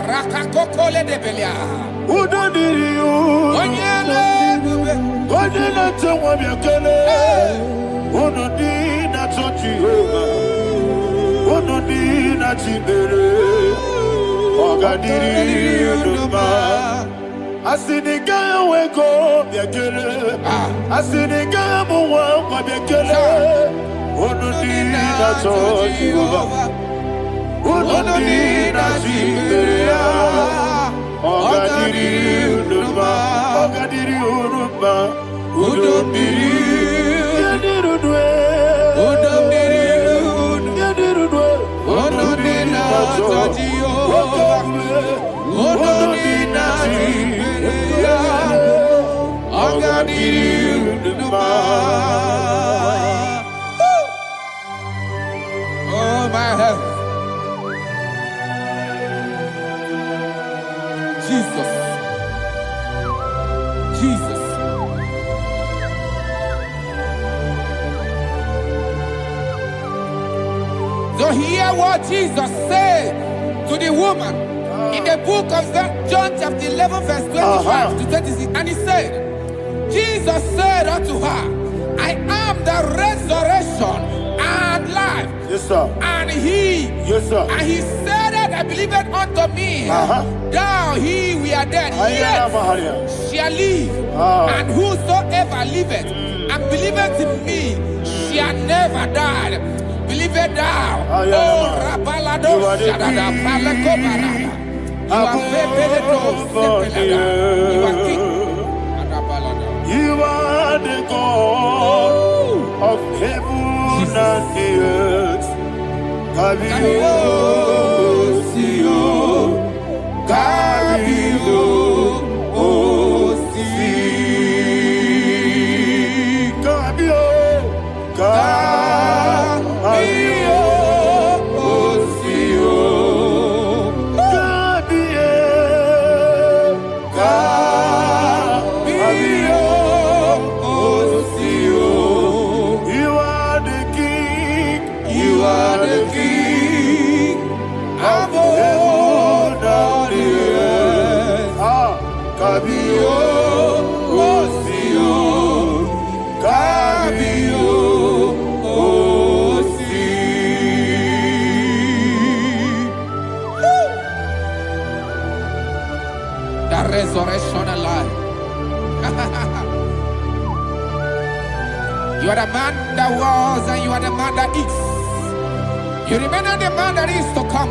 Rakakokole de Belia. Udo diriu. Godina Tawa Yakele. Udo dinacho Jehovah. Udo dinacho Ogadiru Numa. Asiniga weko Yakele. Asiniga muwa Yakele. Udo dinacho Jehovah. Udo dinacho Ogadiru Numa. Ogadiru Numa. Udo diriu. Yadirudwe. Udo diriu. Yadirudwe. Udo dinacho Jehovah. Udo dinacho Ogadiru Numa. Oh my heaven. Jesus. Jesus. So hear what Jesus said to the woman in the book of John chapter 11 verse 25 to 26. And he said, Jesus said unto her, I am the resurrection and life. Yes, sir. And he, Yes, sir. and he said that I believed unto me, thou he we are dead, Ayana Mahaya. yet shall live. And whosoever liveth and believeth in me shall never die. Believe it thou. Oh, Rabalado, Shadada, Palakobara. You are You are king. You are the God of heaven and the earth. Kabio, Sio, Kabio, Si, Kabio, Kabio, Sio, Kabio, Kabio, Sio. You are the king. You are the king of heaven and the earth. Kabio, Sio, Kabio, Si. The resurrection and life. You are the man that was and you are the man that is. You remain the man that is to come.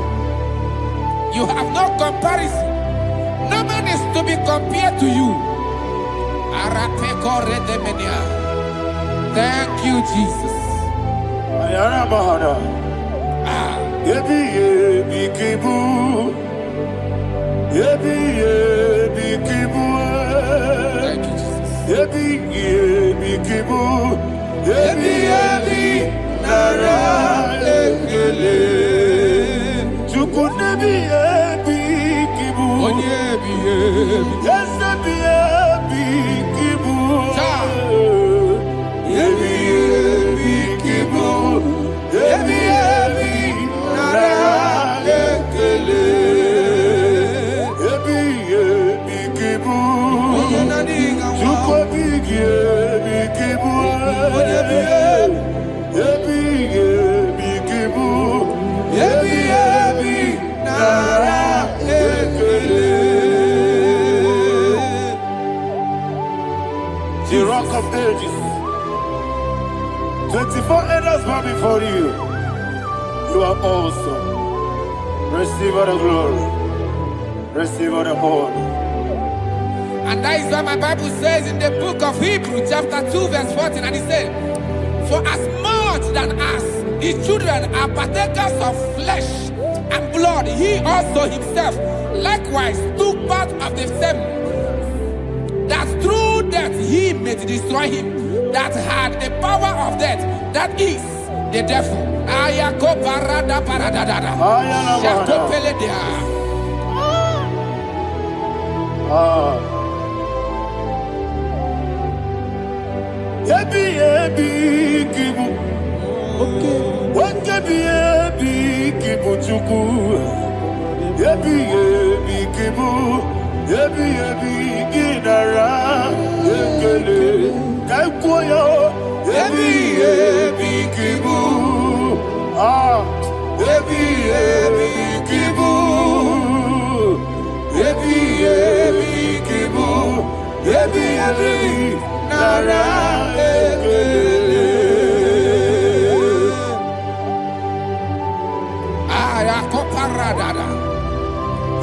You have no comparison. No man is to be compared to you. Thank you, Jesus. Ayana Mahana. Yebi yebi kibu. Yebi yebi kibu. Thank you, Jesus. Yebi yebi kibu. Yebi yebi nara ekele. Chukunebi yebi kibu. Onyebi, yebi. Yesebi yebi kibu. Yebi yebi kibu. Yebi yebi nara ekele. Yebi yebi kibu. Chukwu bigi yebi. 24 elders bow before you. You are awesome. Receive all the glory. Receive all the honor. And that is why my Bible says in the book of Hebrews chapter 2 verse 14, and it says, for as much than us, his children are partakers of flesh and blood, he also himself likewise took part of the same, that through death he may destroy him that had the power of death, that is the devil.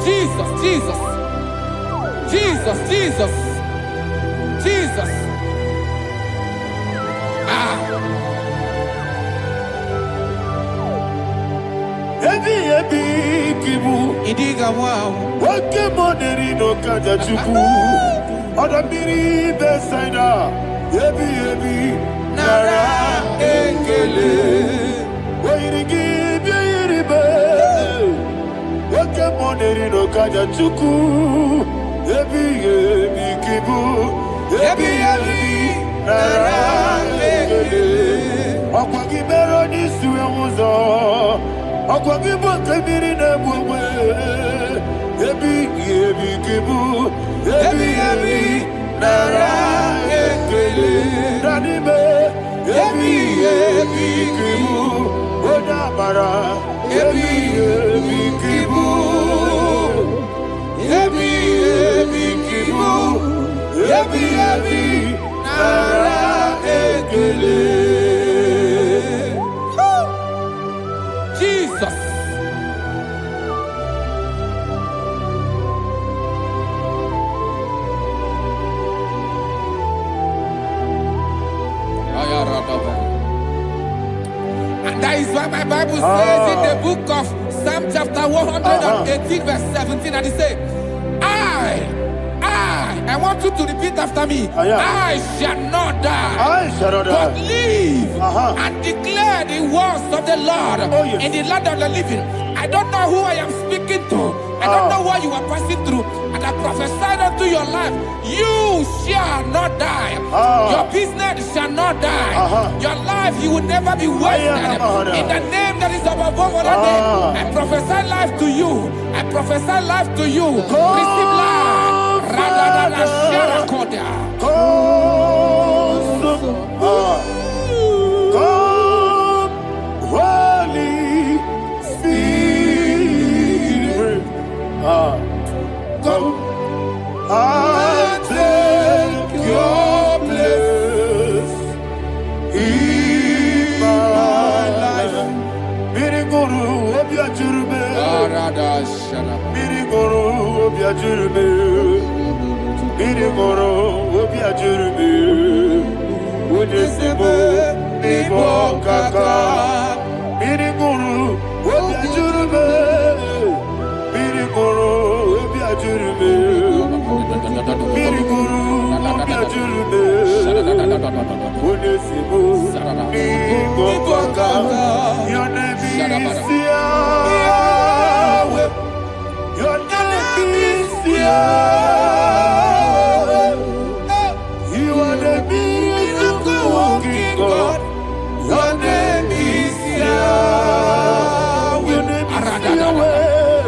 Jesus, Jesus, Jesus, Jesus, Jesus. Idiga wow. Wake money no kaja chuku. Oda miri besaida. Ebi nara ekele. Wairigi biiribe. Wake money no kaja chuku. Ebi kibu. Ebi nara ekele. Akwagi bero ni suwe muzo. Akwagi bokebiri na bwe. Ebi kibu. Ebi nara ekele. Danibe. Ebi kibu. Oda bara. Ebi kibu. Ebi kibu. Ebi nara ekele. Jesus. And that is why my Bible says in the book of Psalm chapter 118 verse 17, and it says, I want you to repeat after me. I shall not die, but live and declare the words of the Lord in the land of the living. I don't know who I am speaking to. I don't know what you are passing through. And I prophesy unto your life, you shall not die. Your business shall not die. Your life, you will never be wasted. In the name that is above all other name, I prophesy life to you. I prophesy life to you. Receive life. Holy Spirit, come and take your place in my life. Miriguru obiajurube, miriguru obiajurube, miriguru obiajurube. Unisebo nibo kaka, miriguru obiajurube, miriguru obiajurube, miriguru obiajurube. Unisebo nibo kaka. Your name is Yahweh. Your name is Yahweh. You are the miracle working God. Your name is Yahweh. Your name is Yahweh.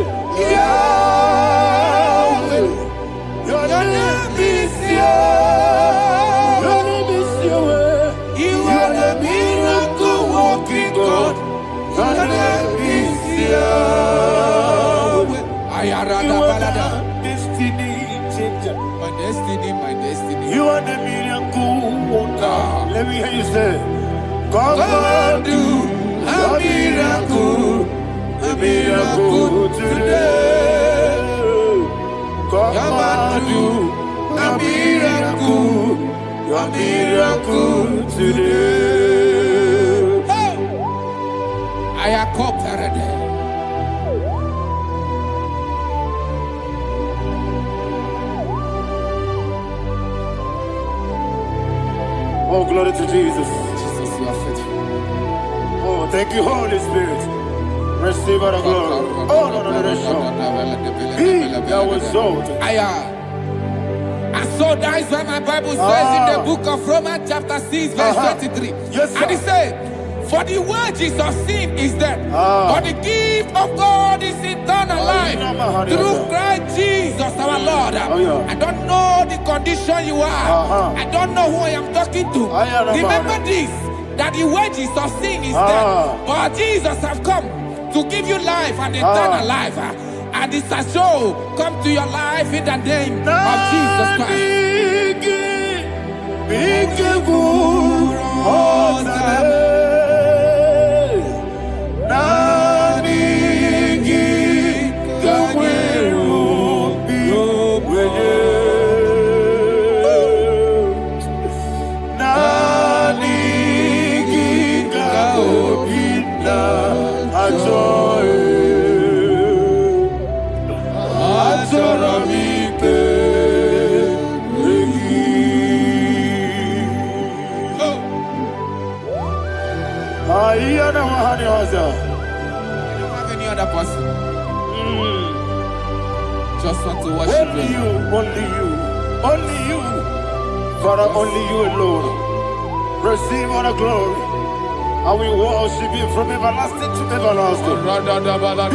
Yahweh. Your name is Yahweh. Your name is Yahweh. You are the miracle working God. Your name is Yahweh. You are the destiny changer. My destiny, my destiny. You are the miracle worker. Let me hear you say, Come and do a miracle today. Come and do a miracle today. I am cooperated. Oh, glory to Jesus. Jesus, you are faithful. Oh, thank you, Holy Spirit. Receive our glory. Oh, no, Be thou exalted. I saw that is what my Bible says in the book of Romans chapter 6 verse 23. Yes, sir. And it says, for the wages of sin is death, but the gift of God is eternal life through Christ Jesus our Lord. I don't know the condition you are. I don't know who I am talking to. Remember this, that the wages of sin is death, but Jesus have come to give you life and eternal life. And this has so come to your life in the name of Jesus Christ. I don't have any other person. Just want to worship only you, only you, Father, only you alone. Receive all the glory. I will worship you from everlasting to everlasting.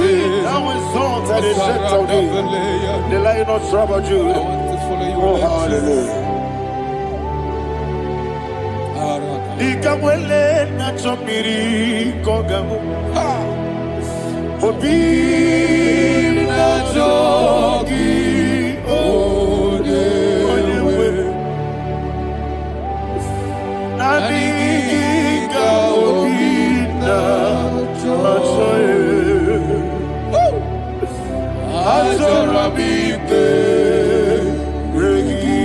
Be thou exalted in the of thee, the Lion of tribe of Judah. Oh, hallelujah. Ikamwele na chomiri kogamu. Obi na jogi odewe. Nadiga obi na jogi. Azorabite regi.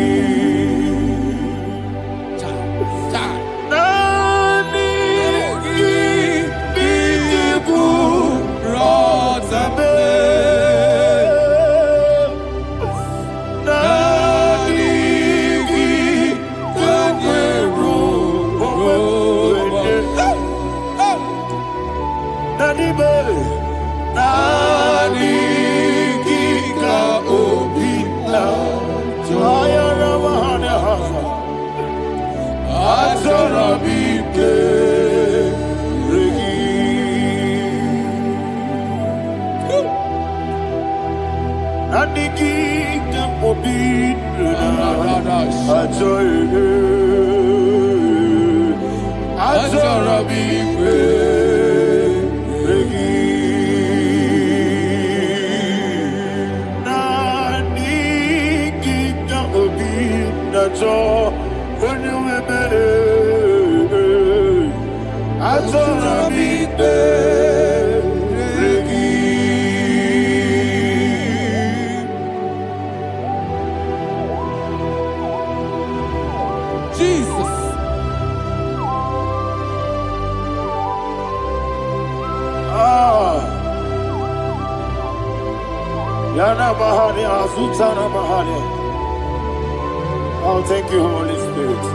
Oh, thank you, Holy Spirit.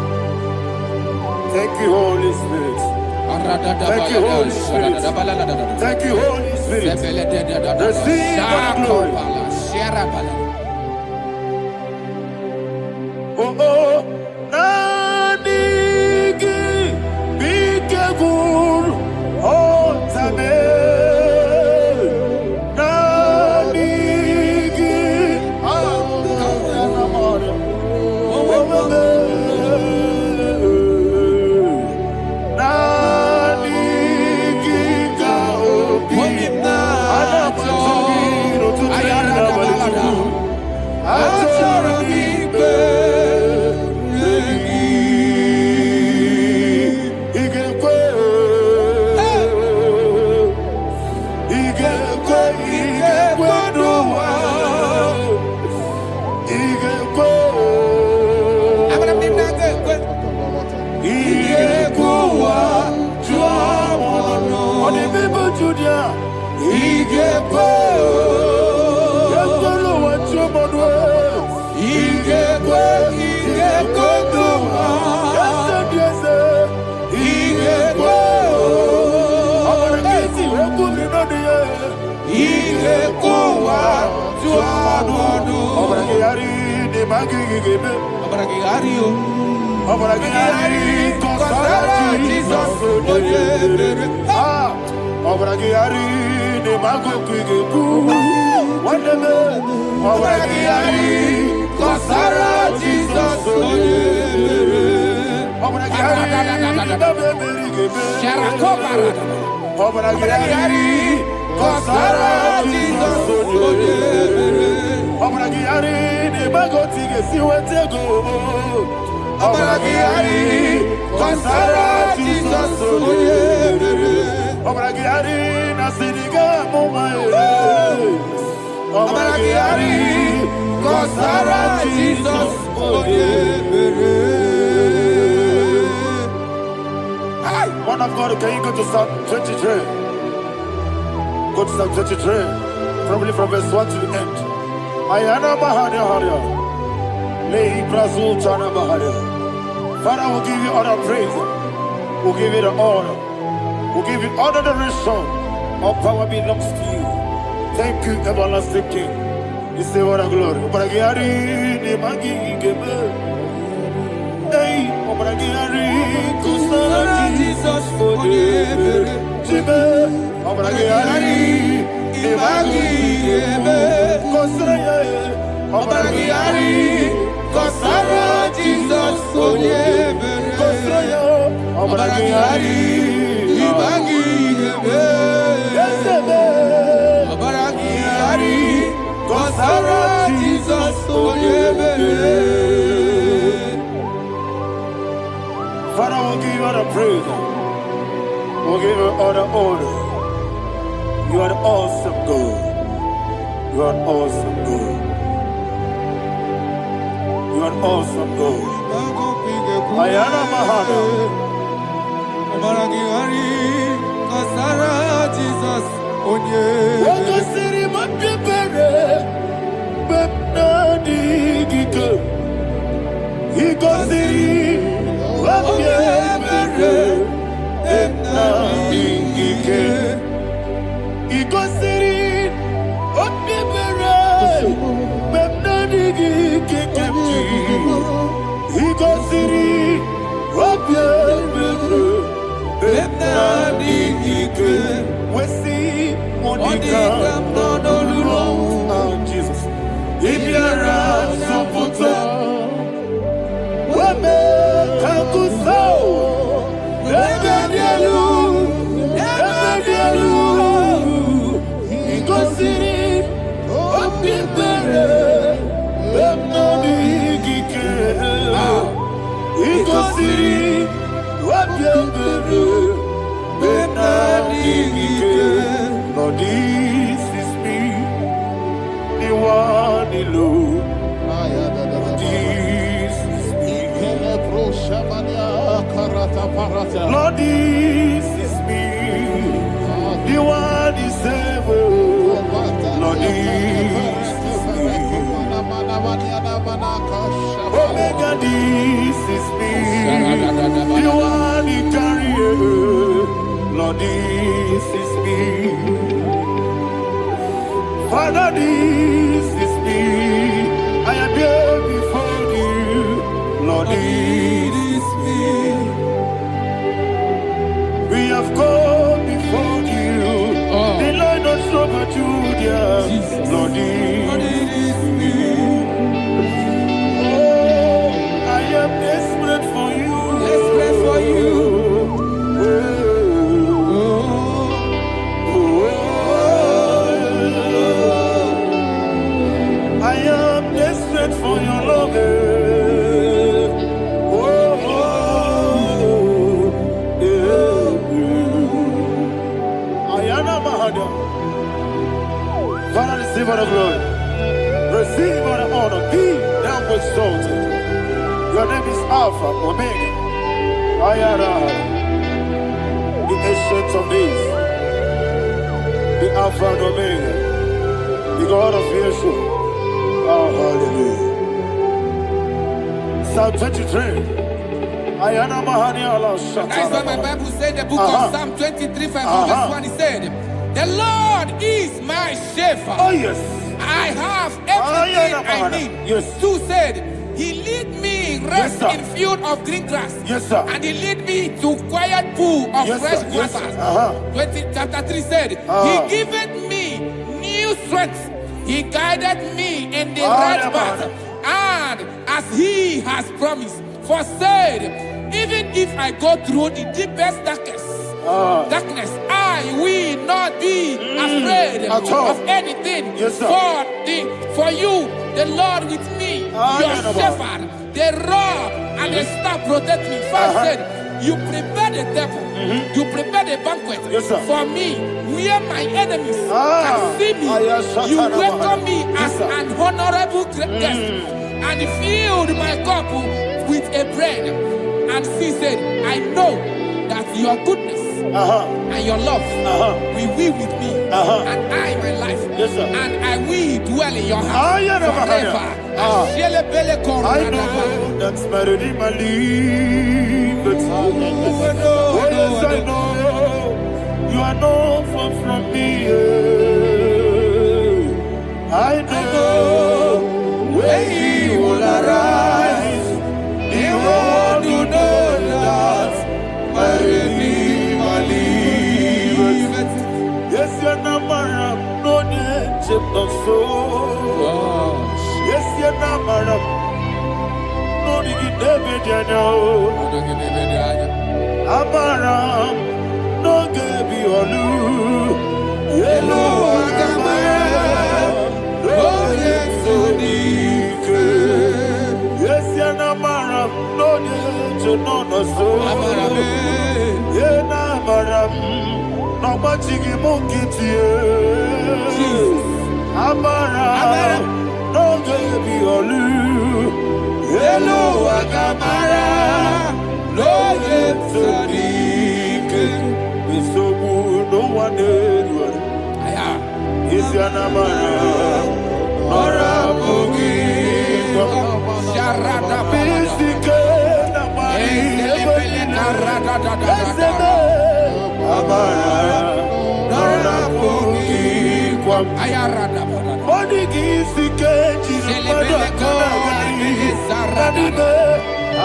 Thank you, Holy Spirit. Thank you, Holy Spirit. Thank you, Holy Spirit. Receive the glory. Oh, oh, Nadigi, be careful. Oh, Tabe. Man of God, can you go to Psalm 23? Go to Psalm 23, probably from verse 1 to the end. Ayana Bahania Haria. Lay Brazil Chana Bahania. Father, we'll give you all the praise. We'll give you the honor. We'll give you all the adoration. All power belongs to you. Thank you, everlasting King. You say what a glory. Obragiari, the Magi, Gebe. Hey, Obragiari, Kusara, Jesus, for you. Jibe, Obragiari, the Magi, Gebe. Kusara, Obragiari, Kusara, Jesus, for you. Kusara, Obragiari, the Magi, Gebe. Yes, Obragiari. Kosara Jesus Father, we'll give you all the praise. We'll give you all the honor. You are the awesome God. You are an awesome God. You are an awesome God. Ayana Mahana. Kosara Jesus Jesus. If you're a Saputo, Wame Kakuso, Ebedialu, Igosiri, Opipere, Bemnadi Gike, Igosiri, Opipere, Bemnadi Gike. Lord, this is me, the one alone. This is me. Lord, this is me, the one is able. Lord, this is me. Omega, this is me, the one in carrier. Lord, this is me. Father, this is me. I am here before you. Lord, this is me. We have come before you. The Lord not so much Judah. Lord, this is me. Oh, I am desperate for you. Desperate for you. I am desperate for your love. Father, receive all the glory. Receive all the honor. Be thou exalted. Your name is Alpha, Omega. Ayara, the ancient of days. The Alpha and Omega. The God of Yeshua. Chapter 23. Ayana Mahani Allah Shata. That's what my Bible said, the book of Psalm 23, verse 1. It said, the Lord is my shepherd. Oh yes. I have everything I need. Yes. 2 said, he lead me rest in field of green grass. Yes, sir. And he lead me to quiet pool of fresh waters. Chapter 3 said, he giveth me new strength. He guided me in the right path. And as he has promised, for said, even if I go through the deepest darkness, I will not be afraid of anything. Yes, sir. For you, the Lord with me, your shepherd, the rod and the staff protect me. 5 said, you prepare the table, you prepare the banquet for me, where my enemies can see me. You welcome me as an honorable guest, and filled my cup with a bread. And she said, I know that your goodness and your love will be with me, and I, my life, and I will dwell in your house forever. I know that's better than my leave. Oh yes, I know you are not far from me. I know when he will arise, the world will know that my Redeemer liveth. Yes, you're not my no need to so. Yes, you're not my no need David, you know. Amaram, no Gaby Olu. Yellow Agamara, oh yes, so deep. Yes, you're not my no need to know no so. Yeah, Amaram, no much you monkey to you. Amaram. No Gaby Olu, hello Agamara, no Sadiq, so good, no one is your Namara, Nora Bogi, Sharada Basic, Amara, Nora Bogi, Ayarada. Body gives the cage in the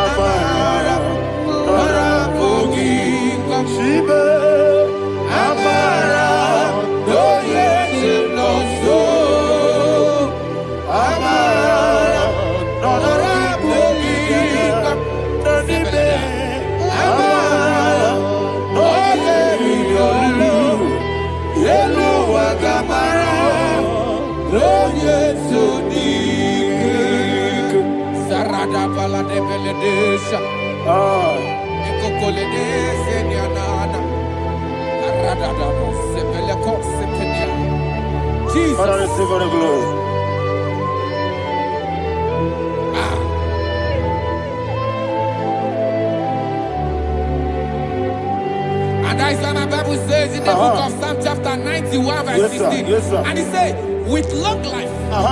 Amara, Bogi, Shiba, Amara, no yes, no so, Amara, Nora Bogi, Amara, no yellow Agamara. Sarada bala de beledesha. Ekokoledesha ni anana. Arada da sebeleko sepenia. Jesus. Father, receive all the glory. And that's why my Bible says in the book of Psalm chapter 91 verse 16. And it says, with long life, I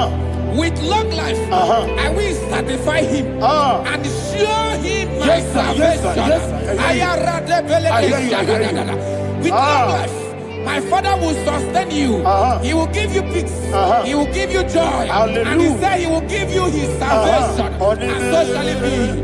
will satisfy him and show him my salvation. With long life, my Father will sustain you. He will give you peace. He will give you joy. And he said he will give you his salvation. And so shall it be.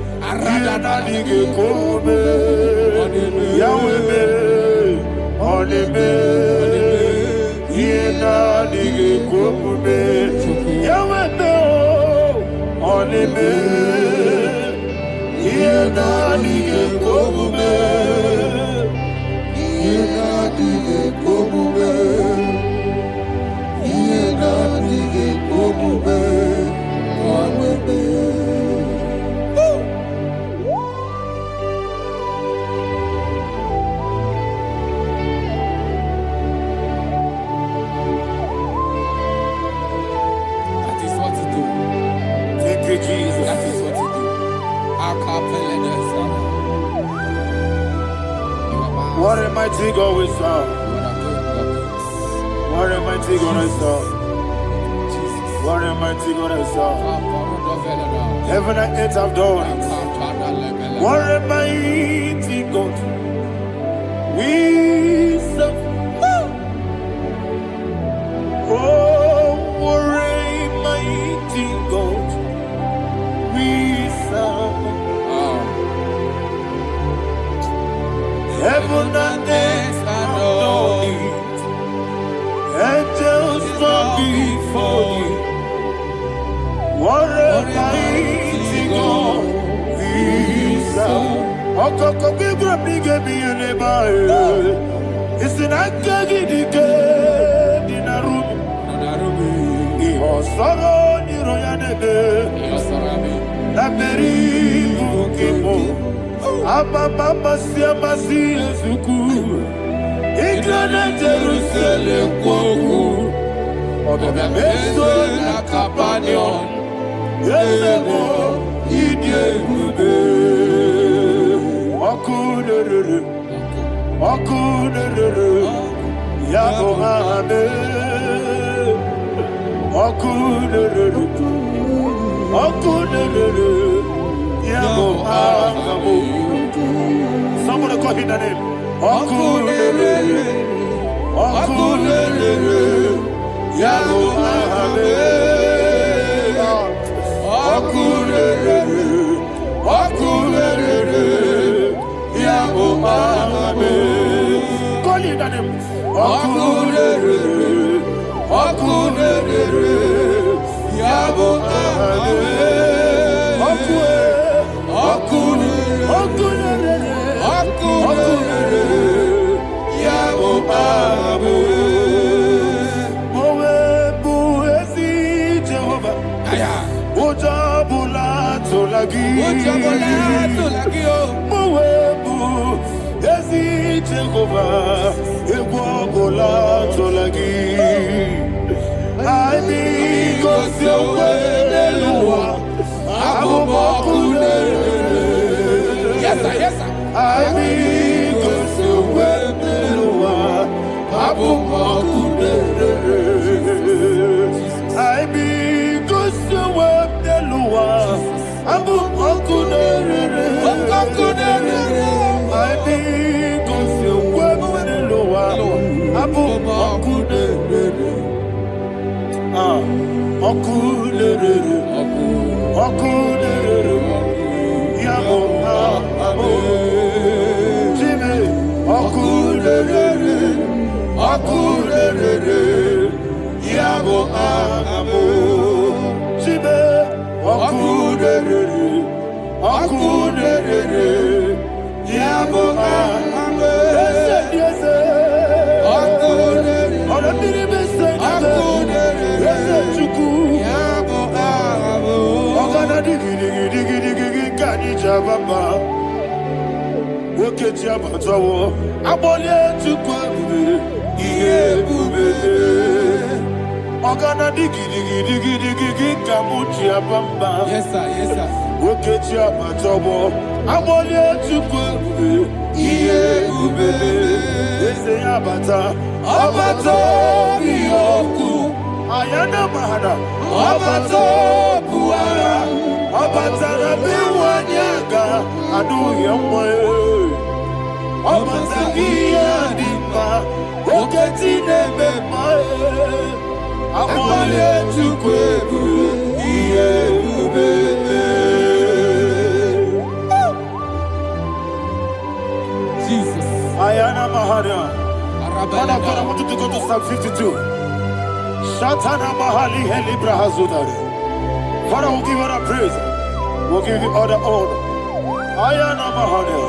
Jesus. That is what you do. What a mighty God we serve. What a mighty God I serve. What a mighty God I serve. Heaven and earth have done it. What a mighty God we serve. Oh, what a mighty God we serve. Heaven and earth have done it. Angels bow before you. What a mighty God we serve. Okoko bibra bige bi eneba. Isina kagi dike dinaru. Iho soro ni royanebe. La beri bukimo. Ababa masia masia zuku. Igrana Jerusalem kwoku. Obe beso na kapanion. Yelemo idye gube. Okunere. Okunere. Yabo ame. Okunere. Okunere. Yabo ame. Somebody call him the name. Okunere. Okunere. Yabo ame. Okunere. Okunere. Yabo ame. Call him the name. Okunere. Okunere. Yabo ame. Okunere. Okunere. Okunere. Yabo ame. Mowe buezi Jehovah. Ojabula tolagi. Mowe buezi Jehovah. Ejabula tolagi. Ami kosyowe leluwa. Yes, sir, yes, sir. Ami kosyowe leluwa. Ami kosyowe leluwa. Abu okunere. Ami kosyowe leluwa. Abu okunere. Okunere. Okunere. Yabo abo. Jime. Okunere. Okunere. Yabo abo. Jime. Okunere. Okunere. Yabo abo. Yes, Okunere. Okunere. Yes, sir, yes, sir. Ayana mahana Abato buara Abatara biwanyaga Adu yamwe Abatagia dimba Oketi nebe mae Amole tukwebu Iye ubebe Jesus. Ayana mahana Man of God, I want you to go to Psalm 52. Shatana Mahali Helibra Hazudare. Father, we'll give you all the praise. We'll give you all the honor. Ayana Mahali.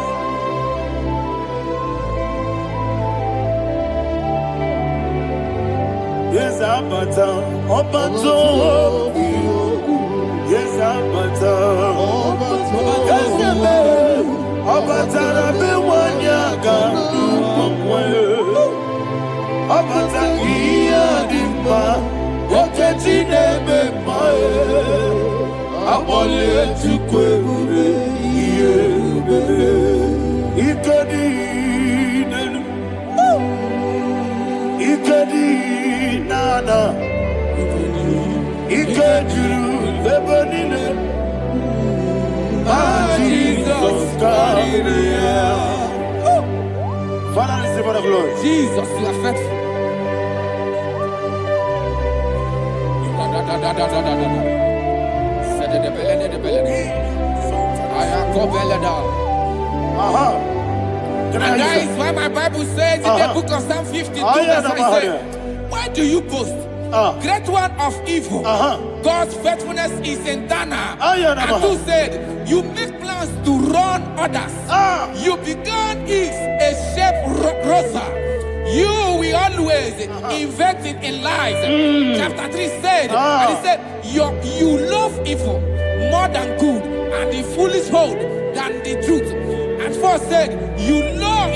Yes, Abata. Obato. Yes, Abata. Yes, Abata. Rabe Wanyaga. Abata iya dimba, oketi nebe mae, abole tukwe ube iye ube, ikedi nenu, ikedi nana, ikedi Father, receive all the glory. Jesus, you are faithful. And that is why my Bible says in the book of Psalm 52, verse 9, why do you boast? Great one of evil. God's faithfulness is eternal. And who said, you make plans to run others. You began is a shape rosa. You will always invent it in lies. Chapter 3 said, and he said, you love evil more than good, and the foolish hold than the truth. And 4 said, you love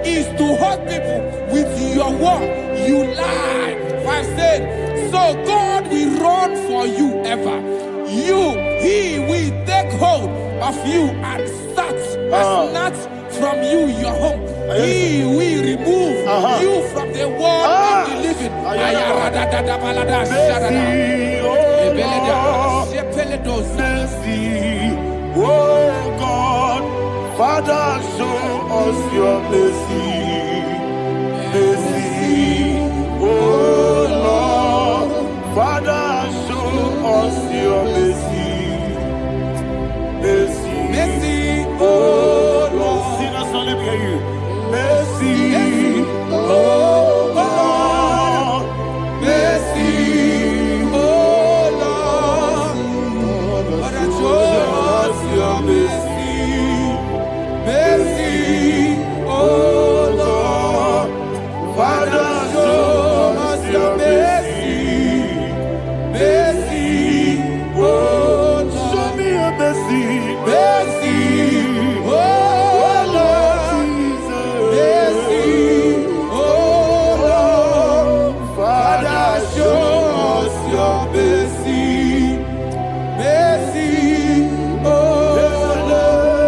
is to hurt people with your word. You lie. 5 said, so God will run for you ever. He will take hold of you and snatch from you your home. He will remove you from the world of the living. Oh God, Father, show us your mercy. Mercy, oh Lord, Father, show us your mercy. Mercy, Mercy, oh Lord, sinners only hear you. Mercy, oh Lord, mercy, oh Lord, Father, show us your mercy. Mercy, oh Lord, Father, show us your mercy. Mercy, oh Lord, show me your mercy. Mercy, oh Lord, mercy, oh Lord, Father, show us your mercy. Mercy, oh Lord,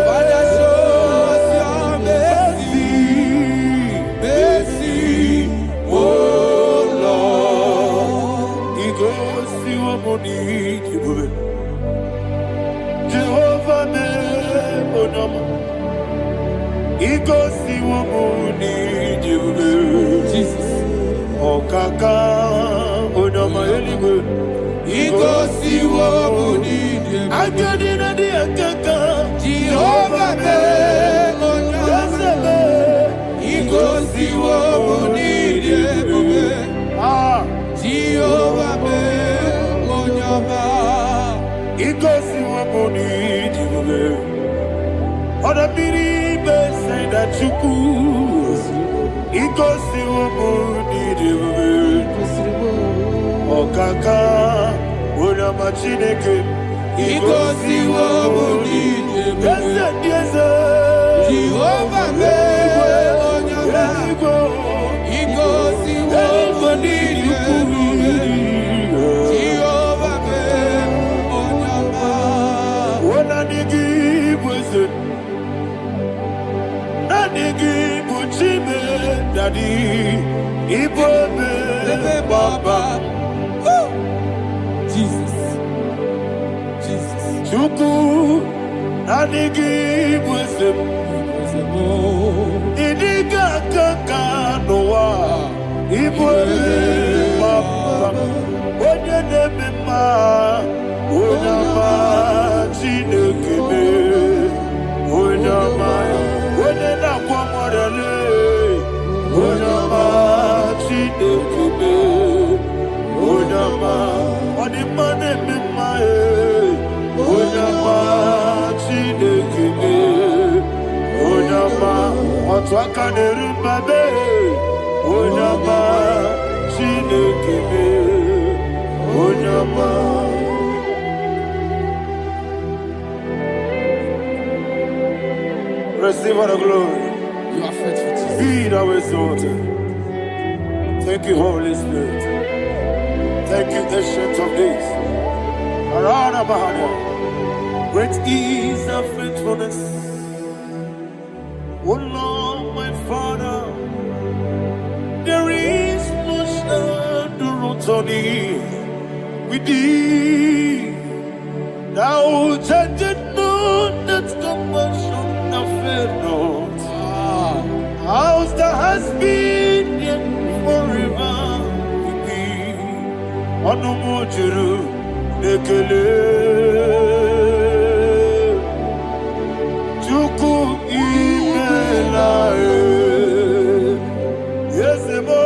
Father, show us your mercy. Mercy, oh Lord. He goes to a money. Jehovah me onama. He goes to a money. Jesus. Okaka onama eligwe. He goes to a money. Agadi na di akaka. Jehovah me onama. He goes to a money. Jehovah me onama. He goes to a money. Other people say that you could. He goes to a money. Okaka onama chineke. He goes to a money. Yes, Jehovah me onama. He goes to a money. Jehovah me onama. What I give was it? Nadigi Buchime Daddy Ibobe Baba. Jesus. Jesus. Chuku Nadigi Busim Idiga Kaka Noa Ibobe Baba. Oye Nebima Onama Chinekime Onama Onena Kwamorele Onama Chinekime Onama Onimane Mimae Onama Chinekime Onama Otwakane Rumbabe Onama Chinekime Onama. Receive all the glory. You are faithful, Jesus. Be thou exalted. Thank you, Holy Spirit. Thank you, Ancient of Days. Arana Bahana. Great is our faithfulness. Oh Lord, my Father, there is much endurance on thee. With thee, thou changest not. Great compassion I fear not. House that has been there forever with thee. Onomojuru nekele. Juku imelae. Yesemo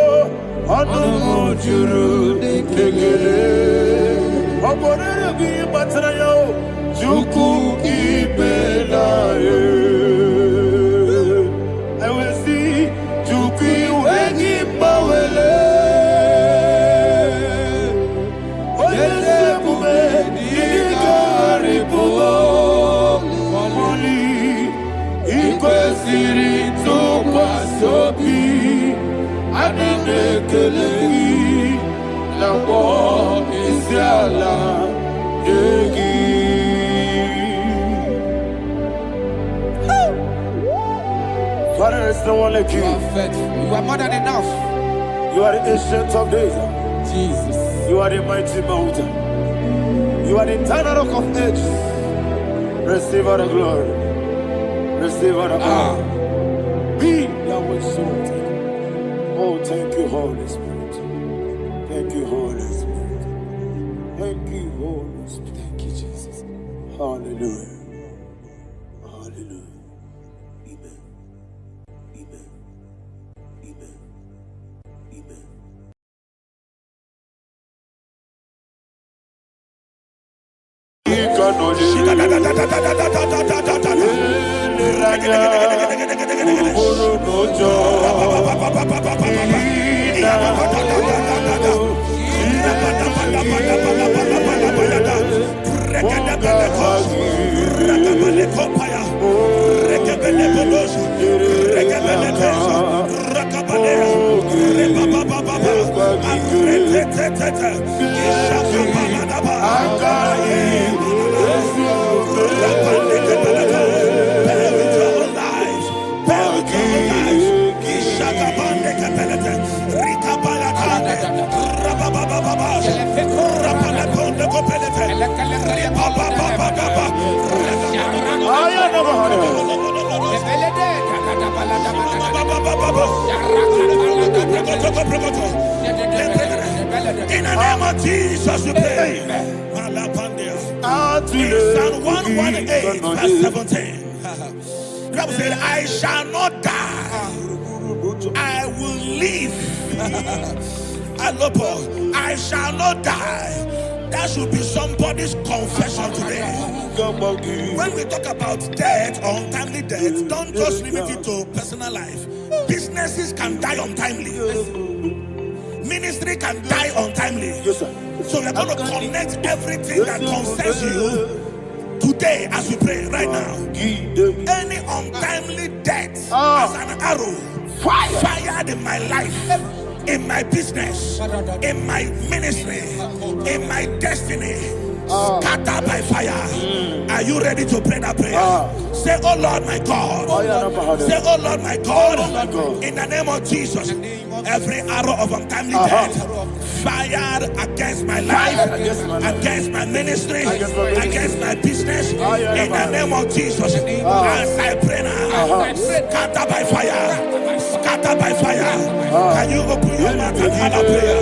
onomojuru nekele. Oborere bi batrayo. Juku imelae. Father, there is no one like you. You are faithful. You are more than enough. You are the ancient of days. Jesus. You are the mighty mountain. You are the eternal rock of ages. Receive all the glory. Receive all the honor. Be thou exalted. Oh, thank you, Holy Spirit. Thank you, Holy Spirit. Thank you, Holy Spirit. Thank you, Jesus. Hallelujah. Hallelujah. Amen. Amen. Amen. Amen. In the name of Jesus, we pray. In Psalm 118, verse 17, the Bible said, I shall not die, I will live. I shall not die. That should be somebody's confession today. When we talk about death or untimely death, don't just limit it to personal life. Businesses can die untimely. Ministry can die untimely. Yes, sir. So we're going to connect everything that concerns you today as we pray right now. Any untimely death as an arrow fired in my life, in my business, in my ministry, in my destiny, scattered by fire. Are you ready to pray that prayer? Say, oh Lord my God. Say, oh Lord my God. In the name of Jesus, every arrow of untimely death fired against my life, against my ministry, against my business, in the name of Jesus, as I pray now, scattered by fire, scattered by fire. Can you open your mouth and have a prayer?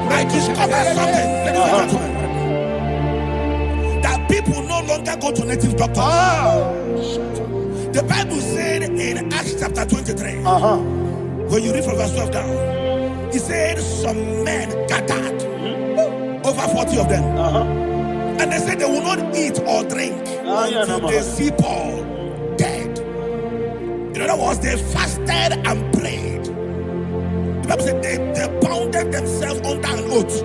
I discovered something, that people no longer go to native doctors. The Bible said in Acts chapter 23, when you read from verse 12 down, it said some men gathered, over 40 of them. And they said they will not eat or drink until they see Paul dead. In other words, they fasted and prayed. The Bible said they bounded themselves under an oath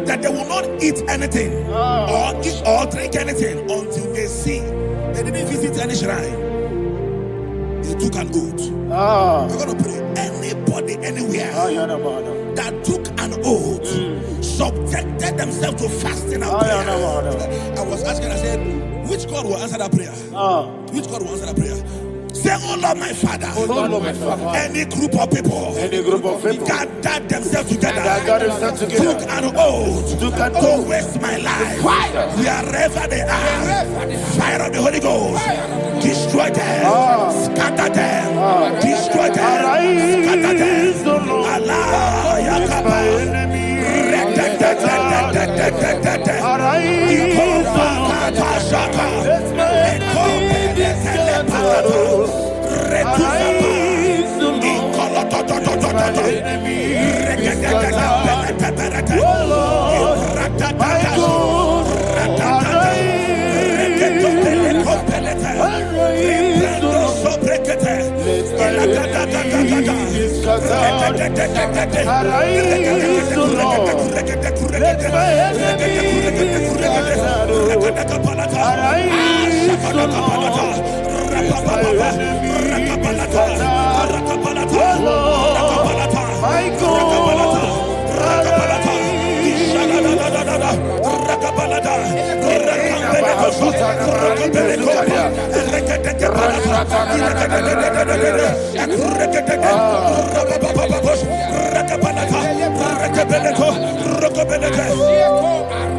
that they will not eat anything or eat or drink anything until they see. They didn't visit any shrine. They took an oath. We're going to pray. Anybody, anywhere that took an oath, subjected themselves to fasting and prayer. I was asking, I said, which God will answer that prayer? Which God will answer that prayer? Say, oh Lord, my Father. Oh Lord, my Father. Any group of people gathered themselves together, took an oath to waste my life. Wherever they are, fire of the Holy Ghost, destroy them, scatter them, destroy them, scatter them. Allah, Yakaba,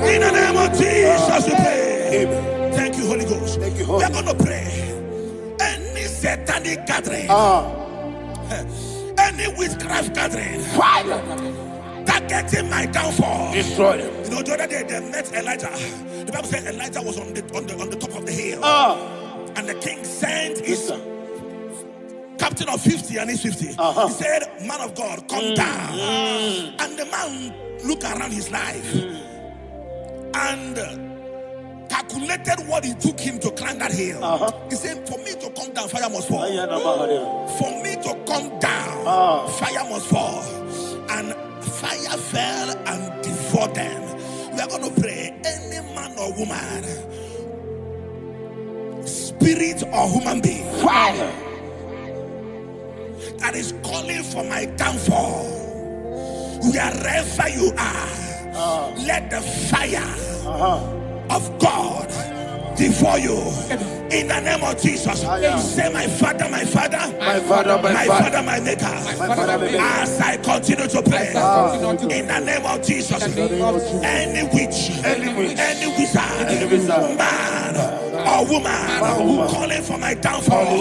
in the name of Jesus, we pray. Thank you, Holy Ghost. Thank you, We are going to pray. Any satanic gathering, any witchcraft gathering, targeting my downfall, destroy them. You know, the other day they met Elijah. The Bible said Elijah was on the top of the hill, and the king sent his captain of 50 and his 50. He said, man of God, come down. And the man looked around his life and calculated what it took him to climb that hill. He said, for me to come down, fire must fall. For me to come down, fire must fall. And fire fell and devoured them. We are going to pray. Any man or woman, spirit or human being, that is calling for my downfall, wherever you are, let the fire of God devour you in the name of Jesus. Say, my Father, my Father, My Father, my Father, my Maker. As I continue to pray in the name of Jesus, any witch, any wizard, man or woman calling for my downfall,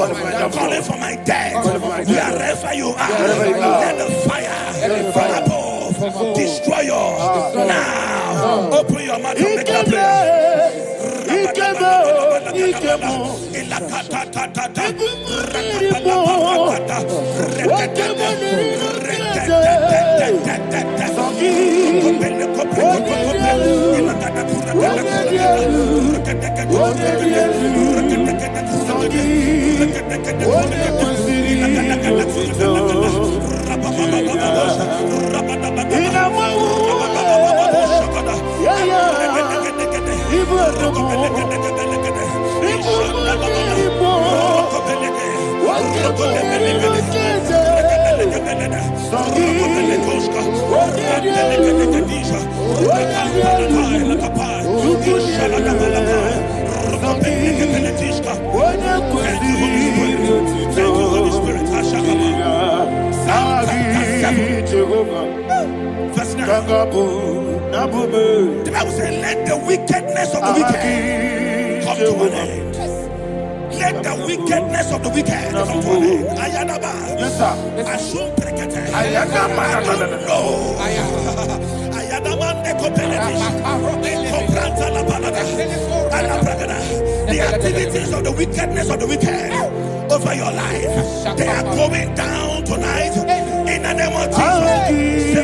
calling for my death, wherever you are, let the fire from above destroy you now. Open your mouth and make a prayer. The Bible says, let the wickedness of the wicked come to an end. Let the wickedness of the wicked come to an end. Ayadaba. Yes, sir. Assume prekete. Ayadaba. No. Ayadaba nekopeletish. Ekopranta la balada. Alabragada. The activities of the wickedness of the wicked over your life, they are going down tonight in the name of Jesus. Say,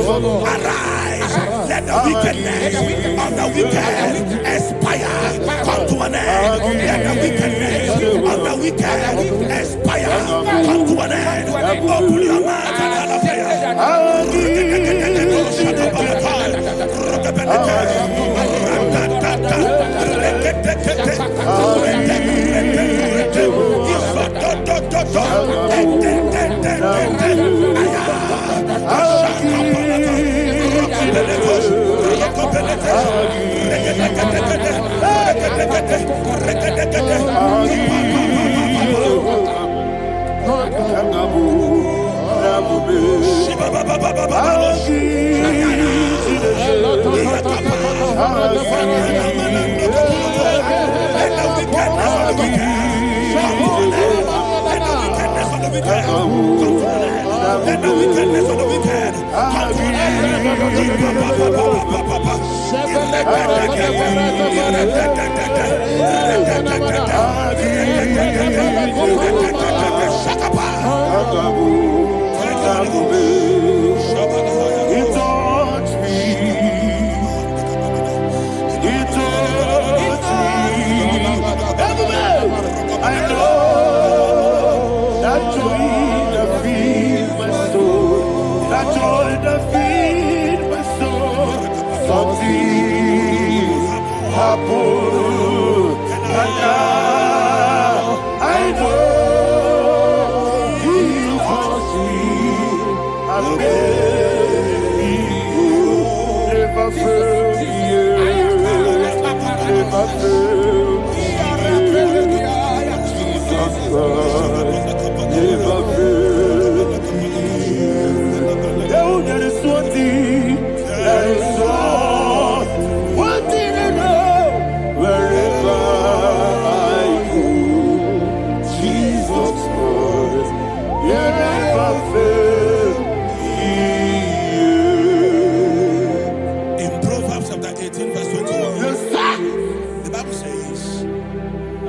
oh Lord, arise. Let the wickedness of the wicked expire, come to an end. Let the wickedness of the wicked expire, come to an end. Open your mouth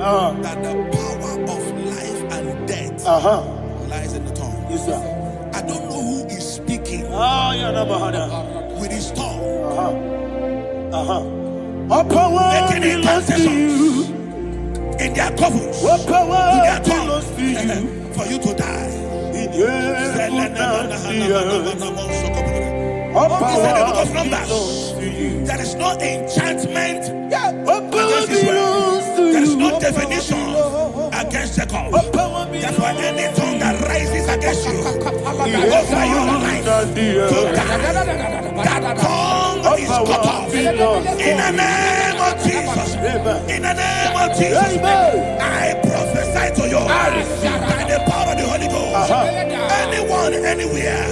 and that the power of life and death lies in the tongue. Yes, sir. I don't know who is speaking with his tongue, making incantations in their couples with their tongue for you to die. He said in the book of Numbers, there is no enchantment against Israel. There is no definition against Jacob. Therefore, any tongue that rises against you over your life to die, that tongue is cut off. In the name of Jesus. In the name of Jesus. I prophesy to you by the power of the Holy Ghost. Anyone, anywhere,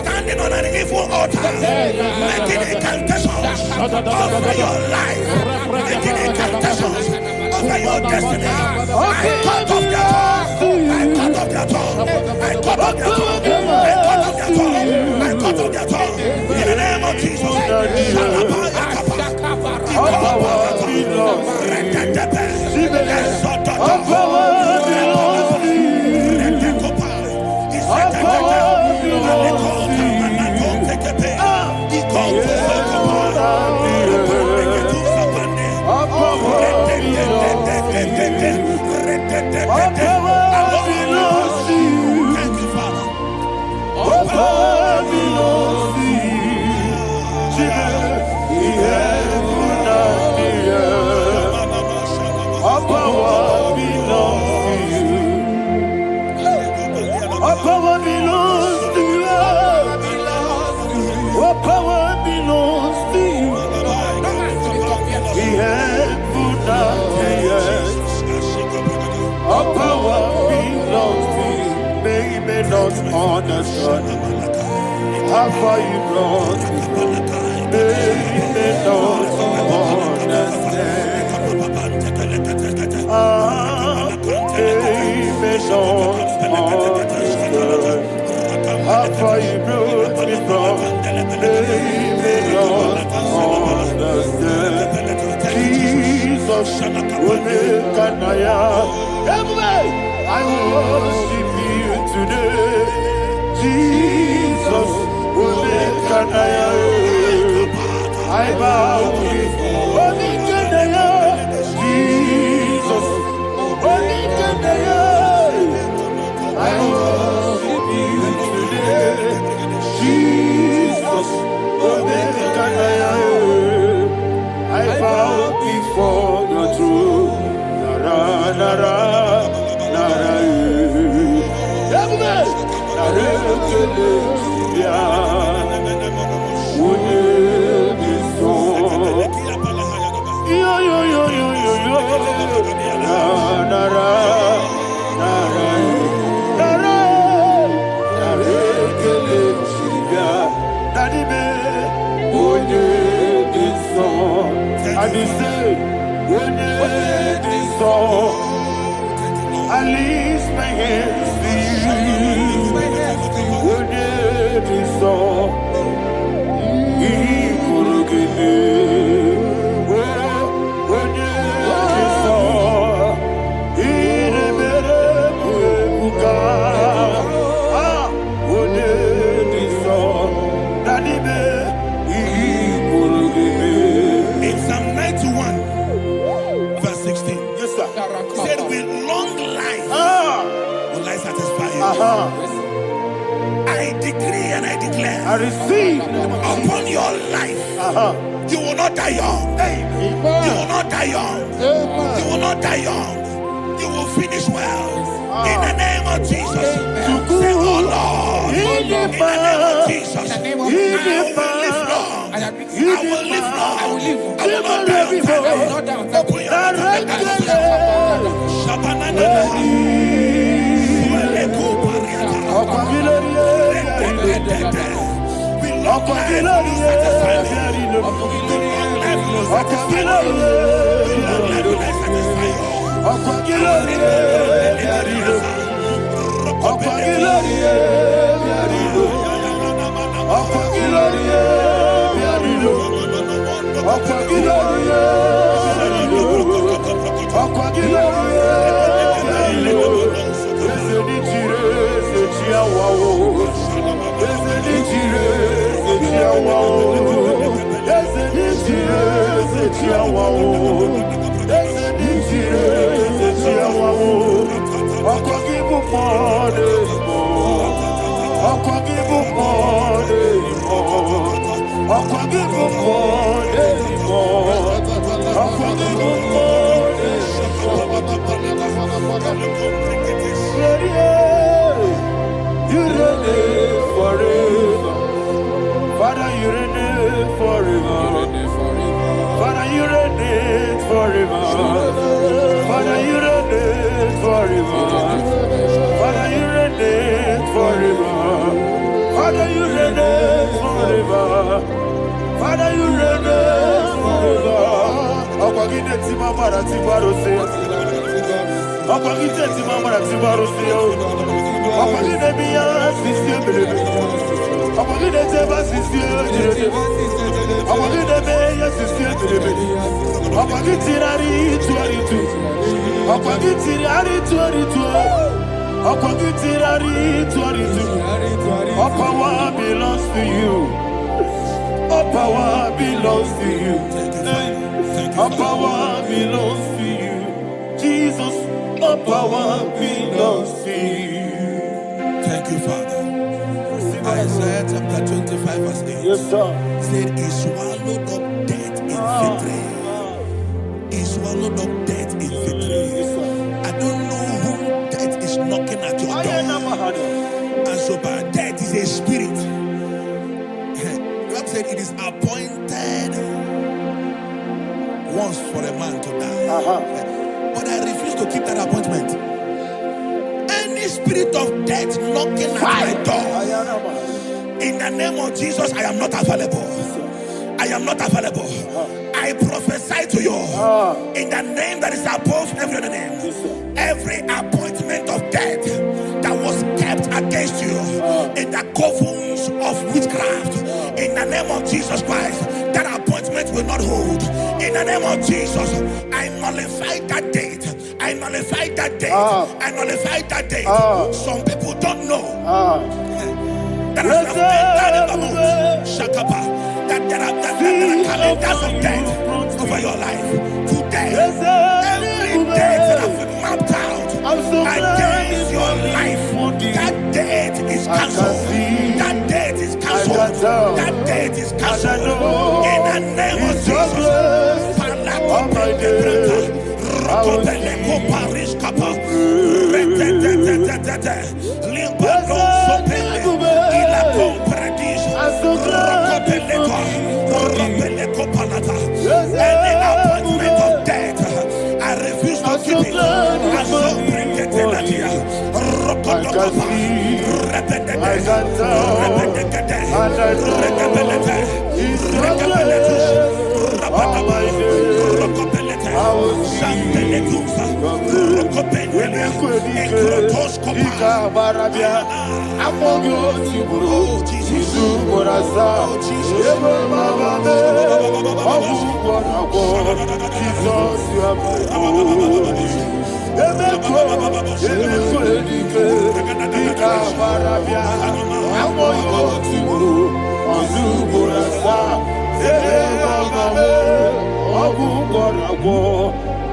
standing on an evil altar, making incantations over your life, making incantations over your destiny, I cut off their tongue. I cut off their tongue. I cut off their tongue. I cut off their tongue. I cut off their tongue. In the name of Jesus. Understand how far you brought me. They don't understand. They don't understand how far you brought me from. They don't understand. Jesus will make an I worship you today. Jesus will make an I I bow before Jesus. I worship you today. Jesus. I bow before your throne. Nara, nara, nara, and he said, when this song, I lift my hands to you. When this song, he could give me. When this song, he never could ah, when this song, that he could give me. In Psalm 91, verse 16. Yes, sir. He said, with long life will I satisfy you. I decree and I declare, I receive upon your life, you will not die young. You will not die young. You will not die young. You will finish well. In the name of Jesus. Say, oh Lord, in the name of Jesus, I will live long. I will live long. I will not die young. Open your you reign forever. Father, you reign forever. Father, you reign forever. Father, you reign forever. Father, you reign forever. Father, you reign forever. Father, you reign forever. Akwagide timamara tibarose. Akwagide timamara tibarose. Akwagide biya sisiye. Akwagide teba sisiye. Akwagide beya sisiye. Akwagide rari tuaritu. Akwagide rari tuaritu. Akwagide rari tuaritu. All power belongs to you. All power belongs to you. All power belongs to you. Jesus, all power belongs to you. Thank you, Father. Isaiah chapter 25, verse 8. Yes, sir. Said, he swallowed up death in victory. He swallowed up death in victory. I don't know who death is knocking at your door. And so, but death is a spirit. God said it is appointed once for a man to die. But I refuse to keep that appointment. Any spirit of death knocking at my door, in the name of Jesus, I am not available. I am not available. I prophesy to you in the name that is above every other name. Every appointment of death that was kept against you in the covens of witchcraft, in the name of Jesus Christ, that appointment will not hold. In the name of Jesus, I nullify that date. I nullify that date. I nullify that date. Some people don't know that as I've entered in the mood, Shakapa, that there are calendars of death over your life. Today, every death that has been mapped out against your life, that death is cancelled. That death is cancelled. That death is cancelled. In the name of Jesus. Any appointment of death, I refuse to keep it. I so bring it in the year.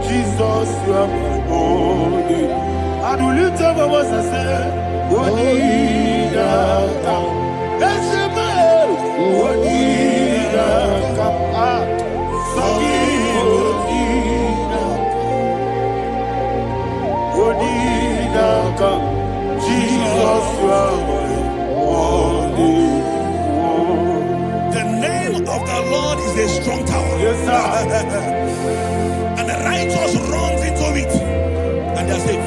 Jesus, you are my holy. And we lift up our voice and say, Wonida come. Let's say, Wonida come. Wonida come. Jesus, you are my holy. The name of the Lord is a strong tower. Yes, sir. And the righteous runs into it and they are safe.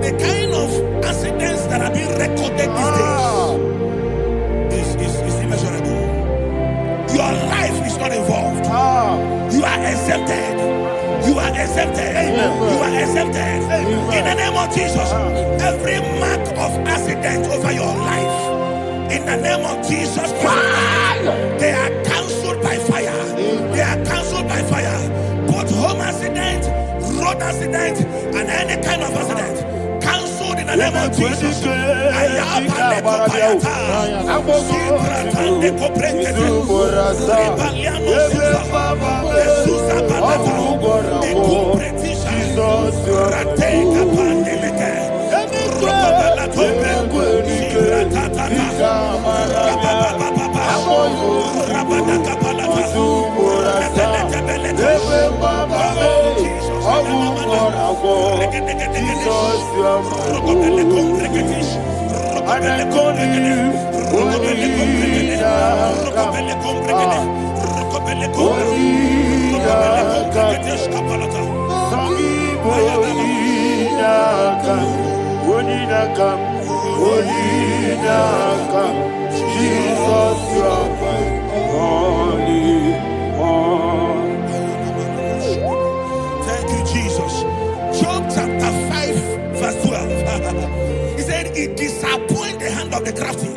The kind of accidents that are being recorded these days is immeasurable. Your life is not involved. You are exempted. You are exempted. You are exempted. In the name of Jesus, every mark of accident over your life, in the name of Jesus Christ, they are cancelled by fire. They are cancelled by fire. Both home accident, road accident, and any kind of accident, cancelled in the name of Jesus. Thank you, Jesus. Job chapter 5, verse 12. He said, it disappoints the hand of the crafty,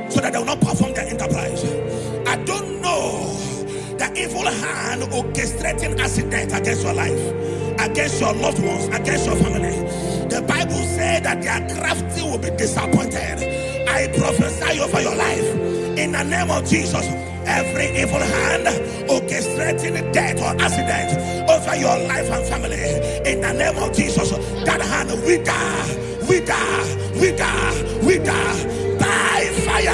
so that they will not perform their enterprise. I don't know the evil hand orchestrating accident against your life, against your loved ones, against your family. The Bible said that their crafty will be disappointed. I prophesy over your life in the name of Jesus. Every evil hand orchestrating death or accident over your life and family, in the name of Jesus, that hand wither by fire.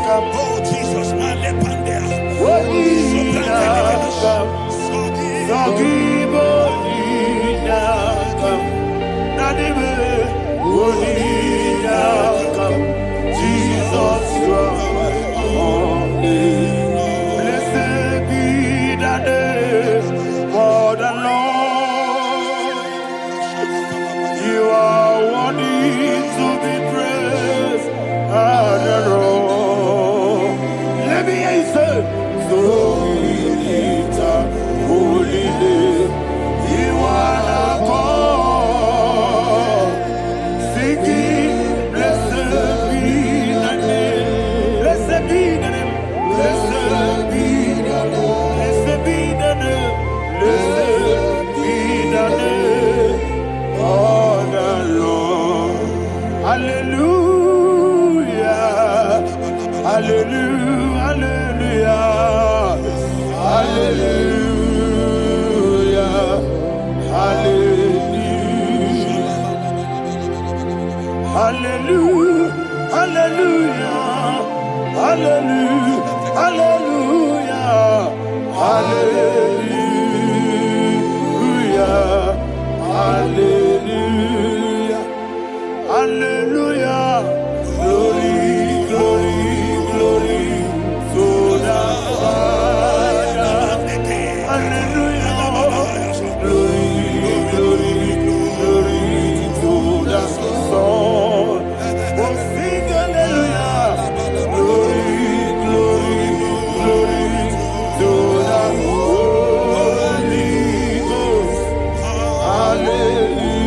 Oh Jesus, Jesus, you are my Hallelujah, hallelujah, hallelujah, hallelujah, hallelujah, hallelujah, hallelujah, hallelujah, hallelujah, glory, glory, glory to the Father. Hallelujah, glory, glory, glory to the Son. Oh, sing hallelujah, glory, glory, glory to the Holy Ghost. Hallelujah,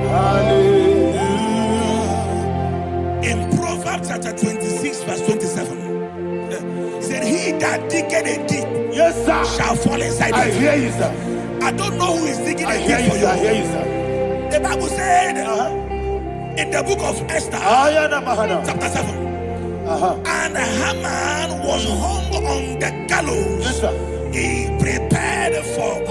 hallelujah. In Proverbs chapter 26, verse 27, he said, he that diggeth a deep, yes, sir, shall fall inside I it. hear you, sir. I don't know who is digging I a hear deep you, for sir. I you. hear you, sir. The Bible said in the book of Esther, chapter 7, and Haman was hung on the gallows. Yes, sir. He prepared for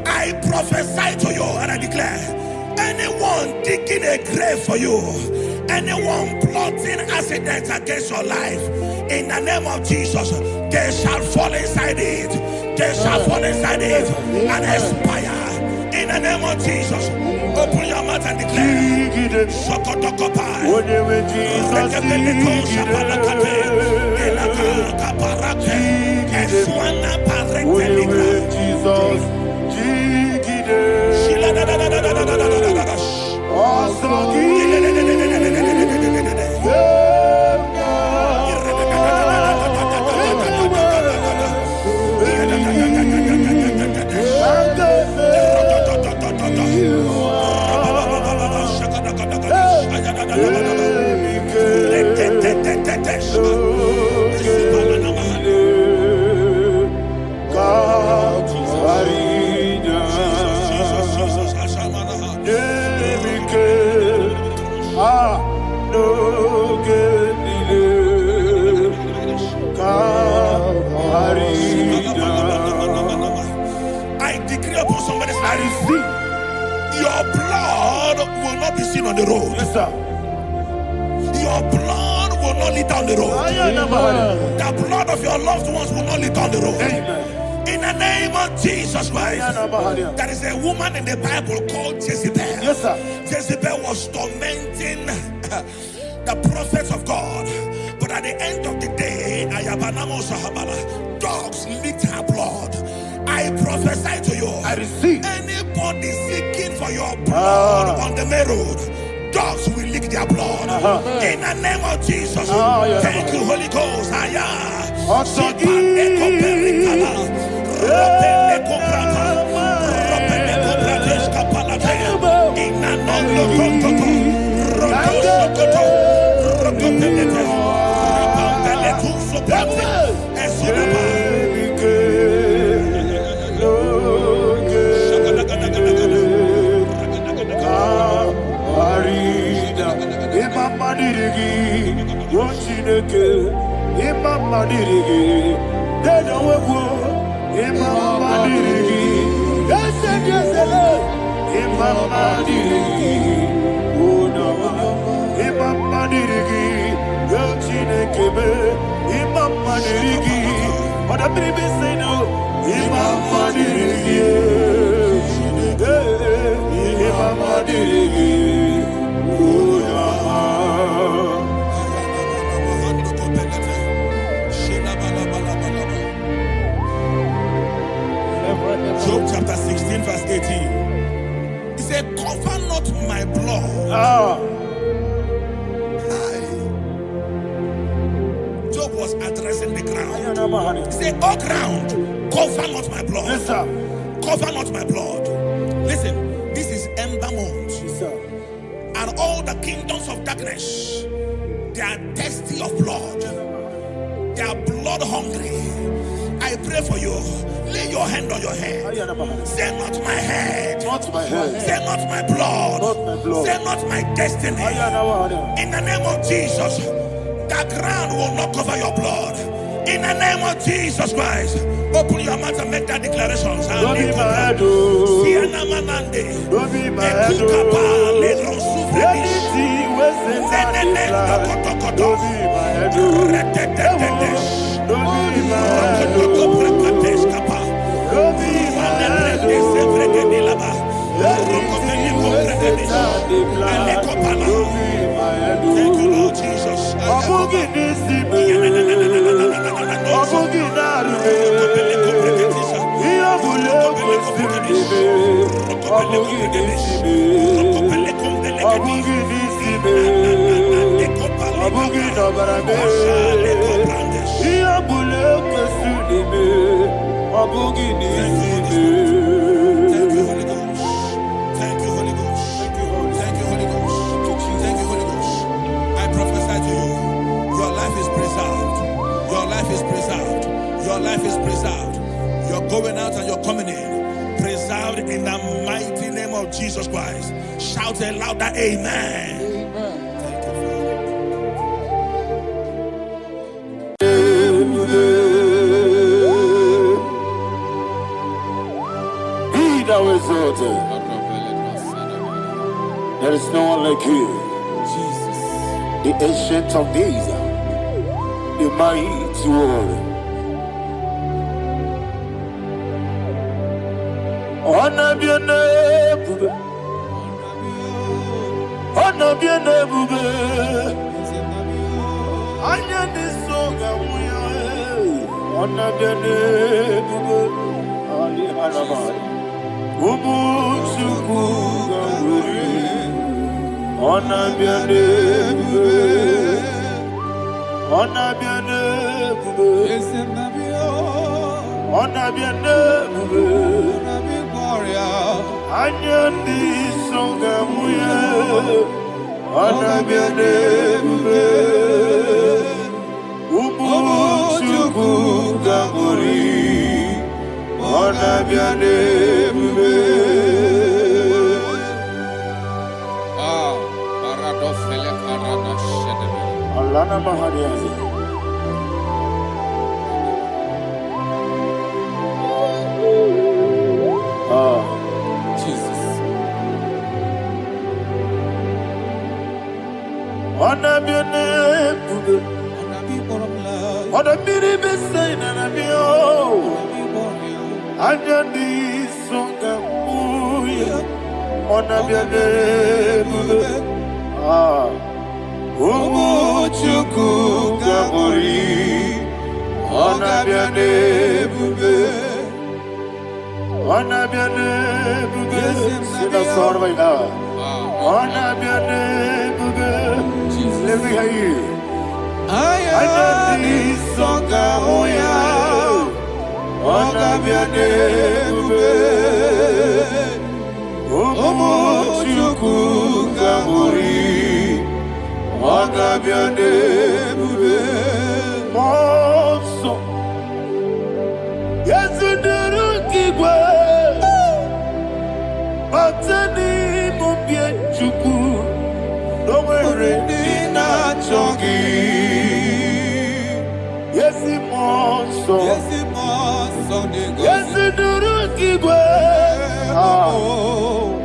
I prophesy to you and I declare, anyone digging a grave for you, anyone plotting accidents against your life, in the name of Jesus, they shall fall inside it. They shall fall inside it and expire. In the name of Jesus, open your mouth and declare. Sokotokopai. I decree upon somebody's life, your blood will not be seen on the road. Yes, sir. Your blood will not lead down the road. The blood of your loved ones will not lead down the road. Amen. In the name of Jesus Christ. There is a woman in the Bible called Jezebel. Yes, sir. Jezebel was tormenting the prophets of God. But at the end of the day, dogs licked her blood. I prophesy to you, I receive. anybody seeking for your blood on the main road, dogs will lick their blood. In the name of Jesus. Thank you, Holy Ghost. Job chapter 16 verse 18. He said, cover not my blood. Job was addressing the ground. He said, oh ground, cover not my blood. Yes, sir. Cover not my blood. Listen, this is ember month. Yes, sir. And all the kingdoms of darkness, they are thirsty of blood. They are blood hungry. I I pray for you. Lay your hand on your head. Say, not my head. Not my head. Say, not my blood. Not my blood. Say, not my destiny. In the name of Jesus, that ground will not cover your blood. In the name of Jesus Christ, open your mouth and make that declaration. Don't be my head. Don't be my head. Don't be my head. Thank you, Lord Jesus. Your life is preserved. You're going out and you're coming in. Preserved in the mighty name of Jesus Christ. Shout a louder amen. Amen. Thank you, Father. Be thou exalted. There is no one like you. Jesus. The ancient of days. The mighty warrior. Honor be your name, honor be your name, honor this song, honor be your name, Ali Hanaman, Umuchuku, honor be your name, honor be your name, honor be your name. Anyandi songa muya, anabiane bube, umuchuku gangori, anabiane bube. Ah, paradofele karana shedebe. Alana mahariazi. Jesus. Anabiane bube, anabiri besai nanabio, anyandi songa muya, anabiane bube. Ah, umuchuku gangori, anabiane bube. Anabiane bube, sina sor vai na. Anabiane bube, let me hear you. Ayani songa oya, anabiane bube. Omochuku gangori, anabiane bube. Monso, yezuduru kigwe. Batani mubie chuku, nomere nina chongi. Yesi monso, yesi duru kigwe.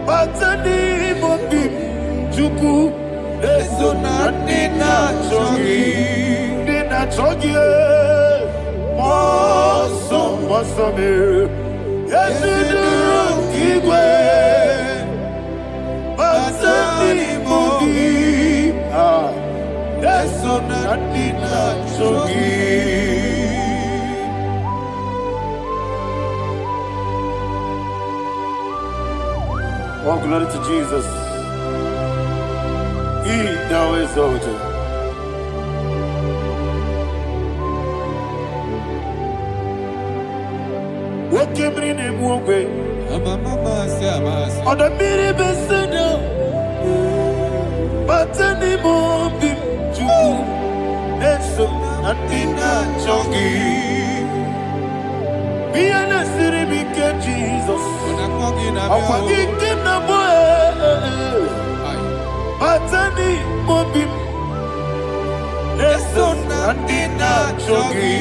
Batani mubie chuku, eso na nina chongi. Nina chongi, monso, monso me. Yesi duru kigwe. Basani mobi, eso nadina chogi. Oh, glory to Jesus. He thou exalted. What came in him away? On the miri beseda, batani mobi chuku, eso nadina chogi. Jesus. Atani mobim. Leson andina chogi.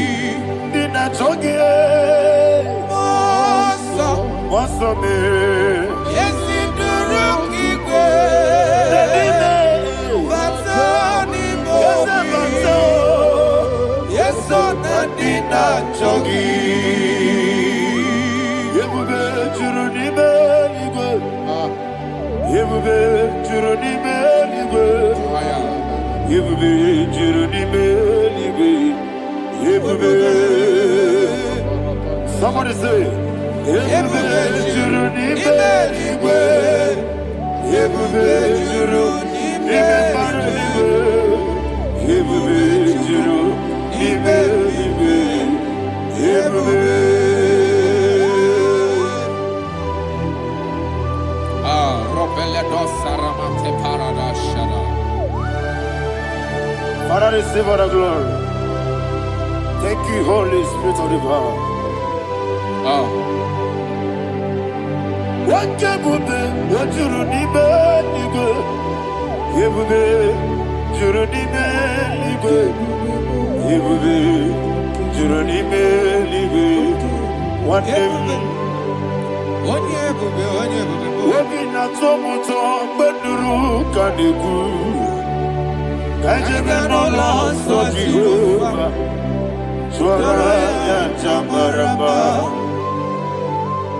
Dina chogi. Moso me. Yes, in the rookie way. Yes, on the dinner chogi. Yebube juruni meligwe. Yebube juruni meligwe. Yebube juruni meligwe. Yebube. Somebody say. Yebube juruni meligwe. Yebube juruni meligwe. Yebube juruni meligwe. Yebube. Father, receive all the glory. Thank you, Holy Spirit of the power. What can you do? What you need, you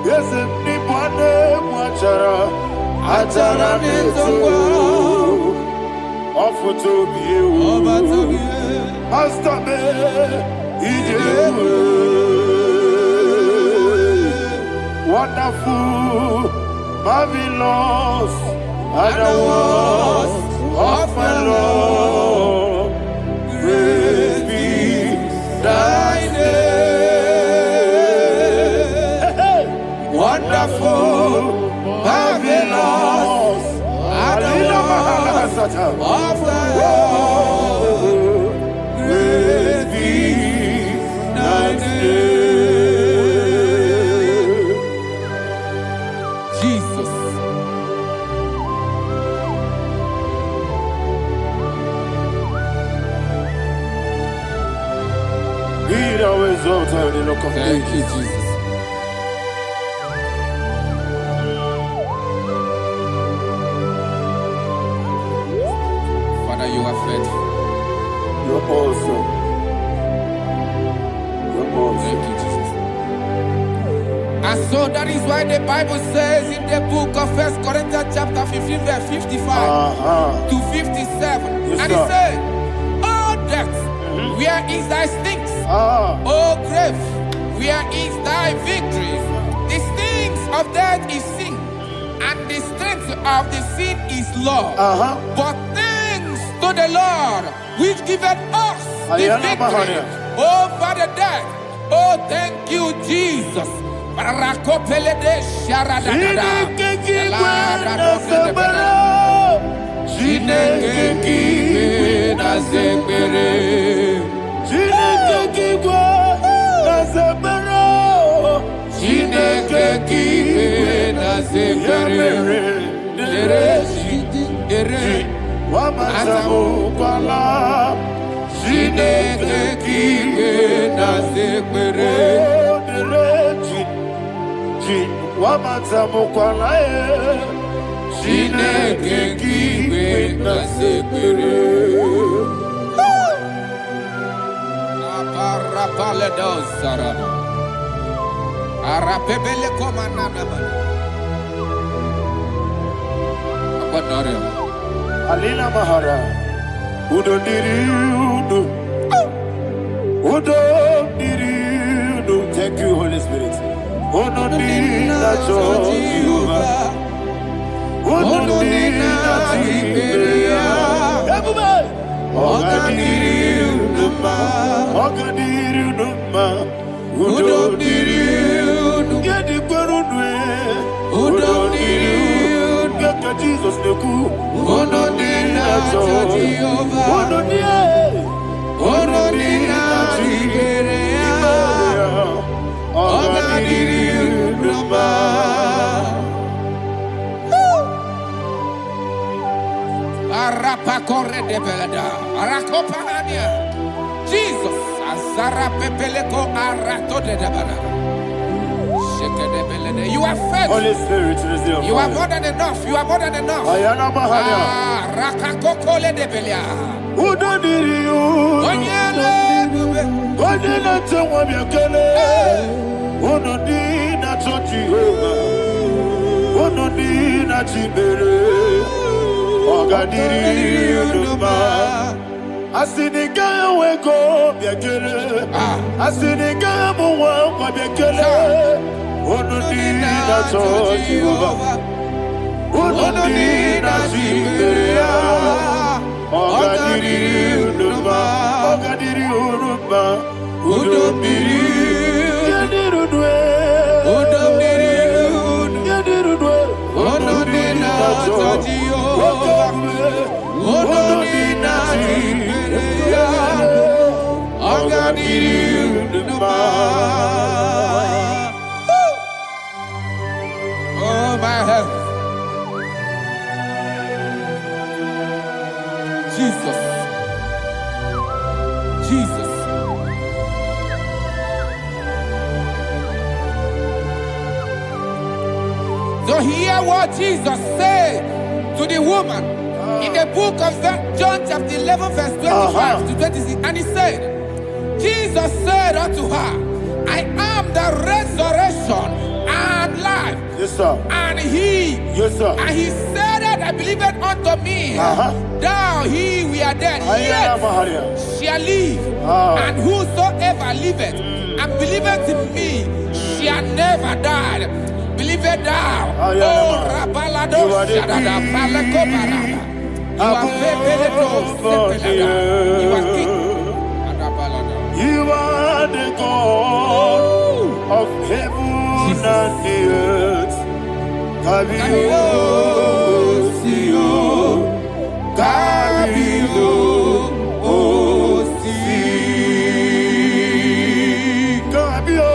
Yes, anybody watchara, atara neto, offer to be you, master me, wonderful, marvelous, and I was of my Lord, praise be thy name. Wonderful, marvelous, and I was of my Lord, praise be thy name. Jesus. Be thou exalted in the look of Thank you, Jesus. Father, you are faithful. You're awesome. You're awesome. Thank you, Jesus. And so that is why the Bible says in the book of 1 Corinthians chapter 15 verse 55 to 57. Yes, and it said, "Oh death, where is thy stings? Oh grave, where is thy victory? The stings of death is sin, and the strength of the sin is law. But thanks to the Lord, which giveth us the victory over the death. Oh, thank you, Jesus." Alina Mahara, Udo Diriudo, Udo Diriudo. Thank you, Holy Spirit. Udo Diriudo, Udo Diriudo, everybody. Ogadiriudo, Udo Diriudo, get the Gurudwe, Udo Diriudo, get the Jesus the Ku. Arapakore de belada. Arakopania. Jesus. Azara pepeleko arato de belada. Sheke de belada. You are faithful. Holy Spirit, receive You are more than enough. You are more than enough. Ayana Mahania. Rakakokole de belia. Who don't need you? Onyele bube. Onyele tewa miakele. Who don't need a Jehovah? Who don't need a Jibere? Ogadiri Uduma. Asiniga weko miakele. Asiniga muwa kwa miakele. Who don't need a Jehovah? Who don't need a Jibere? Ogadiri Uduma. Ogadiri Uduma. Udomiri. Yadirudwe. Udomiri. Yadirudwe. Odonina Jehovah. Odonina Jehovah. Ogadiri Uduma. Oh my health. Jesus. Jesus. So hear what Jesus said to the woman in the book of John chapter 11 verse 25 to 26. And he said, Jesus said unto her, I am the resurrection and life. Yes, sir. And he, Yes, sir. and he said that I believed unto me, thou he we are dead, Ayana yet Mahania. shall live. And whosoever liveth and believeth in me shall never die. Believe it thou. Oh, Rabalado Shadada Palako Barada. You are You are king. You are the God of heaven and the earth. Kabio, Sio, Kabio, Si, Kabio,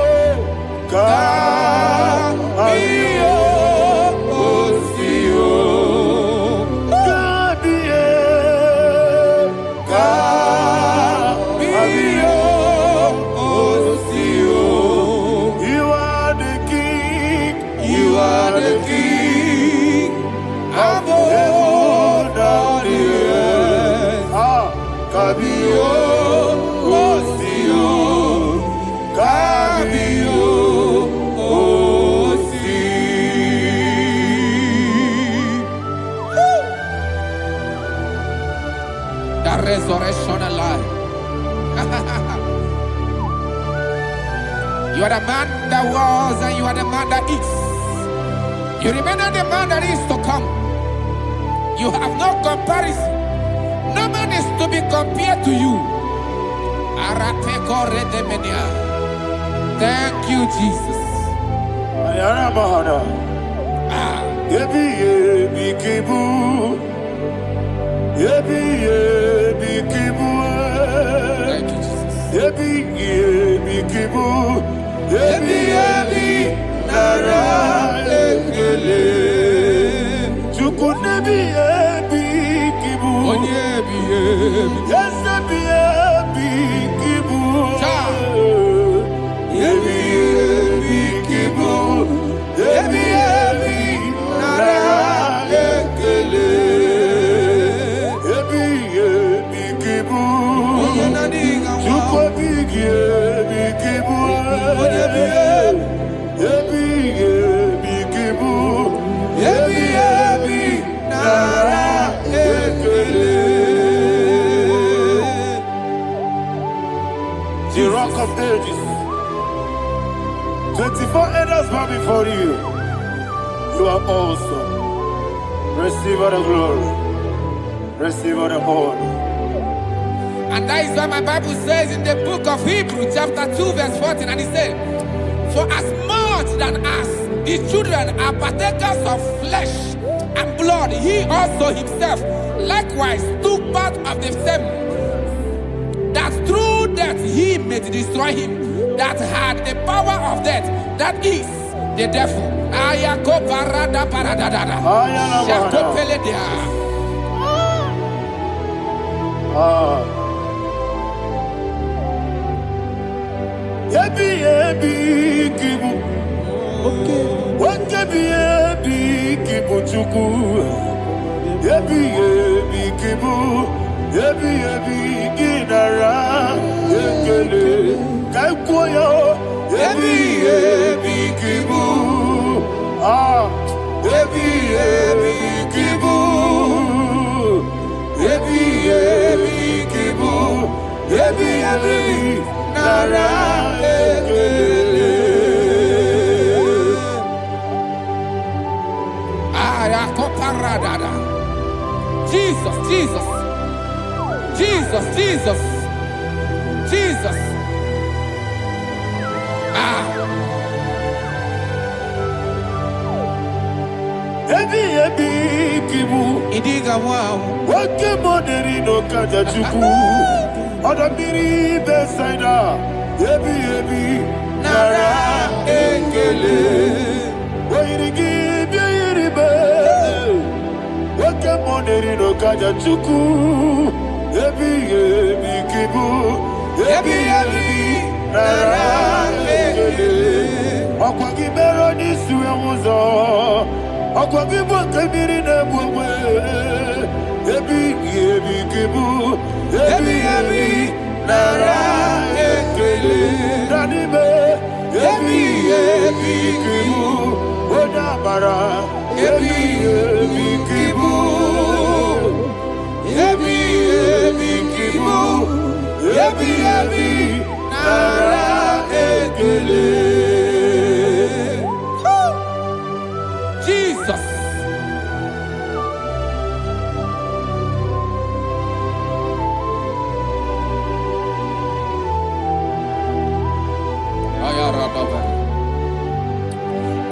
resurrection and life. You are the man that was and you are the man that is. You remember the man that is to come. You have no comparison. No man is to be compared to you. Thank you, Jesus. Thank you, the Rock of Ages. 24 elders bow before you. You are awesome. Receive all the glory. Receive all the honor. And that is why my Bible says in the book of Hebrews chapter 2 verse 14, and it says, for as much than us, the children are partakers of flesh and blood, he also himself likewise took part of the same, that through death he may destroy him that had the power of death, that is the devil. Ebi kibu chuku. Ebi kibu. Ebi ginara. Ekele kaikuyo. Ebi kibu. Ebi kibu. Ebi kibu. Ebi nara. Ekele. Jesus, Jesus, Jesus, Jesus, Jesus. Ebi kibu. Idiga wow. Wake moderi no kaja chuku. Odamiri besaida. Ebi Nara ekele. Oirigi biiribe. Wake moderi no kaja chuku. Ebi kibu. Ebi nara ekele. Okwagi bero ni suwe muzo. Okwagi bwakabiri na bwawe. Ebi kibu. Ebi nara ekele. Nanime. Ebi kibu. Odabara. Ebi kibu. Ebi kibu. Ebi nara ekele. Jesus.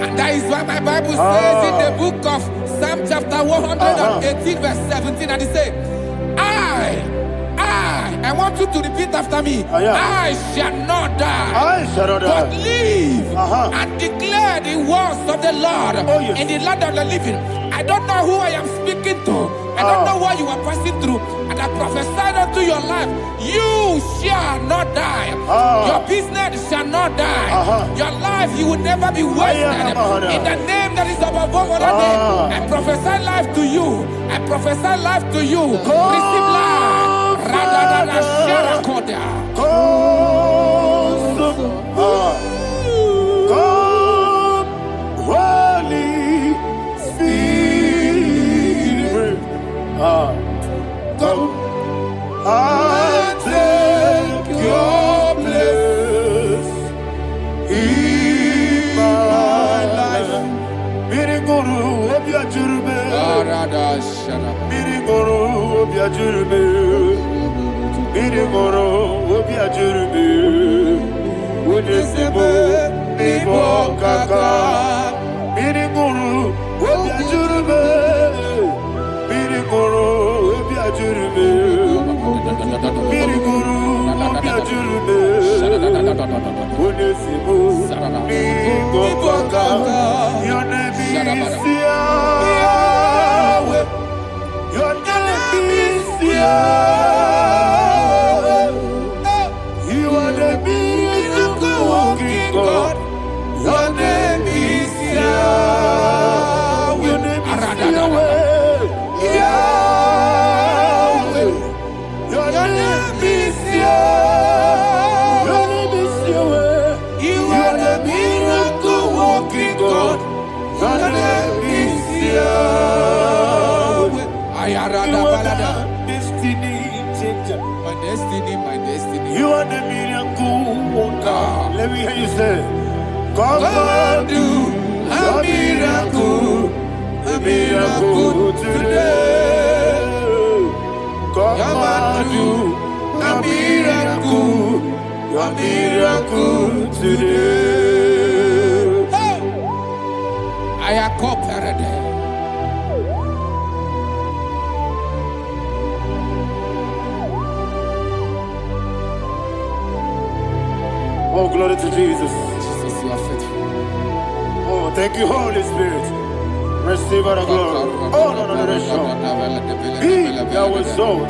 And that is why my Bible says in the book of Psalm chapter 118 verse 17, and it says, I want you to repeat after me. I shall not die, but live and declare the words of the Lord in the land of the living. I don't know who I am speaking to. I don't know what you are passing through. And I prophesy unto your life, you shall not die. Your business shall not die. Your life, you will never be wasted. In the name that is above all other name, I prophesy life to you. I prophesy life to you. Receive life. Radadada Sharakoda. Come, Holy Spirit. Come and take your place in my life. Miriguru obya jurbe. Miriguru obya jurbe. Miriguru obya jurbe. Udesebo nibo kaka. Miriguru obya jurbe. Miriguru obya jurbe. Miriguru obya jurbe. Udesebo nibo kaka. Your name is Yahweh. Your name is Yahweh. You are the miracle working God. Your name is Yahweh. Your name is Yahweh. Yahweh. Your name is Yahweh. Your name is Yahweh. You are the miracle working God. Your name is Yahweh. You are the destiny changer. My destiny, my destiny. You are the miracle worker. Let me hear you say, come and do a miracle today. Come and do a miracle today. I am cooperative. Oh, glory to Jesus. Jesus, you are faithful. Oh, thank you, Holy Spirit. Receive our glory. Oh, no, that was so.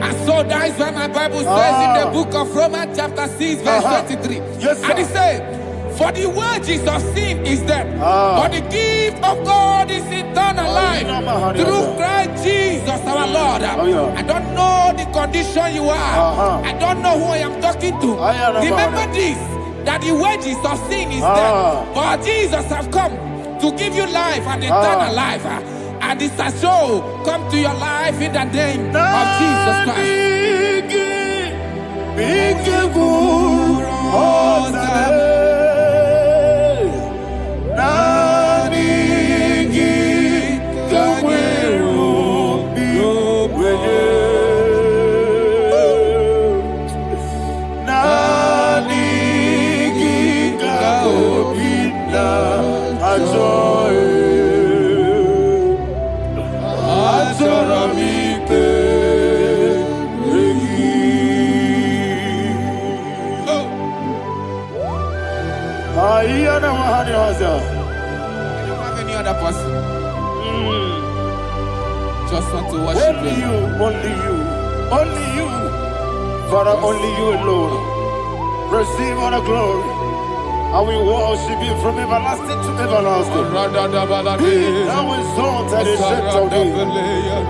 And so that is why my Bible says in the book of Romans chapter 6 verse 23. Yes, sir. And it says, For the wages of sin is death, but the gift of God is eternal life through Christ Jesus our Lord. I don't know the condition you are. I don't know who I am talking to. Remember this, that the wages of sin is death, but Jesus have come to give you life and eternal life. And this has so come to your life in the name of Jesus Christ. I don't have any other person. Just want to worship only you, only you, only you, Father, only you alone. Receive all the glory. I will worship you from everlasting to everlasting. Be thou exalted and set of thee,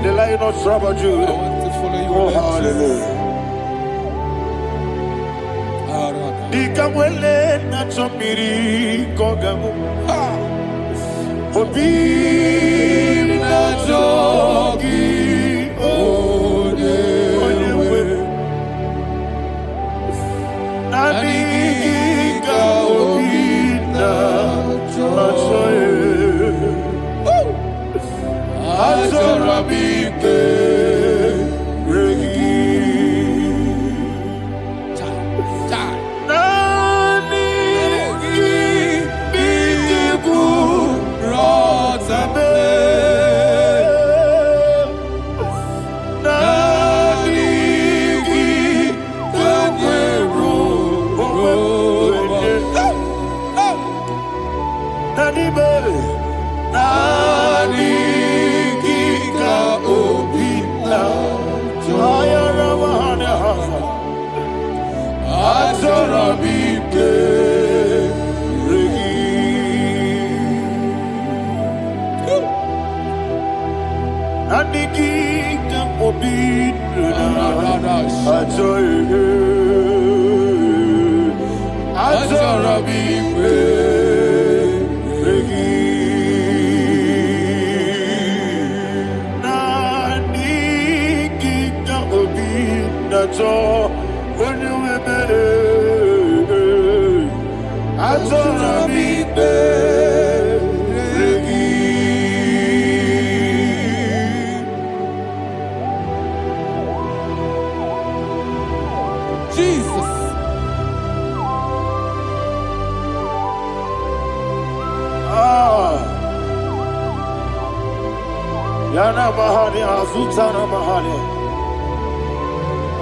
the Lion of Tribe of Judah. I want to follow you. Oh, hallelujah. Nikamwele na chomiri kogamu. Obi na jogi onewe. Nani ka obi na jogi. Azorabike regi.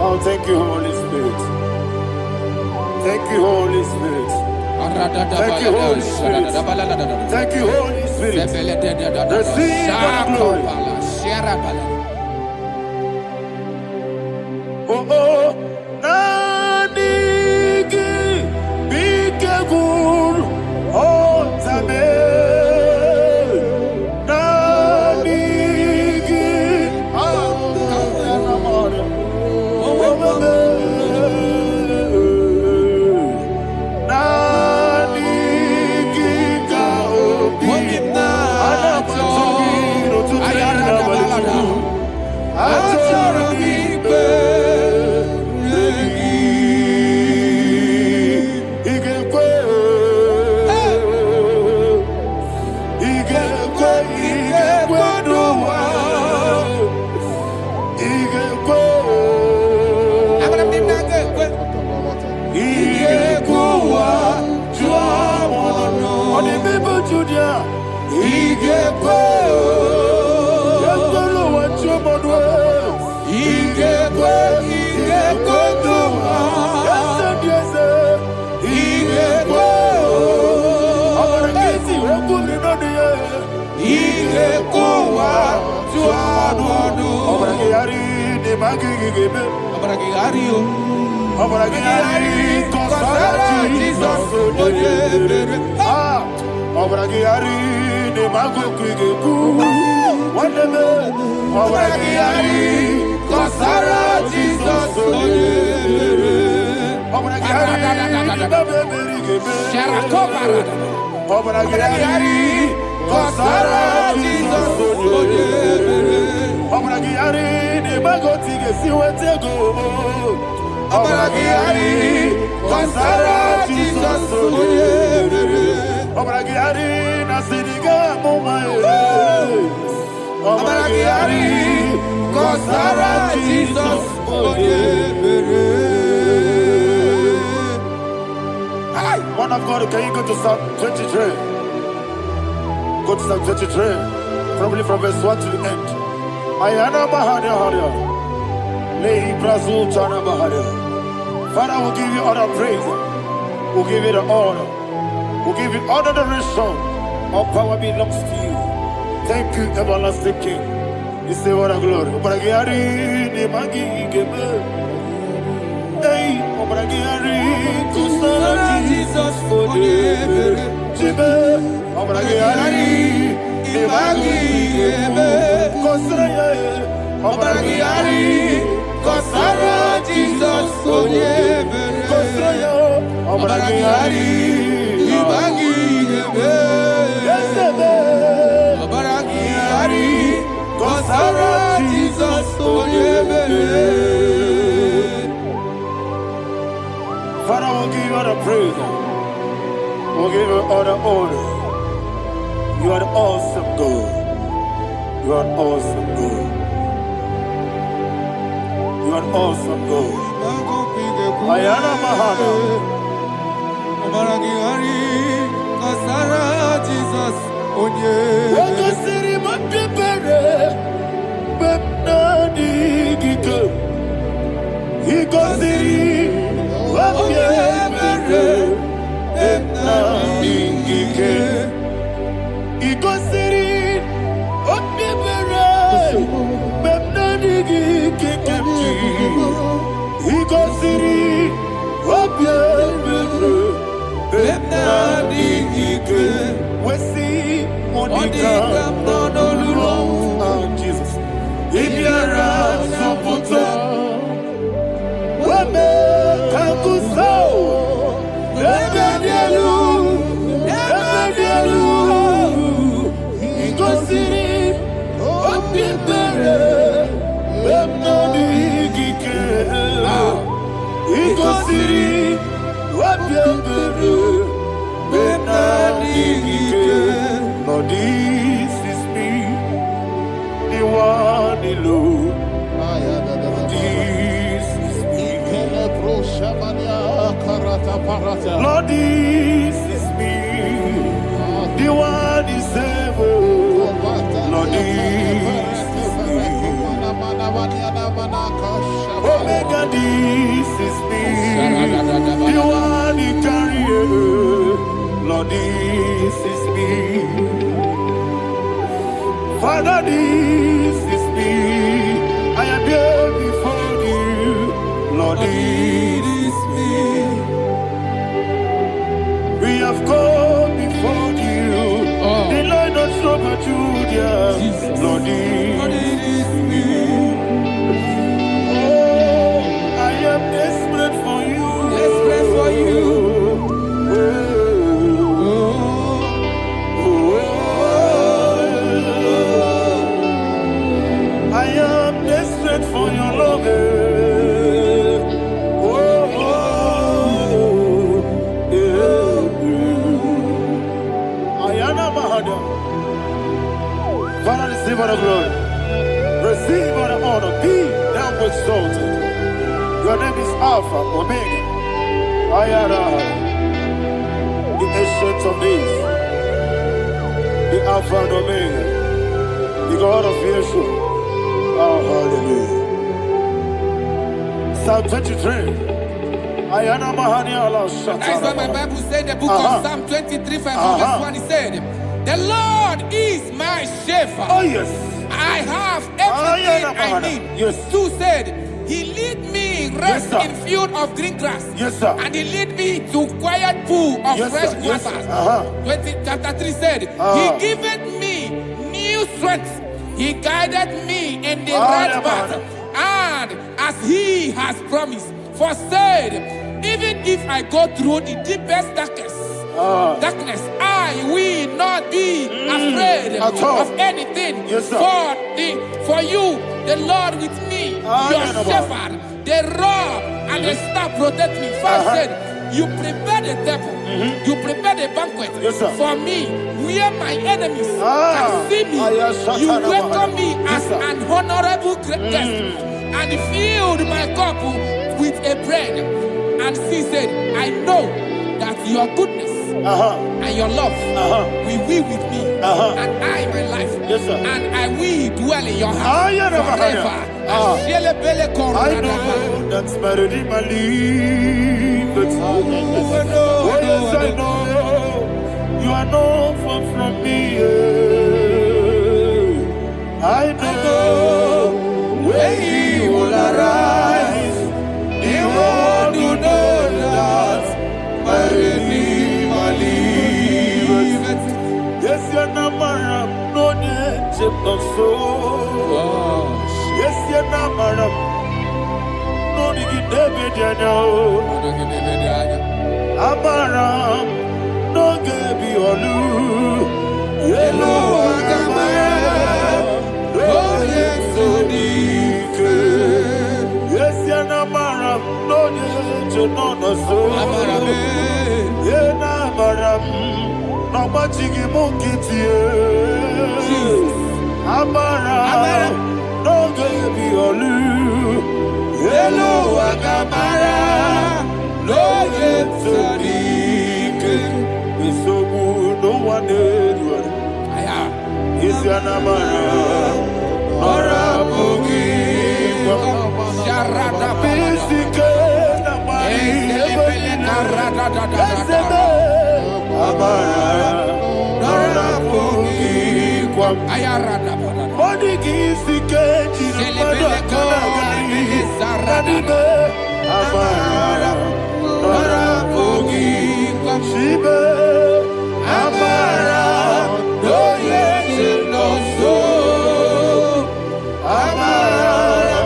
Oh, thank you, Holy Spirit. Thank you, Holy Spirit. Thank you, Holy Spirit. Thank you, Holy Spirit. Receive the glory. Oh, oh, Nanigi, Bigagul, oh, Tabe. Obragari de Magigebe. Obragari, Obragari, Jesus. Obragari de Magogigegu. Whatever. Obragari, Jesus. Obragari, Obragari, Jesus. Obragari, de Magotige, see what they go. Obragari, Jesus. Obragari, Nasidiga, Momae. Obragari, Jesus. One of God, can you go to Psalm 23? Go to Psalm 23, probably from verse 1 to the end. Ayana Bahada Haria. Lay Brazil Chana Bahada. Father, we'll give you all the praise. We'll give you the honor. We'll give you all the adoration. All power belongs to you. Thank you, everlasting King. You say what a glory. Obragari, Nemagi, Gebe. Hey, Obragari, Jesus, forgive. Jibe, Obragari, Nemagi, Gebe. Obragari, Jesus, forgive. Obragari, Nemagi, Gebe. Jesus, Father, we'll give you all the praise. We'll give you all the honor. You are the awesome God. You are an awesome God. You are an awesome God. Ayana Mahana. Jesus. Jesus. Ibiara Soputo. Wame Kanguso. Ebedielu. Igosiri. Opipere. Wemnadi Gike. Igosiri. Opipere. Wemnadi Gike. Lord, this is me. The one alone. This is me. Lord, this is me. The one is able. Lord, this is me. Omega, this is me. The one you carry. Lord, this is me. Father, this is me. I am here before you. Lord, this is me. We have come before you. The Lord not so much Judah. Lord, this is me. Oh, I am desperate for you. Desperate for you. I am desperate for your love. Ayana Mahada. Father, receive all the glory. Receive all the honor. Be thou exalted. Your name is Alpha, Omega. Ayana. The ancient of days. The Alpha and Omega. The God of Yeshua. Oh, hallelujah. Psalm 23. Ayana Mahani Allah Shata. That's why my Bible said the book of Psalm 23, verse 1, it said, the Lord is my shepherd. Oh, yes. I I have everything I need. Yes. 2 said, He lead me rest Yes, sir. in field of green grass. Yes, sir. And He lead me to quiet pool of Yes, fresh sir. Yes, waters. sir. 20, chapter 3 said, He giveth me new strength. He guided me in the right path. And as He has promised, for said, even if I go through the deepest darkness, I will not be afraid of anything. Yes, sir. For you, the Lord with me, your shepherd, the rod and the staff protect me. First said, you prepare the table, you prepare the banquet for me, where my enemies can see me. You welcome me as an honorable guest, and filled my cup with a bread. And she said, I know that your goodness and your love will be with me, and I, my life, and I will dwell in your house forever. I know that's better than my life. Oh, yes, I know you are not far from me. I know when He will arise, He will do that. My Redeemer liveth. Yes, you're not married, no need to so. Yes, you're not married, no need to David, you know. Amaram, no gaby olu. Hello, Amaram, no yes, so yes, you're not married, no need to know the soul. Yena maram, no machigi mukiti. Amaram, no gaby olu. Hello, Agamara, no yetsodik. Isobu no one did. Is your namara, Nora Bogi, Sharada Bisike, Namari, Amara, Nora Bogi, Ayarada Monigi Sike, Amara, Nora Bogi, Shibe, Amara, no yet no so, Amara,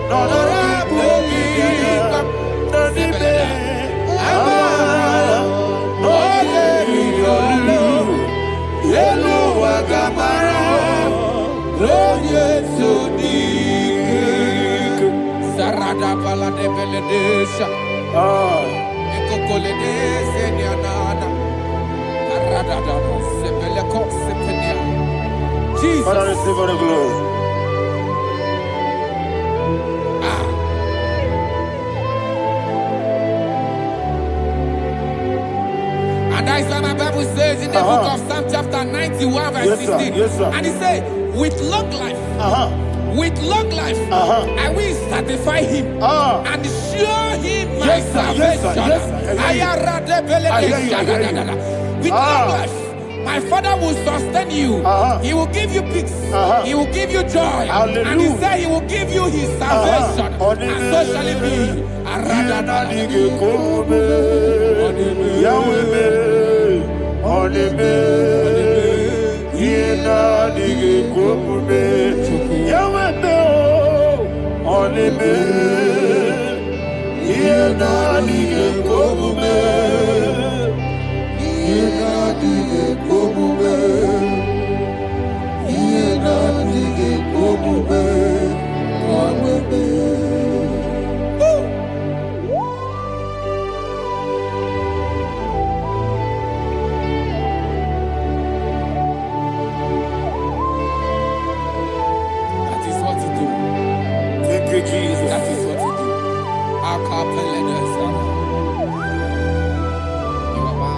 Nora Bogi, Nanibe, Amara, no yet no Yellow Agamara, no yet so deep. Sarada Bala de Beledesha, Ecocoledes, and Yanana, Arada, Sebeleco, Sepenia. Jesus. Father, receive all the glory. And that's why my Bible says in the book of Psalm chapter 91 verse 16. Yes, sir. And it says, with long life, I will satisfy him and show him my salvation. With long life, my Father will sustain you. He will give you peace. He will give you joy. Hallelujah. And He said He will give you His salvation. And so shall it be. That is what He do. Thank you, Jesus. That is what He do.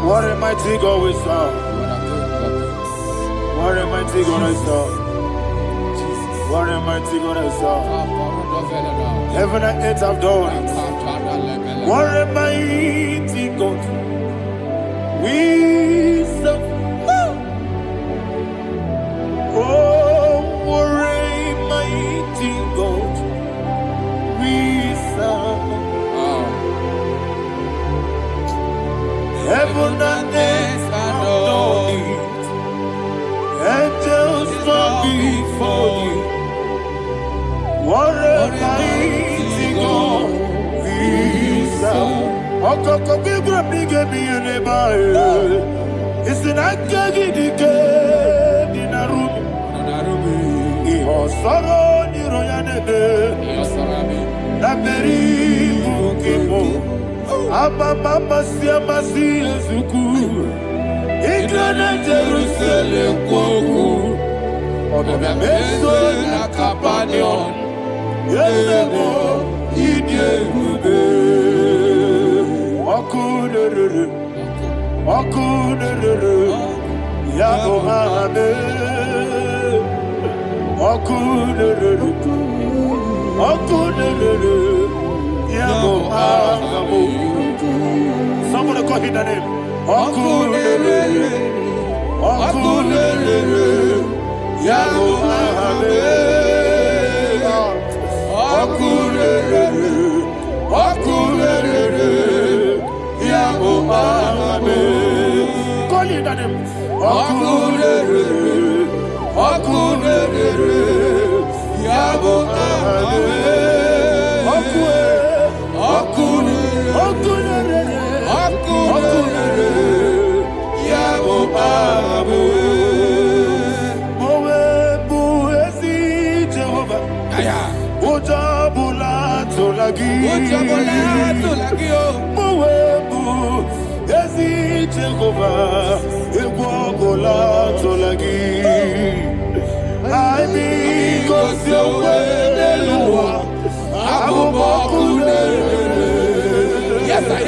What a mighty God we serve. What a mighty God I serve. What a mighty God I serve. Heaven and earth have done it. What a mighty God we serve. Oh, what a mighty God, we serve. Okoko bibra bige biene bae. Isinaka gidike dinarubi. Iho soro ni royanebe. Laberi bukimo. Ababa siamasi ezuku. Igrana Jerusalem koku. Odobe meso na kapanion. Yesemo idye gube. Okunere. Okunere. Yabo hame. Okunere. Okunere. Yabo hame. Somebody call him the name. Okunere. Okunere. Yabo hame. Okunere. Okunere. Yabo hame. Call him the name. Okunere. Okunere. Yabo hame. Yes, sir.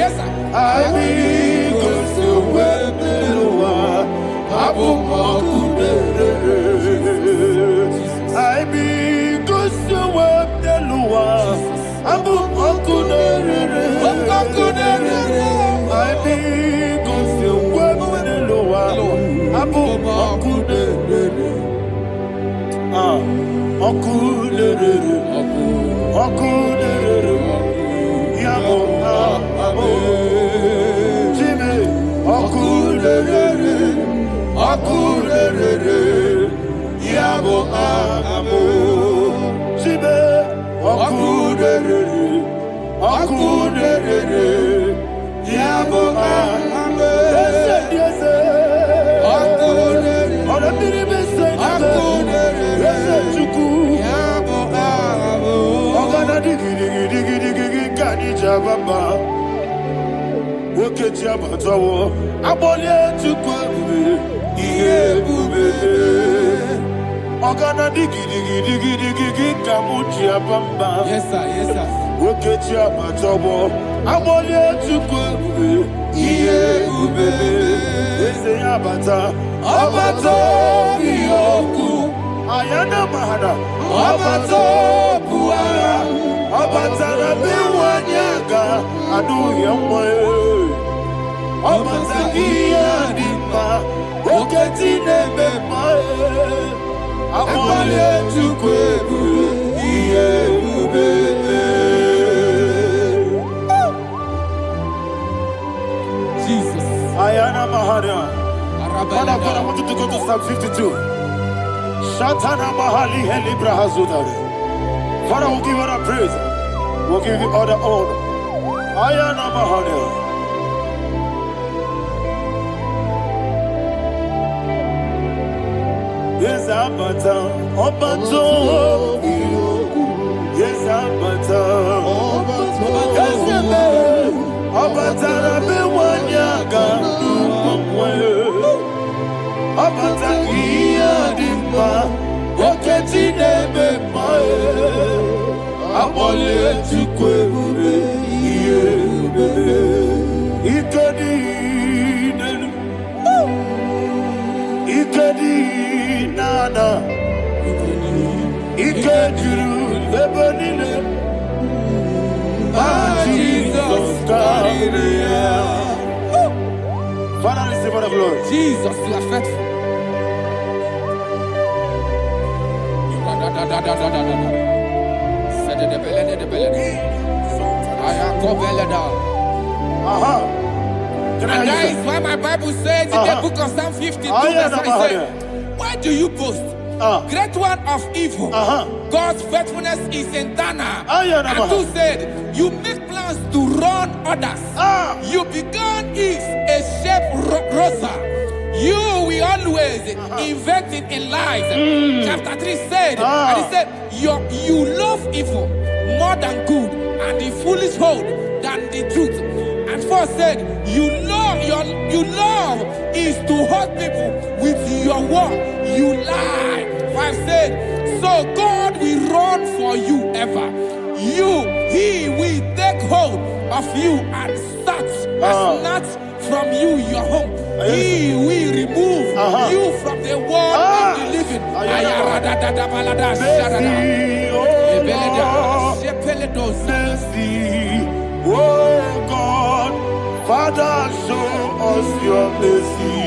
Yes, sir. Ayana mahada, abato buara, abatana biwanyaga, adu yamwe, abatakia dimba, oketine bemae, amale tukwebu, iye ubebe. Jesus. Ayana mahada. Father, I want you to go to Psalm 52. Shatana Mahali Helibra Hazudare. Father, we'll give you all the praise. We'll give you all the honor. Ayana Mahali. Yes, Abata. Obato. Yes, Abata. Yes, Abata. Bewanyaga. Abata iya dimba, oketine bemae, abole tukwebure iye bebe, ikadi nana, ikadiru lebanile, Jesus God. Father, receive all the glory. Jesus, you are faithful. And that is why my Bible says in the book of Psalm 52, verse 5, why do you boast? great one of evil. God's faithfulness is eternal. And two said, you make plans to run others. You began is a shape rosa. You will always inventing in lies. Chapter 3 said, and he said, you love evil more than good, and the foolish hold than the truth. And 4 said, you love is to hurt people with your word. You lie. 5 said, so God will run for you ever. He will take hold of you and snatch from you your home. He will remove you from the world of the living. Oh God, Father, show us your mercy.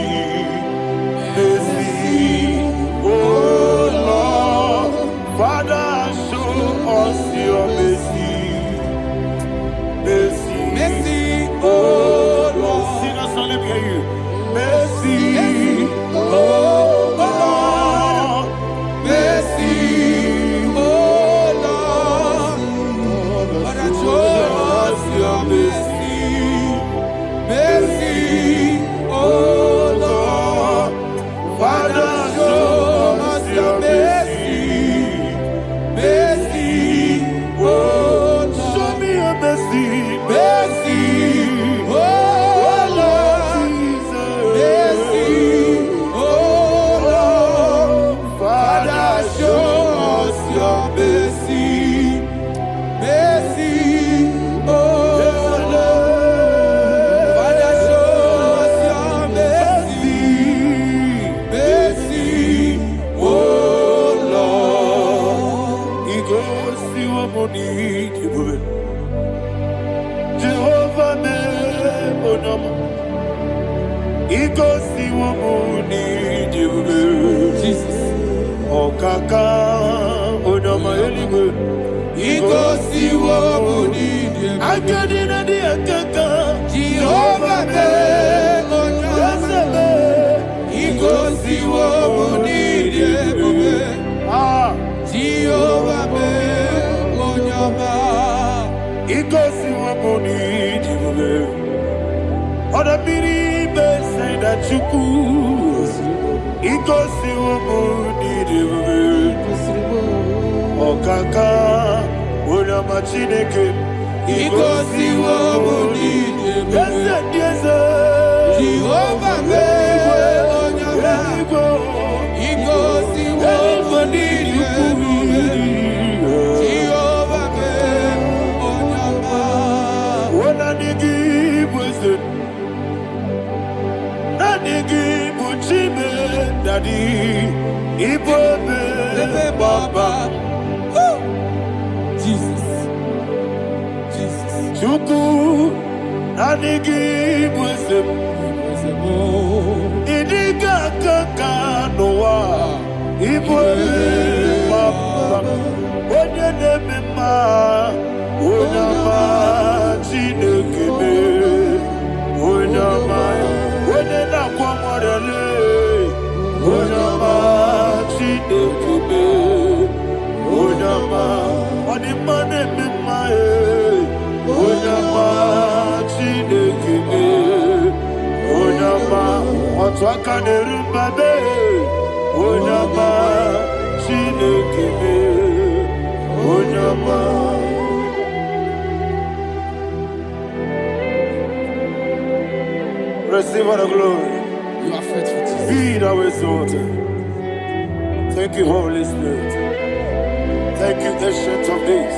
Mercy, oh Lord, Father, show us your mercy. Mercy, Mercy, oh Lord, sing us all, let me hear you. Mercy, oh Lord, mercy, oh Lord, Father, show us your mercy. Mercy, oh Lord, Father, show us your mercy. Mercy, oh Lord, show me your mercy. mercy, oh Lord, mercy, oh Lord, Father, show us your mercy. Mercy, oh Lord, Father, show us your mercy. Mercy, oh Lord. He goes to a money, Jehovah me onama. He goes to a money, Jesus. Okaka onama eligwe. He goes to what Akadina di akaka. Jehovah me onama. He goes to what Jehovah me onama. He goes to a money, Oda biri be say that you could. He goes to a money, Okaka onama chineke. He goes to what Yes, yes, Jehovah me onama. He goes to what Jehovah me onama. Daddy, Ibobe, Baba, Jesus, Jesus, Chuku, Nanigi, Wisdom, Idiga Kaka, Noa, Ibobe, Baba, Oyanema, Oyama, Chinekebe, Oyama, Oyana Kwamorele. Onama Chinekebe, Onama, Onimane Mimae, Onama Chinekebe, Onama, Otwakane Rumbabe, Onama Chinekebe, Onama. Receive all the glory. You are faithful, Jesus. Be thou exalted. Thank you, Holy Spirit. Thank you, Ancient of Days.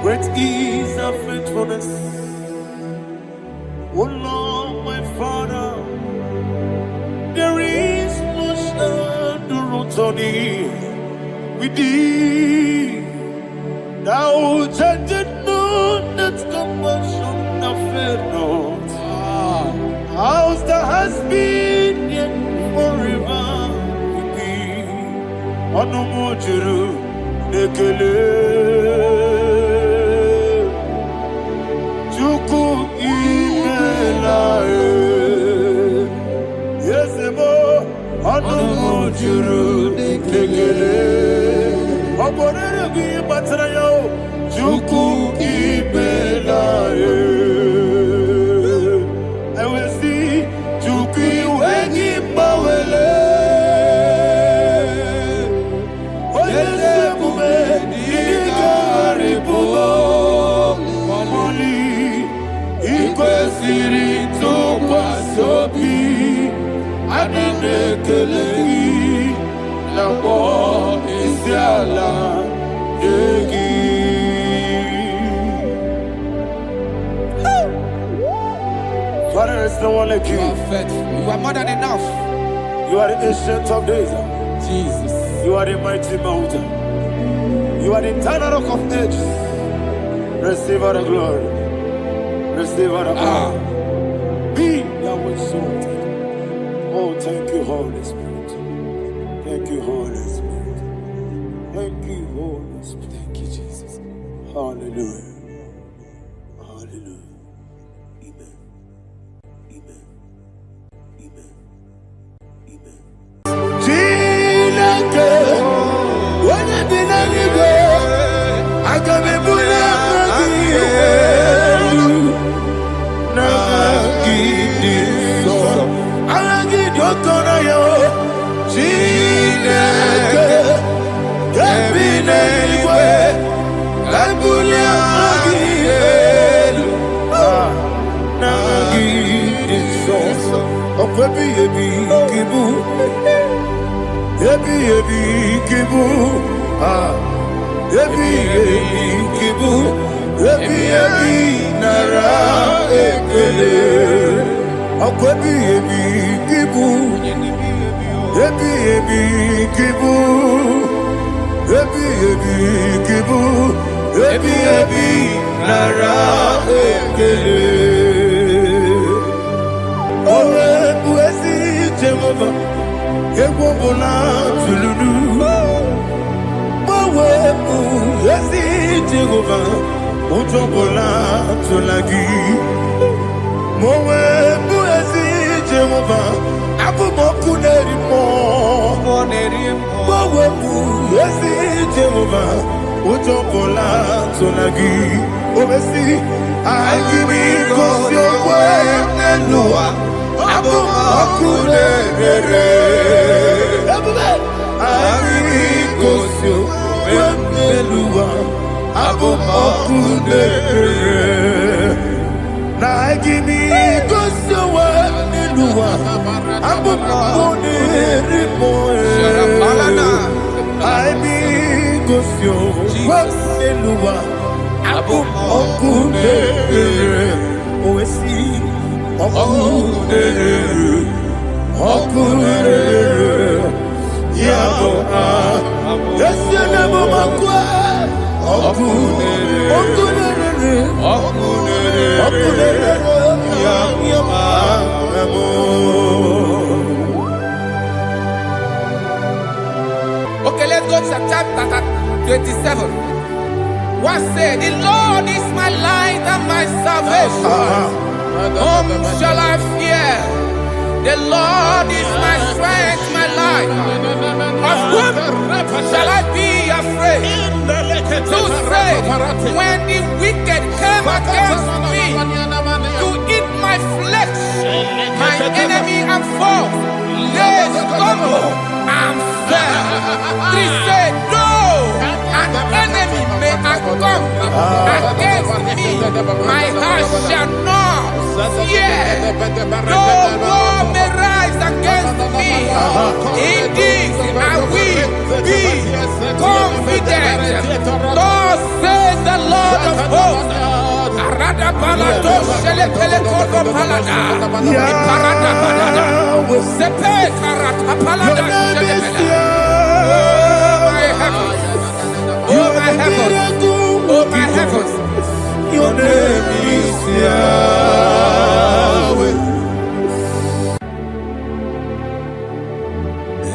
Great is thy faithfulness. O Lord, my Father, there is no shadow on thee. With thee, thou judgest not that compassion of fair not. House that has been yet forever with thee. Onomojuru nekele. Chuku imela. Yes, emo. juru dikegele. Oborere gi batrayo, juku ibelaye. Ewesi, juku wengi bawele. Oyese bume, digari bubo. Moli, ikwesiri tukwa sobi. Adine kelegi, labo isiala yegi. Father, there's no one like you. You are faithful. You are more than enough. You are the ancient of days. Jesus. You are the mighty mountain. You are the eternal rock of ages. Receive all the glory. Receive all the honor. Be thou exalted. Oh, thank you, Holy Spirit. Thank you, Holy Spirit. Thank you, Holy Spirit. Thank you, Jesus. Hallelujah. Hallelujah. Amen. Amen. Amen. Amen. Chineke, onye dị n'eluigwe, aga m ebuli aka gị elu, n'aha gị dị nsọ. Aha gị dị ụtọ n'anya, Chineke, ebi n'eluigwe, ka ebuli aka gị elu, n'aha gị dị nsọ. Ọkwa ebighị gị bụ, ebighị gị bụ, ebighị gị bụ, ebighị nara ekele. Ọkwa ebighị gị bụ, ebighị gị bụ, ebighị gị bụ, ebighị nara ekele. Owe bụ ezi Jehova, egwu ọbụla tụlụrụ. Owe bụ ezi Jehova, ụjọ ọbụla tụla gị. Owe bụ ezi Jehova, abụmọkụ na-eri mmụọ. Owe bụ ezi Jehova, ụjọ ọbụla tụla gị. Omesi, anyị bụ ngozi okwe n'elu ụwa. Abụmọkụ na-ere. Anyị gosi okwe n'elu ụwa. Abụmọkụ na-ere. Na anyị gosi okwe n'elu ụwa. Abụmọkụ na-ere mmụọ. Anyị gosi okwe n'elu ụwa. Abụmọkụ na-ere. Owesi ọkụ na-ere. Ọkụ na-ere. Ya bụ esi na-abụmọkụ ọkụ na-ere. Ọkụ na-ere. Ọkụ na-ere. Ọkụ na-ere. Ya bụ Okay, let's go to chapter 27. What said? The Lord is my light and my salvation. Whom shall I fear? The Lord is my strength, my life. Of whom shall I be afraid? To say, when the wicked came against me to eat my flesh, my enemy and foe, they stumble and fell. Three said, no, an enemy may come against me, my heart shall not fear. No war may rise against me. In this I will be confident. Thus says the Lord of hosts. Arada balado shele pele kodo palada. Iparada balada. Sepe karata palada shele pele. Oh my heavens. Oh my heavens. Oh my heavens. your name is Yahweh.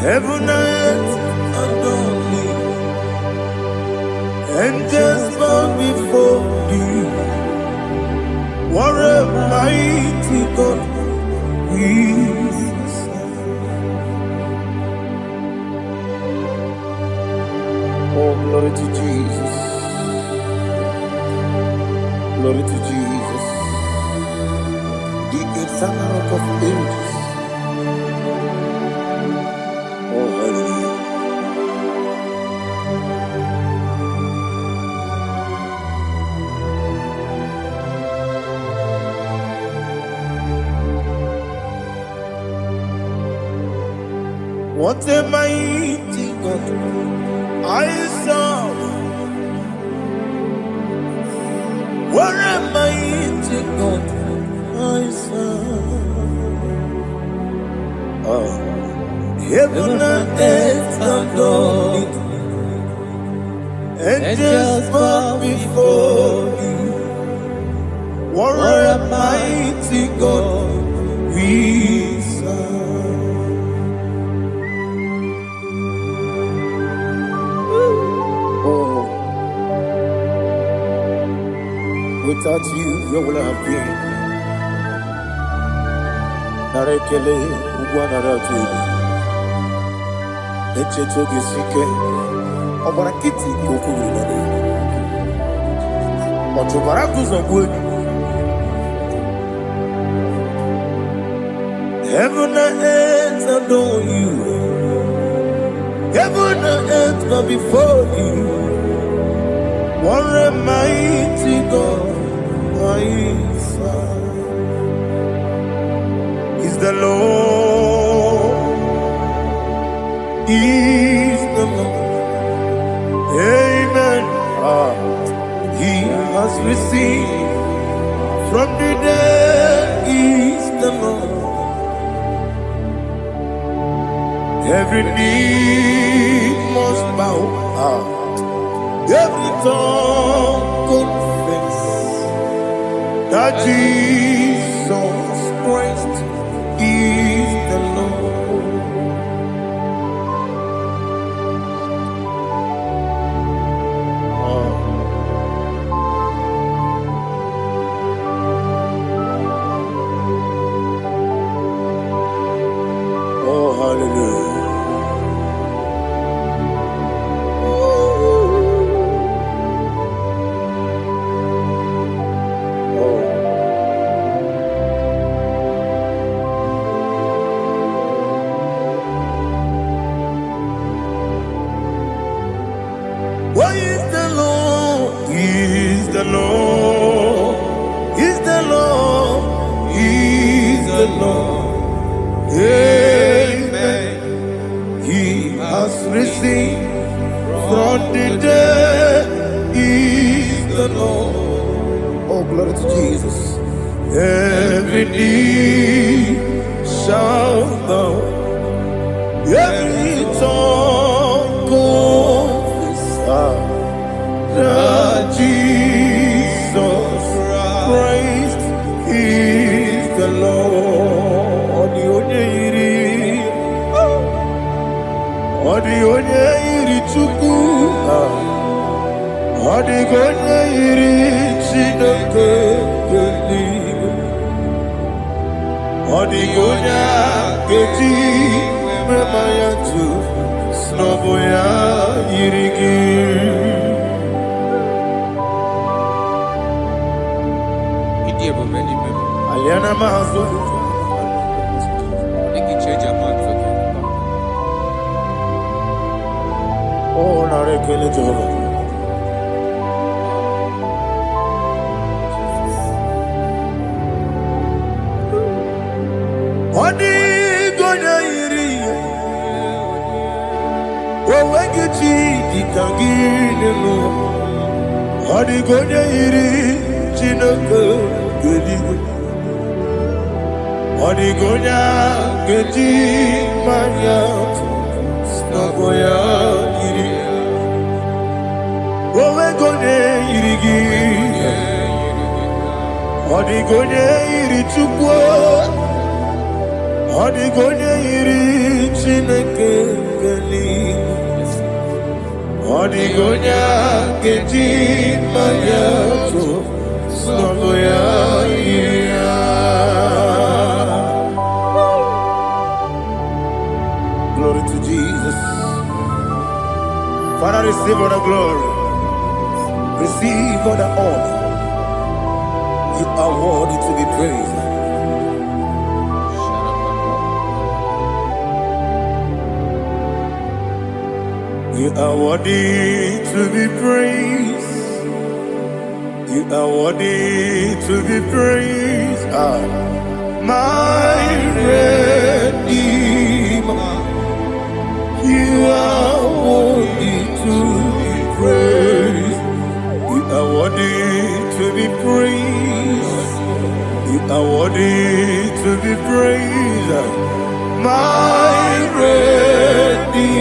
Heaven and earth adore thee, angels bow before thee. What a mighty God we serve. Oh, glory to Jesus. Glory to Jesus. The eternal rock of ages. Oh, hallelujah. What a mighty God I serve. What a mighty God I serve. Oh. Heaven and earth adore it, angels bow before you. What a mighty God we serve. Oh, without you, where would I have been? Narekele, Ugwanaratu. Echetogizike, Obarakiti Kokurunade, Otobarakuzo. Heaven and earth adore you. Heaven and earth bow before you. What a mighty God I serve. Is the Lord. Is the Lord. Amen. He has received from the dead. Is the Lord. Every knee must bow. Every tongue confess that Jesus Christ is the Lord. Oh, hallelujah. What is the Lord? He is the Lord. He is the Lord. He is the Lord. Amen. He has received from the dead. He is the Lord. Oh, glory to Jesus. Every knee shall bow. Every tongue confess that Jesus Christ is the Lord. Odi iri chuku, odi iri chineke geli, odi keji memaya tu snoboya irigi. Aliana mazo. Oh, narekele Jehovah. Odi gonya iri, owegichi dikangine lo. Odi gonya iri, chineke geli. Odi gonya keji manya, snagoya iri. Owegonya irigi, odi gonya iri chukwu. Odigonya iri chineke geli, odigonya keji manya to snogoya iri. Glory to Jesus. Father, receive all the glory. Receive all the honor. You are worthy to be praised. You are worthy to be praised. You are worthy to be praised. My Redeemer. You are worthy to be praised. You are worthy to be praised. You are worthy to be praised. My Redeemer.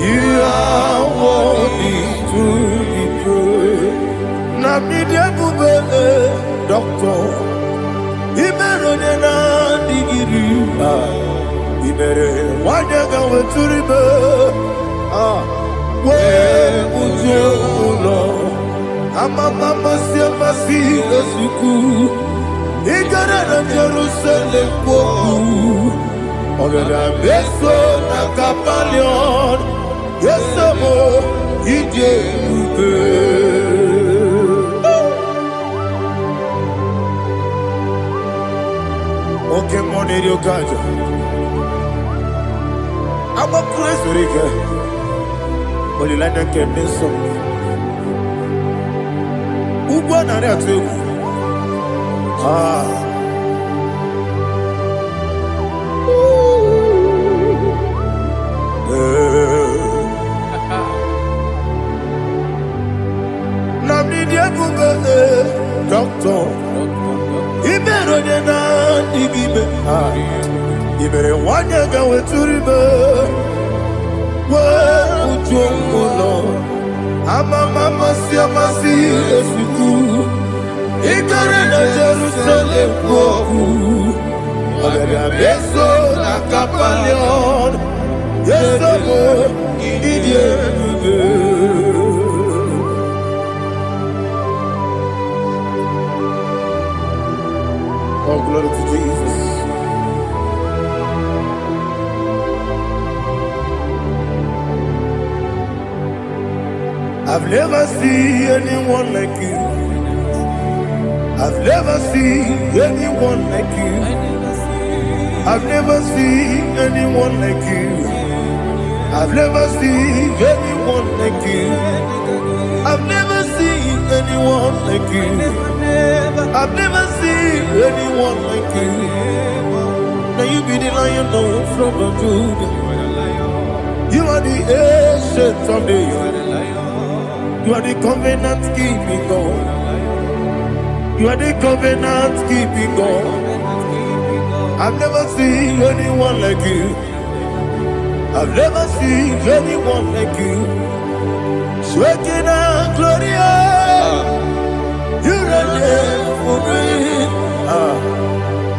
You are worthy to be praised. Namidebube, Doctor. Imeronena digiri. Ibere wanyaga weturibe. We ujulo. Mama siamasi esuku. Igara na Jerusalem kwoku. Ogada beso na kapalion. Yesamo ije ube. Okay, money you got. I'm a crazy Rica. But you like that can be so. Who won that too? Doctor, you better than you better want to go to river. Well, Lord, I'm a mama, see, I'm a see, as you do. You got in Jerusalem, I'm a beso, like a palion. Yes, I'm a idiot. Oh, glory to Jesus. I've never seen anyone like you. I've never seen anyone like you. I've never seen anyone like you. I've never seen anyone like you. I've never seen anyone like you. I've never seen anyone like you. Now you be the lion from the Judah. You are the ancient of days. You are the covenant keeping God. You are the covenant keeping God. I've never seen anyone like you. I've never seen anyone like you. Shekinah Gloria, you reign for me.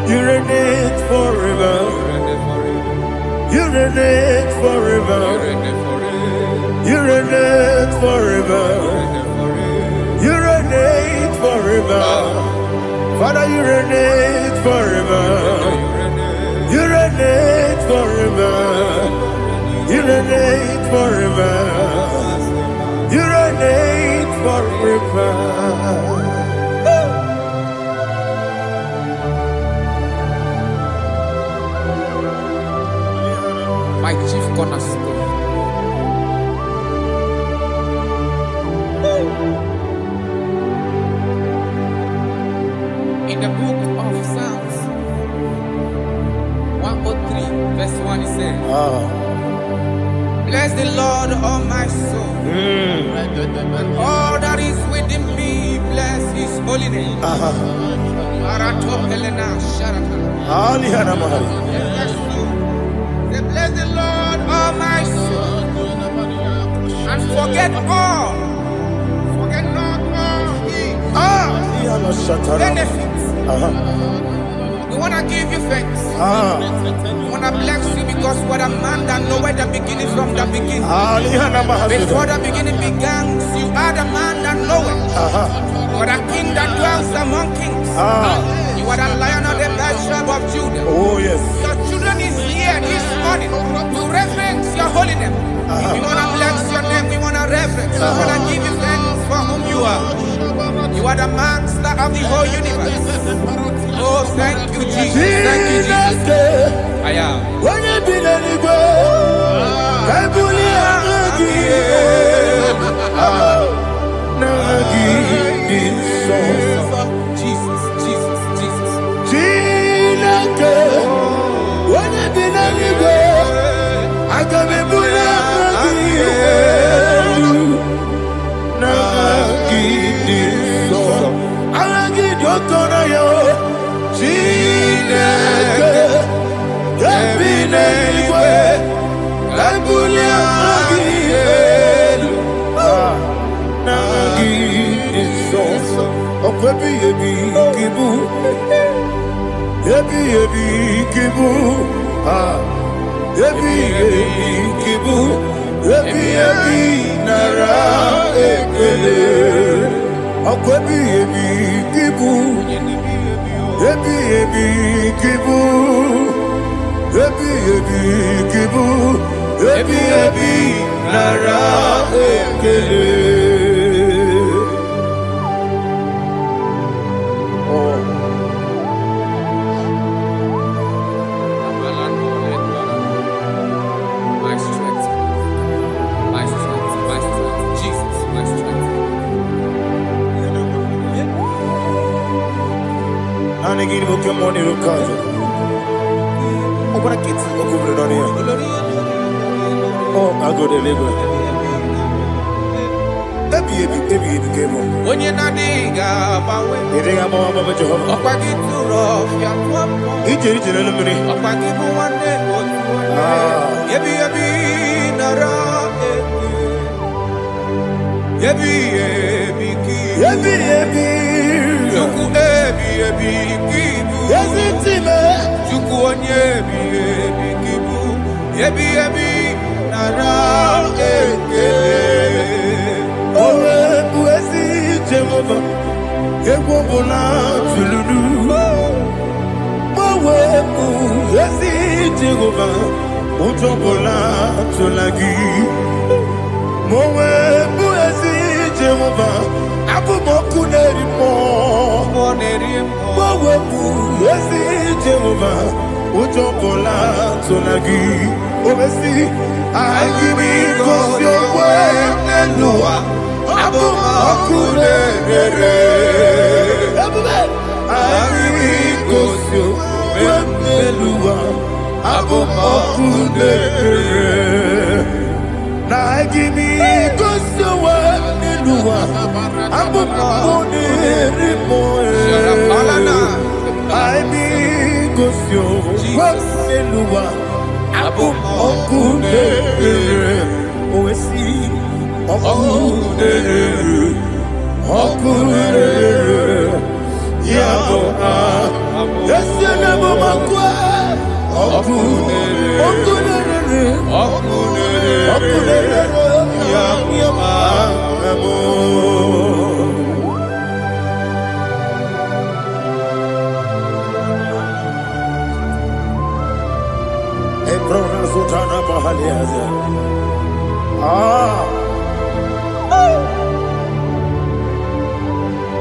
You reign forever. You reign forever. You reign forever. You reign forever. Father, you reign forever. You reign forever. You reign forever. You reign forever. My chief cornerstone. In the book of Psalms 103 verse 1 it says, bless the Lord, all my soul, and all that is within me, bless his holy name. Say, bless the Lord, all my soul, and forget not all his benefits. We want to give you thanks. We want to bless you because what a man that knoweth the beginning from the beginning. Before the beginning began, you are the man that knoweth. You are the king that dwells among kings. You are the lion of the tribe of Judah. Oh yes. Your children children is here this morning to reverence your holiness. We want to bless your name. We want to reverence. We want to give you thanks for whom you are. You are the master of the whole universe. Oh, thank you, Jesus. Thank you, Jesus. I am. Jesus, Jesus, Jesus.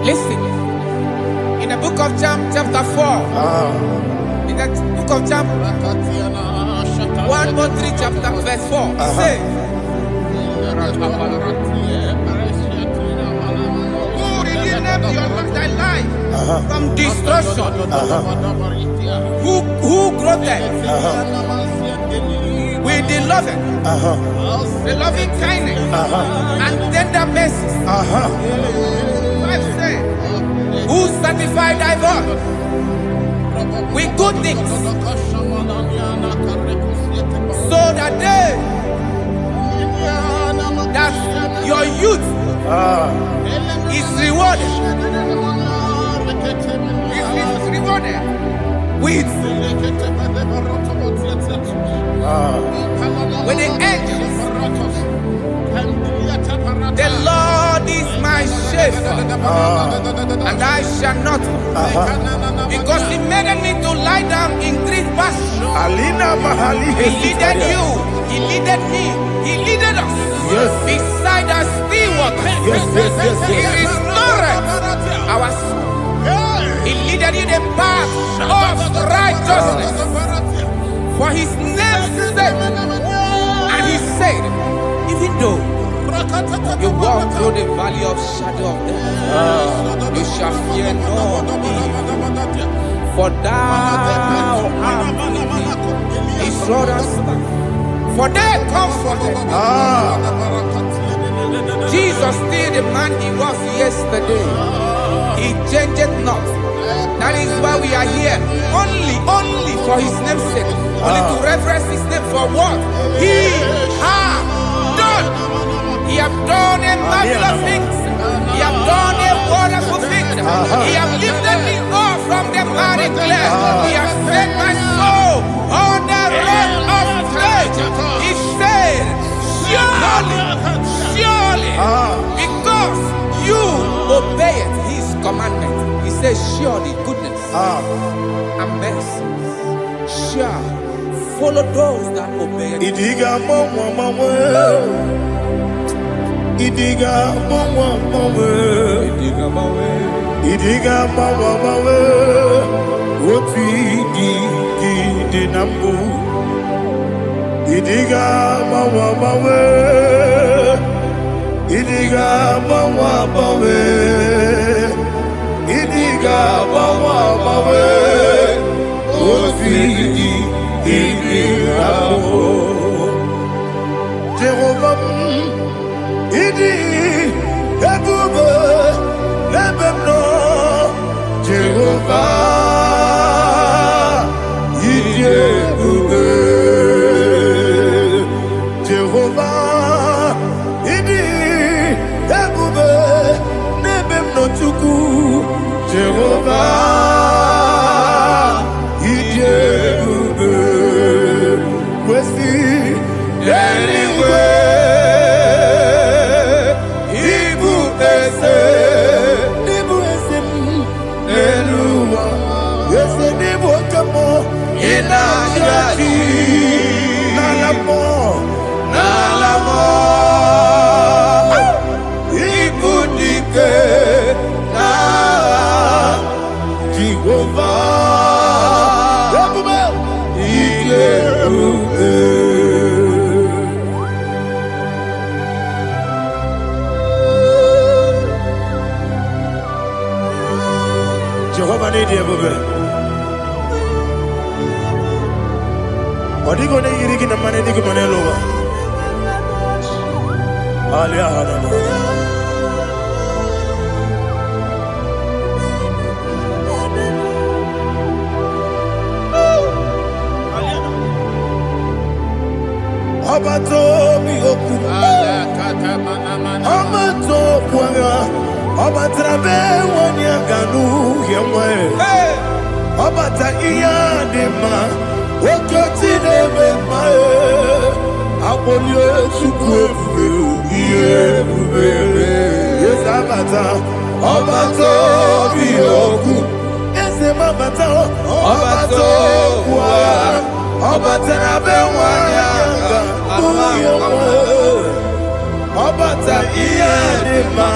Listen, in the book of John, chapter 4, in the book of John, 1:3, chapter verse 4, it says, who redeemed thy life from destruction, who groweth with the loving kindness and tender mercies. Who sanctify thy voice with good things, so that your youth is rewarded. Is rewarded with the angels. The Lord is my shepherd. Shepherd, and I shall not want. Because he made me to lie down in green pastures. He leaded you, he leaded me, he leaded us beside our still waters. He restored our soul. He leaded you the path of righteousness for his name's sake. And he said, even though you walk through the valley of shadow of death, you shall fear no evil, for thou art with me. His rod and staff, for they comforted. Jesus still the man he was yesterday. He changed not. That is why we are here. Only for his name's sake. Only to reference his name for what he has done. He has done a marvelous things. He has done a wonderful thing. He has lifted me up from the miry clay. He has set my soul on the rock of faith. He said, surely, because you obeyed his commandment. He says, surely goodness and mercy shall follow those that obey him. Idiga mama, Idiga mama, what we did nambu. Idiga mama, Idiga mama, Idiga mama, what we did Jehovah, Idi, Ebube, Lebemno, Jehovah, Idi, Ebube, Jehovah, Idi, Ebube, Lebemno Chuku, Jehovah, Idi, Ebube, Wesi, anyway. Jehovah need you, baby. What are you going to eat in the money? You can over. Abato bihoku, Amato puanga, Abatrabe wanyaganu yemwe, Abata iya dema, Okoti deme mae, Abolio chukwe iye bubele, Yes Abata, Abato bihoku, Ese mabata, Abato puanga. Obata bewanya Obata iyadema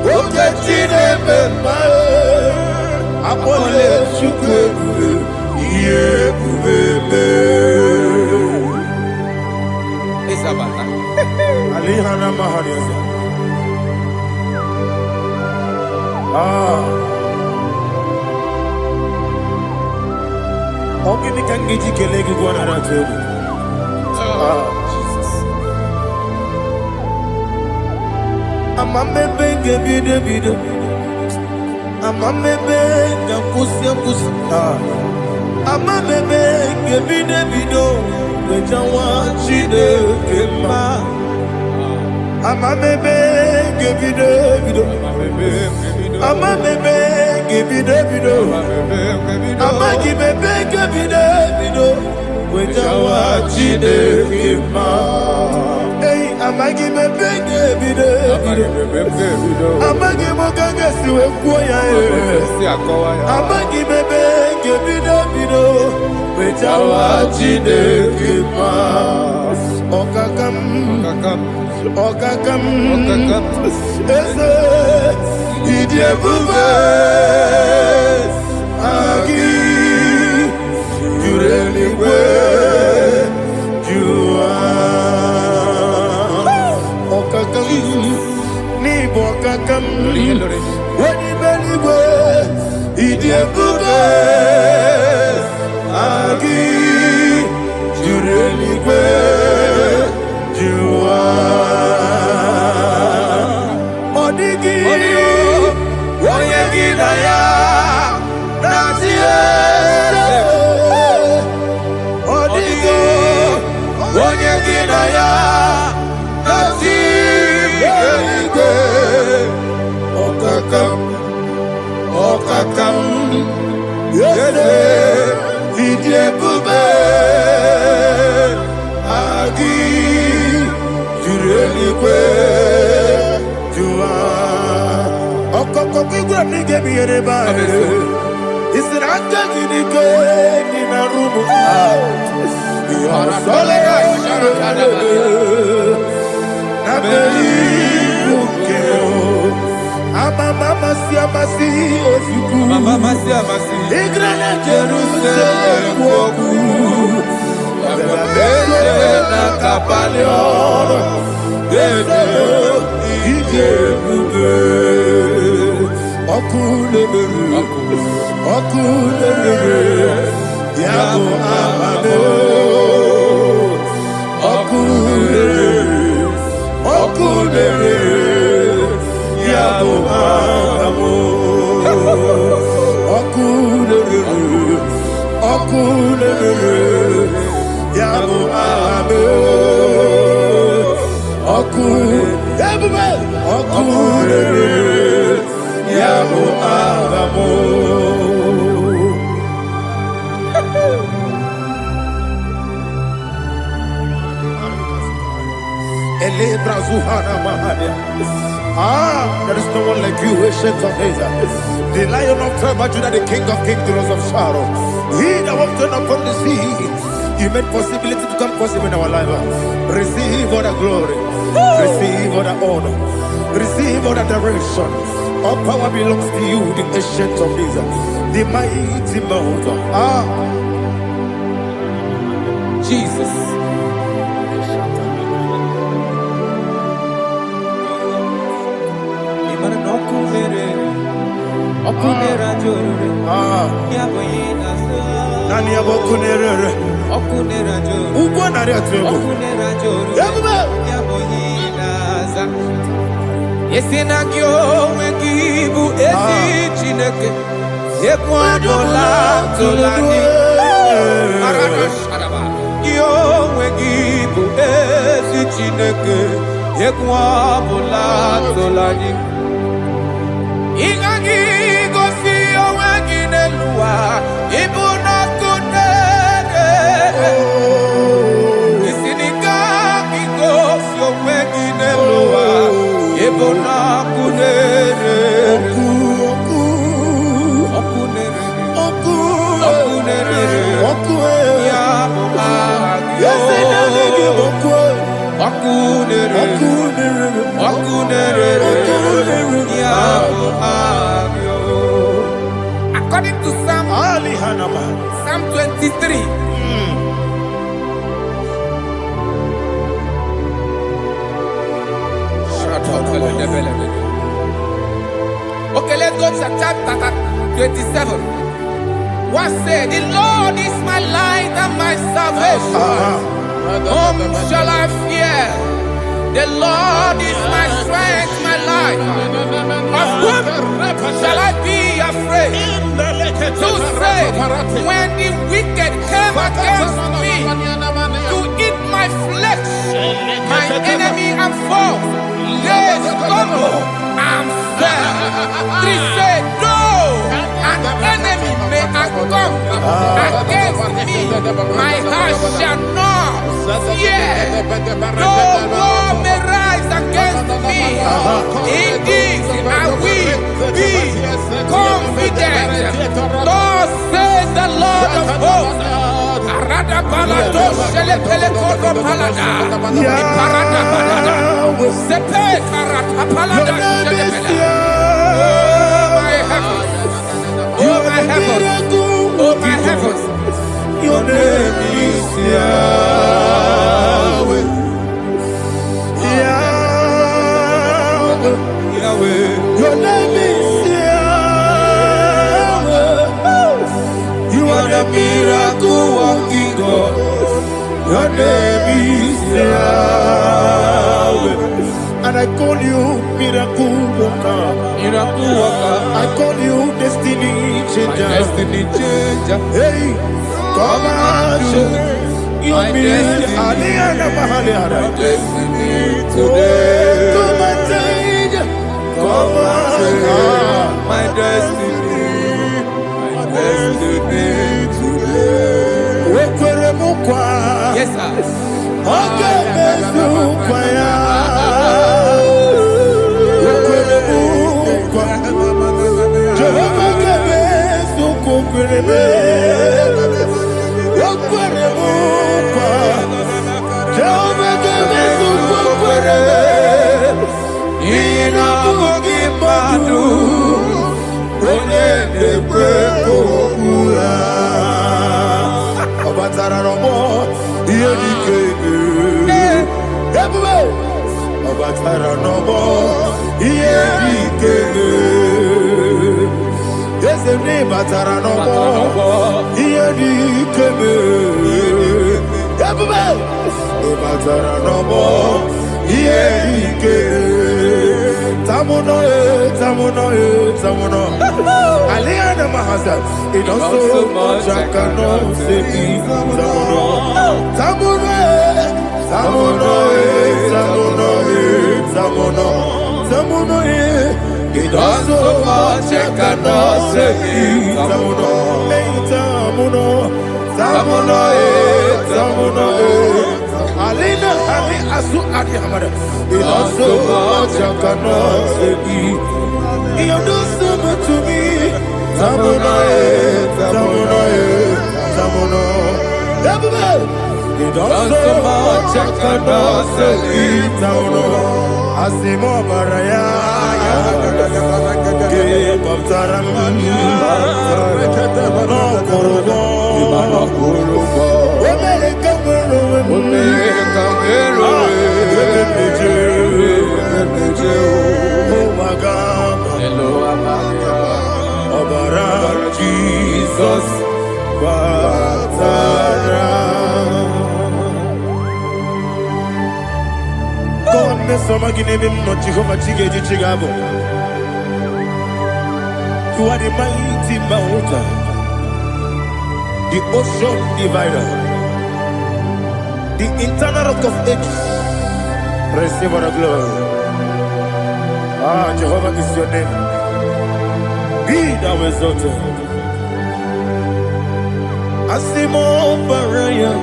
Oketine bema Apole chukwe Iye bubebe Isabata Alihana mahariyaza Ogini kangiji kelegi gwana ratubu. Jesus. Amamebe gebide bide. Amamebe gampusi. Amamebe gebide bido. Wejawa chide kema. Amamebe gebide bido. Amamebe gebide bido. Amagi bebe gebide bido. Wejawa chide kema. Hey, Amagi me benge bido. Amagi mo kanga siwe kuya e. Amagi me benge bido bido. Bejawa jide kima. Okakam. Eze idie bube. Agi jureli we. Ni bokakam wani beliwe idie bube agi jureliwe jua odigi oyegi na ya natie odigi oyegi na ya Okakam, yede, idie bube, agi, jureli jua. Okoko kigwa nige biyere ba. Isiranga gidike nina rumu. Yasole nabeli bukeo. Mama siamasi osuku. Mama siamasi. Igrana Jerusalem woku. Bebe na kapaleon. Bebe ije bube. Okulere. Yabo amado. Okulere. Yabo amo, okulere, yabo amo, okulere, yabo amo. Ele brazuhana mahania. There is no one like you, ancient of days. The Lion of tribe of Judah, the King of kings, the Rose of Sharon. He that walked upon the sea. You made possibility to come possible in our life. Receive all the glory. Receive all the honor. Receive all the direction. All power belongs to you, the ancient of days. The mighty mountain. Jesus. Okunera jore, yaboyina sa. Nani abokunere? Okunera jore. Ugo nari atugo. Okunera jore. Yaboyina sa. Yesina kyo wekibu esi chineke. Yekwadola tolani. Arana sharaba. Kyo wekibu esi chineke. Yekwadola tolani. Ingagi gosi owegi nelua ibuna kunere. Isinika gosi owegi nelua ibuna kunere. Okunere ya agyo. Okunere ya agyo. According to Psalm 23. Okay, let's go to chapter 27. What said? The Lord is my light and my salvation. Whom shall I fear? The Lord is my strength, my life. Of whom shall I be afraid? To say, when the wicked came against me to eat my flesh, my enemy and foe, they stumble and fell. 3 said, though an enemy may come against me, my heart shall not fear, no war may rise against me. In this I will be confident. Thus says the Lord of hosts. Arada balado shele pele kodo palada. Iparada balada. Sepe karata palada shele pele. Oh my heavens. Oh my heavens. Your name is Yahweh. Yahweh. Yahweh. Your name is Yahweh. You are the miracle working God. Your name is Yahweh. And I call you miracle worker. Miracle worker. I call you destiny changer. Destiny changer. Hey, come on, you mean Aliana Mahaliana. Destiny today. Come on, change. Come on, my destiny. My destiny today. Yes, sir. Okay, Aliana Mahasa, it also much I cannot say. Samono, it also much I cannot say. Samono, Alina, Ali Asu Adi Hamada, it also much I cannot say. You do so much to me. Samono. You do so much I cannot say. Samono. Asimo Baraya. Give up Taram. No Kurubo. Jesus, God, me some again him not Jehovah Chigedi Chigabo. You are the mighty mountain, the ocean divider, the internal rock of ages. Receive our glory. Ah, Jehovah is your name. Be thou exalted. Asimo Baraya,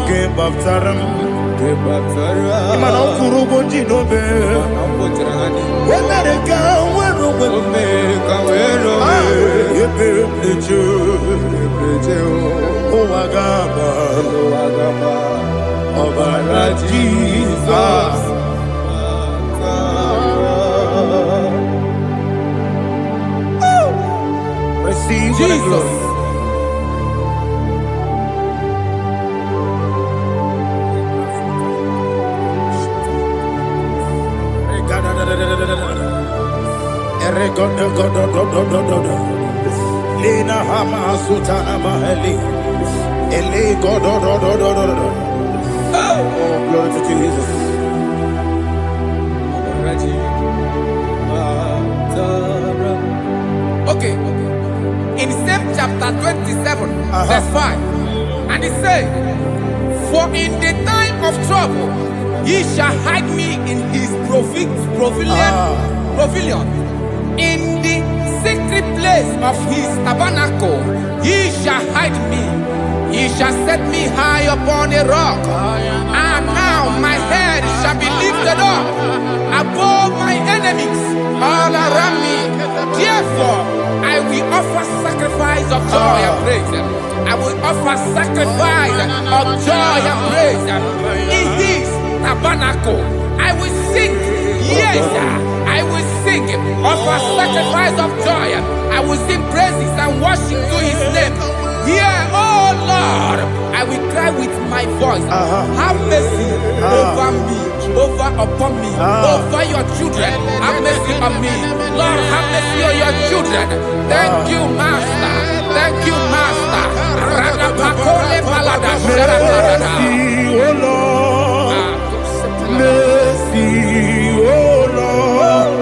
Game of Taram, Imano Kurubo Jinobe, when they go, when the Jew, Agaba, Obara Jesus. Receive Jesus. Lina Hama Sutana Maheli. Ele God. Oh, glory to Jesus. Okay. In same chapter 27, verse 5, and it says, "For in the time of trouble, he shall hide me in his pavilion. In the secret place of his tabernacle, he shall hide me. He shall set me high upon a rock. And now my head shall be lifted up above my enemies all around me. Therefore, I will offer sacrifice of joy and praise. I will offer sacrifice of joy and praise. In this tabernacle, I will sing. Yes, I will sing. Offer sacrifice of joy. I will sing praises and worship to his name. Here, oh Lord, I will cry with my voice. Have mercy over me, upon me, over your children. Have mercy on me. Lord, have mercy on your children. Thank you, Master. Thank you, Master. Mercy, oh Lord. Mercy, oh Lord.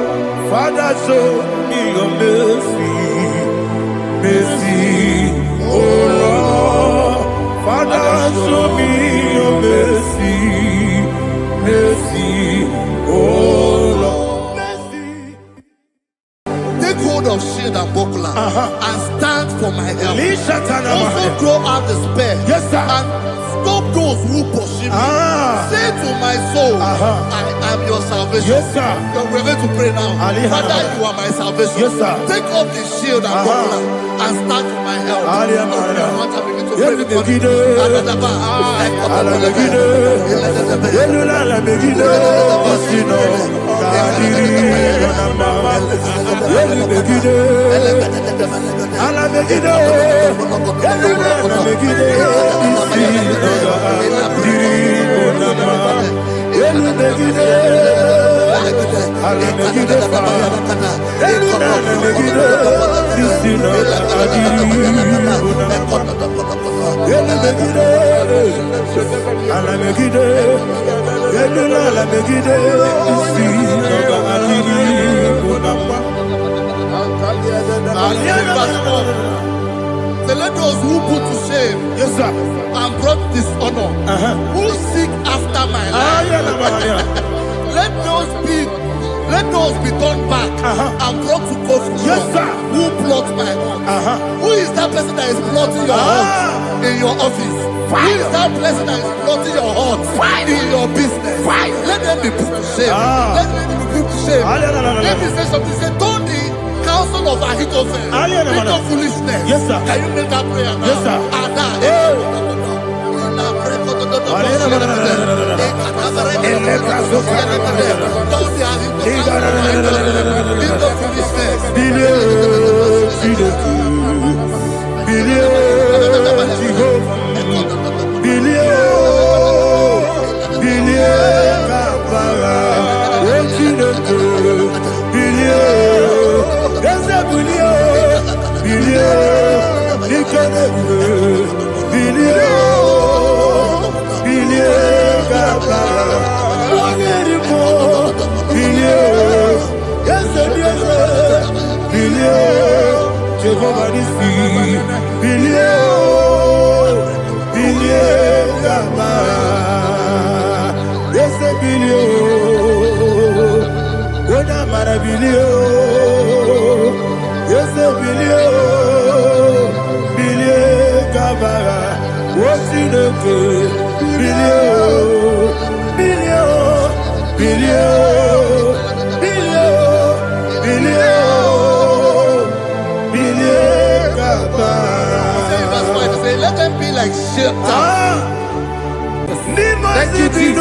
Father, show me your mercy. Mercy, oh Lord. Father, show me your mercy. Mercy, oh Lord. Mercy. Take hold of shield and buckler and stand for my help. Also throw out despair. Yes, sir. And stop those who pursue me. Say to my soul, I am your salvation. Yes, sir. We're going to pray now. Father, you are my salvation. Yes, sir. Take off the shield and buckler and stand for my help. So let those who put to shame, Yes, sir. and brought dishonor, who seek after my life, let those be turned back and brought to confusion. Yes, sir. Who plot my heart? Who is that person that is plotting your heart in your office? Who is that person that is plotting your heart in your business? Let them be put to shame. Let them be put to shame. Let me say something. Say, don't the counsel of Ahithophel make no foolishness. Yes, sir. Can you make that prayer now? Yes, sir. Let them be like shelter. Thank you, Jesus.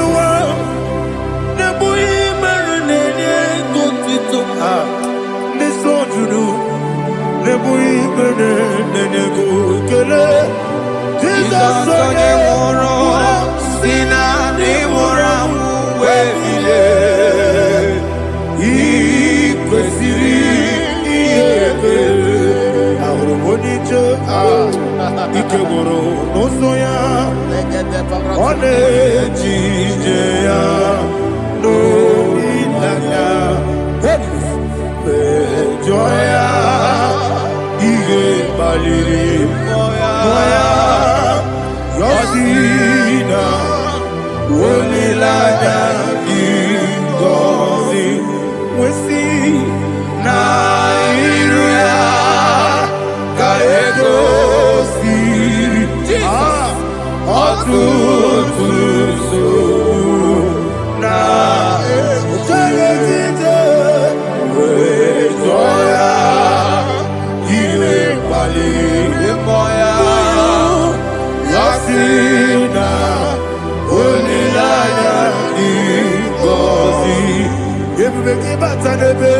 Ebubeki batanebe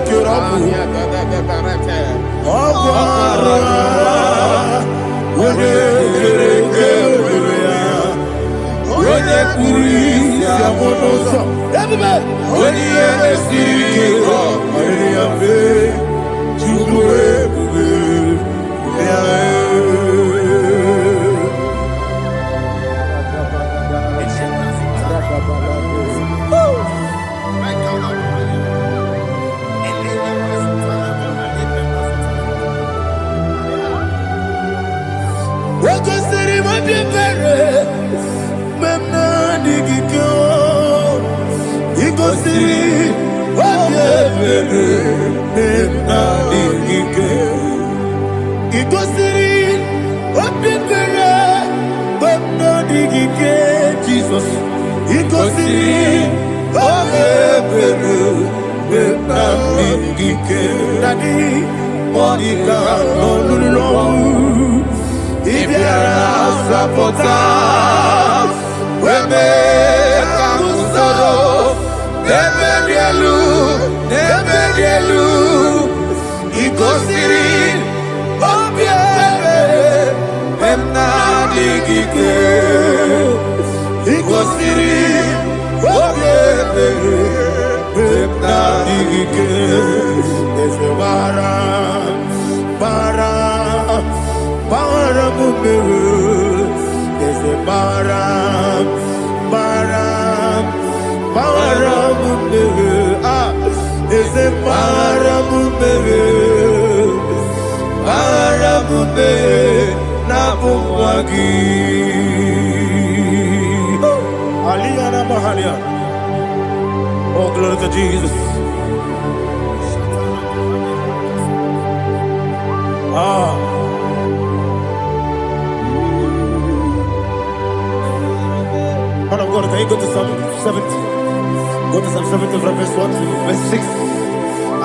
kirabu. Okwara. Wode kereke urea. Wode kuri siamonoso. Ebube. Wode esirike. Wode yabe. Chukwe bube. Jesus, oh, glory to Jesus. Man of God, can you go to Psalm 70? Go to Psalm 70 from verse 1 to verse 6.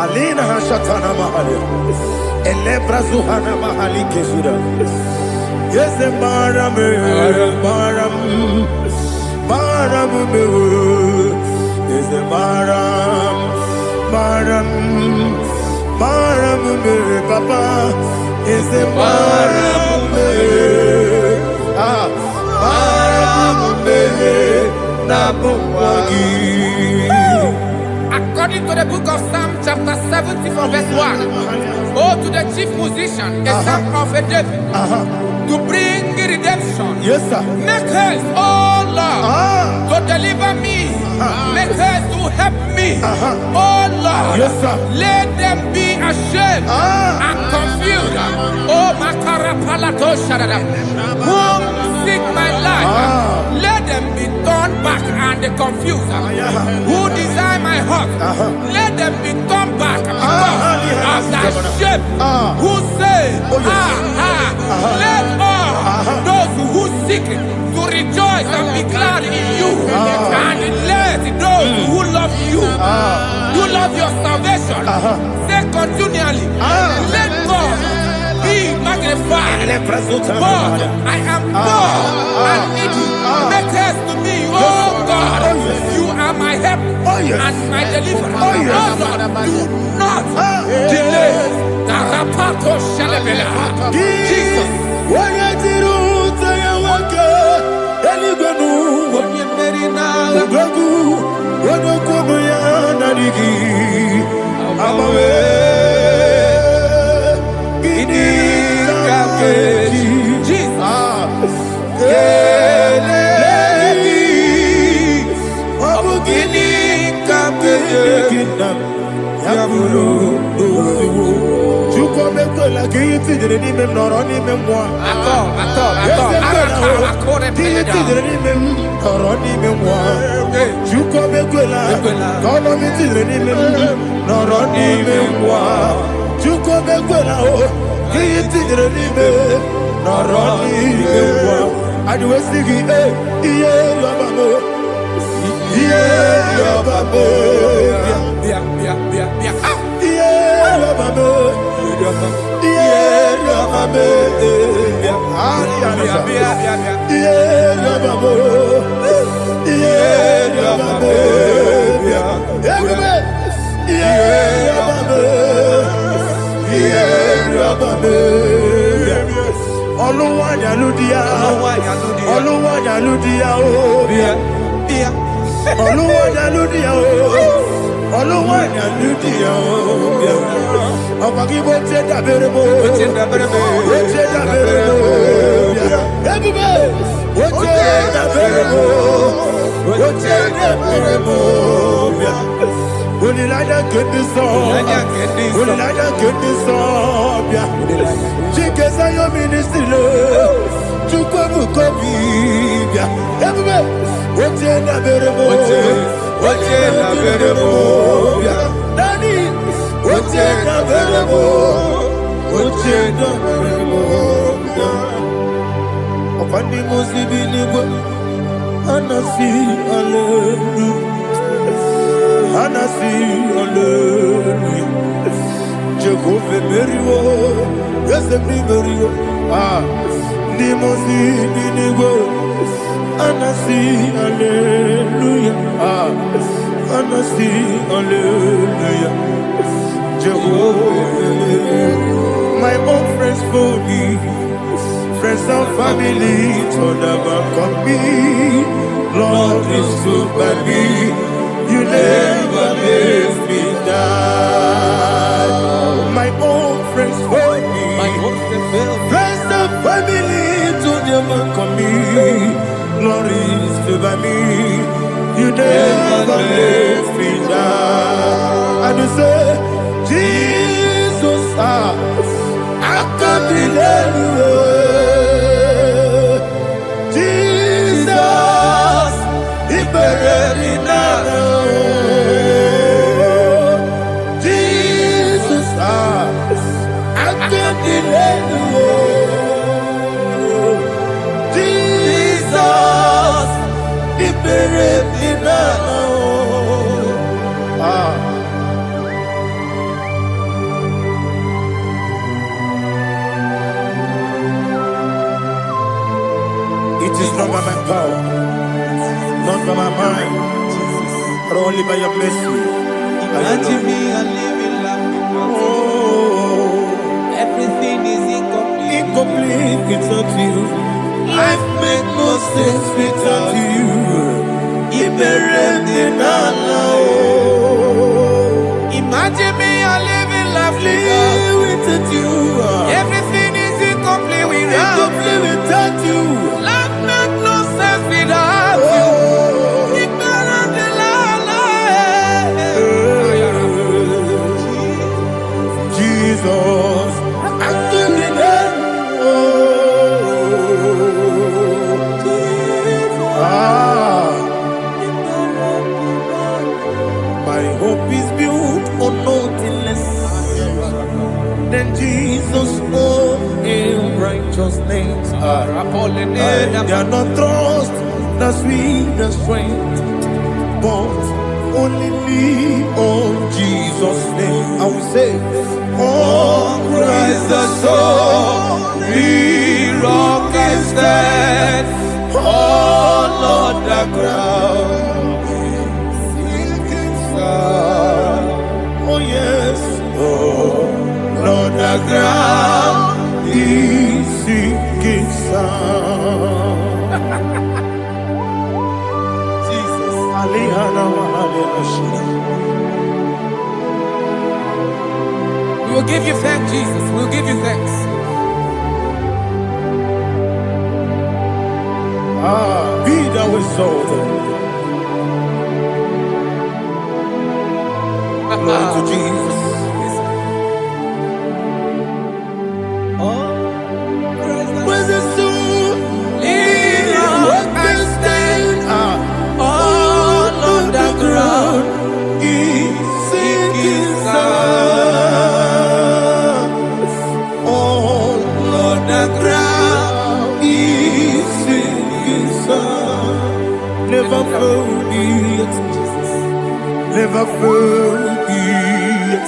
Alina Hashatana Mahalia. Elebra Zuhana Mahali Kesura. Yes, the Maram, is the Maram, Papa, is the Maram, According to the book of Psalm chapter 70 from verse 1, oh, to the chief musician, a son of a David, to bring redemption. Yes, sir. Make haste, oh Lord, to deliver me. Make haste to help me. Oh Lord, yes, sir. Let them be ashamed and confused. Oh Makara Palato Shadada, whom seek my life, let them be turned back and confused. Who desire my heart, let them be turned back because of that shame. Who say, let all those who seek to rejoice and be glad in you, and let those who love you, who love your salvation, say continually, let God be magnified. God, I am poor and needy. Make haste to me, oh God. You are my help and my deliverer. Oh Lord, do not delay. Tarapato Shalabela. Jesus. Yeah, My own friends for me, friends and family told about me. Lord is good by me. You never let me die. My own friends for me, friends and family told about me. Lord is good by me. You never let me die. And you say, Jesus, I can't believe you. Jesus, He buried me now. Jesus, I can't believe you. Jesus, He buried me now. It is not by my power, not by my mind, but only by your mercy. Imagine me a living life. Oh, Everything is incomplete. incomplete without you. Life makes no sense without you. Imagine me a living life without you. Everything is incomplete without you. Life makes no sense without you. Ignorant the Jesus, my hope is built on nothing less than Jesus' own righteousness. They are not trust the sweetest strength, but only me on Jesus' name. I will say, oh, Christ the solid rock is dead. Oh, Lord, the ground is sinking sand. Oh, yes, oh, Lord, the ground is sinking sand. Jesus, We will give you thanks, Jesus. We will give you thanks. Be thou exalted. Glory to Jesus. Where's the soul? What can stand? All on the ground is sinking sand. All on the ground is sinking sand. Never forget, never forget,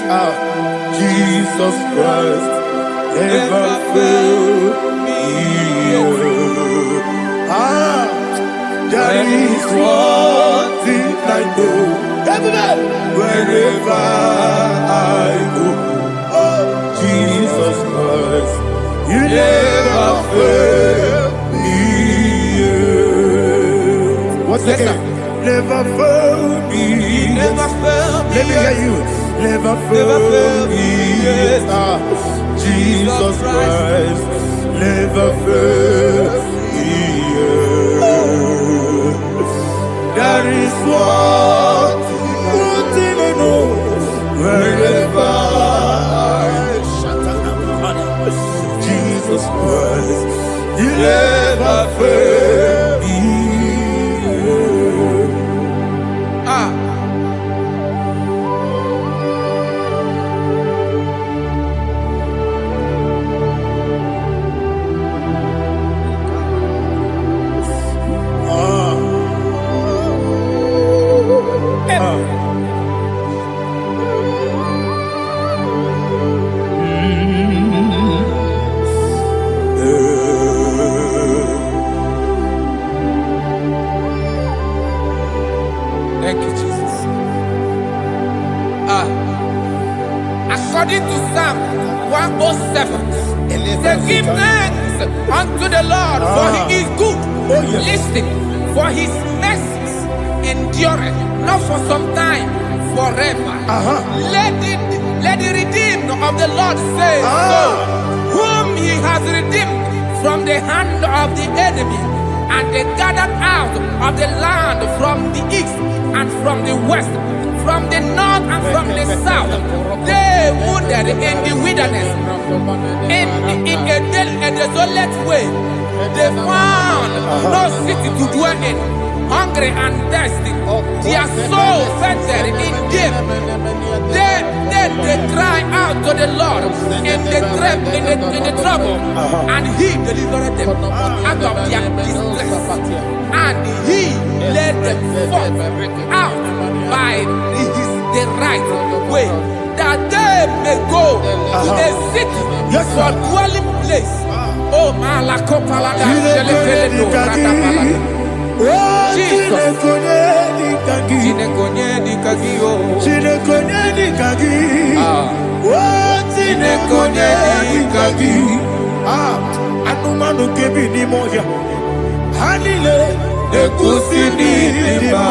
Jesus Christ never failed me. There is one thing I know. Wherever I go, oh Jesus Christ, you never fail me. What's again? Never fail me. Never fail me. Let me hear you. Never fail me. Jesus Christ, never fail me. That is what I know. Wherever Jesus Christ, you never fail me. Thank you, Jesus. According to Psalm 107, say, give thanks unto the Lord, for he is good. Listen, for his mercies endureth, not for some time, forever. Let the redeemed of the Lord say so, whom he has redeemed from the hand of the enemy, and they gathered out of the land from the east and from the west, from the north and from the south. They wandered in the wilderness, in a desolate way. They found no city to dwell in, hungry and thirsty. Their soul fainted in deep. Then they cry out to the Lord in the trouble, and he delivered them out of their distress, and he led them forth out by the right way, that they may go to a city for dwelling place. Oh, Malakopalada, Jesus. Anumanu kebi ni moja Hanile Nekusini lima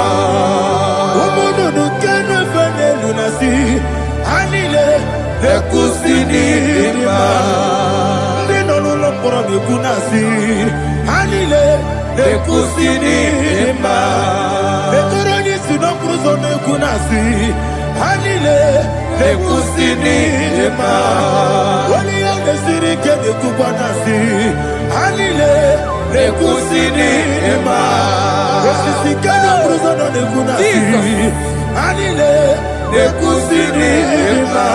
Umudu nukene fene lunasi Hanile Nekusini lima Nino lulopora mikunasi Hanile Nekusini lima Nekuroni sinokruzo nekunasi Hanile Nekusini lima Wali yane sirike nekubanasi Hanile Nekusini lima Wasisikana bruzo nekunasi Hanile Nekusini lima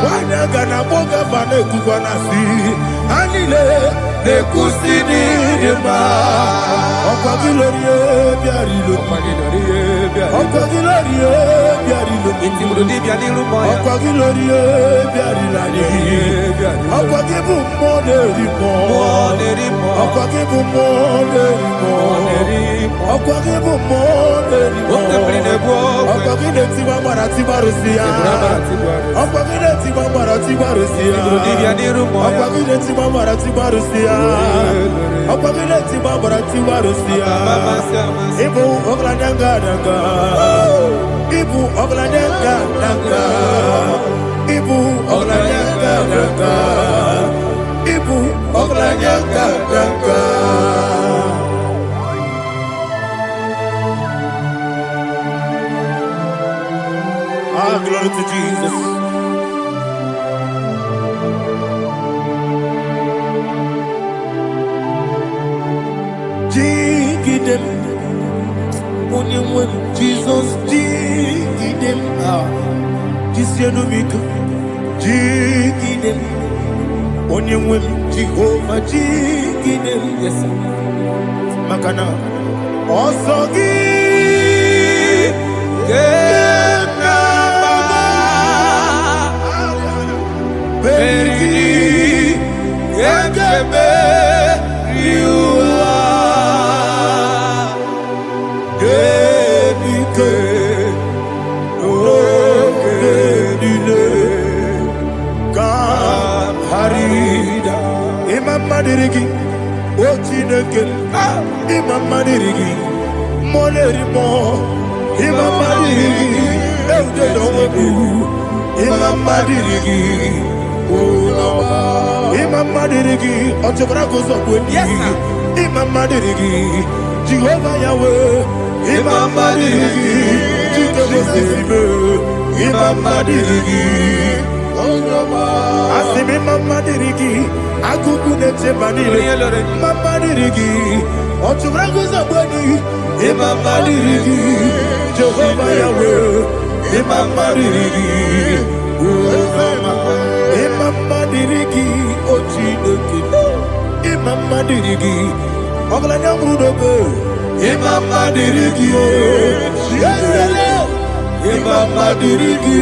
Wanaga na boga vane kubanasi Hanile Nekusini lima Okwa gilorie biarilo Okwa gilorie biarilo Okwa gilorie biarilani Okwa gibu moderimo Okwa gibu moderimo Okwa gibu moderimo Okwa gileti mamara tibarusia Okwa gileti mamara tibarusia Okwa gileti mamara tibarusia Okwa gileti mamara tibarusia Ibu ogladanga danga Ibu ogladanga danga Ibu ogladanga danga Ibu ogladanga danga Glory to Jesus. Jigidem, Jesus, jigidem, Jisianomika, jigidem, Onyemwem, Jehovah, jigidem, yes, Makana, also Imamanirigi, Molerimo, Imamanirigi, Eudedomu, Imamanirigi, Imamanirigi, Otobragos of Winnie, Imamanirigi, Jehovah Yahweh, Imamanirigi, Imamanirigi, Asimi Mamanirigi, Akukunete Maniri, Mamanirigi, Otubragus of Winnie, Imamanirigi, Jehovah Yahweh, Imamanirigi, Imamanirigi, Otineki, Imamanirigi, Oglanyamudobe, Imamanirigi, Imamanirigi,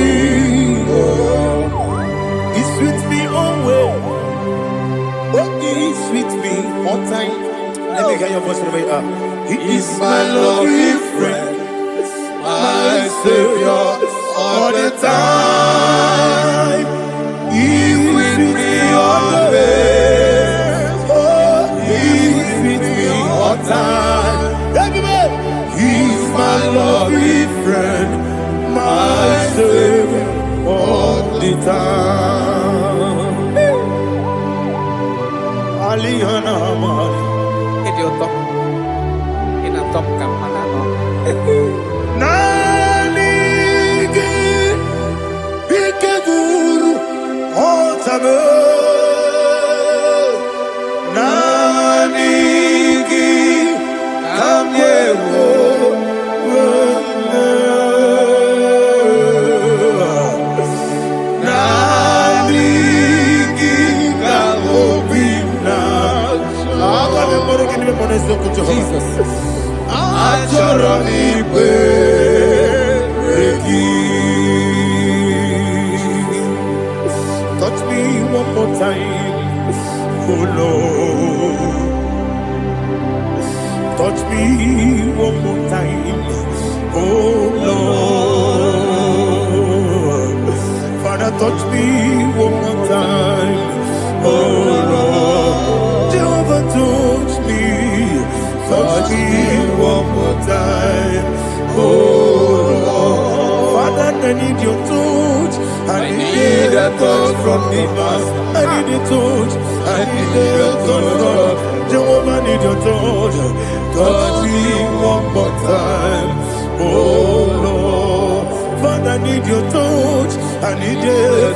He sweet me always. Oh, He sweet me all time. Let me hear your voice from here. He is my lovely friend, my Savior all the time. He is with me always. Oh, He is with me all time. He is my lovely friend, my Savior all the time. Aliyana Mari. Idiota. Ina top kamana no. Nanigi Ikeguru Otame Nanigi Kamyewo Nanigi Kamobina Jesus Touch me one more time, oh Lord. Touch me one more time, oh Lord. Father, touch me one more time, oh Lord. Jehovah, touch me one more time, oh Lord. Father, I need your touch. I need a touch from the past. I need a touch. I need a touch from Jehovah. I need your touch. Touch me one more time, oh Lord. Father, I need your touch. I need a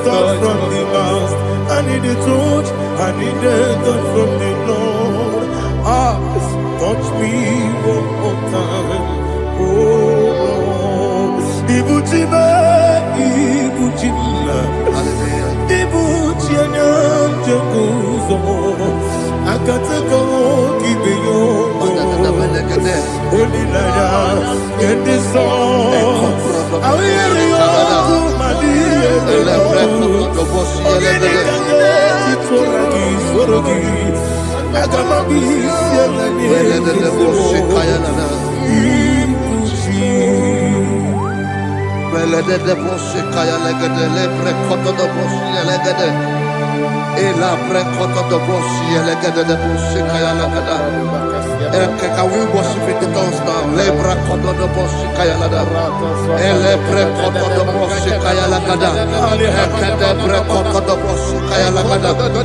touch from the past. I need a touch. I need a touch from the Lord. Touch me one more time, oh Lord. Ibuchima, Ibuchima, Ibuchina, Jaguzo. Akatako, Kibiyo, Holy Laya, get this song. I will hear you, my dear. Can we worship in the tongues now? Lebra koto do bosi kaya lada. Elebre koto do bosi kaya lada. Ekede bre koto do bosi kaya lada.